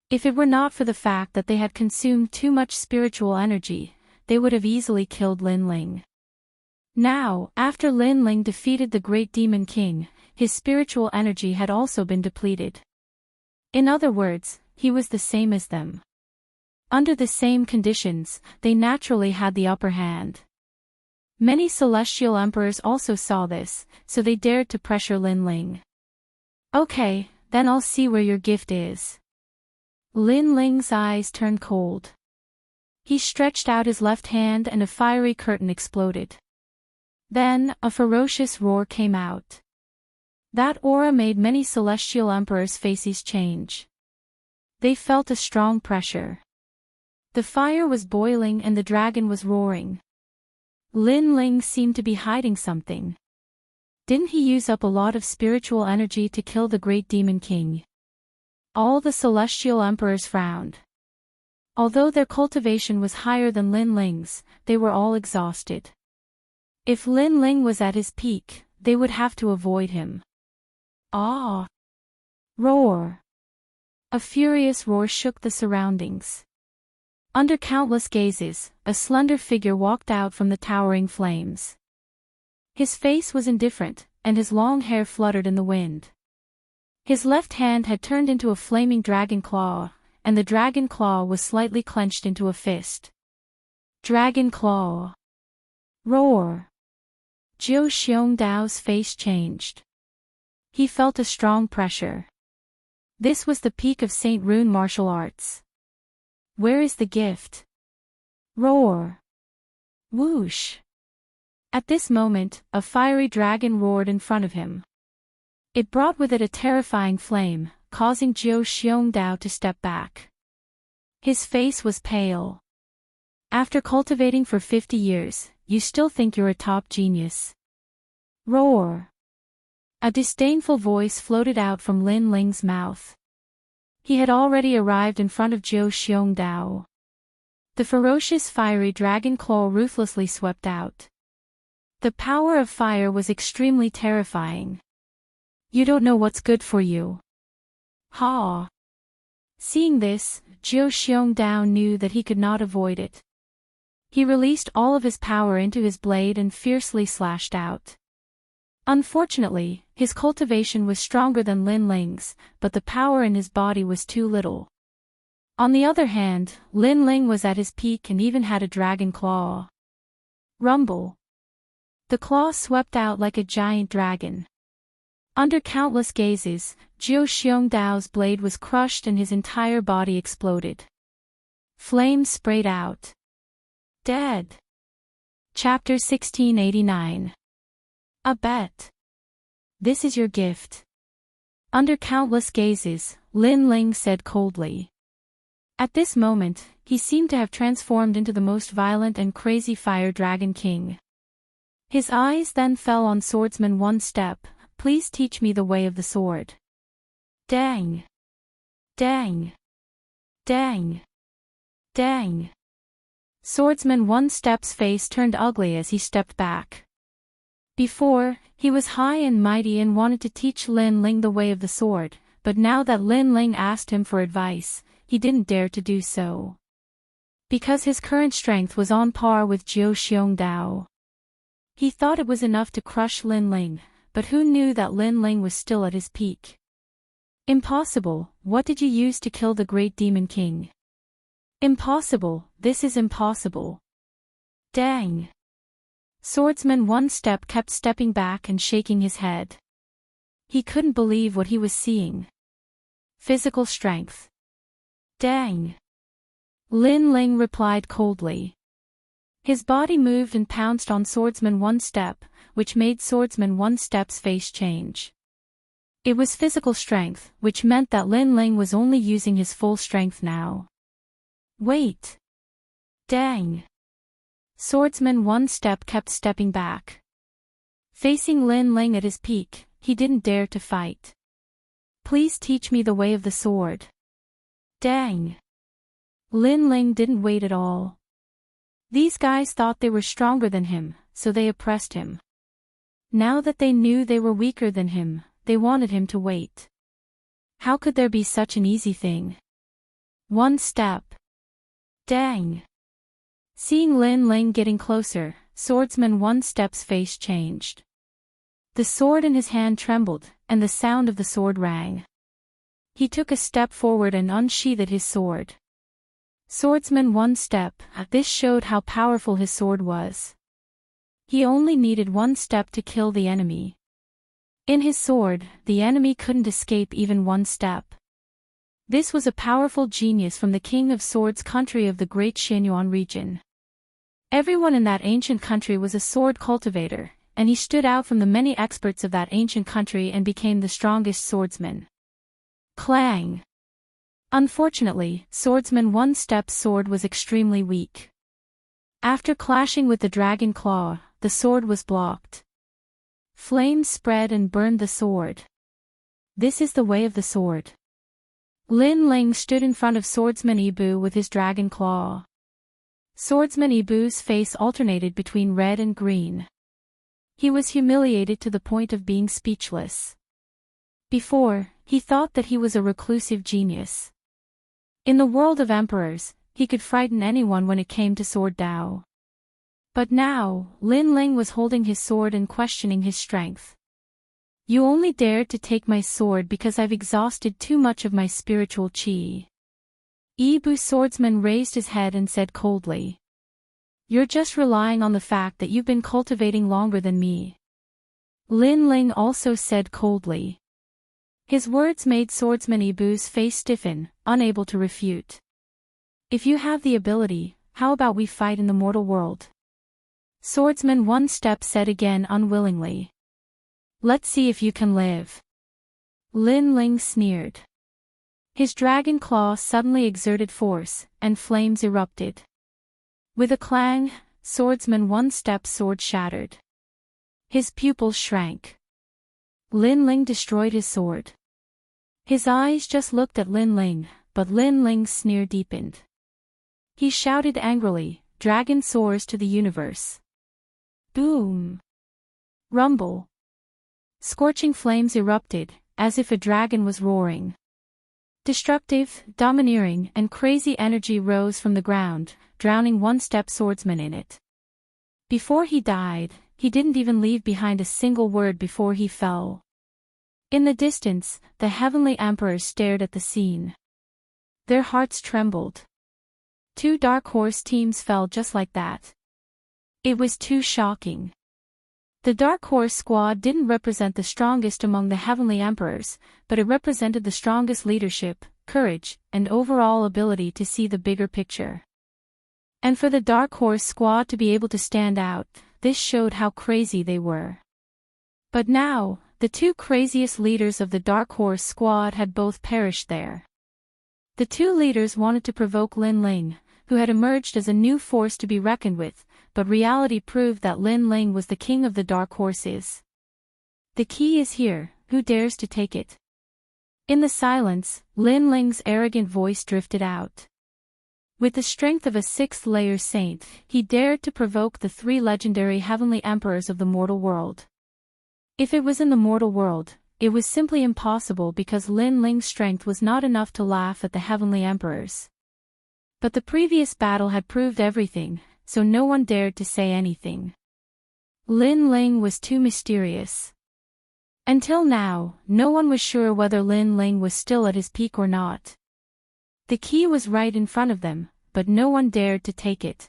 If it were not for the fact that they had consumed too much spiritual energy, they would have easily killed Lin Ling. Now, after Lin Ling defeated the Great Demon King, his spiritual energy had also been depleted. In other words, he was the same as them. Under the same conditions, they naturally had the upper hand. Many celestial emperors also saw this, so they dared to pressure Lin Ling. Okay, then I'll see where your gift is. Lin Ling's eyes turned cold. He stretched out his left hand and a fiery curtain exploded. Then, a ferocious roar came out. That aura made many celestial emperors' faces change. They felt a strong pressure. The fire was boiling and the dragon was roaring. Lin Ling seemed to be hiding something. Didn't he use up a lot of spiritual energy to kill the Great Demon King? All the celestial emperors frowned. Although their cultivation was higher than Lin Ling's, they were all exhausted. If Lin Ling was at his peak, they would have to avoid him. Ah! Roar! A furious roar shook the surroundings. Under countless gazes, a slender figure walked out from the towering flames. His face was indifferent, and his long hair fluttered in the wind. His left hand had turned into a flaming dragon claw, and the dragon claw was slightly clenched into a fist. Dragon claw! Roar! Jiu Xiongdao's face changed. He felt a strong pressure. This was the peak of Saint Rune martial arts. Where is the gift? Roar! Whoosh! At this moment, a fiery dragon roared in front of him. It brought with it a terrifying flame, causing Jiu Xiongdao to step back. His face was pale. After cultivating for 50 years, you still think you're a top genius. Roar! A disdainful voice floated out from Lin Ling's mouth. He had already arrived in front of Jiu Xiongdao. The ferocious fiery dragon claw ruthlessly swept out. The power of fire was extremely terrifying. You don't know what's good for you. Ha! Seeing this, Jiu Xiongdao knew that he could not avoid it. He released all of his power into his blade and fiercely slashed out. Unfortunately, his cultivation was stronger than Lin Ling's, but the power in his body was too little. On the other hand, Lin Ling was at his peak and even had a dragon claw. Rumble! The claw swept out like a giant dragon. Under countless gazes, Jiu Xiongdao's blade was crushed and his entire body exploded. Flames sprayed out. Dead. Chapter 1689. A bet. This is your gift. Under countless gazes, Lin Ling said coldly. At this moment, he seemed to have transformed into the most violent and crazy fire dragon king. His eyes then fell on swordsman One Step. Please teach me the way of the sword. Dang! Dang! Dang! Dang! Swordsman One Step's face turned ugly as he stepped back. Before, he was high and mighty and wanted to teach Lin Ling the way of the sword, but now that Lin Ling asked him for advice, he didn't dare to do so. Because his current strength was on par with Jiu Xiongdao. He thought it was enough to crush Lin Ling, but who knew that Lin Ling was still at his peak? Impossible. What did you use to kill the Great Demon King? Impossible. This is impossible. Dang! Swordsman One Step kept stepping back and shaking his head. He couldn't believe what he was seeing. Physical strength. Dang! Lin Ling replied coldly. His body moved and pounced on Swordsman One Step, which made Swordsman One Step's face change. It was physical strength, which meant that Lin Ling was only using his full strength now. Wait! Dang! Swordsman One Step kept stepping back. Facing Lin Ling at his peak, he didn't dare to fight. Please teach me the way of the sword. Dang. Lin Ling didn't wait at all. These guys thought they were stronger than him, so they oppressed him. Now that they knew they were weaker than him, they wanted him to wait. How could there be such an easy thing? One step. Dang. Seeing Lin Ling getting closer, Swordsman One Step's face changed. The sword in his hand trembled, and the sound of the sword rang. He took a step forward and unsheathed his sword. Swordsman One Step, this showed how powerful his sword was. He only needed one step to kill the enemy. In his sword, the enemy couldn't escape even one step. This was a powerful genius from the King of Swords country of the Great Xianyuan region. Everyone in that ancient country was a sword cultivator, and he stood out from the many experts of that ancient country and became the strongest swordsman. Clang! Unfortunately, Swordsman One Step's sword was extremely weak. After clashing with the dragon claw, the sword was blocked. Flames spread and burned the sword. This is the way of the sword. Lin Ling stood in front of Swordsman Ibu with his dragon claw. Swordsman Ibu's face alternated between red and green. He was humiliated to the point of being speechless. Before, he thought that he was a reclusive genius. In the world of emperors, he could frighten anyone when it came to sword Dao. But now, Lin Ling was holding his sword and questioning his strength. You only dared to take my sword because I've exhausted too much of my spiritual qi. Ibu Swordsman raised his head and said coldly. You're just relying on the fact that you've been cultivating longer than me. Lin Ling also said coldly. His words made Swordsman Ibu's face stiffen, unable to refute. If you have the ability, how about we fight in the mortal world? Swordsman One Step said again unwillingly. Let's see if you can live. Lin Ling sneered. His dragon claw suddenly exerted force, and flames erupted. With a clang, Swordsman One Step's sword shattered. His pupils shrank. Lin Ling destroyed his sword. His eyes just looked at Lin Ling, but Lin Ling's sneer deepened. He shouted angrily, Dragon soars to the universe. Boom! Rumble! Scorching flames erupted, as if a dragon was roaring. Destructive, domineering, and crazy energy rose from the ground, drowning One Step Swordsman in it. Before he died, he didn't even leave behind a single word before he fell. In the distance, the heavenly emperors stared at the scene. Their hearts trembled. 2 Dark Horse teams fell just like that. It was too shocking. The Dark Horse squad didn't represent the strongest among the heavenly emperors, but it represented the strongest leadership, courage, and overall ability to see the bigger picture. And for the Dark Horse squad to be able to stand out, this showed how crazy they were. But now, the 2 craziest leaders of the Dark Horse squad had both perished there. The 2 leaders wanted to provoke Lin Ling, who had emerged as a new force to be reckoned with, but reality proved that Lin Ling was the king of the Dark Horses. The key is here, who dares to take it? In the silence, Lin Ling's arrogant voice drifted out. With the strength of a 6th-layer saint, he dared to provoke the 3 legendary heavenly emperors of the mortal world. If it was in the mortal world, it was simply impossible because Lin Ling's strength was not enough to laugh at the heavenly emperors. But the previous battle had proved everything, so no one dared to say anything. Lin Ling was too mysterious. Until now, no one was sure whether Lin Ling was still at his peak or not. The key was right in front of them, but no one dared to take it.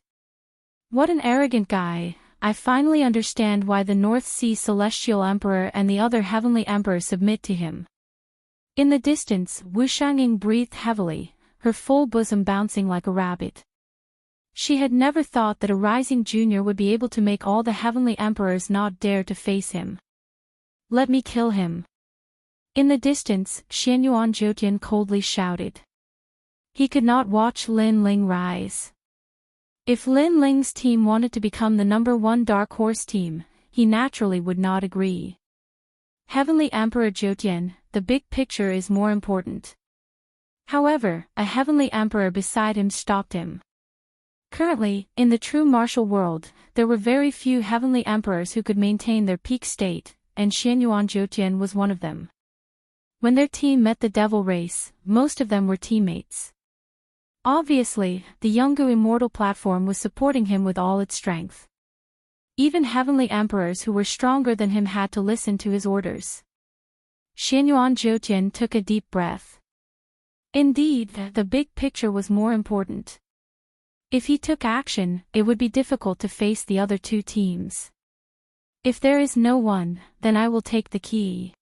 What an arrogant guy! I finally understand why the North Sea Celestial Emperor and the other Heavenly Emperor submit to him. In the distance, Wu Shanging breathed heavily, her full bosom bouncing like a rabbit. She had never thought that a rising junior would be able to make all the Heavenly Emperors not dare to face him. Let me kill him. In the distance, Xianyuan Jotian coldly shouted. He could not watch Lin Ling rise. If Lin Ling's team wanted to become the #1 Dark Horse team, he naturally would not agree. Heavenly Emperor Jotian, the big picture is more important. However, a heavenly emperor beside him stopped him. Currently, in the true martial world, there were very few heavenly emperors who could maintain their peak state, and Xianyuan Jotian was one of them. When their team met the devil race, most of them were teammates. Obviously, the Yungu Immortal platform was supporting him with all its strength. Even heavenly emperors who were stronger than him had to listen to his orders. Xianyuan Jotian took a deep breath. Indeed, the big picture was more important. If he took action, it would be difficult to face the other two teams. If there is no one, then I will take the key.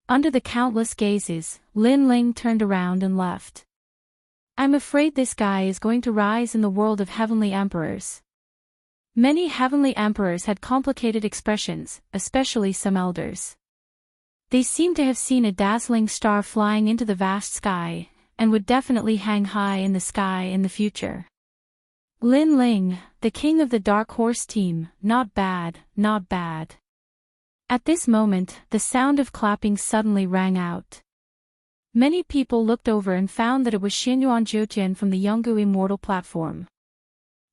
Under the countless gazes, Lin Ling turned around and left. I'm afraid this guy is going to rise in the world of heavenly emperors. Many heavenly emperors had complicated expressions, especially some elders. They seemed to have seen a dazzling star flying into the vast sky, and would definitely hang high in the sky in the future. Lin Ling, the king of the Dark Horse team, not bad, not bad. At this moment, the sound of clapping suddenly rang out. Many people looked over and found that it was Xianyuan Jotian from the Yungu Immortal platform.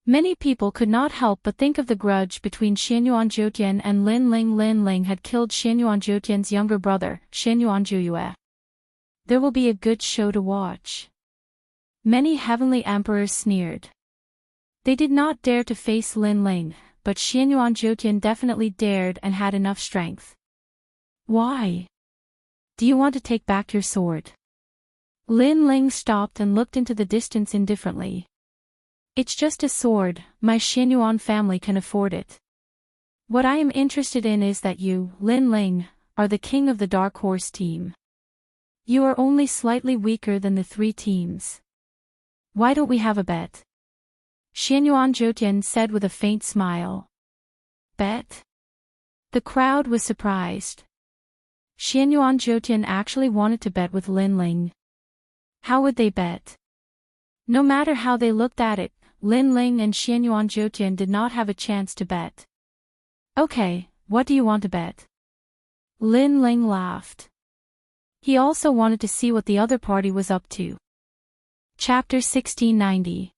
Many people could not help but think of the grudge between Xianyuan Jotian and Lin Ling. Lin Ling had killed Xianyuan Jotian's younger brother, Xianyuan Juyue. There will be a good show to watch. Many heavenly emperors sneered. They did not dare to face Lin Ling, but Xianyuan Jotian definitely dared and had enough strength. Why? Do you want to take back your sword? Lin Ling stopped and looked into the distance indifferently. It's just a sword, my Xianyuan family can afford it. What I am interested in is that you, Lin Ling, are the king of the Dark Horse team. You are only slightly weaker than the three teams. Why don't we have a bet? Xianyuan Jotian said with a faint smile. Bet? The crowd was surprised. Xianyuan Jotian actually wanted to bet with Lin Ling. How would they bet? No matter how they looked at it, Lin Ling and Xianyuan Jotian did not have a chance to bet. Okay, what do you want to bet? Lin Ling laughed. He also wanted to see what the other party was up to. Chapter 1690.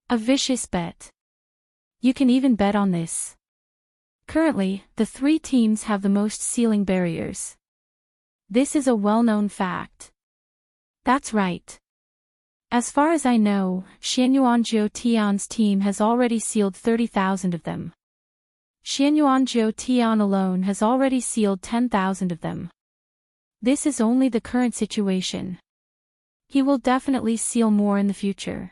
A vicious bet. You can even bet on this. Currently, the three teams have the most ceiling barriers. This is a well-known fact. That's right. As far as I know, Xianyuan Jotian's team has already sealed 30,000 of them. Xianyuan Jotian alone has already sealed 10,000 of them. This is only the current situation. He will definitely seal more in the future.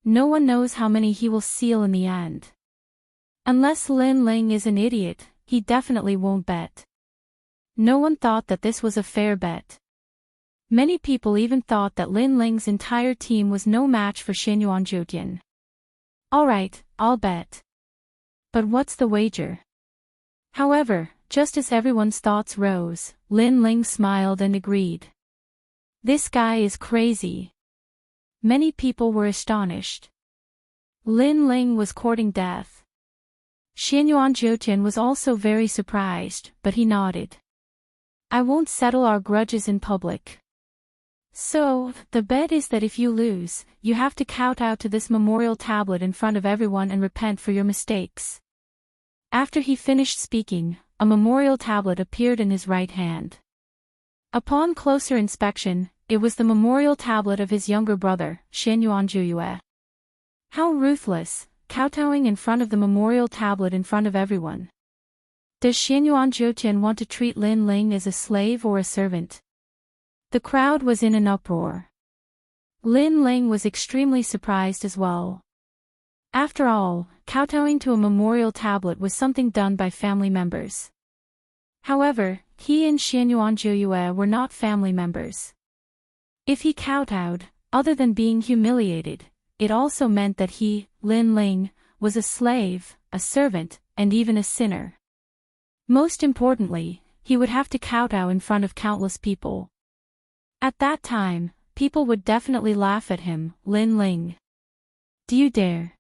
No one knows how many he will seal in the end. Unless Lin Ling is an idiot, he definitely won't bet. No one thought that this was a fair bet. Many people even thought that Lin Ling's entire team was no match for Xianyuan Jotian. Alright, I'll bet. But what's the wager? However, just as everyone's thoughts rose, Lin Ling smiled and agreed. This guy is crazy. Many people were astonished. Lin Ling was courting death. Xianyuan Jotian was also very surprised, but he nodded. I won't settle our grudges in public. So, the bet is that if you lose, you have to kowtow to this memorial tablet in front of everyone and repent for your mistakes. After he finished speaking, a memorial tablet appeared in his right hand. Upon closer inspection, it was the memorial tablet of his younger brother, Xianyuan Juyue. How ruthless, kowtowing in front of the memorial tablet in front of everyone. Does Xianyuan Jotian want to treat Lin Ling as a slave or a servant? The crowd was in an uproar. Lin Ling was extremely surprised as well. After all, kowtowing to a memorial tablet was something done by family members. However, he and Xianyuan Juyue were not family members. If he kowtowed, other than being humiliated, it also meant that he, Lin Ling, was a slave, a servant, and even a sinner. Most importantly, he would have to kowtow in front of countless people. At that time, people would definitely laugh at him, Lin Ling. Do you dare?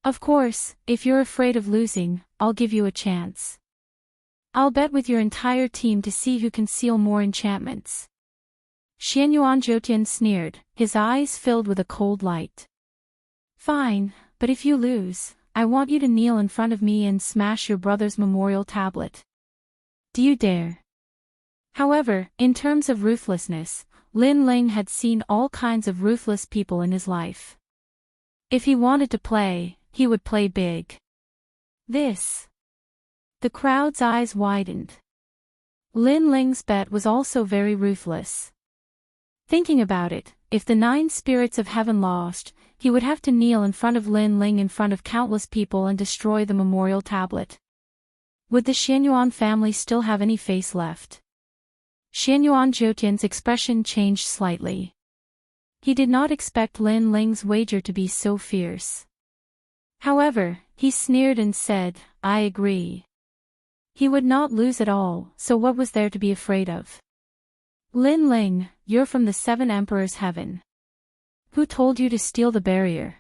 Of course, if you're afraid of losing, I'll give you a chance. I'll bet with your entire team to see who can seal more enchantments. Xianyuan Zhoutian sneered, his eyes filled with a cold light. Fine, but if you lose, I want you to kneel in front of me and smash your brother's memorial tablet. Do you dare? However, in terms of ruthlessness, Lin Ling had seen all kinds of ruthless people in his life. If he wanted to play, he would play big. This. The crowd's eyes widened. Lin Ling's bet was also very ruthless. Thinking about it, if the 9 spirits of heaven lost, he would have to kneel in front of Lin Ling in front of countless people and destroy the memorial tablet. Would the Xianyuan family still have any face left? Xianyuan Zhoutian's expression changed slightly. He did not expect Lin Ling's wager to be so fierce. However, he sneered and said, I agree. He would not lose at all, so what was there to be afraid of? Lin Ling, you're from the 7 Emperors' heaven. Who told you to steal the barrier?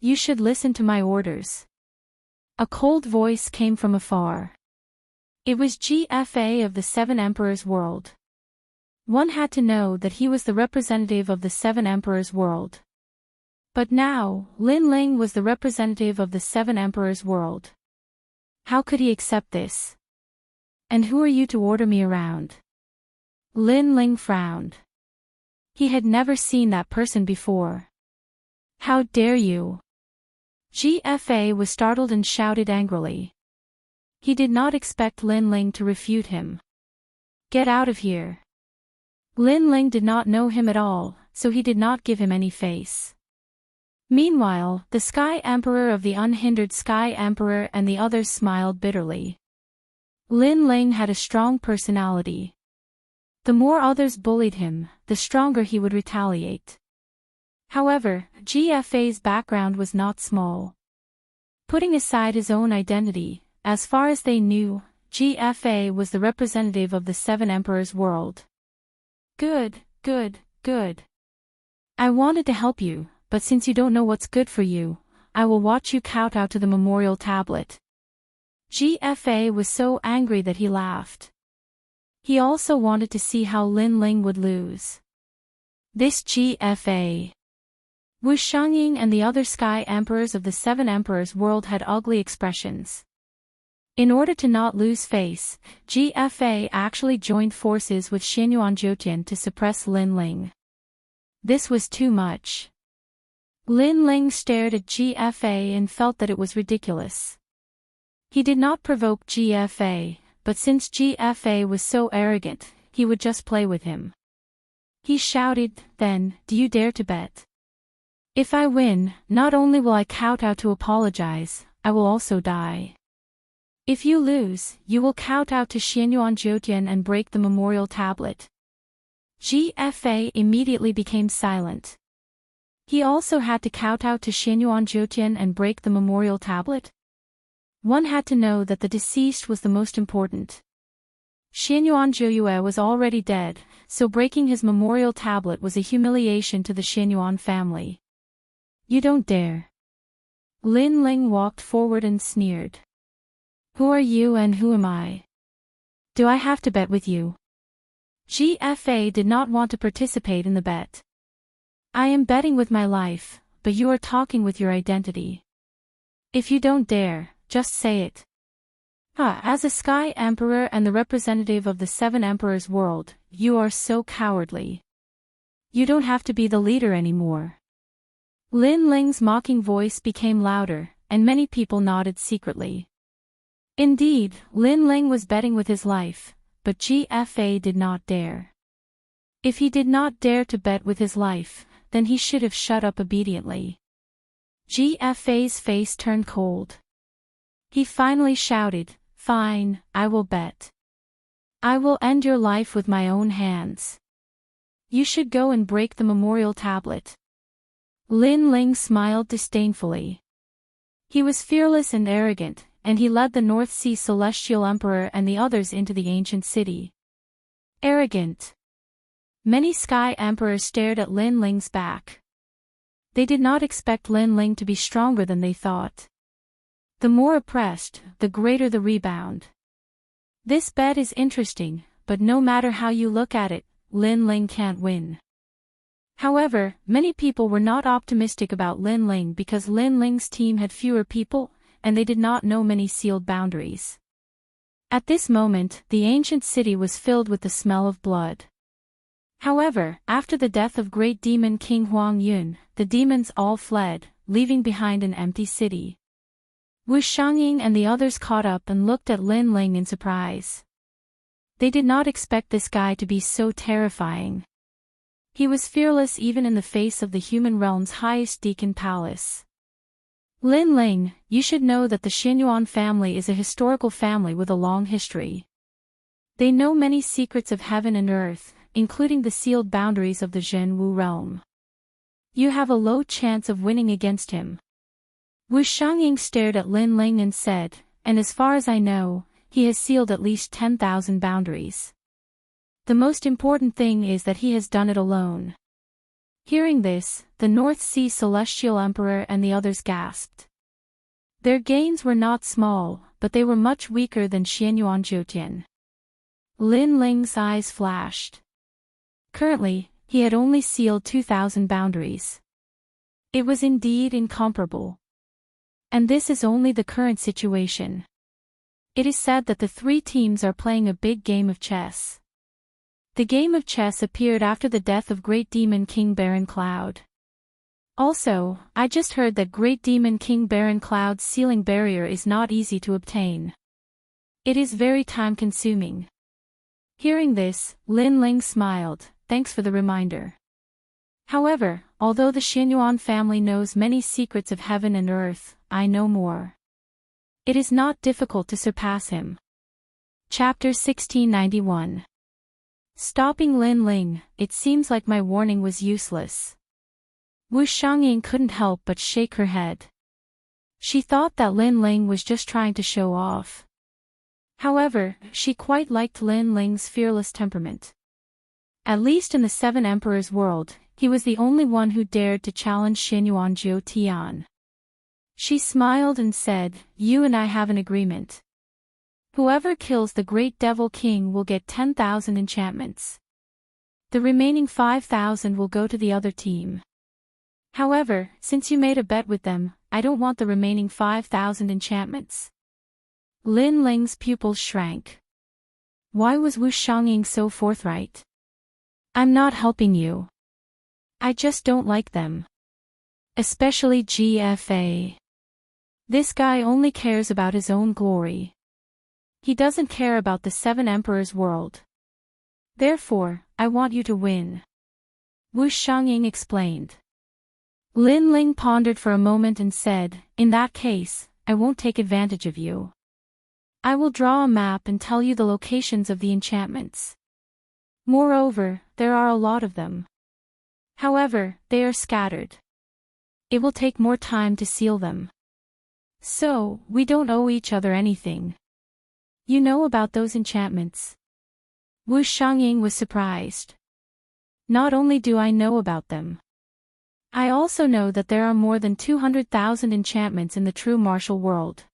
You should listen to my orders. A cold voice came from afar. It was GFA of the 7 Emperors' world. One had to know that he was the representative of the 7 Emperors' world. But now, Lin Ling was the representative of the 7 Emperors' world. How could he accept this? And who are you to order me around? Lin Ling frowned. He had never seen that person before. How dare you? GFA was startled and shouted angrily. He did not expect Lin Ling to refute him. Get out of here. Lin Ling did not know him at all, so he did not give him any face. Meanwhile, the Sky Emperor of the Unhindered Sky Emperor and the others smiled bitterly. Lin Ling had a strong personality. The more others bullied him, the stronger he would retaliate. However, GFA's background was not small. Putting aside his own identity, as far as they knew, GFA was the representative of the 7 Emperors' world. Good, good, good. I wanted to help you, but since you don't know what's good for you, I will watch you kowtow to the memorial tablet. GFA was so angry that he laughed. He also wanted to see how Lin Ling would lose. This GFA. Wu Shangying and the other Sky Emperors of the 7 Emperors' world had ugly expressions. In order to not lose face, GFA actually joined forces with Xianyuan Zhoutian to suppress Lin Ling. This was too much. Lin Ling stared at GFA and felt that it was ridiculous. He did not provoke GFA, but since GFA was so arrogant, he would just play with him. He shouted, then, do you dare to bet? If I win, not only will I kowtow to apologize, I will also die. If you lose, you will kowtow to Xianyuan Zhoutian and break the memorial tablet. GFA immediately became silent. He also had to kowtow to Xianyuan Zhoutian and break the memorial tablet? One had to know that the deceased was the most important. Xianyuan Zhouyue was already dead, so breaking his memorial tablet was a humiliation to the Xianyuan family. You don't dare. Lin Ling walked forward and sneered. Who are you and who am I? Do I have to bet with you? GFA did not want to participate in the bet. I am betting with my life, but you are talking with your identity. If you don't dare, just say it. As a Sky Emperor and the representative of the 7 Emperors' world, you are so cowardly. You don't have to be the leader anymore. Lin Ling's mocking voice became louder, and many people nodded secretly. Indeed, Lin Ling was betting with his life, but GFA did not dare. If he did not dare to bet with his life, then he should have shut up obediently. GFA's face turned cold. He finally shouted, fine, I will bet. I will end your life with my own hands. You should go and break the memorial tablet. Lin Ling smiled disdainfully. He was fearless and arrogant, and he led the North Sea Celestial Emperor and the others into the ancient city. Arrogant. Many Sky Emperors stared at Lin Ling's back. They did not expect Lin Ling to be stronger than they thought. The more oppressed, the greater the rebound. This bet is interesting, but no matter how you look at it, Lin Ling can't win. However, many people were not optimistic about Lin Ling because Lin Ling's team had fewer people, and they did not know many sealed boundaries. At this moment, the ancient city was filled with the smell of blood. However, after the death of great demon King Huang Yun, the demons all fled, leaving behind an empty city. Wu Xiangying and the others caught up and looked at Lin Ling in surprise. They did not expect this guy to be so terrifying. He was fearless even in the face of the human realm's highest deacon palace. Lin Ling, you should know that the Xianyuan family is a historical family with a long history. They know many secrets of heaven and earth, including the sealed boundaries of the Zhenwu realm. You have a low chance of winning against him. Wu Xiangying stared at Lin Ling and said, and as far as I know, he has sealed at least 10,000 boundaries. The most important thing is that he has done it alone. Hearing this, the North Sea Celestial Emperor and the others gasped. Their gains were not small, but they were much weaker than Xianyuan Zhoutian. Lin Ling's eyes flashed. Currently, he had only sealed 2,000 boundaries. It was indeed incomparable. And this is only the current situation. It is said that the three teams are playing a big game of chess. The game of chess appeared after the death of Great Demon King Baron Cloud. Also, I just heard that Great Demon King Baron Cloud's sealing barrier is not easy to obtain. It is very time-consuming. Hearing this, Lin Ling smiled, thanks for the reminder. However, although the Xianyuan family knows many secrets of heaven and earth, I know more. It is not difficult to surpass him. Chapter 1691. Stopping Lin Ling, it seems like my warning was useless. Wu Xiangying couldn't help but shake her head. She thought that Lin Ling was just trying to show off. However, she quite liked Lin Ling's fearless temperament. At least in the Seven Emperors world, he was the only one who dared to challenge Xianyuan Jiu Tian. She smiled and said, you and I have an agreement. Whoever kills the great devil king will get 10,000 enchantments. The remaining 5,000 will go to the other team. However, since you made a bet with them, I don't want the remaining 5,000 enchantments. Lin Ling's pupils shrank. Why was Wu Xiangying so forthright? I'm not helping you. I just don't like them. Especially GFA. This guy only cares about his own glory. He doesn't care about the Seven Emperors world. Therefore, I want you to win. Wu Xiangying explained. Lin Ling pondered for a moment and said, in that case, I won't take advantage of you. I will draw a map and tell you the locations of the enchantments. Moreover, there are a lot of them. However, they are scattered. It will take more time to seal them. So, we don't owe each other anything. You know about those enchantments? Wu Xiangying was surprised. Not only do I know about them. I also know that there are more than 200,000 enchantments in the true martial world.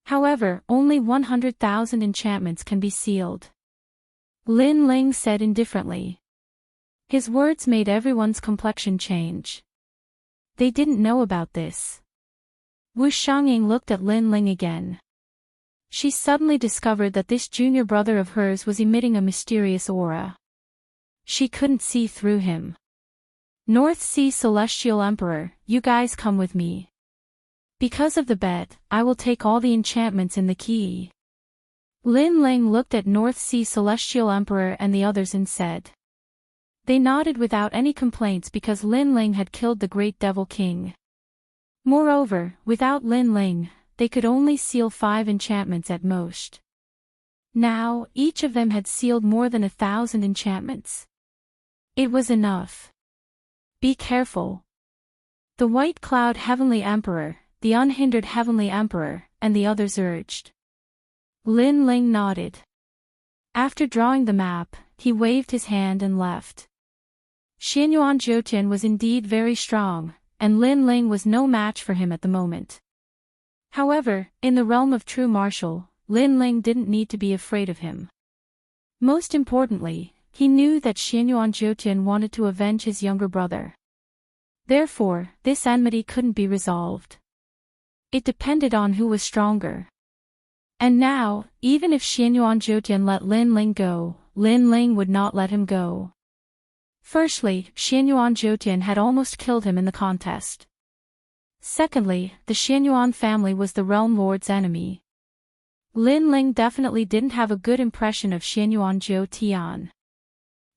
However, only 100,000 enchantments can be sealed. Lin Ling said indifferently. His words made everyone's complexion change. They didn't know about this. Wu Xiangying looked at Lin Ling again. She suddenly discovered that this junior brother of hers was emitting a mysterious aura. She couldn't see through him. North Sea Celestial Emperor, you guys come with me. Because of the bet, I will take all the enchantments in the key. Lin Ling looked at North Sea Celestial Emperor and the others and said. They nodded without any complaints because Lin Ling had killed the great devil king. Moreover, without Lin Ling, they could only seal 5 enchantments at most. Now, each of them had sealed more than 1,000 enchantments. It was enough. Be careful. The White Cloud Heavenly Emperor, the Unhindered Heavenly Emperor, and the others urged. Lin Ling nodded. After drawing the map, he waved his hand and left. Xianyuan Zhoutian was indeed very strong, and Lin Ling was no match for him at the moment. However, in the realm of true martial, Lin Ling didn't need to be afraid of him. Most importantly, he knew that Xianyuan Jiutian wanted to avenge his younger brother. Therefore, this enmity couldn't be resolved. It depended on who was stronger. And now, even if Xianyuan Jiutian let Lin Ling go, Lin Ling would not let him go. Firstly, Xianyuan Jiutian had almost killed him in the contest. Secondly, the Xianyuan family was the realm lord's enemy. Lin Ling definitely didn't have a good impression of Xianyuan Jiutian.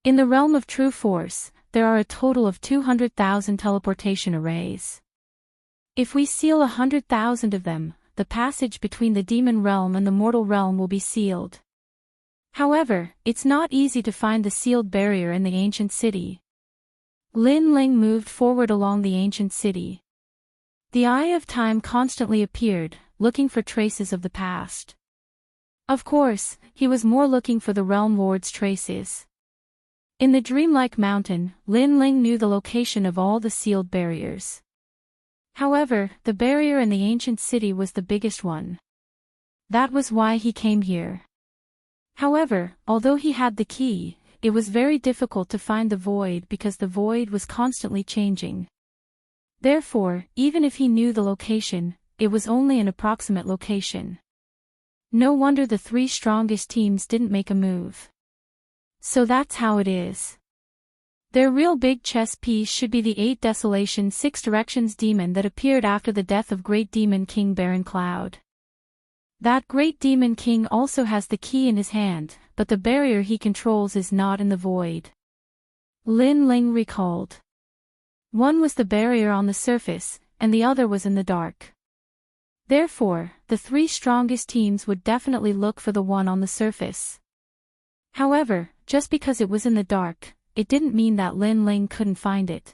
In the realm of true force, there are a total of 200,000 teleportation arrays. If we seal 100,000 of them, the passage between the demon realm and the mortal realm will be sealed. However, it's not easy to find the sealed barrier in the ancient city. Lin Ling moved forward along the ancient city. The Eye of Time constantly appeared, looking for traces of the past. Of course, he was more looking for the realm lord's traces. In the dreamlike mountain, Lin Ling knew the location of all the sealed barriers. However, the barrier in the ancient city was the biggest one. That was why he came here. However, although he had the key, it was very difficult to find the void because the void was constantly changing. Therefore, even if he knew the location, it was only an approximate location. No wonder the three strongest teams didn't make a move. So that's how it is. Their real big chess piece should be the 8 Desolation 6 Directions demon that appeared after the death of Great Demon King Baron Cloud. That Great Demon King also has the key in his hand, but the barrier he controls is not in the void. Lin Ling recalled. One was the barrier on the surface, and the other was in the dark. Therefore, the 3 strongest teams would definitely look for the one on the surface. However, just because it was in the dark, it didn't mean that Lin Ling couldn't find it.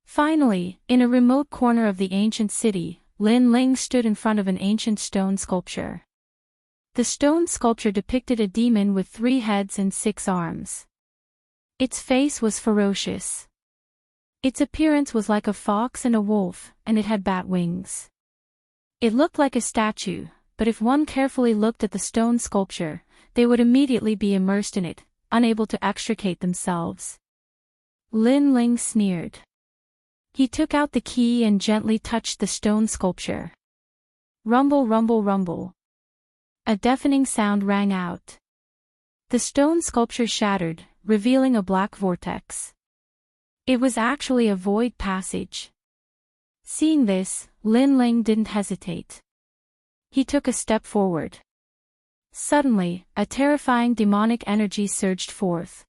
Finally, in a remote corner of the ancient city, Lin Ling stood in front of an ancient stone sculpture. The stone sculpture depicted a demon with 3 heads and 6 arms. Its face was ferocious. Its appearance was like a fox and a wolf, and it had bat wings. It looked like a statue, but if one carefully looked at the stone sculpture, they would immediately be immersed in it, unable to extricate themselves. Lin Ling sneered. He took out the key and gently touched the stone sculpture. Rumble, rumble, rumble. A deafening sound rang out. The stone sculpture shattered, revealing a black vortex. It was actually a void passage. Seeing this, Lin Ling didn't hesitate. He took a step forward. Suddenly, a terrifying demonic energy surged forth.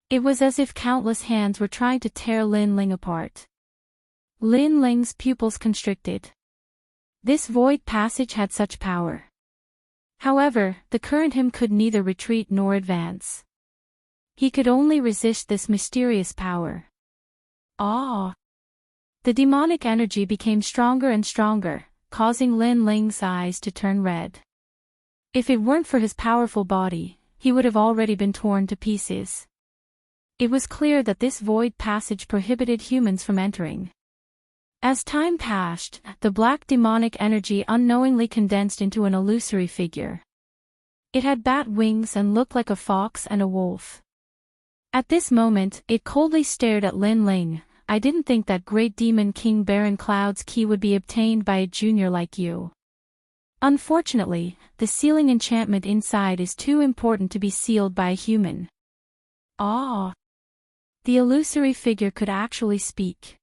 It was as if countless hands were trying to tear Lin Ling apart. Lin Ling's pupils constricted. This void passage had such power. However, the current him could neither retreat nor advance. He could only resist this mysterious power. Ah! The demonic energy became stronger and stronger, causing Lin Ling's eyes to turn red. If it weren't for his powerful body, he would have already been torn to pieces. It was clear that this void passage prohibited humans from entering. As time passed, the black demonic energy unknowingly condensed into an illusory figure. It had bat wings and looked like a fox and a wolf. At this moment, it coldly stared at Lin Ling. I didn't think that Great Demon King Baron Cloud's key would be obtained by a junior like you. Unfortunately, the sealing enchantment inside is too important to be sealed by a human. Ah! The illusory figure could actually speak.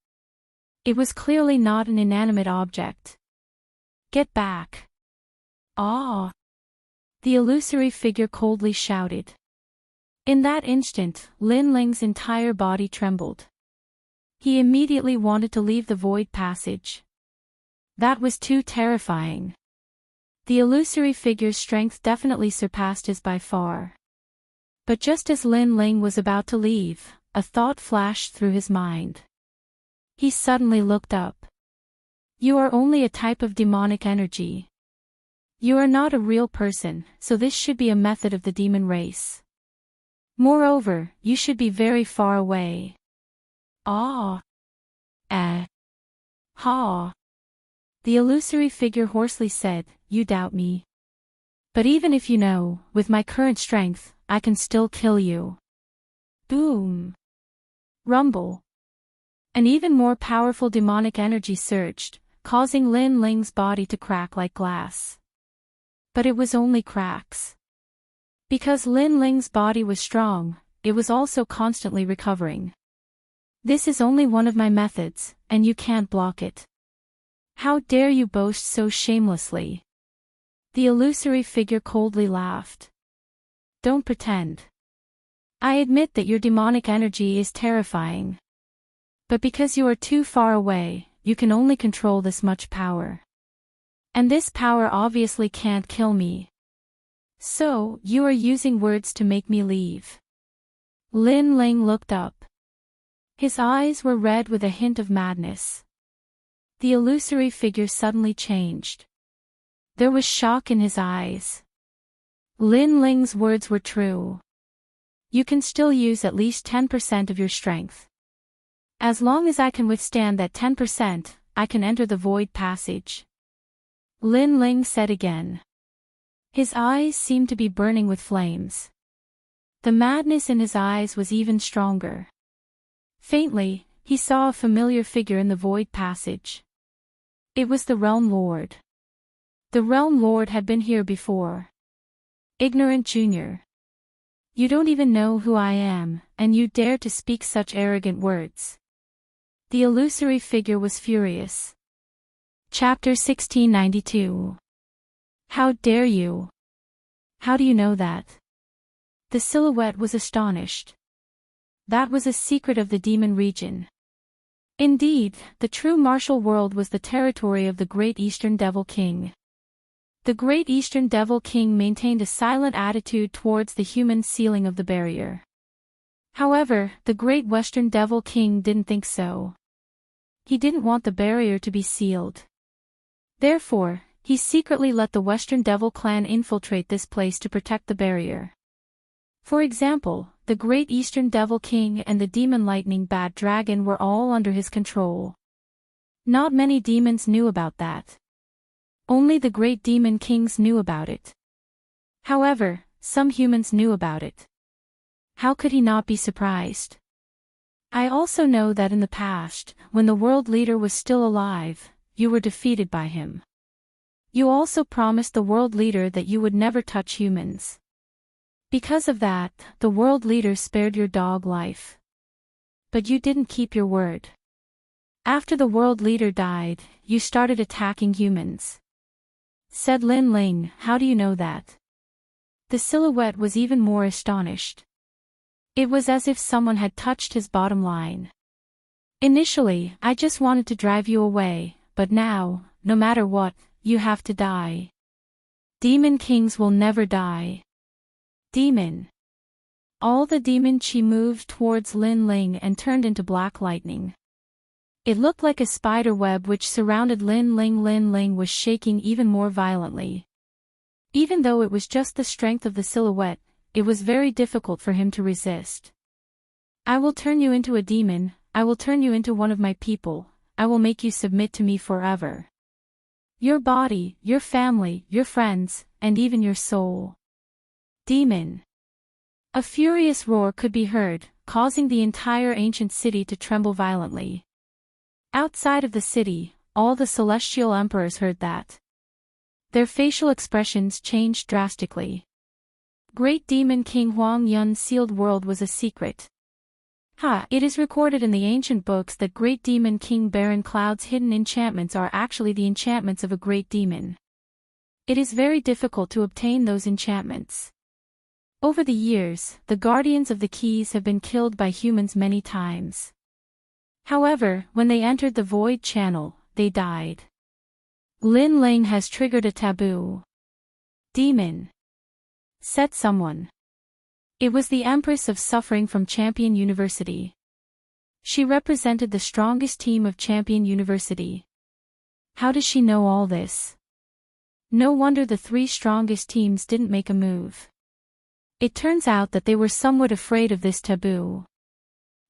It was clearly not an inanimate object. Get back! Ah! The illusory figure coldly shouted. In that instant, Lin Ling's entire body trembled. He immediately wanted to leave the void passage. That was too terrifying. The illusory figure's strength definitely surpassed his by far. But just as Lin Ling was about to leave, a thought flashed through his mind. He suddenly looked up. You are only a type of demonic energy. You are not a real person, so this should be a method of the demon race. Moreover, you should be very far away. Ah! Ha! The illusory figure hoarsely said, You doubt me? But even if you know, with my current strength, I can still kill you. Boom. Rumble. An even more powerful demonic energy surged, causing Lin Ling's body to crack like glass. But it was only cracks. Because Lin Ling's body was strong, it was also constantly recovering. This is only one of my methods, and you can't block it. How dare you boast so shamelessly? The illusory figure coldly laughed. Don't pretend. I admit that your demonic energy is terrifying. But because you are too far away, you can only control this much power. And this power obviously can't kill me. So, you are using words to make me leave. Lin Ling looked up. His eyes were red with a hint of madness. The illusory figure suddenly changed. There was shock in his eyes. Lin Ling's words were true. You can still use at least 10% of your strength. As long as I can withstand that 10%, I can enter the void passage. Lin Ling said again. His eyes seemed to be burning with flames. The madness in his eyes was even stronger. Faintly, he saw a familiar figure in the void passage. It was the Realm Lord. The Realm Lord had been here before. Ignorant Junior. You don't even know who I am, and you dare to speak such arrogant words. The illusory figure was furious. Chapter 1692. How dare you? How do you know that? The silhouette was astonished. That was a secret of the demon region. Indeed, the true martial world was the territory of the Great Eastern Devil King. The Great Eastern Devil King maintained a silent attitude towards the human sealing of the barrier. However, the Great Western Devil King didn't think so. He didn't want the barrier to be sealed. Therefore, he secretly let the Western Devil clan infiltrate this place to protect the barrier. For example, the Great Eastern Devil King and the Demon Lightning Bat Dragon were all under his control. Not many demons knew about that. Only the Great Demon Kings knew about it. However, some humans knew about it. How could he not be surprised? I also know that in the past, when the world leader was still alive, you were defeated by him. You also promised the world leader that you would never touch humans. Because of that, the world leader spared your dog life. But you didn't keep your word. After the world leader died, you started attacking humans. Said Lin Ling, how do you know that? The silhouette was even more astonished. It was as if someone had touched his bottom line. Initially, I just wanted to drive you away, but now, no matter what, you have to die. Demon kings will never die. Demon. All the demon chi moved towards Lin Ling and turned into black lightning. It looked like a spider web which surrounded Lin Ling. Lin Ling was shaking even more violently. Even though it was just the strength of the silhouette, it was very difficult for him to resist. I will turn you into a demon, I will turn you into one of my people, I will make you submit to me forever. Your body, your family, your friends, and even your soul. Demon. A furious roar could be heard, causing the entire ancient city to tremble violently. Outside of the city, all the celestial emperors heard that. Their facial expressions changed drastically. Great Demon King Huang Yun's sealed world was a secret. It is recorded in the ancient books that Great Demon King Baron Cloud's hidden enchantments are actually the enchantments of a great demon. It is very difficult to obtain those enchantments. Over the years, the guardians of the keys have been killed by humans many times. However, when they entered the void channel, they died. Lin Ling has triggered a taboo. Demon. Said someone. It was the Empress of Suffering from Champion University. She represented the strongest team of Champion University. How does she know all this? No wonder the three strongest teams didn't make a move. It turns out that they were somewhat afraid of this taboo.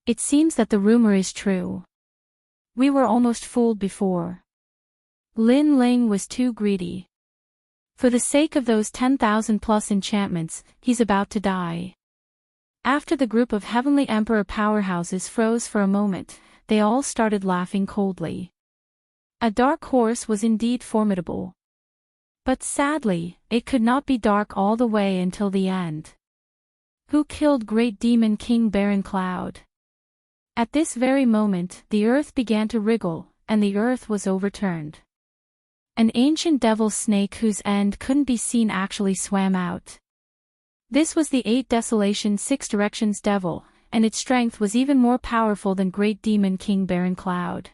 It seems that the rumor is true. We were almost fooled before. Lin Ling was too greedy. For the sake of those 10,000 plus enchantments, he's about to die. After the group of heavenly emperor powerhouses froze for a moment, they all started laughing coldly. A dark horse was indeed formidable. But sadly, it could not be dark all the way until the end. Who killed great demon King Baron Cloud? At this very moment, the earth began to wriggle, and the earth was overturned. An ancient devil snake whose end couldn't be seen actually swam out. This was the 8 Desolation 6 Directions devil, and its strength was even more powerful than great demon King Baron Cloud.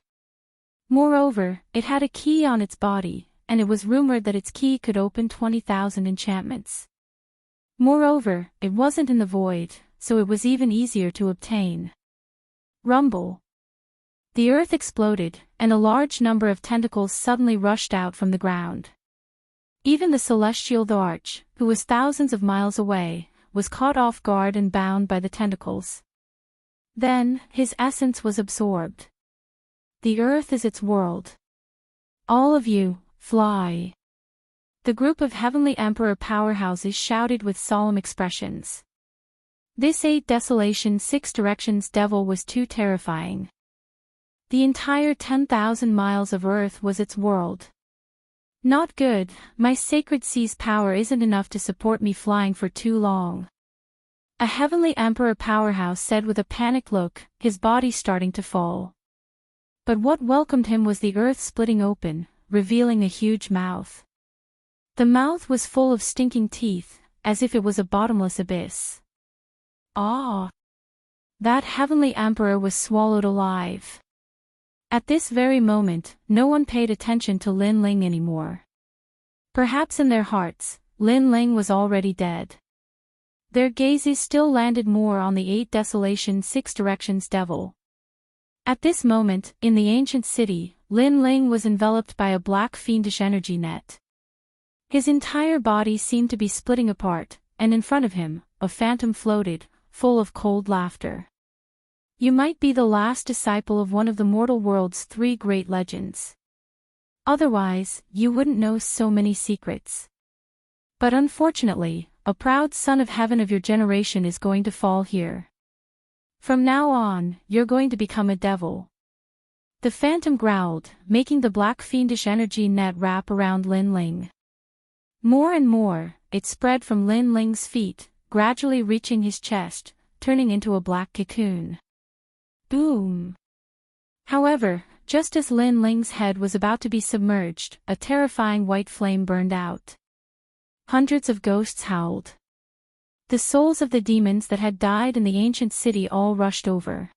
Moreover, it had a key on its body, and it was rumored that its key could open 20,000 enchantments. Moreover, it wasn't in the void, so it was even easier to obtain. Rumble. The earth exploded, and a large number of tentacles suddenly rushed out from the ground. Even the celestial the Arch, who was thousands of miles away, was caught off guard and bound by the tentacles. Then, his essence was absorbed. The earth is its world. All of you, fly. The group of heavenly emperor powerhouses shouted with solemn expressions. This 8 Desolation 6 Directions devil was too terrifying. The entire 10,000 miles of earth was its world. Not good, my sacred sea's power isn't enough to support me flying for too long. A heavenly emperor powerhouse said with a panicked look, his body starting to fall. But what welcomed him was the earth splitting open, revealing a huge mouth. The mouth was full of stinking teeth, as if it was a bottomless abyss. Ah! That heavenly emperor was swallowed alive. At this very moment, no one paid attention to Lin Ling anymore. Perhaps in their hearts, Lin Ling was already dead. Their gazes still landed more on the 8 Desolation 6 Directions devil. At this moment, in the ancient city, Lin Ling was enveloped by a black fiendish energy net. His entire body seemed to be splitting apart, and in front of him, a phantom floated, full of cold laughter. You might be the last disciple of one of the mortal world's 3 great legends. Otherwise, you wouldn't know so many secrets. But unfortunately, a proud son of heaven of your generation is going to fall here. From now on, you're going to become a devil. The phantom growled, making the black fiendish energy net wrap around Lin Ling. More and more, it spread from Lin Ling's feet, gradually reaching his chest, turning into a black cocoon. Boom! However, just as Lin Ling's head was about to be submerged, a terrifying white flame burned out. Hundreds of ghosts howled. The souls of the demons that had died in the ancient city all rushed over.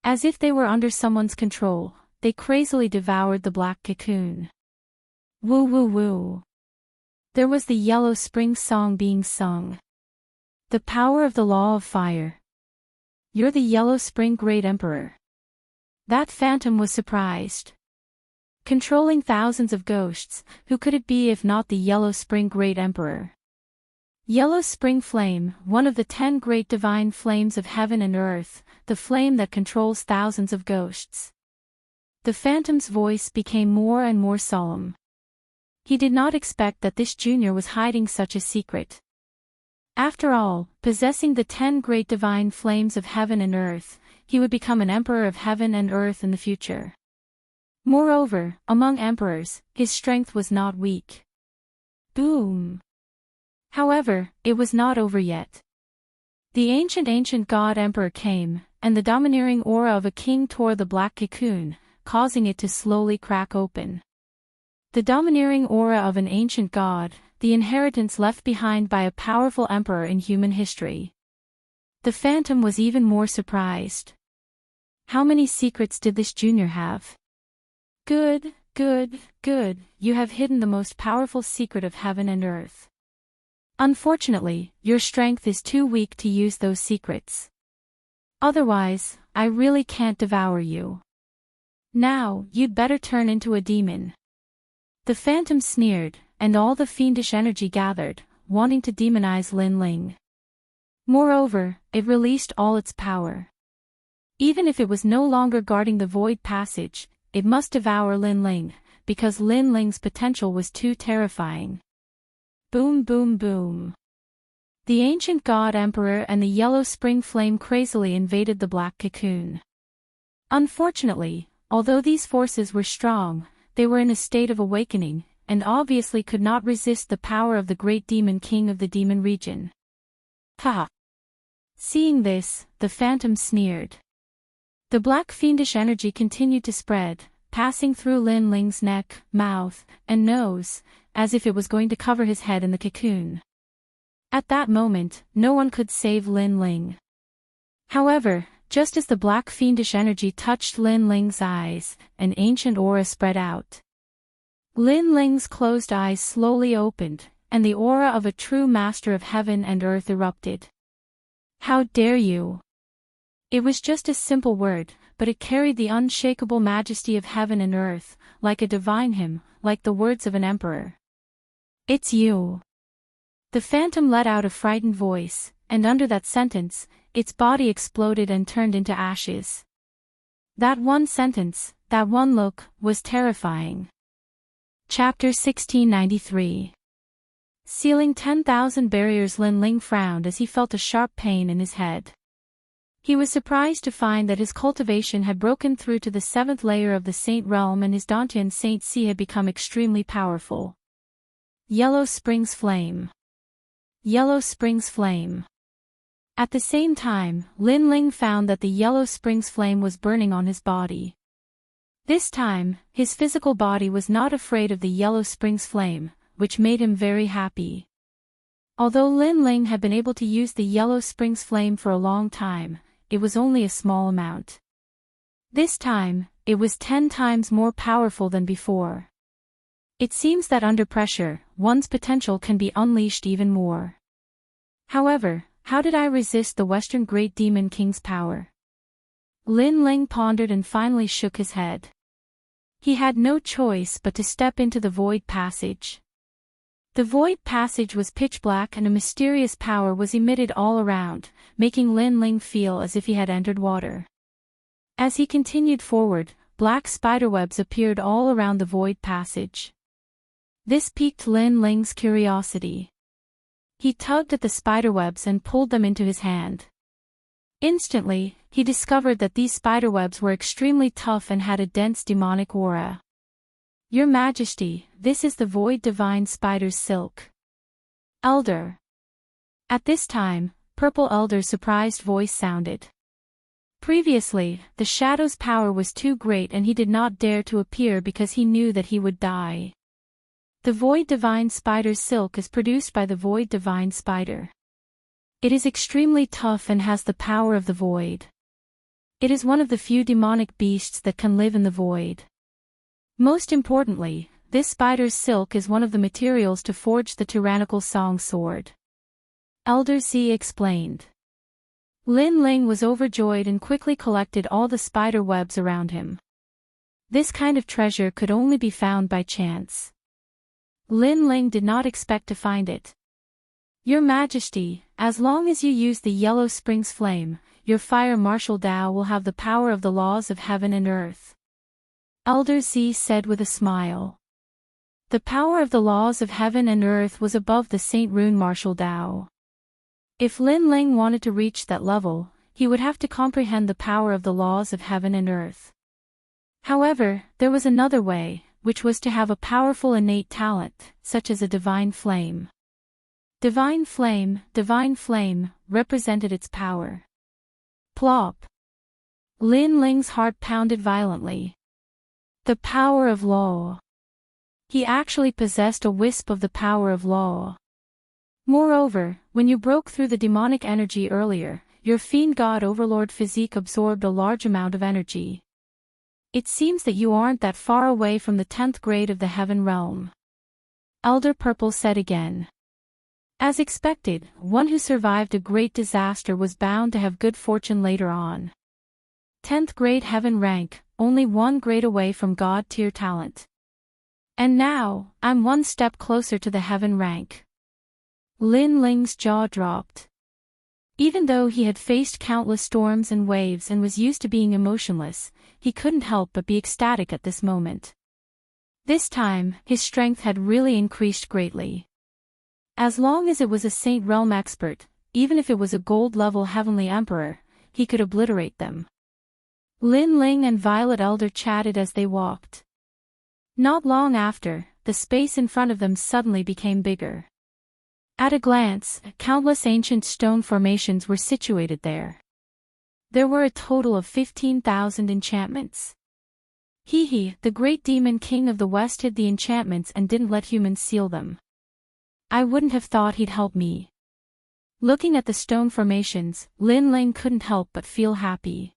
As if they were under someone's control, they crazily devoured the black cocoon. Woo woo woo. There was the yellow spring song being sung. The power of the law of fire. You're the Yellow Spring Great Emperor. That phantom was surprised. Controlling thousands of ghosts, who could it be if not the Yellow Spring Great Emperor? Yellow Spring Flame, one of the 10 great divine flames of heaven and earth, the flame that controls thousands of ghosts. The phantom's voice became more and more solemn. He did not expect that this junior was hiding such a secret. After all, possessing the 10 great divine flames of heaven and earth, he would become an emperor of heaven and earth in the future. Moreover, among emperors, his strength was not weak. Boom! However, it was not over yet. The ancient god emperor came, and the domineering aura of a king tore the black cocoon, causing it to slowly crack open. The domineering aura of an ancient god, the inheritance left behind by a powerful emperor in human history. The phantom was even more surprised. How many secrets did this junior have? Good, good, good, you have hidden the most powerful secret of heaven and earth. Unfortunately, your strength is too weak to use those secrets. Otherwise, I really can't devour you. Now, you'd better turn into a demon. The phantom sneered, and all the fiendish energy gathered, wanting to demonize Lin Ling. Moreover, it released all its power. Even if it was no longer guarding the void passage, it must devour Lin Ling, because Lin Ling's potential was too terrifying. Boom boom boom. The ancient god emperor and the yellow spring flame crazily invaded the black cocoon. Unfortunately, although these forces were strong, they were in a state of awakening, and obviously could not resist the power of the great demon king of the demon region. Ha! Seeing this, the phantom sneered. The black fiendish energy continued to spread, passing through Lin Ling's neck, mouth, and nose, as if it was going to cover his head in the cocoon. At that moment, no one could save Lin Ling. However, just as the black fiendish energy touched Lin Ling's eyes, an ancient aura spread out. Lin Ling's closed eyes slowly opened, and the aura of a true master of heaven and earth erupted. How dare you! It was just a simple word, but it carried the unshakable majesty of heaven and earth, like a divine hymn, like the words of an emperor. It's you. The phantom let out a frightened voice, and under that sentence, its body exploded and turned into ashes. That one sentence, that one look, was terrifying. Chapter 1693. Sealing 10,000 barriers. Lin Ling frowned as he felt a sharp pain in his head. He was surprised to find that his cultivation had broken through to the 7th layer of the Saint Realm and his Dantian Saint C had become extremely powerful. Yellow Springs Flame. Yellow Springs Flame. At the same time, Lin Ling found that the Yellow Springs Flame was burning on his body. This time, his physical body was not afraid of the Yellow Springs Flame, which made him very happy. Although Lin Ling had been able to use the Yellow Springs Flame for a long time, it was only a small amount. This time, it was 10 times more powerful than before. It seems that under pressure, one's potential can be unleashed even more. However, how did I resist the Western Great Demon King's power? Lin Ling pondered and finally shook his head. He had no choice but to step into the Void Passage. The Void Passage was pitch black and a mysterious power was emitted all around, making Lin Ling feel as if he had entered water. As he continued forward, black spiderwebs appeared all around the Void Passage. This piqued Lin Ling's curiosity. He tugged at the spiderwebs and pulled them into his hand. Instantly, he discovered that these spiderwebs were extremely tough and had a dense demonic aura. Your Majesty, this is the Void Divine Spider's silk. Elder. At this time, Purple Elder's surprised voice sounded. Previously, the Shadow's power was too great and he did not dare to appear because he knew that he would die. The Void Divine Spider's silk is produced by the Void Divine Spider. It is extremely tough and has the power of the void. It is one of the few demonic beasts that can live in the void. Most importantly, this spider's silk is one of the materials to forge the tyrannical song sword. Elder Z explained. Lin Ling was overjoyed and quickly collected all the spider webs around him. This kind of treasure could only be found by chance. Lin Ling did not expect to find it. Your Majesty, as long as you use the Yellow Springs Flame, your Fire Martial Tao will have the power of the laws of heaven and earth. Elder Z said with a smile. The power of the laws of heaven and earth was above the Saint Rune Martial Tao. If Lin Ling wanted to reach that level, he would have to comprehend the power of the laws of heaven and earth. However, there was another way, which was to have a powerful innate talent, such as a divine flame. Divine flame, represented its power. Plop. Lin Ling's heart pounded violently. The power of law. He actually possessed a wisp of the power of law. Moreover, when you broke through the demonic energy earlier, your fiend god overlord physique absorbed a large amount of energy. It seems that you aren't that far away from the 10th grade of the heaven realm. Elder Purple said again. As expected, one who survived a great disaster was bound to have good fortune later on. 10th grade heaven rank, only one grade away from god tier talent. And now, I'm one step closer to the heaven rank. Lin Ling's jaw dropped. Even though he had faced countless storms and waves and was used to being emotionless, he couldn't help but be ecstatic at this moment. This time, his strength had really increased greatly. As long as it was a Saint Realm expert, even if it was a gold-level Heavenly Emperor, he could obliterate them. Lin Ling and Violet Elder chatted as they walked. Not long after, the space in front of them suddenly became bigger. At a glance, countless ancient stone formations were situated there. There were a total of 15,000 enchantments. The great demon king of the West hid the enchantments and didn't let humans seal them. I wouldn't have thought he'd help me. Looking at the stone formations, Lin Ling couldn't help but feel happy.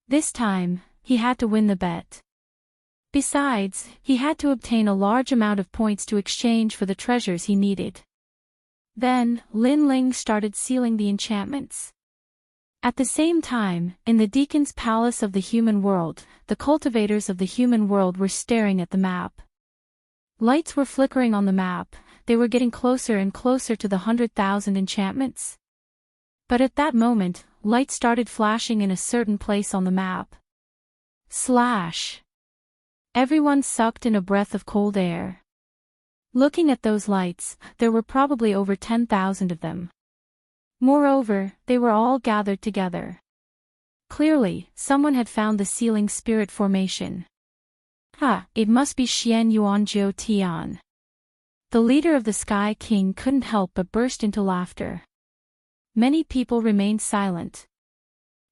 This time, he had to win the bet. Besides, he had to obtain a large amount of points to exchange for the treasures he needed. Then, Lin Ling started sealing the enchantments. At the same time, in the Deacon's Palace of the Human World, the cultivators of the human world were staring at the map. Lights were flickering on the map, they were getting closer and closer to the 100,000 enchantments. But at that moment, light started flashing in a certain place on the map. Slash! Everyone sucked in a breath of cold air. Looking at those lights, there were probably over 10,000 of them. Moreover, they were all gathered together. Clearly, someone had found the sealing spirit formation. It must be Xian Yuan Jiu Tian. The leader of the Sky King couldn't help but burst into laughter. Many people remained silent.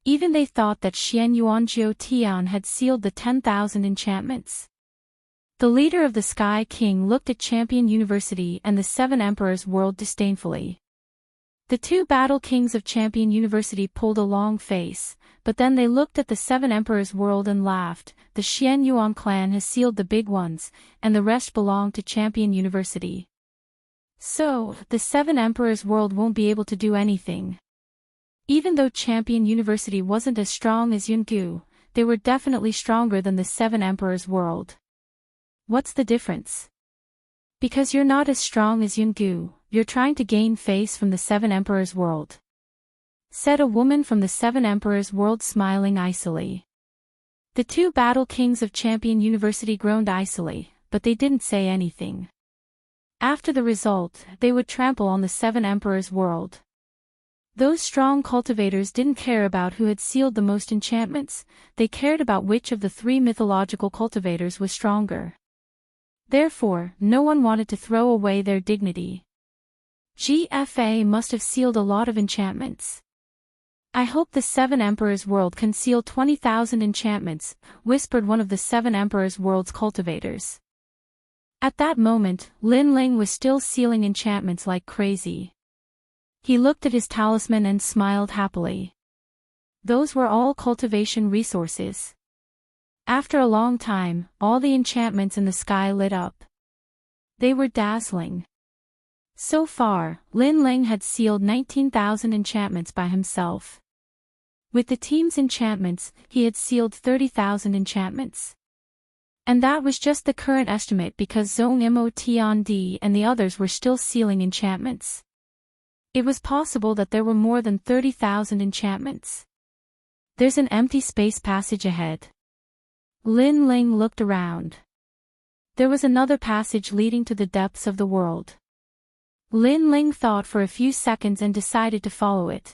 Even they thought that Xian Yuan Jiu Tian had sealed the 10,000 enchantments. The leader of the Sky King looked at Champion University and the Seven Emperors World disdainfully. The two battle kings of Champion University pulled a long face, but then they looked at the Seven Emperors World and laughed. The Xian Yuan clan has sealed the big ones, and the rest belong to Champion University. So, the Seven Emperors World won't be able to do anything. Even though Champion University wasn't as strong as Yungu, they were definitely stronger than the Seven Emperors World. What's the difference? Because you're not as strong as Yungu, you're trying to gain face from the Seven Emperors World, said a woman from the Seven Emperors World, smiling icily. The two battle kings of Champion University groaned icily, but they didn't say anything. After the result, they would trample on the Seven Emperors World. Those strong cultivators didn't care about who had sealed the most enchantments, they cared about which of the three mythological cultivators was stronger. Therefore, no one wanted to throw away their dignity. GFA must have sealed a lot of enchantments. I hope the Seven Emperors World can seal 20,000 enchantments, whispered one of the Seven Emperors World's cultivators. At that moment, Lin Ling was still sealing enchantments like crazy. He looked at his talisman and smiled happily. Those were all cultivation resources. After a long time, all the enchantments in the sky lit up. They were dazzling. So far, Lin Ling had sealed 19,000 enchantments by himself. With the team's enchantments, he had sealed 30,000 enchantments. And that was just the current estimate because Zhong Mo Tian Di and the others were still sealing enchantments. It was possible that there were more than 30,000 enchantments. There's an empty space passage ahead. Lin Ling looked around. There was another passage leading to the depths of the world. Lin Ling thought for a few seconds and decided to follow it.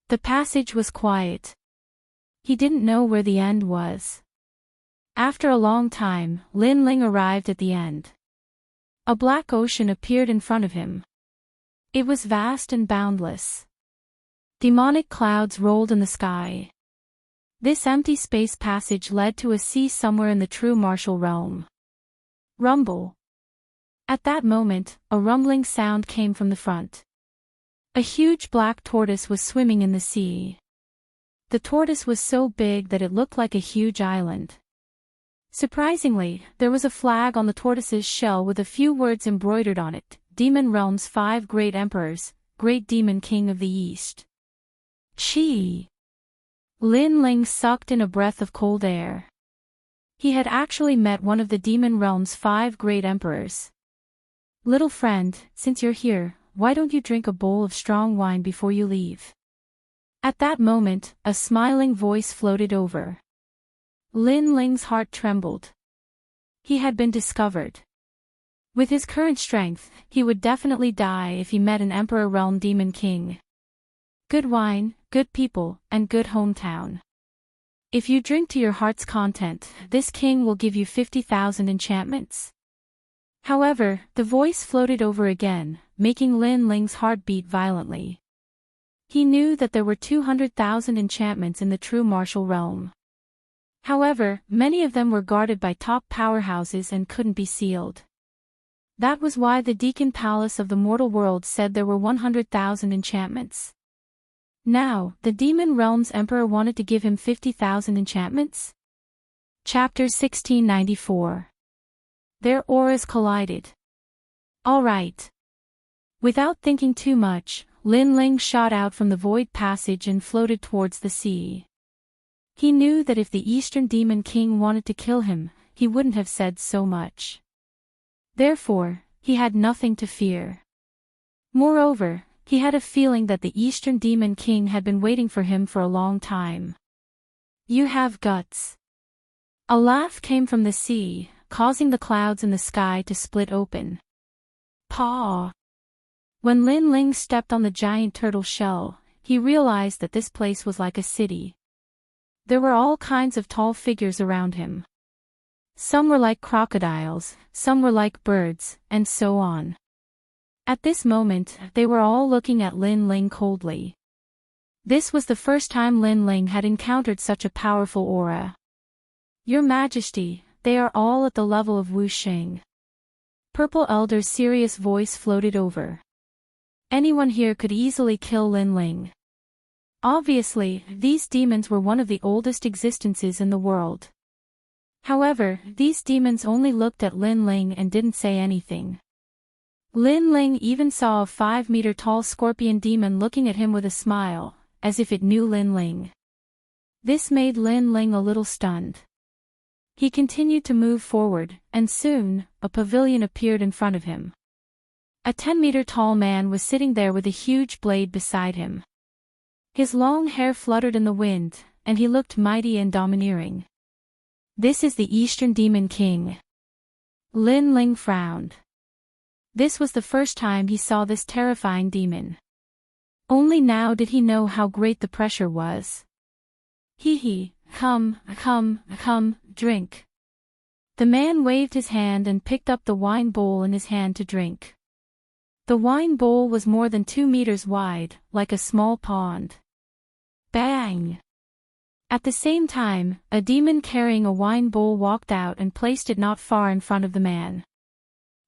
The passage was quiet. He didn't know where the end was. After a long time, Lin Ling arrived at the end. A black ocean appeared in front of him. It was vast and boundless. Demonic clouds rolled in the sky. This empty space passage led to a sea somewhere in the true martial realm. Rumble. At that moment, a rumbling sound came from the front. A huge black tortoise was swimming in the sea. The tortoise was so big that it looked like a huge island. Surprisingly, there was a flag on the tortoise's shell with a few words embroidered on it: Demon Realm's 5 Great Emperors, Great Demon King of the East. Chi! Lin Ling sucked in a breath of cold air. He had actually met one of the Demon Realm's 5 Great Emperors. Little friend, since you're here, why don't you drink a bowl of strong wine before you leave? At that moment, a smiling voice floated over. Lin Ling's heart trembled. He had been discovered. With his current strength, he would definitely die if he met an Emperor Realm Demon King. Good wine, good people, and good hometown. If you drink to your heart's content, this king will give you 50,000 enchantments. However, the voice floated over again, making Lin Ling's heart beat violently. He knew that there were 200,000 enchantments in the true martial realm. However, many of them were guarded by top powerhouses and couldn't be sealed. That was why the Deacon Palace of the mortal world said there were 100,000 enchantments. Now, the Demon Realm's Emperor wanted to give him 50,000 enchantments? Chapter 1694. Their auras collided. Alright. Without thinking too much, Lin Ling shot out from the void passage and floated towards the sea. He knew that if the Eastern Demon King wanted to kill him, he wouldn't have said so much. Therefore, he had nothing to fear. Moreover, he had a feeling that the Eastern Demon King had been waiting for him for a long time. You have guts. A laugh came from the sea, causing the clouds in the sky to split open. Paw! When Lin Ling stepped on the giant turtle shell, he realized that this place was like a city. There were all kinds of tall figures around him. Some were like crocodiles, some were like birds, and so on. At this moment, they were all looking at Lin Ling coldly. This was the first time Lin Ling had encountered such a powerful aura. Your Majesty, they are all at the level of Wu Xing. Purple Elder's serious voice floated over. Anyone here could easily kill Lin Ling. Obviously, these demons were one of the oldest existences in the world. However, these demons only looked at Lin Ling and didn't say anything. Lin Ling even saw a 5-meter-tall scorpion demon looking at him with a smile, as if it knew Lin Ling. This made Lin Ling a little stunned. He continued to move forward, and soon, a pavilion appeared in front of him. A 10-meter-tall man was sitting there with a huge blade beside him. His long hair fluttered in the wind, and he looked mighty and domineering. This is the Eastern Demon King. Lin Ling frowned. This was the first time he saw this terrifying demon. Only now did he know how great the pressure was. Hee, come, drink. The man waved his hand and picked up the wine bowl in his hand to drink. The wine bowl was more than 2 meters wide, like a small pond. Bang! At the same time, a demon carrying a wine bowl walked out and placed it not far in front of the man.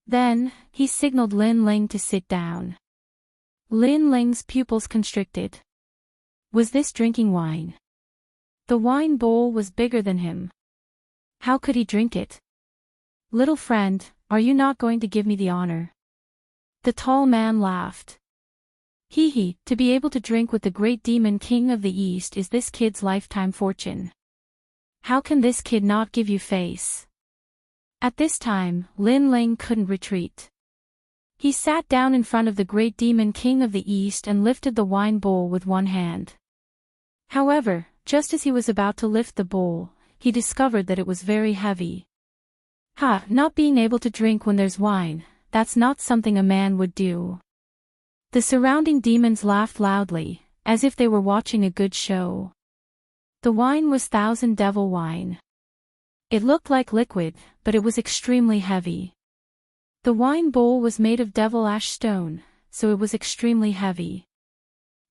Then, he signaled Lin Ling to sit down. Lin Ling's pupils constricted. Was this drinking wine? The wine bowl was bigger than him. How could he drink it? Little friend, are you not going to give me the honor? The tall man laughed. Hee, to be able to drink with the great demon king of the East is this kid's lifetime fortune. How can this kid not give you face? At this time, Lin Ling couldn't retreat. He sat down in front of the great demon king of the East and lifted the wine bowl with one hand. However, just as he was about to lift the bowl, he discovered that it was very heavy. Not being able to drink when there's wine, that's not something a man would do. The surrounding demons laughed loudly, as if they were watching a good show. The wine was Thousand Devil wine. It looked like liquid, but it was extremely heavy. The wine bowl was made of devil ash stone, so it was extremely heavy.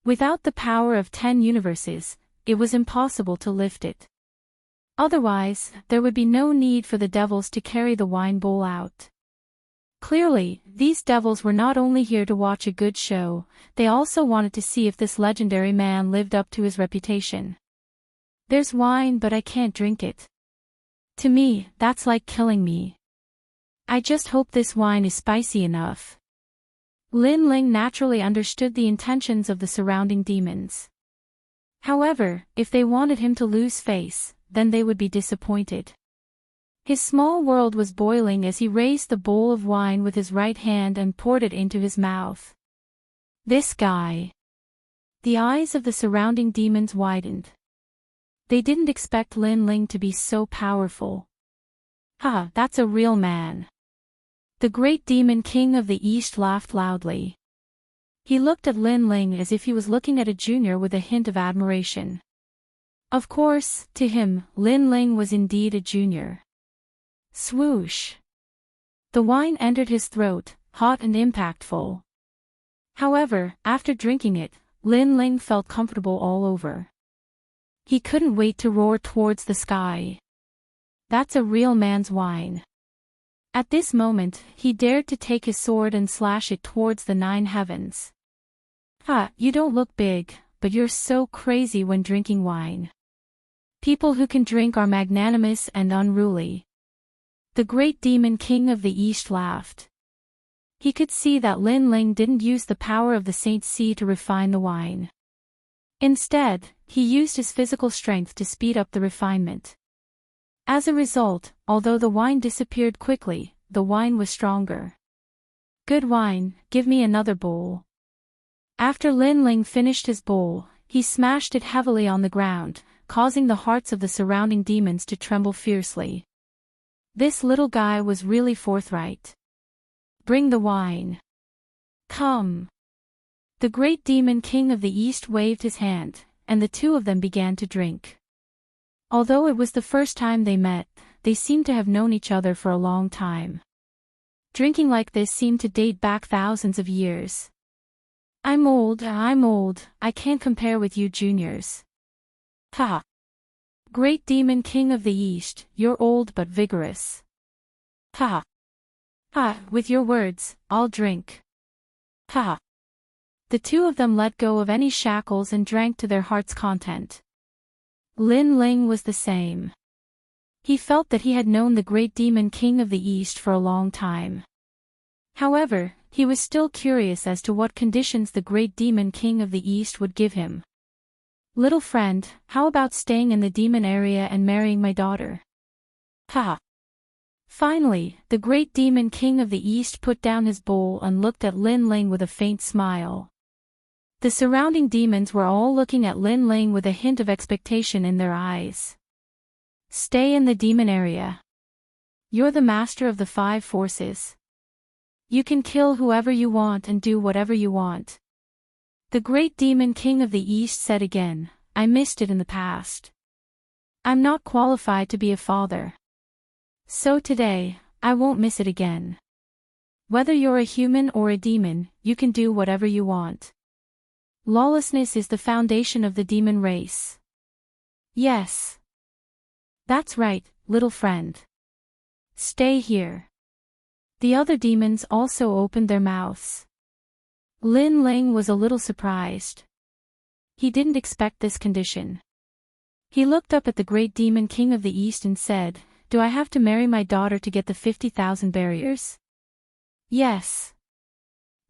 Without the power of 10 universes, it was impossible to lift it. Otherwise, there would be no need for the devils to carry the wine bowl out. Clearly, these devils were not only here to watch a good show, they also wanted to see if this legendary man lived up to his reputation. There's wine but I can't drink it. To me, that's like killing me. I just hope this wine is spicy enough. Lin Ling naturally understood the intentions of the surrounding demons. However, if they wanted him to lose face, then they would be disappointed. His small world was boiling as he raised the bowl of wine with his right hand and poured it into his mouth. This guy. The eyes of the surrounding demons widened. They didn't expect Lin Ling to be so powerful. That's a real man. The great demon king of the east laughed loudly. He looked at Lin Ling as if he was looking at a junior with a hint of admiration. Of course, to him, Lin Ling was indeed a junior. Swoosh! The wine entered his throat, hot and impactful. However, after drinking it, Lin Ling felt comfortable all over. He couldn't wait to roar towards the sky. That's a real man's wine. At this moment, he dared to take his sword and slash it towards the 9 heavens. You don't look big, but you're so crazy when drinking wine. People who can drink are magnanimous and unruly. The great demon king of the east laughed. He could see that Lin Ling didn't use the power of the Saint Sea to refine the wine. Instead, he used his physical strength to speed up the refinement. As a result, although the wine disappeared quickly, the wine was stronger. Good wine, give me another bowl. After Lin Ling finished his bowl, he smashed it heavily on the ground, causing the hearts of the surrounding demons to tremble fiercely. This little guy was really forthright. Bring the wine. Come. The great demon king of the east waved his hand, and the two of them began to drink. Although it was the first time they met, they seemed to have known each other for a long time. Drinking like this seemed to date back thousands of years. I'm old, I can't compare with you juniors. Ha! Great demon king of the east, you're old but vigorous. Ha! Ha! With your words, I'll drink. Ha! The two of them let go of any shackles and drank to their heart's content. Lin Ling was the same. He felt that he had known the great demon king of the east for a long time. However, he was still curious as to what conditions the great demon king of the east would give him. Little friend, how about staying in the demon area and marrying my daughter? Ha! Finally, the great demon king of the east put down his bowl and looked at Lin Ling with a faint smile. The surrounding demons were all looking at Lin Ling with a hint of expectation in their eyes. Stay in the demon area. You're the master of the 5 forces. You can kill whoever you want and do whatever you want. The great demon king of the east said again, I missed it in the past. I'm not qualified to be a father. So today, I won't miss it again. Whether you're a human or a demon, you can do whatever you want. Lawlessness is the foundation of the demon race. Yes. That's right, little friend. Stay here. The other demons also opened their mouths. Lin Ling was a little surprised. He didn't expect this condition. He looked up at the great demon king of the east and said, Do I have to marry my daughter to get the 50,000 barriers? Yes.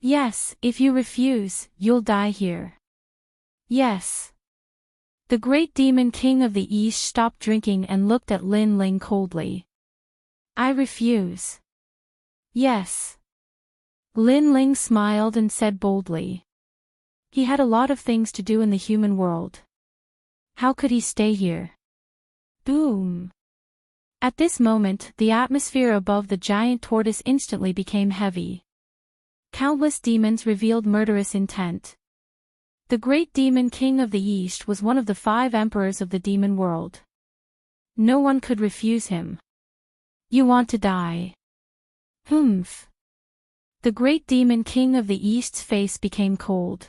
Yes, if you refuse, you'll die here. Yes. The great demon king of the east stopped drinking and looked at Lin Ling coldly. I refuse. Yes. Lin Ling smiled and said boldly. He had a lot of things to do in the human world. How could he stay here? Boom. At this moment, the atmosphere above the giant tortoise instantly became heavy. Countless demons revealed murderous intent. The great demon king of the east was one of the 5 emperors of the demon world. No one could refuse him. You want to die? Humph. The great demon king of the east's face became cold.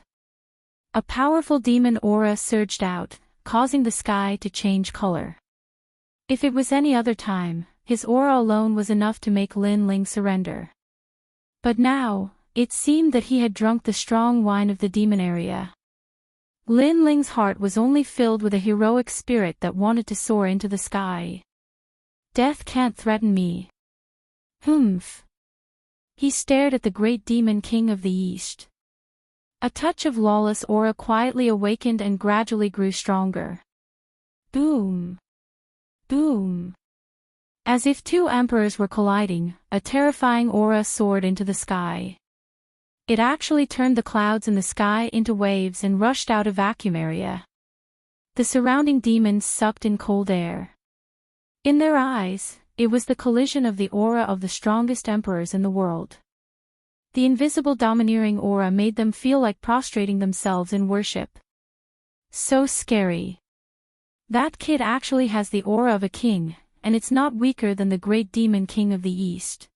A powerful demon aura surged out, causing the sky to change color. If it was any other time, his aura alone was enough to make Lin Ling surrender. But now, it seemed that he had drunk the strong wine of the demon area. Lin Ling's heart was only filled with a heroic spirit that wanted to soar into the sky. Death can't threaten me. Humph. He stared at the great demon king of the east. A touch of lawless aura quietly awakened and gradually grew stronger. Boom. Boom. As if 2 emperors were colliding, a terrifying aura soared into the sky. It actually turned the clouds in the sky into waves and rushed out a vacuum area. The surrounding demons sucked in cold air. In their eyes, it was the collision of the aura of the strongest emperors in the world. The invisible domineering aura made them feel like prostrating themselves in worship. So scary. That kid actually has the aura of a king, and it's not weaker than the great demon king of the East.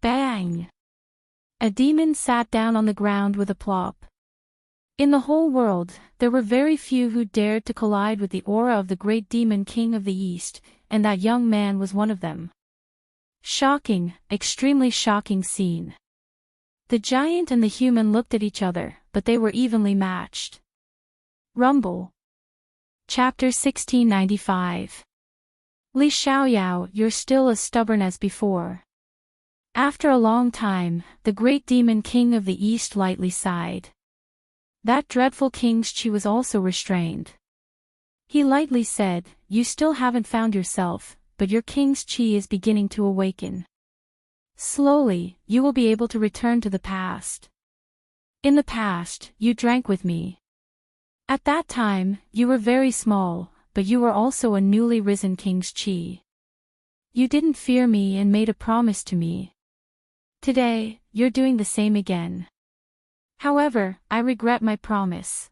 Bang! A demon sat down on the ground with a plop. In the whole world, there were very few who dared to collide with the aura of the great demon king of the East, and that young man was one of them. Shocking, extremely shocking scene. The giant and the human looked at each other, but they were evenly matched. Rumble. Chapter 1695. Li Xiaoyao, you're still as stubborn as before. After a long time, the great demon king of the East lightly sighed. That dreadful king's chi was also restrained. He lightly said, you still haven't found yourself, but your king's chi is beginning to awaken. Slowly, you will be able to return to the past. In the past, you drank with me. At that time, you were very small, but you were also a newly risen king's chi. You didn't fear me and made a promise to me. Today, you're doing the same again. However, I regret my promise.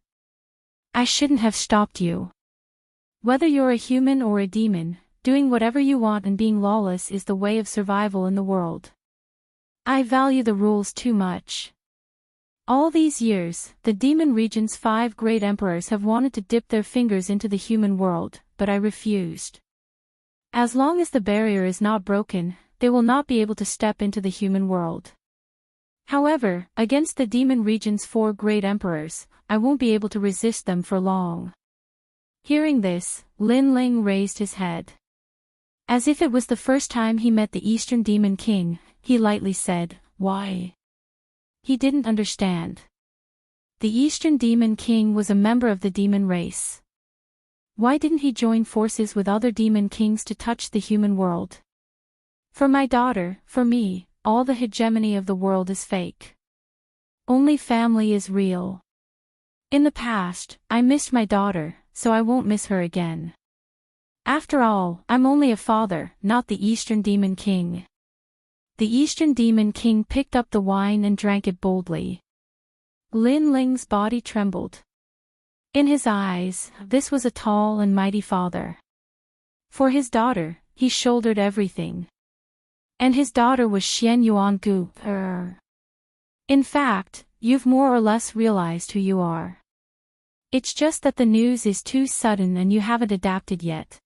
I shouldn't have stopped you. Whether you're a human or a demon, doing whatever you want and being lawless is the way of survival in the world. I value the rules too much. All these years, the demon region's 5 great emperors have wanted to dip their fingers into the human world, but I refused. As long as the barrier is not broken, they will not be able to step into the human world. However, against the demon region's 4 great emperors, I won't be able to resist them for long. Hearing this, Lin Ling raised his head. As if it was the first time he met the Eastern Demon King, he lightly said, why? He didn't understand. The Eastern Demon King was a member of the demon race. Why didn't he join forces with other demon kings to touch the human world? For my daughter, for me, all the hegemony of the world is fake. Only family is real. In the past, I missed my daughter, so I won't miss her again. After all, I'm only a father, not the Eastern Demon King. The Eastern Demon King picked up the wine and drank it boldly. Lin Ling's body trembled. In his eyes, this was a tall and mighty father. For his daughter, he shouldered everything. And his daughter was Xian Yuangu. In fact, you've more or less realized who you are. It's just that the news is too sudden and you haven't adapted yet.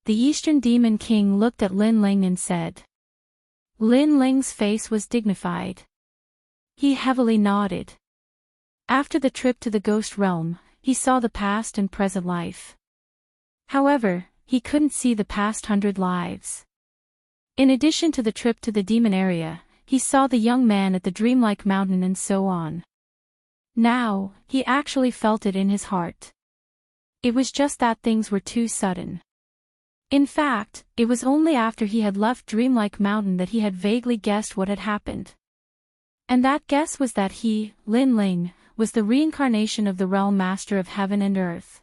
The Eastern Demon King looked at Lin Ling and said. Lin Ling's face was dignified. He heavily nodded. After the trip to the ghost realm, he saw the past and present life. However, he couldn't see the past 100 lives. In addition to the trip to the demon area, he saw the young man at the dreamlike mountain and so on. Now, he actually felt it in his heart. It was just that things were too sudden. In fact, it was only after he had left Dreamlike Mountain that he had vaguely guessed what had happened. And that guess was that he, Lin Ling, was the reincarnation of the realm master of heaven and earth.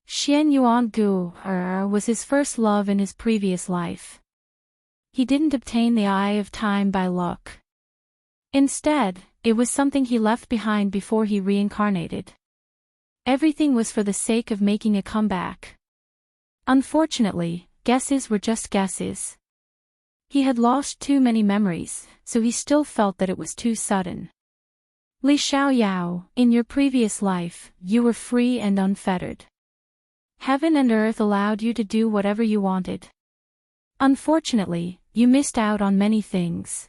Xian Yuangu was his first love in his previous life. He didn't obtain the Eye of Time by luck. Instead, it was something he left behind before he reincarnated. Everything was for the sake of making a comeback. Unfortunately, guesses were just guesses. He had lost too many memories, so he still felt that it was too sudden. Li Xiaoyao, in your previous life, you were free and unfettered. Heaven and earth allowed you to do whatever you wanted. Unfortunately, you missed out on many things.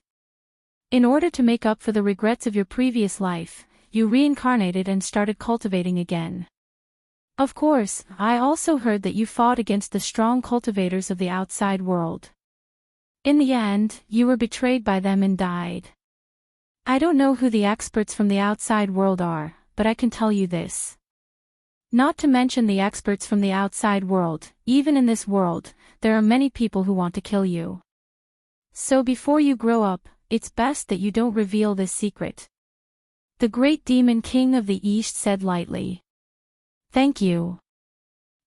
In order to make up for the regrets of your previous life, you reincarnated and started cultivating again. Of course, I also heard that you fought against the strong cultivators of the outside world. In the end, you were betrayed by them and died. I don't know who the experts from the outside world are, but I can tell you this. Not to mention the experts from the outside world, even in this world, there are many people who want to kill you. So before you grow up, it's best that you don't reveal this secret. The great demon king of the East said lightly. Thank you.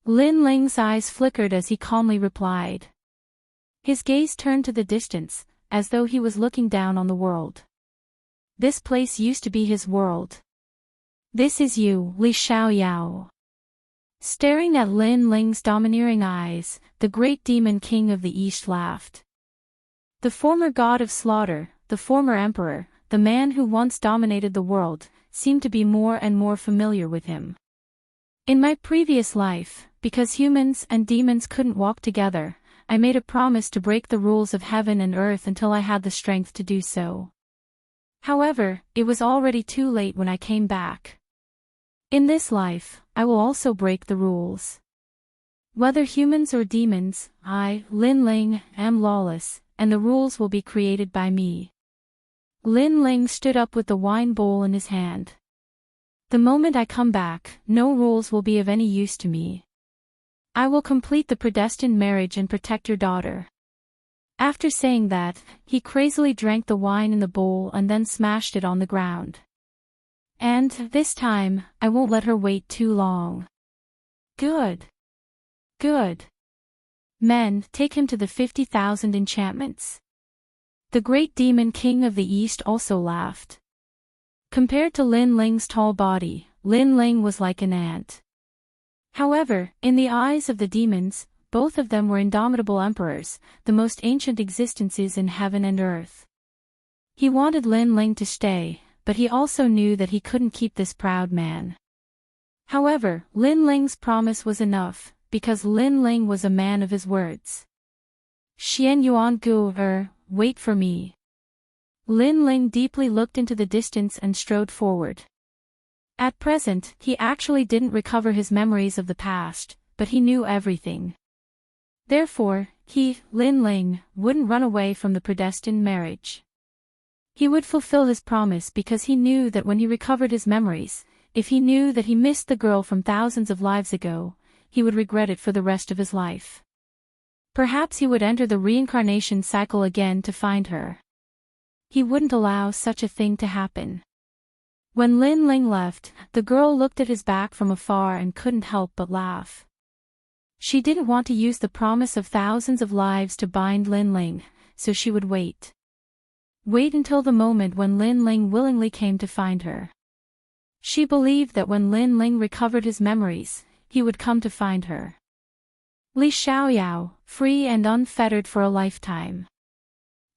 Lin Ling's eyes flickered as he calmly replied. His gaze turned to the distance, as though he was looking down on the world. This place used to be his world. This is you, Li Xiaoyao. Staring at Lin Ling's domineering eyes, the great demon king of the East laughed. The former god of slaughter, the former emperor, the man who once dominated the world, seemed to be more and more familiar with him. In my previous life, because humans and demons couldn't walk together, I made a promise to break the rules of heaven and earth until I had the strength to do so. However, it was already too late when I came back. In this life, I will also break the rules. Whether humans or demons, I, Lin Ling, am lawless, and the rules will be created by me. Lin Ling stood up with the wine bowl in his hand. The moment I come back, no rules will be of any use to me. I will complete the predestined marriage and protect your daughter. After saying that, he crazily drank the wine in the bowl and then smashed it on the ground. And, this time, I won't let her wait too long. Good. Good. Men, take him to the 50,000 enchantments. The great demon king of the East also laughed. Compared to Lin Ling's tall body, Lin Ling was like an ant. However, in the eyes of the demons, both of them were indomitable emperors, the most ancient existences in heaven and earth. He wanted Lin Ling to stay, but he also knew that he couldn't keep this proud man. However, Lin Ling's promise was enough, because Lin Ling was a man of his words. Xian Yuan Gu wait for me. Lin Ling deeply looked into the distance and strode forward. At present, he actually didn't recover his memories of the past, but he knew everything. Therefore, he, Lin Ling, wouldn't run away from the predestined marriage. He would fulfill his promise because he knew that when he recovered his memories, if he knew that he missed the girl from thousands of lives ago, he would regret it for the rest of his life. Perhaps he would enter the reincarnation cycle again to find her. He wouldn't allow such a thing to happen. When Lin Ling left, the girl looked at his back from afar and couldn't help but laugh. She didn't want to use the promise of thousands of lives to bind Lin Ling, so she would wait. Wait until the moment when Lin Ling willingly came to find her. She believed that when Lin Ling recovered his memories, he would come to find her. Li Xiaoyao, free and unfettered for a lifetime.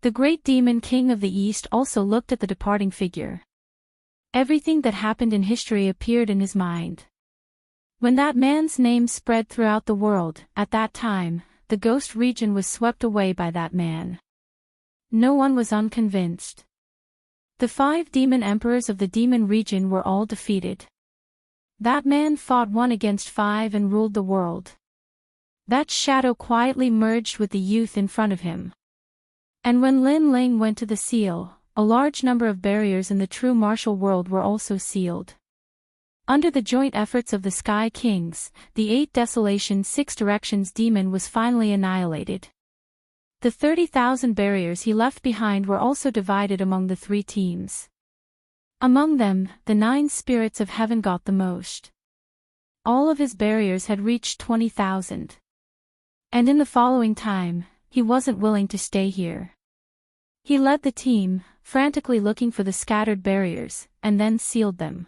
The great demon king of the East also looked at the departing figure. Everything that happened in history appeared in his mind. When that man's name spread throughout the world, at that time, the ghost region was swept away by that man. No one was unconvinced. The 5 demon emperors of the demon region were all defeated. That man fought 1 against 5 and ruled the world. That shadow quietly merged with the youth in front of him. And when Lin Ling went to the seal, a large number of barriers in the true martial world were also sealed. Under the joint efforts of the Sky Kings, the 8 Desolation 6 Directions demon was finally annihilated. The 30,000 barriers he left behind were also divided among the 3 teams. Among them, the 9 spirits of heaven got the most. All of his barriers had reached 20,000. And in the following time, he wasn't willing to stay here. He led the team, frantically looking for the scattered barriers, and then sealed them.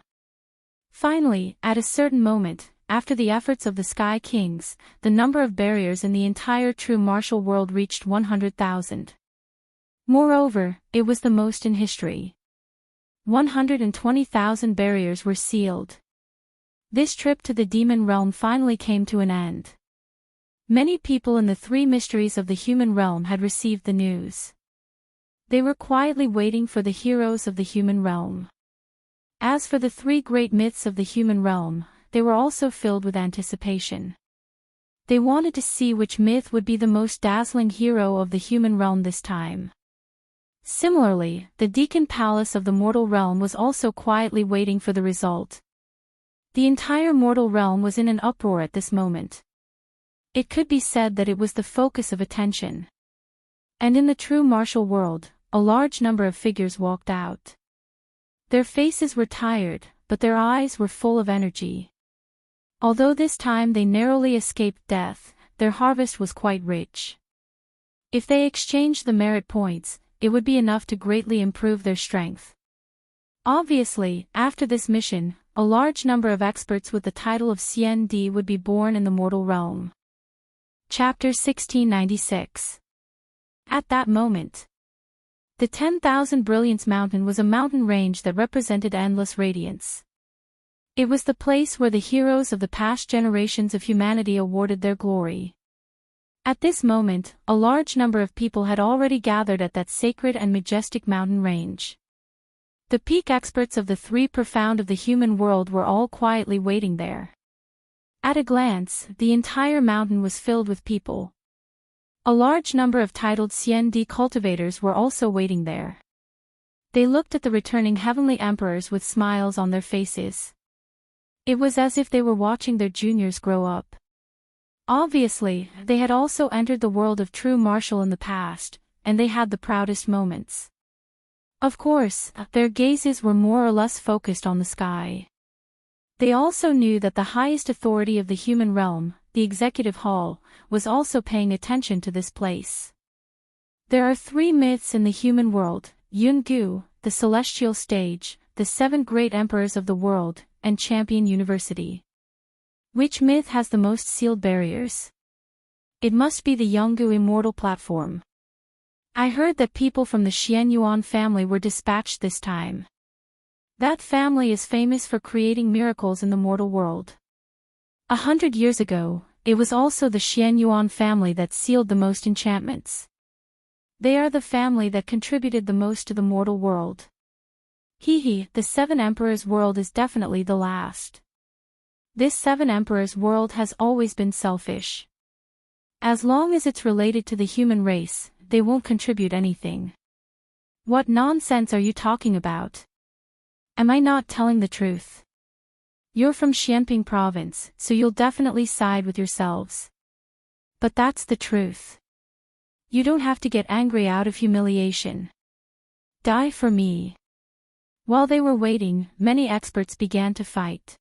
Finally, at a certain moment, after the efforts of the Sky Kings, the number of barriers in the entire true martial world reached 100,000. Moreover, it was the most in history. 120,000 barriers were sealed. This trip to the demon realm finally came to an end. Many people in the 3 mysteries of the human realm had received the news. They were quietly waiting for the heroes of the human realm. As for the 3 great myths of the human realm, they were also filled with anticipation. They wanted to see which myth would be the most dazzling hero of the human realm this time. Similarly, the Deacon Palace of the mortal realm was also quietly waiting for the result. The entire mortal realm was in an uproar at this moment. It could be said that it was the focus of attention. And in the true martial world, a large number of figures walked out. Their faces were tired, but their eyes were full of energy. Although this time they narrowly escaped death, their harvest was quite rich. If they exchanged the merit points, it would be enough to greatly improve their strength. Obviously, after this mission, a large number of experts with the title of CND would be born in the mortal realm. Chapter 1696. At that moment, the 10,000 Brilliance Mountain was a mountain range that represented endless radiance. It was the place where the heroes of the past generations of humanity awarded their glory. At this moment, a large number of people had already gathered at that sacred and majestic mountain range. The peak experts of the three profound of the human world were all quietly waiting there. At a glance, the entire mountain was filled with people. A large number of titled CND cultivators were also waiting there. They looked at the returning heavenly emperors with smiles on their faces. It was as if they were watching their juniors grow up. Obviously, they had also entered the world of true martial in the past, and they had the proudest moments. Of course, their gazes were more or less focused on the sky. They also knew that the highest authority of the human realm, the Executive Hall, was also paying attention to this place. There are three myths in the human world: Yungu, the celestial stage, the seven great emperors of the world, and Champion University. Which myth has the most sealed barriers? It must be the Yungu Immortal platform. I heard that people from the Xianyuan family were dispatched this time. That family is famous for creating miracles in the mortal world. 100 years ago, it was also the Xianyuan family that sealed the most enchantments. They are the family that contributed the most to the mortal world. The Seven Emperors world is definitely the last. This Seven Emperors world has always been selfish. As long as it's related to the human race, they won't contribute anything. What nonsense are you talking about? Am I not telling the truth? You're from Xianping province, so you'll definitely side with yourselves. But that's the truth. You don't have to get angry out of humiliation. Die for me. While they were waiting, many experts began to fight.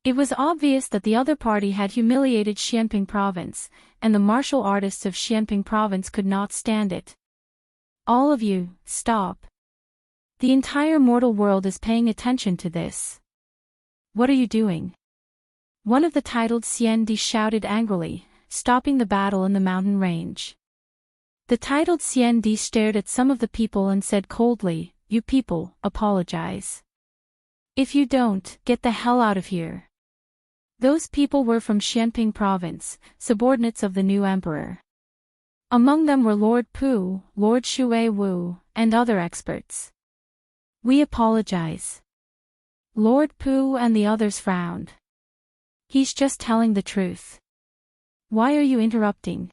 It was obvious that the other party had humiliated Xianping province, and the martial artists of Xianping province could not stand it. All of you, stop. The entire mortal world is paying attention to this. What are you doing? One of the titled CND shouted angrily, stopping the battle in the mountain range. The titled CND stared at some of the people and said coldly, "You people, apologize. If you don't, get the hell out of here." Those people were from Xianping province, subordinates of the new emperor. Among them were Lord Pu, Lord Shui Wu, and other experts. "We apologize." Lord Pu and the others frowned. "He's just telling the truth. Why are you interrupting?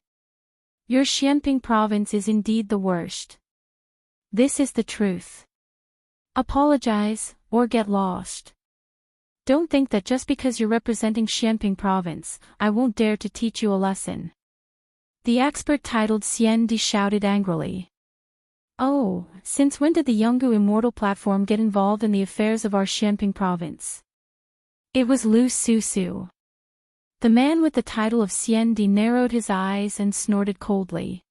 Your Xianping province is indeed the worst. This is the truth. Apologize, or get lost. Don't think that just because you're representing Xianping province, I won't dare to teach you a lesson." The expert titled CND shouted angrily. "Oh, since when did the Yungu Immortal platform get involved in the affairs of our Xianping province?" It was Lu Susu. The man with the title of CND narrowed his eyes and snorted coldly.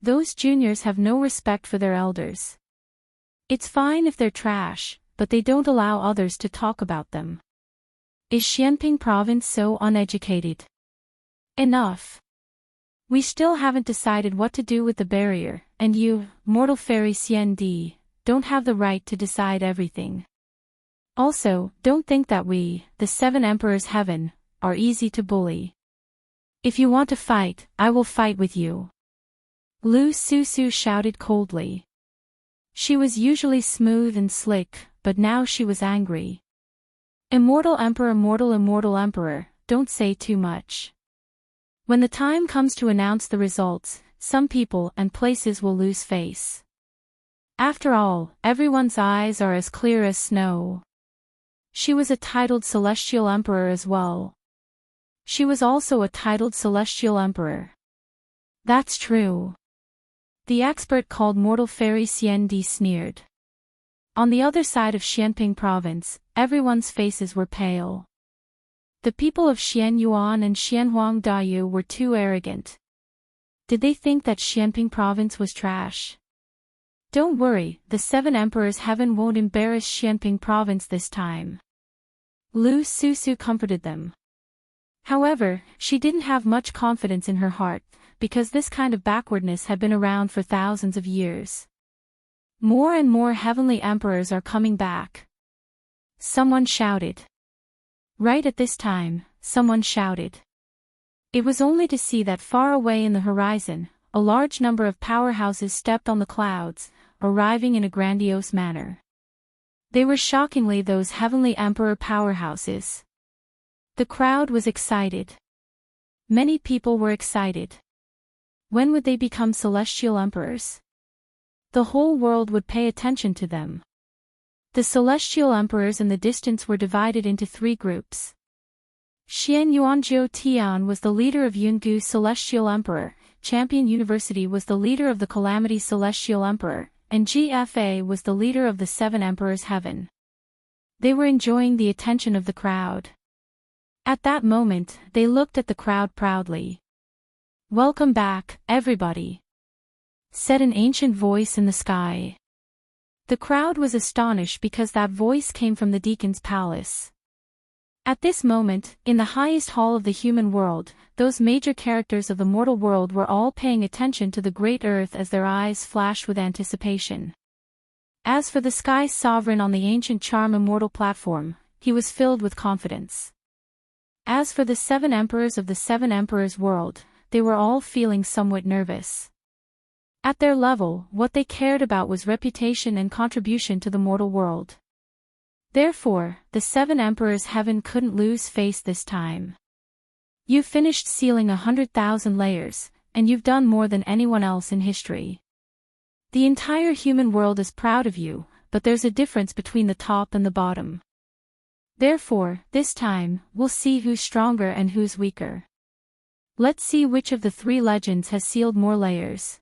Those juniors have no respect for their elders. It's fine if they're trash, but they don't allow others to talk about them. Is Xianping province so uneducated? Enough. We still haven't decided what to do with the barrier, and you, mortal fairy CND, don't have the right to decide everything. Also, don't think that we, the Seven Emperors Heaven, are easy to bully. If you want to fight, I will fight with you." Lu Susu shouted coldly. She was usually smooth and slick, but now she was angry. "Immortal Emperor, Immortal Emperor, don't say too much. When the time comes to announce the results, some people and places will lose face. After all, everyone's eyes are as clear as snow." She was a titled Celestial Emperor as well. She was also a titled Celestial Emperor. "That's true." The expert called Mortal Fairy CND sneered. On the other side of Xianping province, everyone's faces were pale. The people of Xianyuan and Xianhuang Dayu were too arrogant. Did they think that Xianping province was trash? Don't worry, the 7 emperors' heaven won't embarrass Xianping province this time. Lu Susu comforted them. However, she didn't have much confidence in her heart, because this kind of backwardness had been around for thousands of years. More and more heavenly emperors are coming back. Someone shouted. Right at this time, someone shouted. It was only to see that far away in the horizon, a large number of powerhouses stepped on the clouds, arriving in a grandiose manner. They were shockingly those heavenly emperor powerhouses. The crowd was excited. Many people were excited. When would they become celestial emperors? The whole world would pay attention to them. The celestial emperors in the distance were divided into 3 groups. Xian Yuanjiu Tian was the leader of Yungu Celestial Emperor, Champion University was the leader of the Calamity Celestial Emperor, and GFA was the leader of the 7 Emperors Heaven. They were enjoying the attention of the crowd. At that moment, they looked at the crowd proudly. "Welcome back, everybody," said an ancient voice in the sky. The crowd was astonished because that voice came from the deacon's palace. At this moment, in the highest hall of the human world, those major characters of the mortal world were all paying attention to the great earth as their eyes flashed with anticipation. As for the sky sovereign on the ancient charm immortal platform, he was filled with confidence. As for the 7 emperors of the 7 emperors world, they were all feeling somewhat nervous. At their level, what they cared about was reputation and contribution to the mortal world. Therefore, the 7 emperors heaven couldn't lose face this time. "You've finished sealing 100,000 layers, and you've done more than anyone else in history. The entire human world is proud of you, but there's a difference between the top and the bottom. Therefore, this time, we'll see who's stronger and who's weaker. Let's see which of the 3 legends has sealed more layers.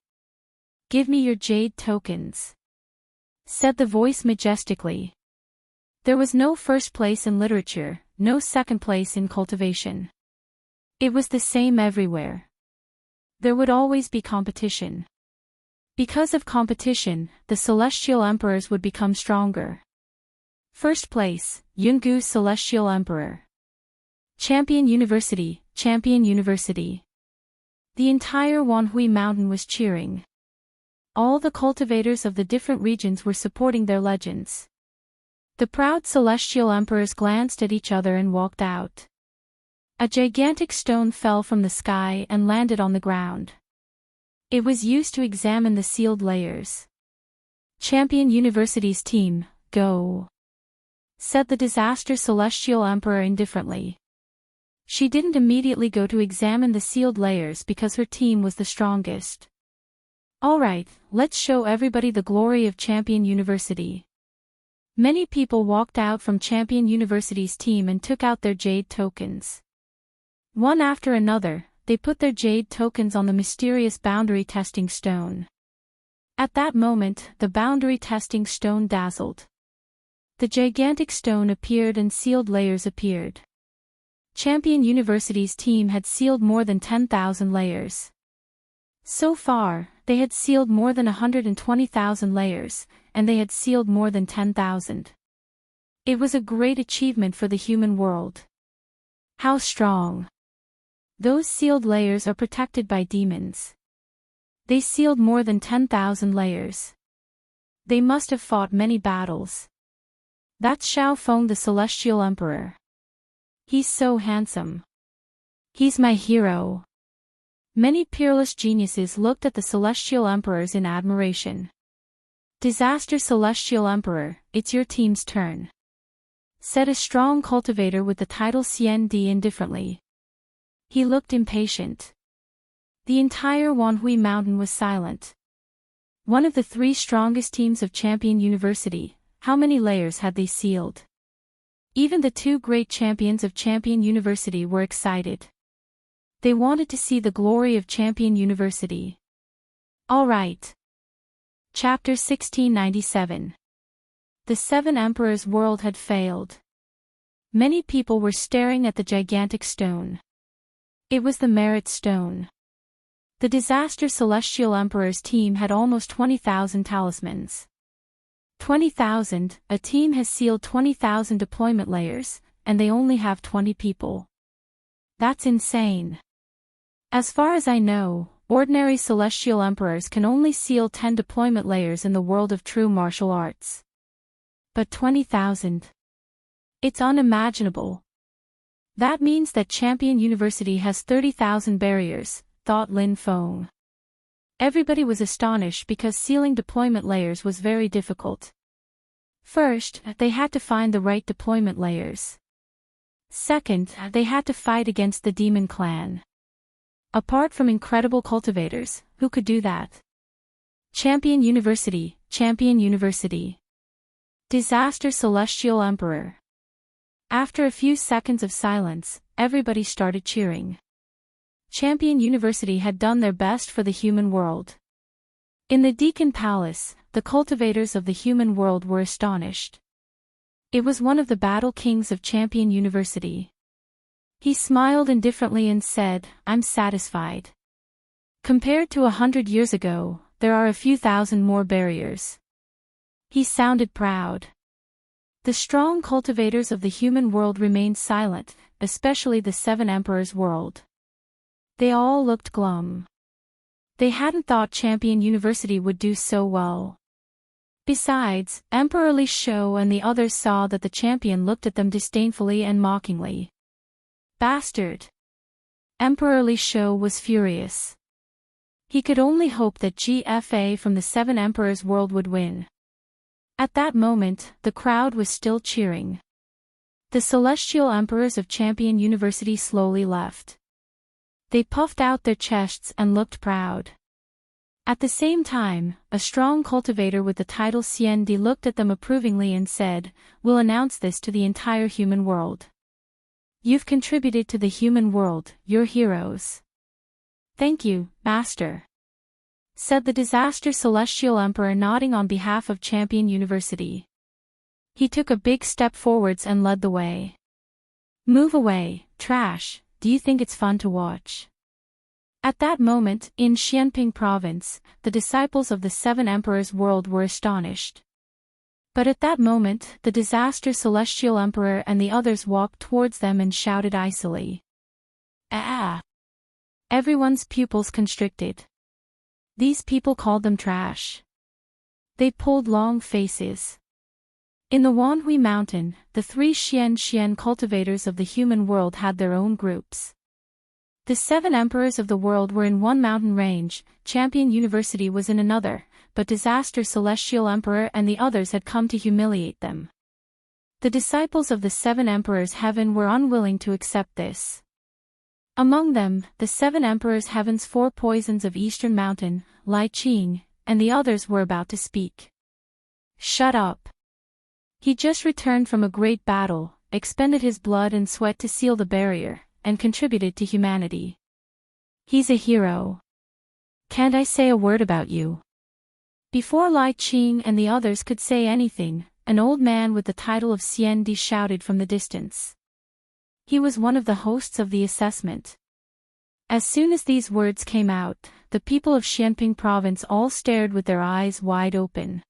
Give me your jade tokens," said the voice majestically. There was no first place in literature, no second place in cultivation. It was the same everywhere. There would always be competition. Because of competition, the celestial emperors would become stronger. First place, Yungu Celestial Emperor. Champion University, Champion University. The entire Wanhui Mountain was cheering. All the cultivators of the different regions were supporting their legends. The proud celestial emperors glanced at each other and walked out. A gigantic stone fell from the sky and landed on the ground. It was used to examine the sealed layers. "Champion University's team, go," said the disaster celestial emperor indifferently. She didn't immediately go to examine the sealed layers because her team was the strongest. "Alright, let's show everybody the glory of Champion University." Many people walked out from Champion University's team and took out their jade tokens. One after another, they put their jade tokens on the mysterious boundary testing stone. At that moment, the boundary testing stone dazzled. The gigantic stone appeared and sealed layers appeared. Champion University's team had sealed more than 10,000 layers. So far, they had sealed more than 120,000 layers, and they had sealed more than 10,000. It was a great achievement for the human world. How strong! Those sealed layers are protected by demons. They sealed more than 10,000 layers. They must have fought many battles. That's Xiao Feng the Celestial Emperor. He's so handsome. He's my hero. Many peerless geniuses looked at the Celestial Emperors in admiration. "Disaster Celestial Emperor, it's your team's turn," said a strong cultivator with the title Xian Di indifferently. He looked impatient. The entire Wanhui Mountain was silent. One of the 3 strongest teams of Champion University, how many layers had they sealed? Even the 2 great champions of Champion University were excited. They wanted to see the glory of Champion University. All right. Chapter 1697. The 7 Emperors' world had failed. Many people were staring at the gigantic stone. It was the merit stone. The disaster Celestial Emperor's team had almost 20,000 talismans. 20,000, a team has sealed 20,000 deployment layers, and they only have 20 people. That's insane. As far as I know, ordinary Celestial Emperors can only seal 10 deployment layers in the world of true martial arts. But 20,000. It's unimaginable. That means that Champion University has 30,000 barriers, thought Lin Feng. Everybody was astonished because sealing deployment layers was very difficult. First, they had to find the right deployment layers. Second, they had to fight against the Demon Clan. Apart from incredible cultivators, who could do that? Champion University, Champion University. Disaster Celestial Emperor. After a few seconds of silence, everybody started cheering. Champion University had done their best for the human world. In the Deacon Palace, the cultivators of the human world were astonished. It was one of the battle kings of Champion University. He smiled indifferently and said, "I'm satisfied. Compared to 100 years ago, there are a few thousand more barriers." He sounded proud. The strong cultivators of the human world remained silent, especially the Seven Emperors' world. They all looked glum. They hadn't thought Champion University would do so well. Besides, Emperor Li Shou and the others saw that the champion looked at them disdainfully and mockingly. Bastard! Emperor Li Shou was furious. He could only hope that GFA from the Seven Emperors' world would win. At that moment, the crowd was still cheering. The Celestial Emperors of Champion University slowly left. They puffed out their chests and looked proud. At the same time, a strong cultivator with the title Xiandi looked at them approvingly and said, "We'll announce this to the entire human world. You've contributed to the human world, you're heroes." "Thank you, Master," said the disaster Celestial Emperor, nodding on behalf of Champion University. He took a big step forwards and led the way. "Move away, trash, do you think it's fun to watch?" At that moment, in Xianping province, the disciples of the Seven Emperors' world were astonished. But at that moment, the disaster Celestial Emperor and the others walked towards them and shouted icily. "Ah!" Everyone's pupils constricted. These people called them trash. They pulled long faces. In the Wanhui Mountain, the three Xian cultivators of the human world had their own groups. The Seven Emperors of the world were in one mountain range, Champion University was in another, but Disaster Celestial Emperor and the others had come to humiliate them. The disciples of the Seven Emperors Heaven were unwilling to accept this. Among them, the Seven Emperors Heaven's four poisons of Eastern Mountain, Lai Qing, and the others were about to speak. "Shut up. He just returned from a great battle, expended his blood and sweat to seal the barrier, and contributed to humanity. He's a hero. Can't I say a word about you?" Before Lai Qing and the others could say anything, an old man with the title of Xiandi shouted from the distance. He was one of the hosts of the assessment. As soon as these words came out, the people of Xianping province all stared with their eyes wide open.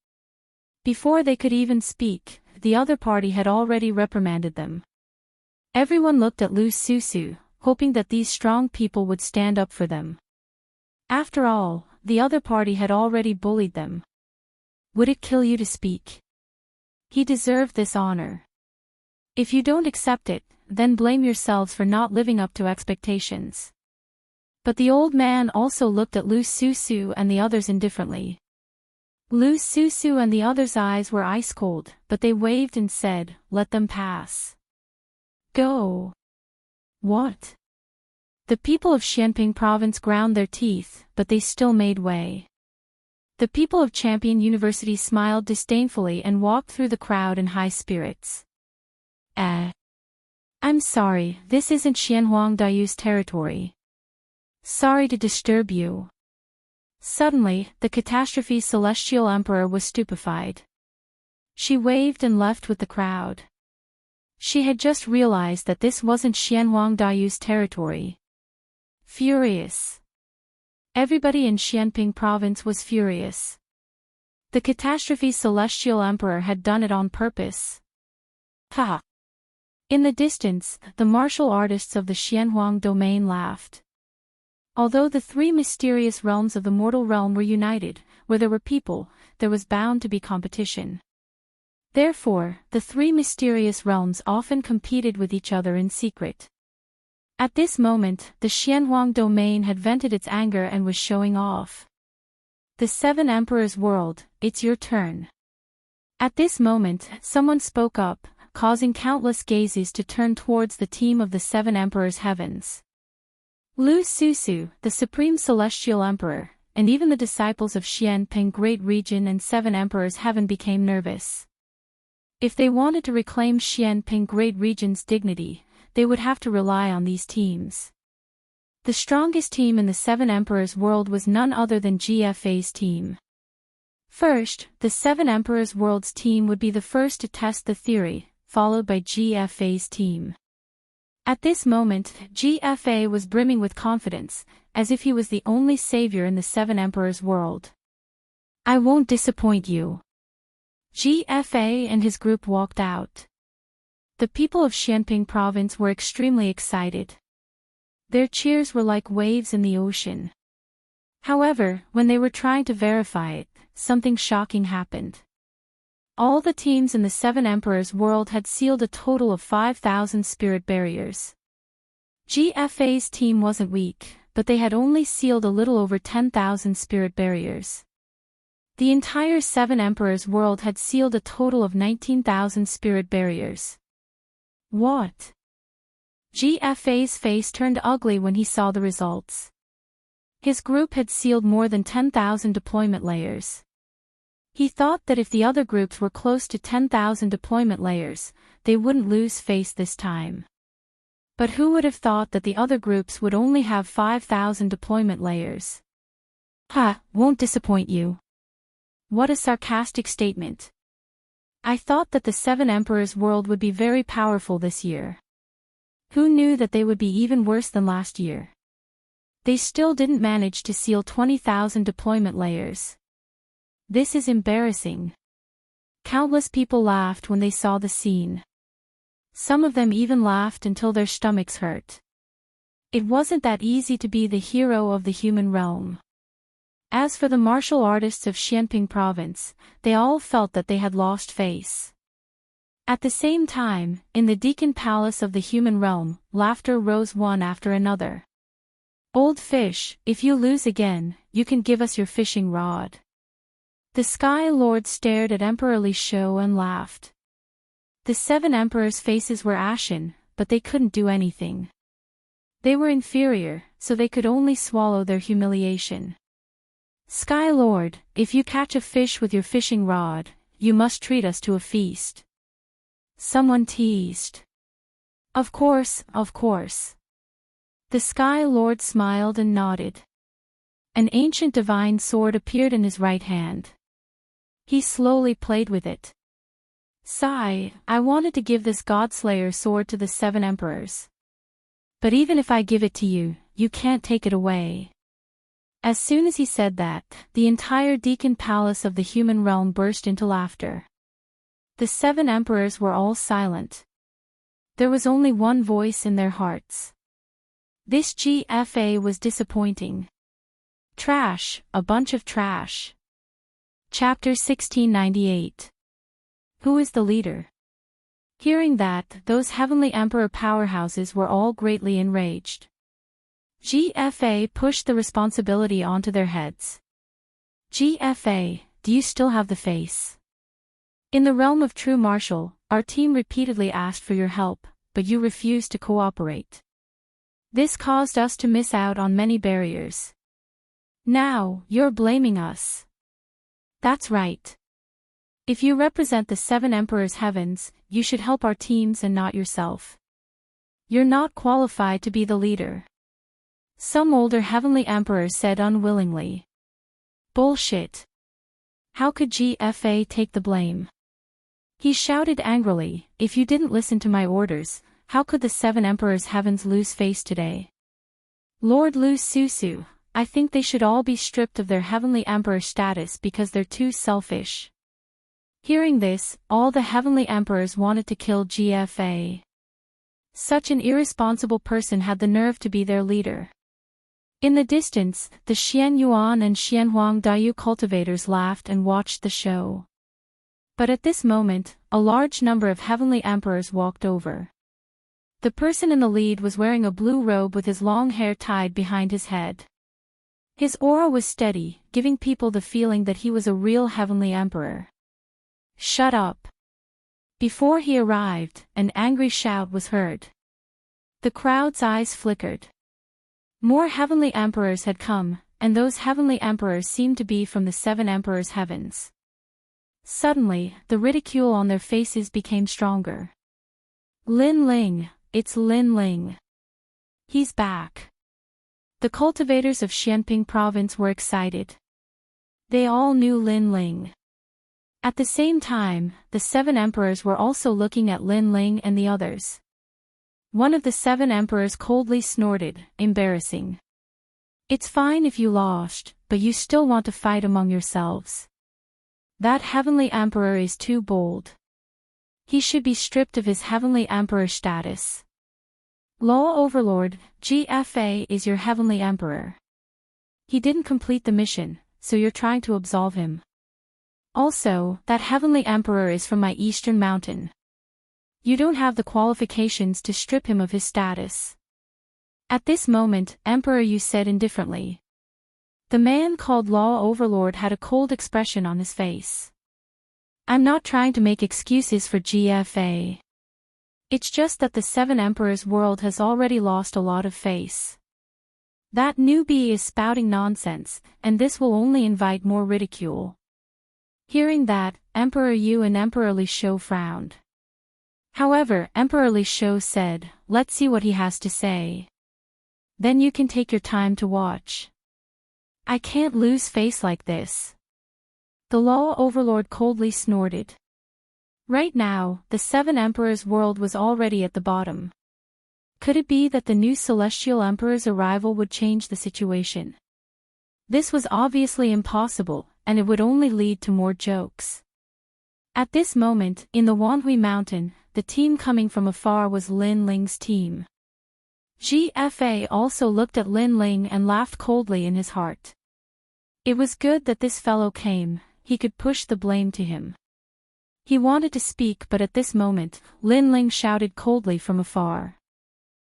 Before they could even speak, the other party had already reprimanded them. Everyone looked at Lu Susu, hoping that these strong people would stand up for them. After all, the other party had already bullied them. Would it kill you to speak? He deserved this honor. If you don't accept it, then blame yourselves for not living up to expectations. But the old man also looked at Lu Susu and the others indifferently. Lu Susu and the others' eyes were ice cold, but they waved and said, "Let them pass. Go." What? The people of Xianping province ground their teeth, but they still made way. The people of Champion University smiled disdainfully and walked through the crowd in high spirits. I'm sorry, this isn't Xianhuang Daiyu's territory. Sorry to disturb you." Suddenly, the catastrophe Celestial Emperor was stupefied. She waved and left with the crowd. She had just realized that this wasn't Xianhuang Daiyu's territory. Furious. Everybody in Xianping province was furious. The catastrophe celestial emperor had done it on purpose. Ha! In the distance, the martial artists of the Xianhuang domain laughed. Although the three mysterious realms of the mortal realm were united, where there were people, there was bound to be competition. Therefore, the three mysterious realms often competed with each other in secret. At this moment, the Xianhuang domain had vented its anger and was showing off. The Seven Emperors' world, it's your turn. At this moment, someone spoke up, causing countless gazes to turn towards the team of the Seven Emperors' heavens. Lu Susu, the Supreme Celestial Emperor, and even the disciples of Xianping Great Region and Seven Emperors' Heaven became nervous. If they wanted to reclaim Xianping Great Region's dignity, they would have to rely on these teams. The strongest team in the Seven Emperors' world was none other than GFA's team. First, the Seven Emperors' world's team would be the first to test the theory, followed by GFA's team. At this moment, GFA was brimming with confidence, as if he was the only savior in the Seven Emperors' world. I won't disappoint you. GFA and his group walked out. The people of Xianping province were extremely excited. Their cheers were like waves in the ocean. However, when they were trying to verify it, something shocking happened. All the teams in the Seven Emperors' world had sealed a total of 5,000 spirit barriers. GFA's team wasn't weak, but they had only sealed a little over 10,000 spirit barriers. The entire Seven Emperors' world had sealed a total of 19,000 spirit barriers. What? GFA's face turned ugly when he saw the results. His group had sealed more than 10,000 deployment layers. He thought that if the other groups were close to 10,000 deployment layers, they wouldn't lose face this time. But who would have thought that the other groups would only have 5,000 deployment layers? Ha, won't disappoint you. What a sarcastic statement. I thought that the Seven Emperors' world would be very powerful this year. Who knew that they would be even worse than last year? They still didn't manage to seal 20,000 deployment layers. This is embarrassing. Countless people laughed when they saw the scene. Some of them even laughed until their stomachs hurt. It wasn't that easy to be the hero of the human realm. As for the martial artists of Xianping province, they all felt that they had lost face. At the same time, in the Deacon Palace of the human realm, laughter rose one after another. Old fish, if you lose again, you can give us your fishing rod. The Sky Lord stared at Emperor Li Shou and laughed. The Seven Emperors' faces were ashen, but they couldn't do anything. They were inferior, so they could only swallow their humiliation. Sky Lord, if you catch a fish with your fishing rod, you must treat us to a feast. Someone teased. Of course, of course. The Sky Lord smiled and nodded. An ancient divine sword appeared in his right hand. He slowly played with it. Sigh, I wanted to give this Godslayer sword to the Seven Emperors. But even if I give it to you, you can't take it away. As soon as he said that, the entire Deacon Palace of the human realm burst into laughter. The Seven Emperors were all silent. There was only one voice in their hearts. This GFA was disappointing. Trash, a bunch of trash. Chapter 1698. Who is the leader? Hearing that, those heavenly emperor powerhouses were all greatly enraged. GFA pushed the responsibility onto their heads. GFA, do you still have the face? In the realm of true martial, our team repeatedly asked for your help, but you refused to cooperate. This caused us to miss out on many barriers. Now, you're blaming us. That's right. If you represent the Seven Emperors' heavens, you should help our teams and not yourself. You're not qualified to be the leader. Some older heavenly emperors said unwillingly. Bullshit. How could GFA take the blame? He shouted angrily, if you didn't listen to my orders, how could the Seven Emperors' heavens lose face today? Lord Lu Susu, I think they should all be stripped of their heavenly emperor status because they're too selfish." Hearing this, all the heavenly emperors wanted to kill GFA. Such an irresponsible person had the nerve to be their leader. In the distance, the Xian Yuan and Xianhuang Daiyu cultivators laughed and watched the show. But at this moment, a large number of heavenly emperors walked over. The person in the lead was wearing a blue robe with his long hair tied behind his head. His aura was steady, giving people the feeling that he was a real heavenly emperor. "Shut up!" Before he arrived, an angry shout was heard. The crowd's eyes flickered. More heavenly emperors had come, and those heavenly emperors seemed to be from the 7 emperors' heavens. Suddenly, the ridicule on their faces became stronger. "Lin Ling, it's Lin Ling. He's back." The cultivators of Xianping province were excited. They all knew Lin Ling. At the same time, the 7 emperors were also looking at Lin Ling and the others. One of the 7 emperors coldly snorted, embarrassing. "It's fine if you lost, but you still want to fight among yourselves. That heavenly emperor is too bold. He should be stripped of his heavenly emperor status. Law Overlord, GFA is your heavenly emperor. He didn't complete the mission, so you're trying to absolve him. Also, that heavenly emperor is from my eastern mountain. You don't have the qualifications to strip him of his status." At this moment, Emperor Yu said indifferently. The man called Law Overlord had a cold expression on his face. "I'm not trying to make excuses for GFA. It's just that the 7 emperors' world has already lost a lot of face. That newbie is spouting nonsense, and this will only invite more ridicule." Hearing that, Emperor Yu and Emperor Li Shou frowned. However, Emperor Li Shou said, "Let's see what he has to say. Then you can take your time to watch. I can't lose face like this." The Law Overlord coldly snorted. Right now, the 7 emperors' world was already at the bottom. Could it be that the new celestial emperor's arrival would change the situation? This was obviously impossible, and it would only lead to more jokes. At this moment, in the Wanhui Mountain, the team coming from afar was Lin Ling's team. GFA also looked at Lin Ling and laughed coldly in his heart. It was good that this fellow came, he could push the blame to him. He wanted to speak, but at this moment, Lin Ling shouted coldly from afar.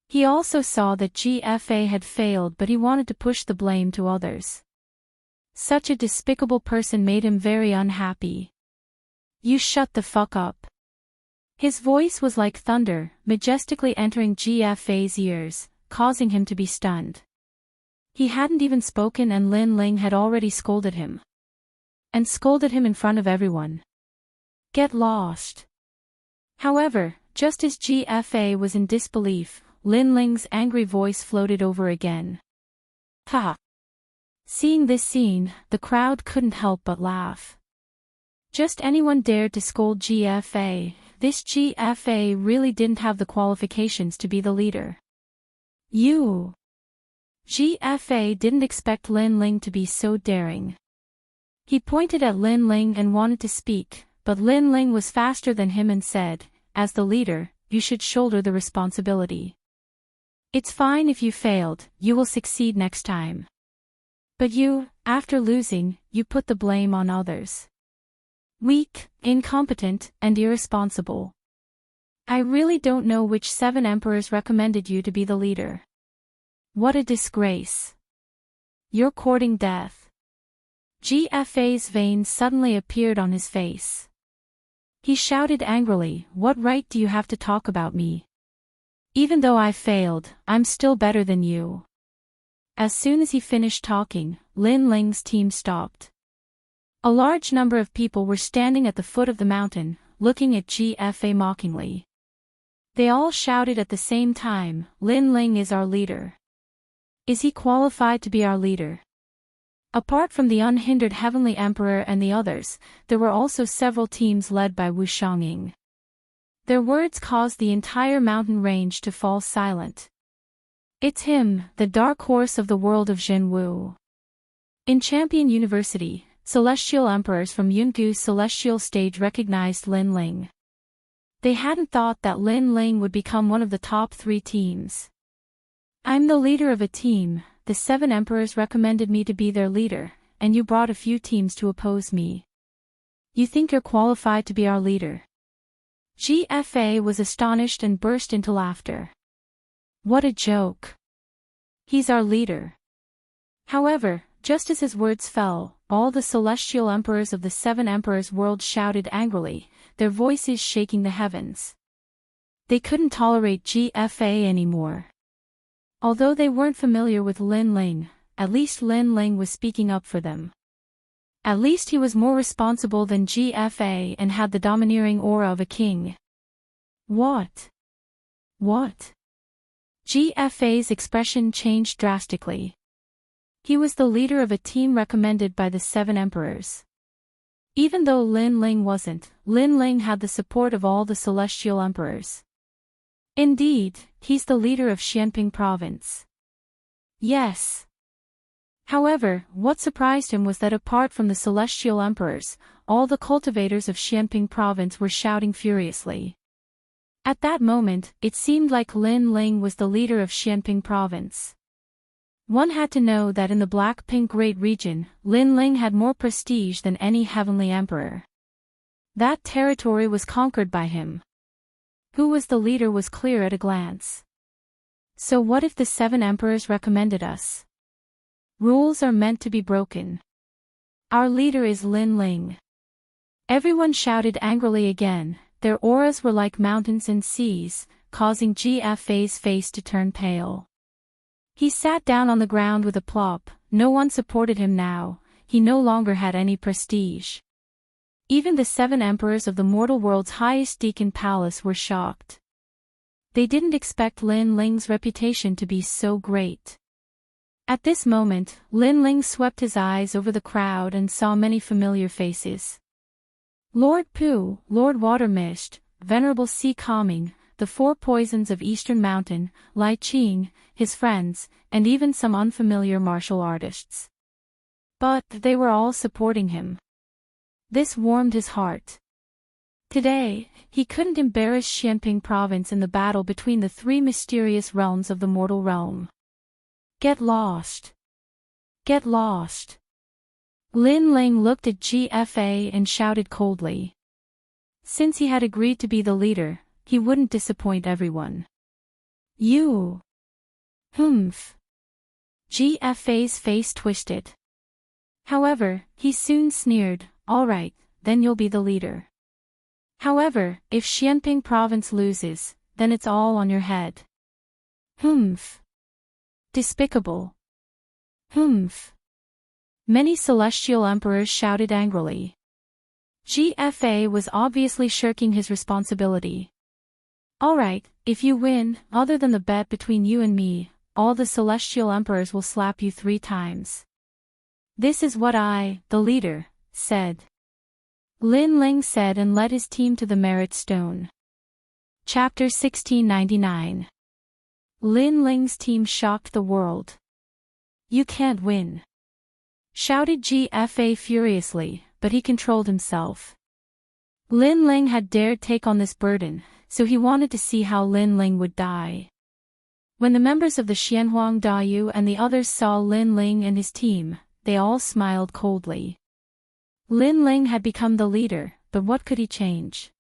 He also saw that GFA had failed, but he wanted to push the blame to others. Such a despicable person made him very unhappy. "You shut the fuck up." His voice was like thunder, majestically entering GFA's ears, causing him to be stunned. He hadn't even spoken and Lin Ling had already scolded him. And scolded him in front of everyone. "Get lost." However, just as GFA was in disbelief, Lin Ling's angry voice floated over again. "Ha!" Seeing this scene, the crowd couldn't help but laugh. Just anyone dared to scold GFA, this GFA really didn't have the qualifications to be the leader. "You!" GFA didn't expect Lin Ling to be so daring. He pointed at Lin Ling and wanted to speak, but Lin Ling was faster than him and said, "As the leader, you should shoulder the responsibility. It's fine if you failed, you will succeed next time. But you, after losing, you put the blame on others. Weak, incompetent, and irresponsible. I really don't know which 7 emperors recommended you to be the leader. What a disgrace. You're courting death." GFA's veins suddenly appeared on his face. He shouted angrily, "What right do you have to talk about me? Even though I failed, I'm still better than you." As soon as he finished talking, Lin Ling's team stopped. A large number of people were standing at the foot of the mountain, looking at GFA mockingly. They all shouted at the same time, "Lin Ling is our leader. Is he qualified to be our leader?" Apart from the unhindered Heavenly Emperor and the others, there were also several teams led by Wu Xiangying. Their words caused the entire mountain range to fall silent. It's him, the dark horse of the world of Zhenwu. In Champion University, celestial emperors from Yungu's celestial stage recognized Lin Ling. They hadn't thought that Lin Ling would become one of the top 3 teams. I'm the leader of a team, the 7 emperors recommended me to be their leader, and you brought a few teams to oppose me. You think you're qualified to be our leader? GFA was astonished and burst into laughter. What a joke. He's our leader. However, just as his words fell, all the celestial emperors of the 7 emperors' world shouted angrily, their voices shaking the heavens. They couldn't tolerate GFA anymore. Although they weren't familiar with Lin Ling, at least Lin Ling was speaking up for them. At least he was more responsible than GFA and had the domineering aura of a king. What? What? GFA's expression changed drastically. He was the leader of a team recommended by the 7 emperors. Even though Lin Ling wasn't, Lin Ling had the support of all the celestial emperors. Indeed, he's the leader of Xianping province. Yes. However, what surprised him was that apart from the celestial emperors, all the cultivators of Xianping province were shouting furiously. At that moment, it seemed like Lin Ling was the leader of Xianping province. One had to know that in the Black-Pink Great Region, Lin Ling had more prestige than any heavenly emperor. That territory was conquered by him. Who was the leader was clear at a glance. So what if the 7 emperors recommended us? Rules are meant to be broken. Our leader is Lin Ling. Everyone shouted angrily again, their auras were like mountains and seas, causing GFA's face to turn pale. He sat down on the ground with a plop, no one supported him now, he no longer had any prestige. Even the 7 emperors of the mortal world's highest deacon palace were shocked. They didn't expect Lin Ling's reputation to be so great. At this moment, Lin Ling swept his eyes over the crowd and saw many familiar faces. Lord Pu, Lord Watermist, Venerable Sea Calming, the 4 poisons of Eastern Mountain, Lai Qing, his friends, and even some unfamiliar martial artists. But they were all supporting him. This warmed his heart. Today, he couldn't embarrass Xianping province in the battle between the 3 mysterious realms of the mortal realm. Get lost. Get lost. Lin Ling looked at GFA and shouted coldly. Since he had agreed to be the leader, he wouldn't disappoint everyone. You. Humph. GFA's face twisted. However, he soon sneered, all right, then you'll be the leader. However, if Xianping province loses, then it's all on your head. Humph. Despicable. Humph. Many celestial emperors shouted angrily. GFA was obviously shirking his responsibility. All right, if you win, other than the bet between you and me, all the celestial emperors will slap you 3 times. This is what I, the leader, said. Lin Ling said and led his team to the Merit Stone. Chapter 1699. Lin Ling's team shocked the world. You can't win. Shouted GFA furiously, but he controlled himself. Lin Ling had dared take on this burden, so he wanted to see how Lin Ling would die. When the members of the Xianhuang Dayu and the others saw Lin Ling and his team, they all smiled coldly. Lin Ling had become the leader, but what could he change?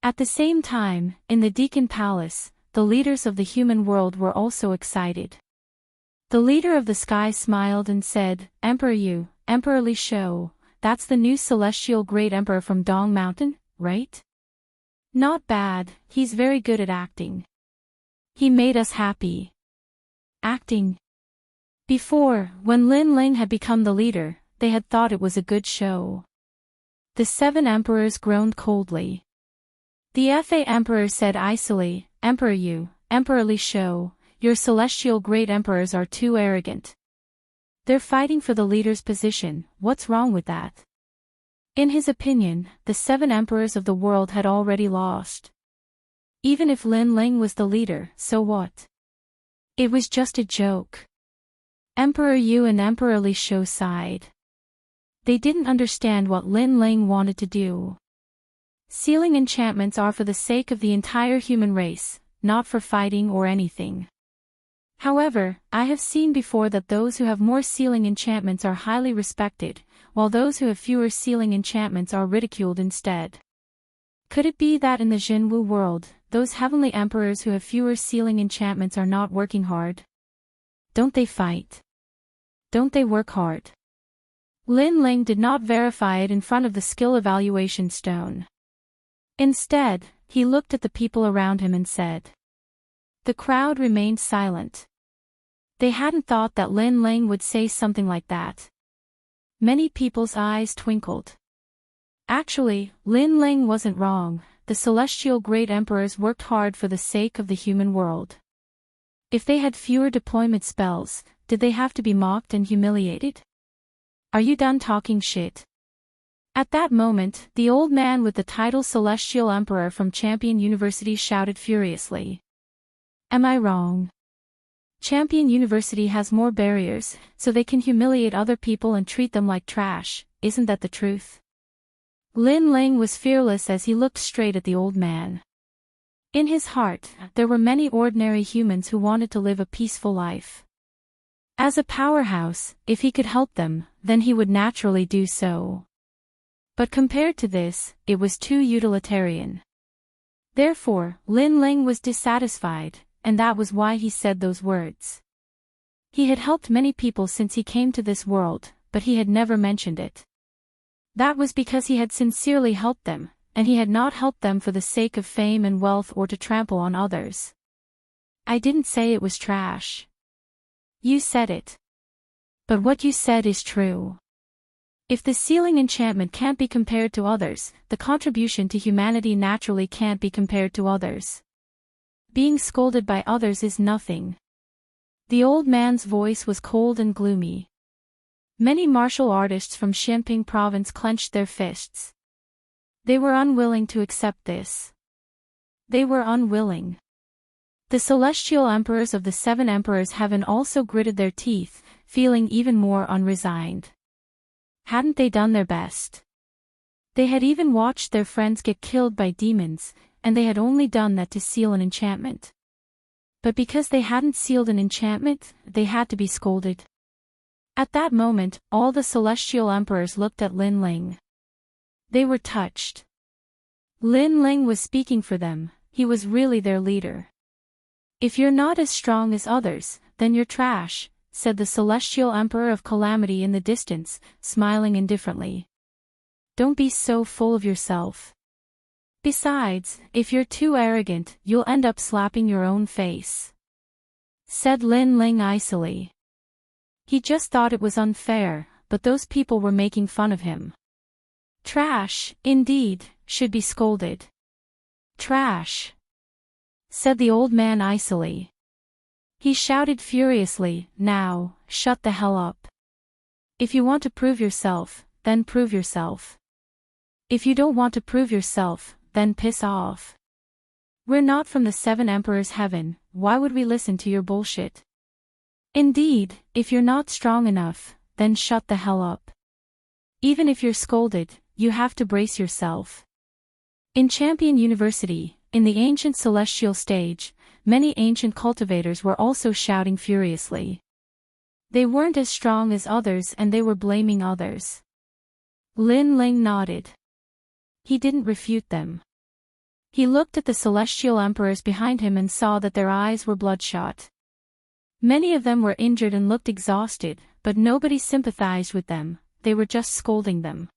At the same time, in the Deacon Palace, the leaders of the human world were also excited. The leader of the sky smiled and said, Emperor Yu, Emperor Li Shou, that's the new celestial great emperor from Dong Mountain, right? Not bad, he's very good at acting. He made us happy. Acting. Before, when Lin Ling had become the leader, they had thought it was a good show. The 7 emperors groaned coldly. The FA emperor said icily, Emperor Yu, Emperor Li Shou, your celestial great emperors are too arrogant. They're fighting for the leader's position, what's wrong with that? In his opinion, the 7 emperors of the world had already lost. Even if Lin Ling was the leader, so what? It was just a joke. Emperor Yu and Emperor Li Shou sighed. They didn't understand what Lin Ling wanted to do. Sealing enchantments are for the sake of the entire human race, not for fighting or anything. However, I have seen before that those who have more sealing enchantments are highly respected, while those who have fewer sealing enchantments are ridiculed instead. Could it be that in the Jinwu world, those heavenly emperors who have fewer sealing enchantments are not working hard? Don't they fight? Don't they work hard? Lin Ling did not verify it in front of the skill evaluation stone. Instead, he looked at the people around him and said. The crowd remained silent. They hadn't thought that Lin Ling would say something like that. Many people's eyes twinkled. Actually, Lin Ling wasn't wrong. The celestial great emperors worked hard for the sake of the human world. If they had fewer deployment spells, did they have to be mocked and humiliated? Are you done talking shit? At that moment, the old man with the title Celestial Emperor from Champion University shouted furiously. Am I wrong? Champion University has more barriers, so they can humiliate other people and treat them like trash, isn't that the truth? Lin Ling was fearless as he looked straight at the old man. In his heart, there were many ordinary humans who wanted to live a peaceful life. As a powerhouse, if he could help them, then he would naturally do so. But compared to this, it was too utilitarian. Therefore, Lin Ling was dissatisfied, and that was why he said those words. He had helped many people since he came to this world, but he had never mentioned it. That was because he had sincerely helped them, and he had not helped them for the sake of fame and wealth or to trample on others. I didn't say it was trash. You said it. But what you said is true. If the sealing enchantment can't be compared to others, the contribution to humanity naturally can't be compared to others. Being scolded by others is nothing. The old man's voice was cold and gloomy. Many martial artists from Xianping province clenched their fists. They were unwilling to accept this. They were unwilling. The celestial emperors of the seven emperors' heaven also gritted their teeth, feeling even more unresigned. Hadn't they done their best? They had even watched their friends get killed by demons, and they had only done that to seal an enchantment. But because they hadn't sealed an enchantment, they had to be scolded. At that moment, all the celestial emperors looked at Lin Ling. They were touched. Lin Ling was speaking for them, he was really their leader. If you're not as strong as others, then you're trash, said the celestial emperor of calamity in the distance, smiling indifferently. Don't be so full of yourself. Besides, if you're too arrogant, you'll end up slapping your own face, said Lin Ling icily. He just thought it was unfair, but those people were making fun of him. Trash, indeed, should be scolded. Trash, said the old man icily. He shouted furiously, now, shut the hell up. If you want to prove yourself, then prove yourself. If you don't want to prove yourself, then piss off. We're not from the seven emperors' heaven, why would we listen to your bullshit? Indeed, if you're not strong enough, then shut the hell up. Even if you're scolded, you have to brace yourself. In Champion University, in the ancient celestial stage, many ancient cultivators were also shouting furiously. They weren't as strong as others and they were blaming others. Lin Ling nodded. He didn't refute them. He looked at the celestial emperors behind him and saw that their eyes were bloodshot. Many of them were injured and looked exhausted, but nobody sympathized with them, they were just scolding them.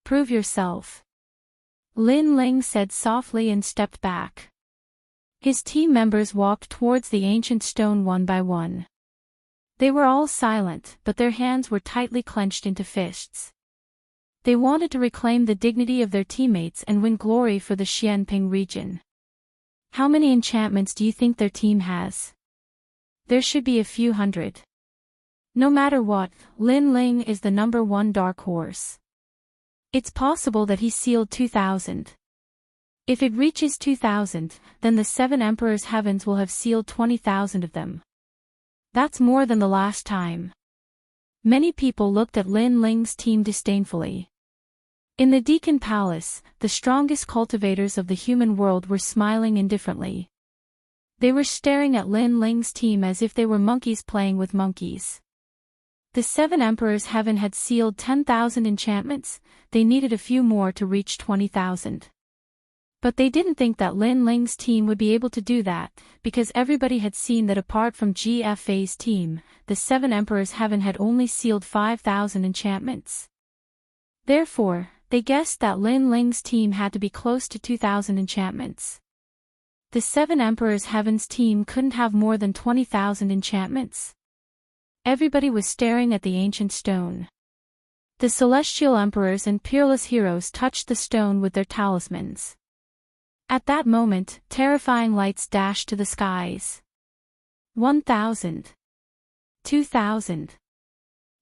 Prove yourself, Lin Ling said softly and stepped back. His team members walked towards the ancient stone one by one. They were all silent, but their hands were tightly clenched into fists. They wanted to reclaim the dignity of their teammates and win glory for the Xianping region. How many enchantments do you think their team has? There should be a few hundred. No matter what, Lin Ling is the number one dark horse. It's possible that he sealed 2,000. If it reaches 2,000, then the seven emperors' heavens will have sealed 20,000 of them. That's more than the last time. Many people looked at Lin Ling's team disdainfully. In the Deacon Palace, the strongest cultivators of the human world were smiling indifferently. They were staring at Lin Ling's team as if they were monkeys playing with monkeys. The 7 Emperors' Heaven had sealed 10,000 enchantments, they needed a few more to reach 20,000. But they didn't think that Lin Ling's team would be able to do that, because everybody had seen that apart from GFA's team, the 7 Emperors' Heaven had only sealed 5,000 enchantments. Therefore, they guessed that Lin Ling's team had to be close to 2,000 enchantments. The 7 Emperors' Heaven's team couldn't have more than 20,000 enchantments. Everybody was staring at the ancient stone. The celestial emperors and peerless heroes touched the stone with their talismans. At that moment, terrifying lights dashed to the skies. 1,000. 2,000.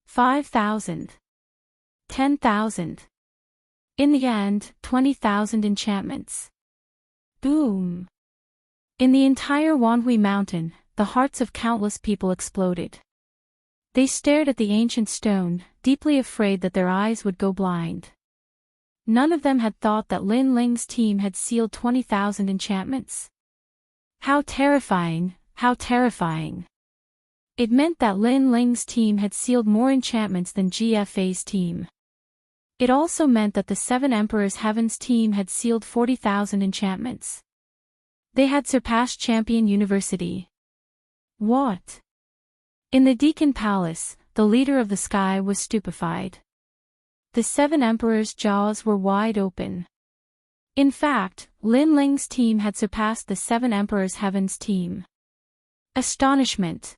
5,000. 10,000. In the end, 20,000 enchantments. Boom! In the entire Wanhui Mountain, the hearts of countless people exploded. They stared at the ancient stone, deeply afraid that their eyes would go blind. None of them had thought that Lin Ling's team had sealed 20,000 enchantments. How terrifying, how terrifying. It meant that Lin Ling's team had sealed more enchantments than GFA's team. It also meant that the 7 Emperors' Heaven's team had sealed 40,000 enchantments. They had surpassed Champion University. What? In the Deacon Palace, the leader of the sky was stupefied. The 7 Emperors' jaws were wide open. In fact, Lin Ling's team had surpassed the 7 Emperors' Heaven's team. Astonishment.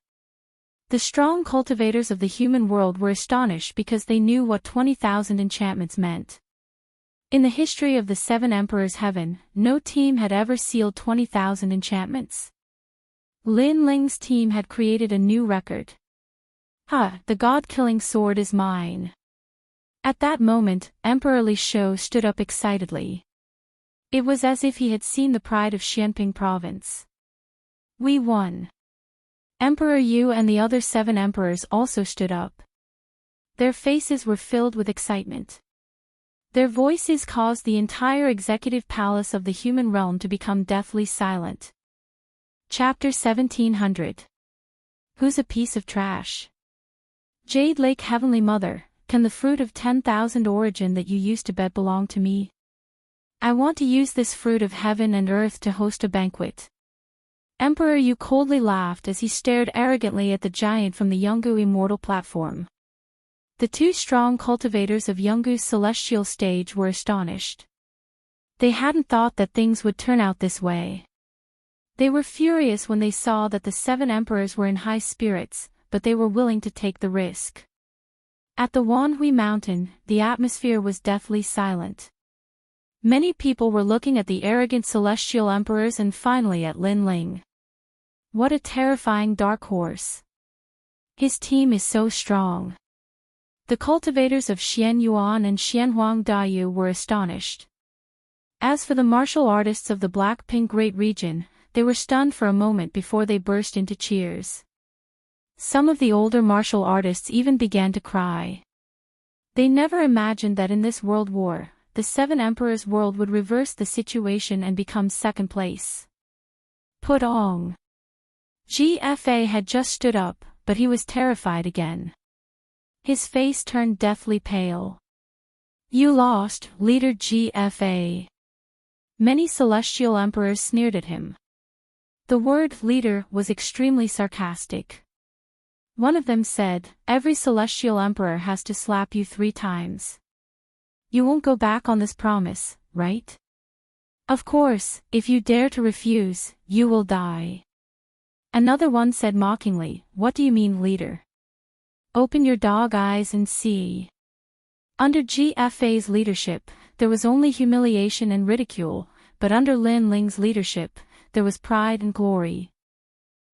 The strong cultivators of the human world were astonished because they knew what 20,000 enchantments meant. In the history of the 7 Emperors' Heaven, no team had ever sealed 20,000 enchantments. Lin Ling's team had created a new record. The god-killing sword is mine. At that moment, Emperor Li Shou stood up excitedly. It was as if he had seen the pride of Xianping province. We won. Emperor Yu and the other 7 emperors also stood up. Their faces were filled with excitement. Their voices caused the entire executive palace of the human realm to become deathly silent. Chapter 1700. Who's a piece of trash? Jade Lake Heavenly Mother, can the fruit of 10,000 origin that you used to bet belong to me? I want to use this fruit of heaven and earth to host a banquet. Emperor Yu coldly laughed as he stared arrogantly at the giant from the Yungu Immortal platform. The 2 strong cultivators of Yungu's celestial stage were astonished. They hadn't thought that things would turn out this way. They were furious when they saw that the 7 emperors were in high spirits, but they were willing to take the risk. At the Wanhui Mountain, the atmosphere was deathly silent. Many people were looking at the arrogant celestial emperors and finally at Lin Ling. What a terrifying dark horse. His team is so strong. The cultivators of Xian Yuan and Xianhuang Dayu were astonished. As for the martial artists of the Black-Pink Great Region, they were stunned for a moment before they burst into cheers. Some of the older martial artists even began to cry. They never imagined that in this world war, the 7 emperors' world would reverse the situation and become second place. Putong. GFA had just stood up, but he was terrified again. His face turned deathly pale. You lost, leader GFA. Many celestial emperors sneered at him. The word leader was extremely sarcastic. One of them said, every celestial emperor has to slap you 3 times. You won't go back on this promise, right? Of course, if you dare to refuse, you will die. Another one said mockingly, what do you mean leader? Open your dog eyes and see. Under GFA's leadership, there was only humiliation and ridicule, but under Lin Ling's leadership, there was pride and glory.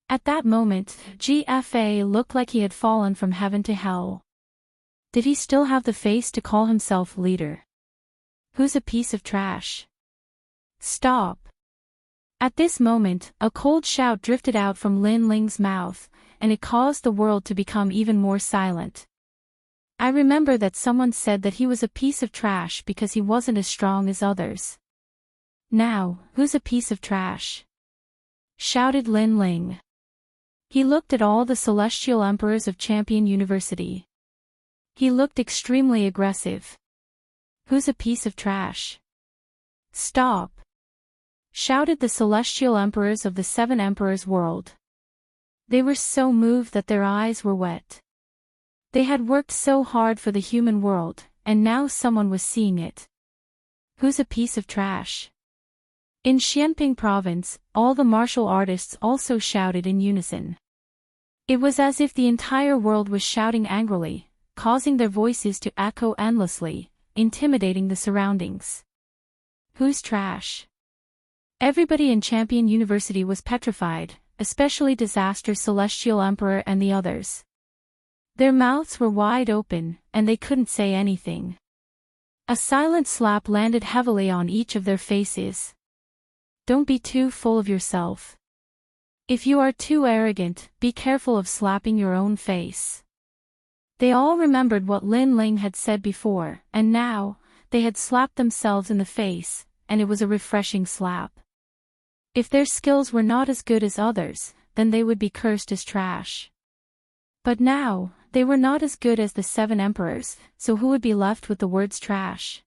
At that moment, GFA looked like he had fallen from heaven to hell. Did he still have the face to call himself leader? Who's a piece of trash? Stop. At this moment, a cold shout drifted out from Lin Ling's mouth, and it caused the world to become even more silent. I remember that someone said that he was a piece of trash because he wasn't as strong as others. Now, who's a piece of trash? Shouted Lin Ling. He looked at all the celestial emperors of Champion University. He looked extremely aggressive. Who's a piece of trash? Stop! Shouted the celestial emperors of the 7 emperors world. They were so moved that their eyes were wet. They had worked so hard for the human world, and now someone was seeing it. Who's a piece of trash? In Xianping province, all the martial artists also shouted in unison. It was as if the entire world was shouting angrily, causing their voices to echo endlessly, intimidating the surroundings. Who's trash? Everybody in Champion University was petrified, especially Disaster Celestial Emperor and the others. Their mouths were wide open, and they couldn't say anything. A silent slap landed heavily on each of their faces. Don't be too full of yourself. If you are too arrogant, be careful of slapping your own face. They all remembered what Lin Ling had said before, and now, they had slapped themselves in the face, and it was a refreshing slap. If their skills were not as good as others, then they would be cursed as trash. But now, they were not as good as the 7 emperors, so who would be left with the words trash?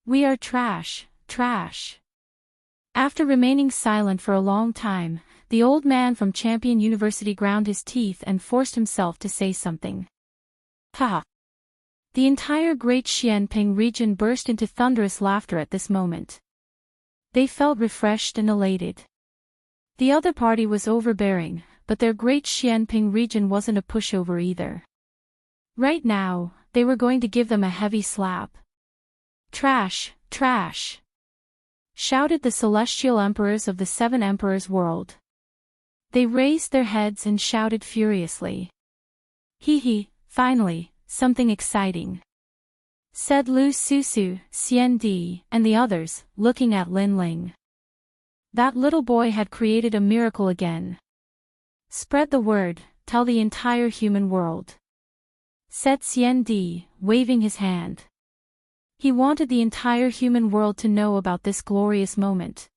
We are trash, trash. After remaining silent for a long time, the old man from Champion University ground his teeth and forced himself to say something. Ha! The entire Great Xianping region burst into thunderous laughter at this moment. They felt refreshed and elated. The other party was overbearing, but their Great Xianping region wasn't a pushover either. Right now, they were going to give them a heavy slap. Trash, trash! Shouted the celestial emperors of the 7 emperors world. They raised their heads and shouted furiously. Hee hee, finally, something exciting. Said Lu Susu, Xian Di, and the others, looking at Lin Ling. That little boy had created a miracle again. Spread the word, tell the entire human world. Said Xian Di, waving his hand. He wanted the entire human world to know about this glorious moment.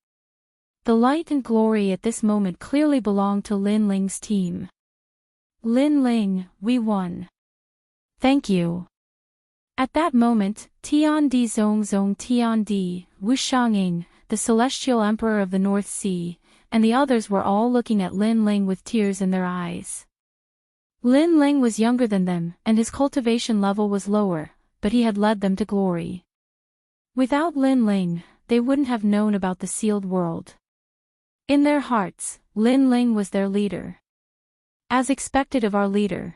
The light and glory at this moment clearly belonged to Lin Ling's team. Lin Ling, we won. Thank you. At that moment, Tian Di Zong Tian Di, Wu Shanging, the celestial emperor of the North Sea, and the others were all looking at Lin Ling with tears in their eyes. Lin Ling was younger than them, and his cultivation level was lower, but he had led them to glory. Without Lin Ling, they wouldn't have known about the sealed world. In their hearts, Lin Ling was their leader. As expected of our leader.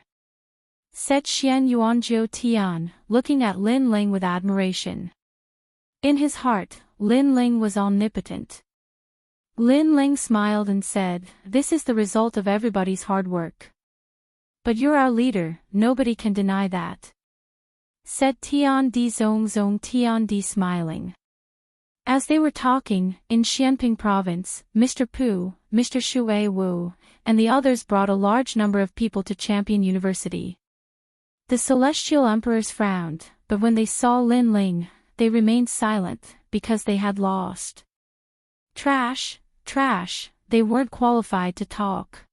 Said Xian Yuanjiu Tian, looking at Lin Ling with admiration. In his heart, Lin Ling was omnipotent. Lin Ling smiled and said, "This is the result of everybody's hard work. But you're our leader, nobody can deny that." Said Tian Di Zong Tian Di smiling. As they were talking, in Xianping province, Mr. Pu, Mr. Shui Wu, and the others brought a large number of people to Champion University. The celestial emperors frowned, but when they saw Lin Ling, they remained silent, because they had lost. Trash, trash, they weren't qualified to talk.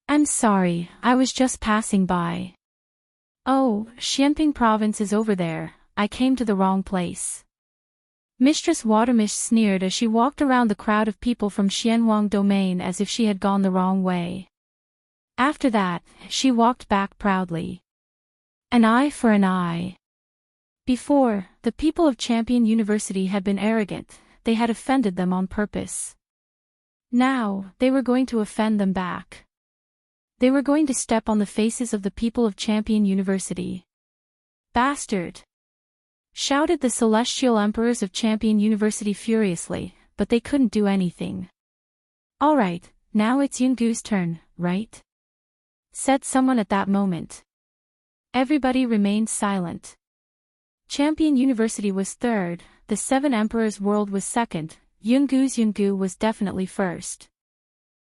I'm sorry, I was just passing by. Oh, Xianping province is over there, I came to the wrong place. Mistress Watermish sneered as she walked around the crowd of people from Xianwang domain as if she had gone the wrong way. After that, she walked back proudly. An eye for an eye. Before, the people of Champion University had been arrogant, they had offended them on purpose. Now, they were going to offend them back. They were going to step on the faces of the people of Champion University. Bastard! Shouted the celestial emperors of Champion University furiously, but they couldn't do anything. Alright, now it's Yungu's turn, right? Said someone at that moment. Everybody remained silent. Champion University was third, the 7 emperors world was second, Yungu was definitely first.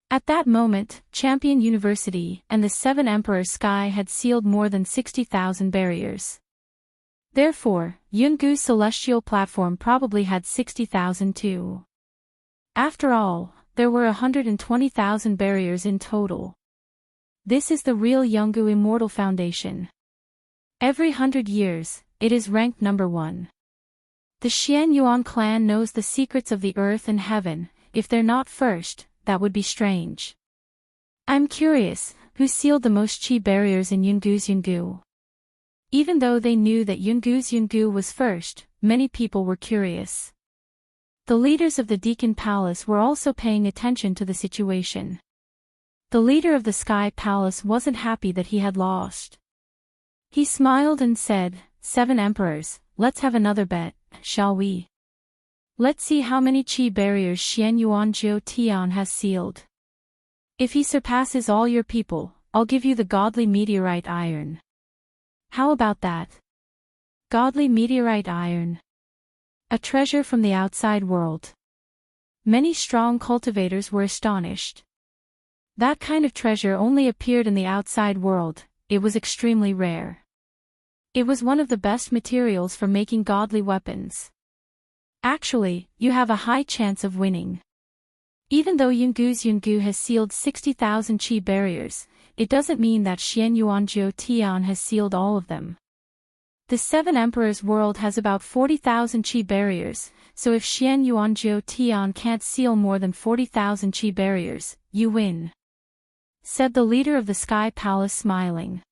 At that moment, Champion University and the Seven Emperors Sky had sealed more than 60,000 barriers. Therefore, Yungu's celestial platform probably had 60,000 too. After all, there were 120,000 barriers in total. This is the real Yungu Immortal Foundation. Every 100 years, it is ranked number 1. The Xian Yuan clan knows the secrets of the earth and heaven. If they're not first, that would be strange. I'm curious, who sealed the most chi barriers in Yungu's Yungu? Even though they knew that Yungu's Yungu was first, many people were curious. The leaders of the Deacon Palace were also paying attention to the situation. The leader of the Sky Palace wasn't happy that he had lost. He smiled and said, "Seven Emperors, let's have another bet, shall we? Let's see how many chi barriers Xian Yuan Jiu Tian has sealed. If he surpasses all your people, I'll give you the godly meteorite iron. How about that? Godly meteorite iron. A treasure from the outside world." Many strong cultivators were astonished. That kind of treasure only appeared in the outside world. It was extremely rare. It was one of the best materials for making godly weapons. Actually, you have a high chance of winning. Even though Yungu's Yungu has sealed 60,000 chi barriers, it doesn't mean that Xian Yuan Jiu Tian has sealed all of them. The Seven Emperors world has about 40,000 chi barriers, so if Xian Yuan Jiu Tian can't seal more than 40,000 chi barriers, you win," said the leader of the Sky Palace smiling.